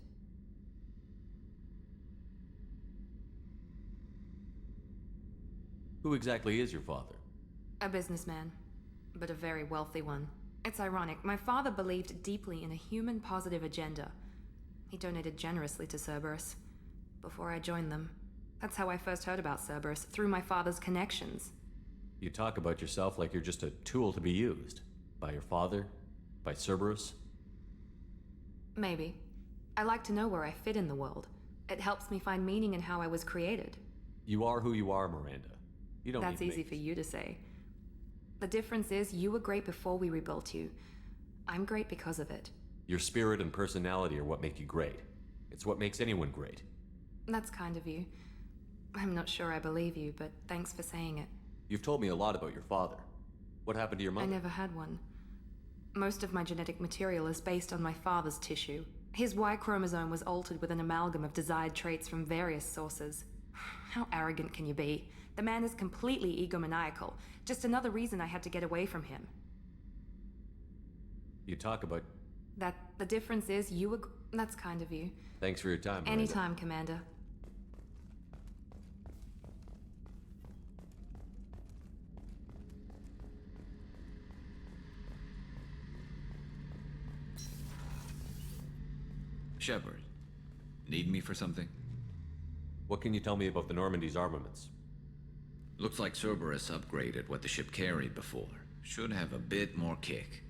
Who exactly is your father? A businessman, but a very wealthy one. It's ironic. My father believed deeply in a human-positive agenda. He donated generously to Cerberus before I joined them. That's how I first heard about Cerberus, through my father's connections. You talk about yourself like you're just a tool to be used. By your father? By Cerberus? Maybe. I like to know where I fit in the world. It helps me find meaning in how I was created. You are who you are, Miranda. You don't That's need easy for you to say. The difference is you were great before we rebuilt you. I'm great because of it. Your spirit and personality are what make you great. It's what makes anyone great. That's kind of you. I'm not sure I believe you, but thanks for saying it. You've told me a lot about your father. What happened to your mother? I never had one. Most of my genetic material is based on my father's tissue. His Y chromosome was altered with an amalgam of desired traits from various sources. How arrogant can you be? The man is completely egomaniacal. Just another reason I had to get away from him. You talk about... That the difference is you were... That's kind of you. Thanks for your time, Miranda. Anytime, Commander. Shepard, need me for something? What can you tell me about the Normandy's armaments? Looks like Cerberus upgraded what the ship carried before. Should have a bit more kick.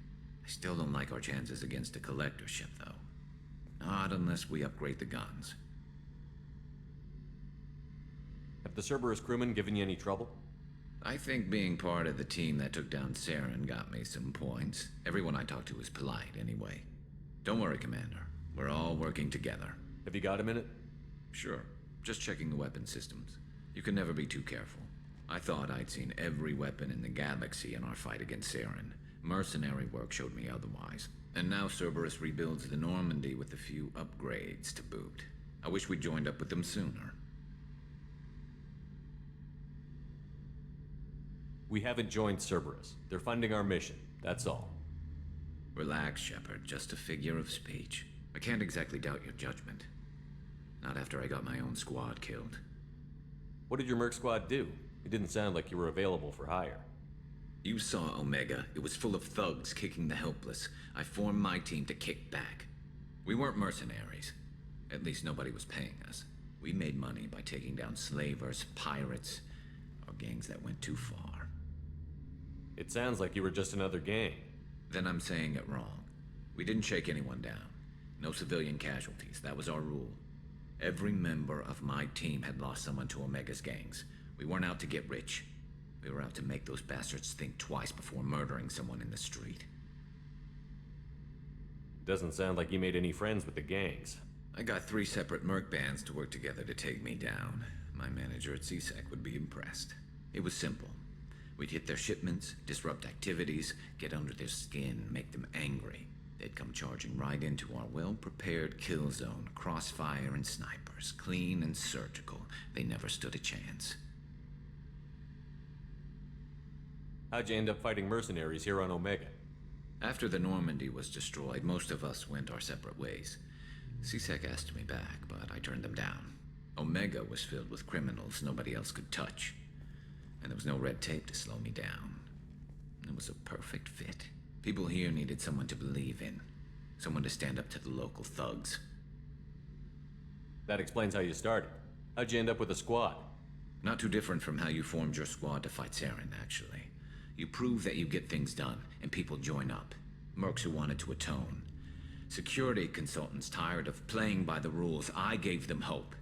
I still don't like our chances against a collector ship, though. Not unless we upgrade the guns. Have the Cerberus crewmen given you any trouble? I think being part of the team that took down Saren got me some points. Everyone I talked to was polite, anyway. Don't worry, Commander. We're all working together. Have you got a minute? Sure. Just checking the weapon systems. You can never be too careful. I thought I'd seen every weapon in the galaxy in our fight against Saren. Mercenary work showed me otherwise. And now Cerberus rebuilds the Normandy with a few upgrades to boot. I wish we'd joined up with them sooner. We haven't joined Cerberus. They're funding our mission, that's all. Relax, Shepard. Just a figure of speech. I can't exactly doubt your judgment. Not after I got my own squad killed. What did your merc squad do? It didn't sound like you were available for hire. You saw Omega. It was full of thugs kicking the helpless. I formed my team to kick back. We weren't mercenaries. At least nobody was paying us. We made money by taking down slavers, pirates, or gangs that went too far. It sounds like you were just another gang. Then I'm saying it wrong. We didn't shake anyone down. No civilian casualties. That was our rule. Every member of my team had lost someone to Omega's gangs. We weren't out to get rich. We were out to make those bastards think twice before murdering someone in the street. Doesn't sound like you made any friends with the gangs. I got 3 separate merc bands to work together to take me down. My manager at CSEC would be impressed. It was simple. We'd hit their shipments, disrupt activities, get under their skin, make them angry. They'd come charging right into our well-prepared kill zone, crossfire and snipers, clean and surgical. They never stood a chance. How'd you end up fighting mercenaries here on Omega? After the Normandy was destroyed, most of us went our separate ways. CSEC asked me back, but I turned them down. Omega was filled with criminals nobody else could touch. And there was no red tape to slow me down. It was a perfect fit. People here needed someone to believe in. Someone to stand up to the local thugs. That explains how you started. How'd you end up with a squad? Not too different from how you formed your squad to fight Saren, actually. You prove that you get things done, and people join up. Mercs who wanted to atone. Security consultants tired of playing by the rules. I gave them hope.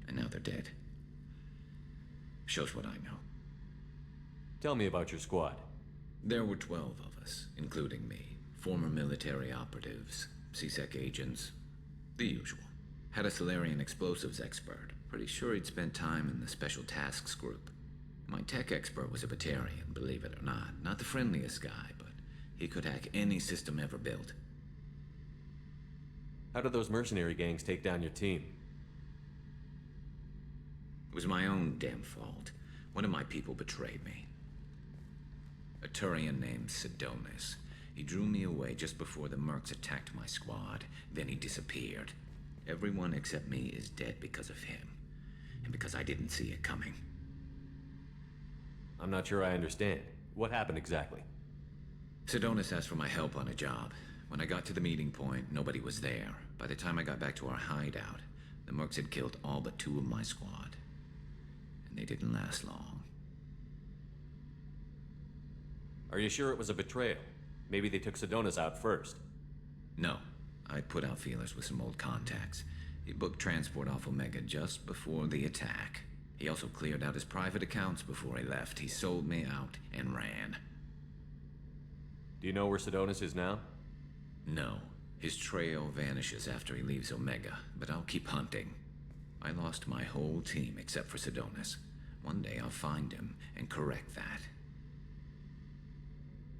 And now they're dead. Shows what I know. Tell me about your squad. There were 12 of us, including me. Former military operatives, CSEC agents, the usual. Had a Solarian explosives expert. Pretty sure he'd spent time in the Special Tasks Group. My tech expert was a Batarian, believe it or not. Not the friendliest guy, but he could hack any system ever built. How did those mercenary gangs take down your team? It was my own damn fault. One of my people betrayed me. A Turian named Sidonis. He drew me away just before the mercs attacked my squad. Then he disappeared. Everyone except me is dead because of him. And because I didn't see it coming. I'm not sure I understand. What happened exactly? Sidonis asked for my help on a job. When I got to the meeting point, nobody was there. By the time I got back to our hideout, the mercs had killed all but 2 of my squad. And they didn't last long. Are you sure it was a betrayal? Maybe they took Sidonis out first. No. I put out feelers with some old contacts. He booked transport off Omega just before the attack. He also cleared out his private accounts before he left. He sold me out and ran. Do you know where Sidonis is now? No. His trail vanishes after he leaves Omega, but I'll keep hunting. I lost my whole team except for Sidonis. One day I'll find him and correct that.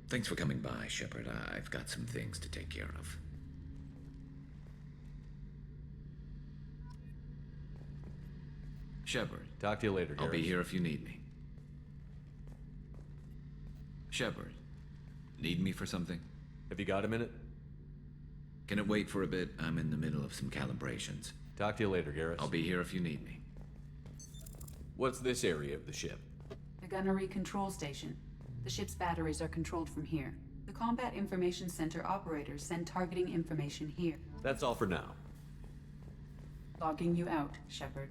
Thanks for coming by, Shepard. I've got some things to take care of. Shepard. Talk to you later, I'll be Garrus. here if you need me. Shepard. Need me for something? Have you got a minute? Can it wait for a bit? I'm in the middle of some calibrations. Talk to you later, Garrus. I'll be here if you need me. What's this area of the ship? The gunnery control station. The ship's batteries are controlled from here. The Combat Information Center operators send targeting information here. That's all for now. Logging you out, Shepard.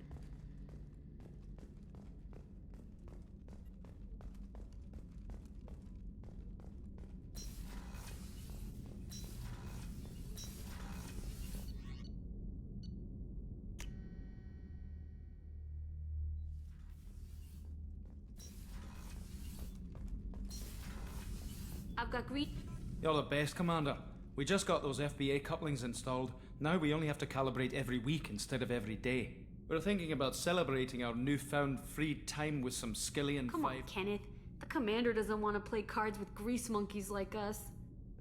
I've got greet. You're the best, Commander. We just got those FBA couplings installed. Now we only have to calibrate every week instead of every day. We're thinking about celebrating our newfound free time with some Skillian Come 5. on, Kenneth. The commander doesn't want to play cards with grease monkeys like us.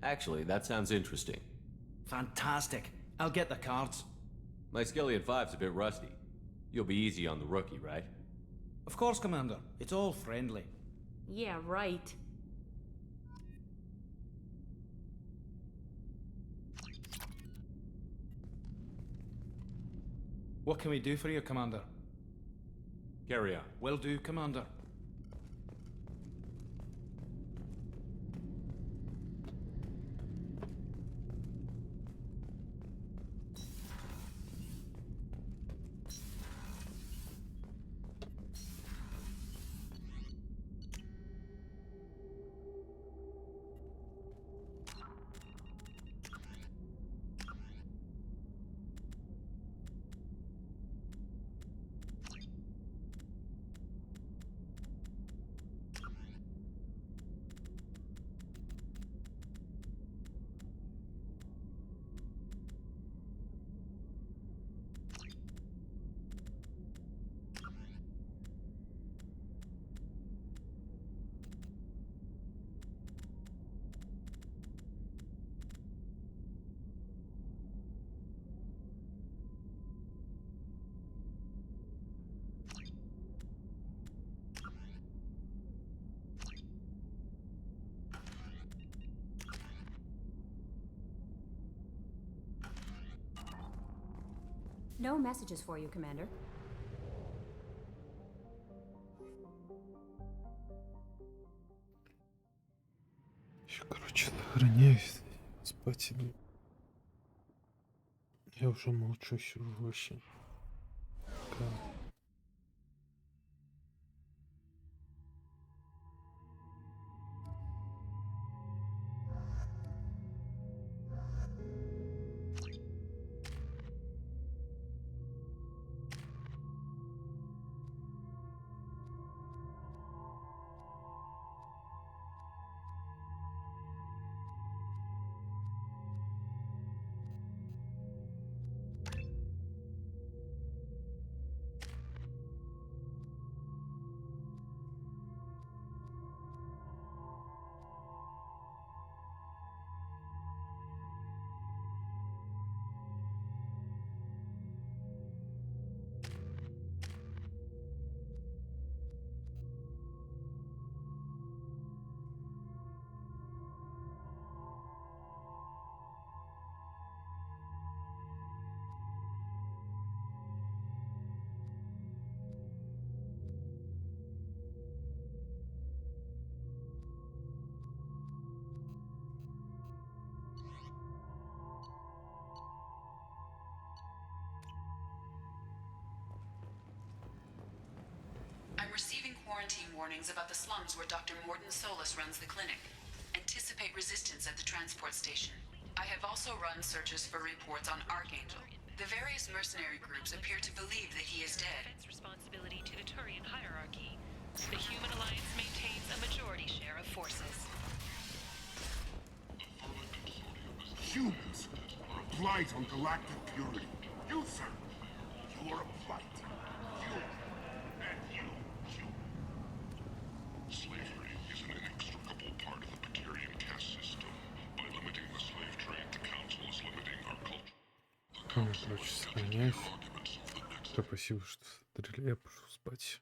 Actually, that sounds interesting. Fantastic. I'll get the cards. My Skillian 5's a bit rusty. You'll be easy on the rookie, right? Of course, Commander. It's all friendly. Yeah, right. What can we do for you, Commander? Carry on. Will do, Commander. No messages for you, Commander. Еще, короче, сохраняюсь. Спать иду. Я уже молчу, сижу вообще. I'm receiving quarantine warnings about the slums where Dr. Morton Solus runs the clinic. Anticipate resistance at the transport station. I have also run searches for reports on Archangel. The various mercenary groups appear to believe that he is dead. Responsibility to the Turian hierarchy. The Human Alliance maintains a majority share of forces. Humans are a blight on galactic purity. You, sir, you are a blight. You and you. Slavery is an inextricable part of the Precarian caste system. By limiting the slave trade, the Council is limiting our culture. Короче, сохраняюсь. Спасибо, что смотрели. Я пошел спать.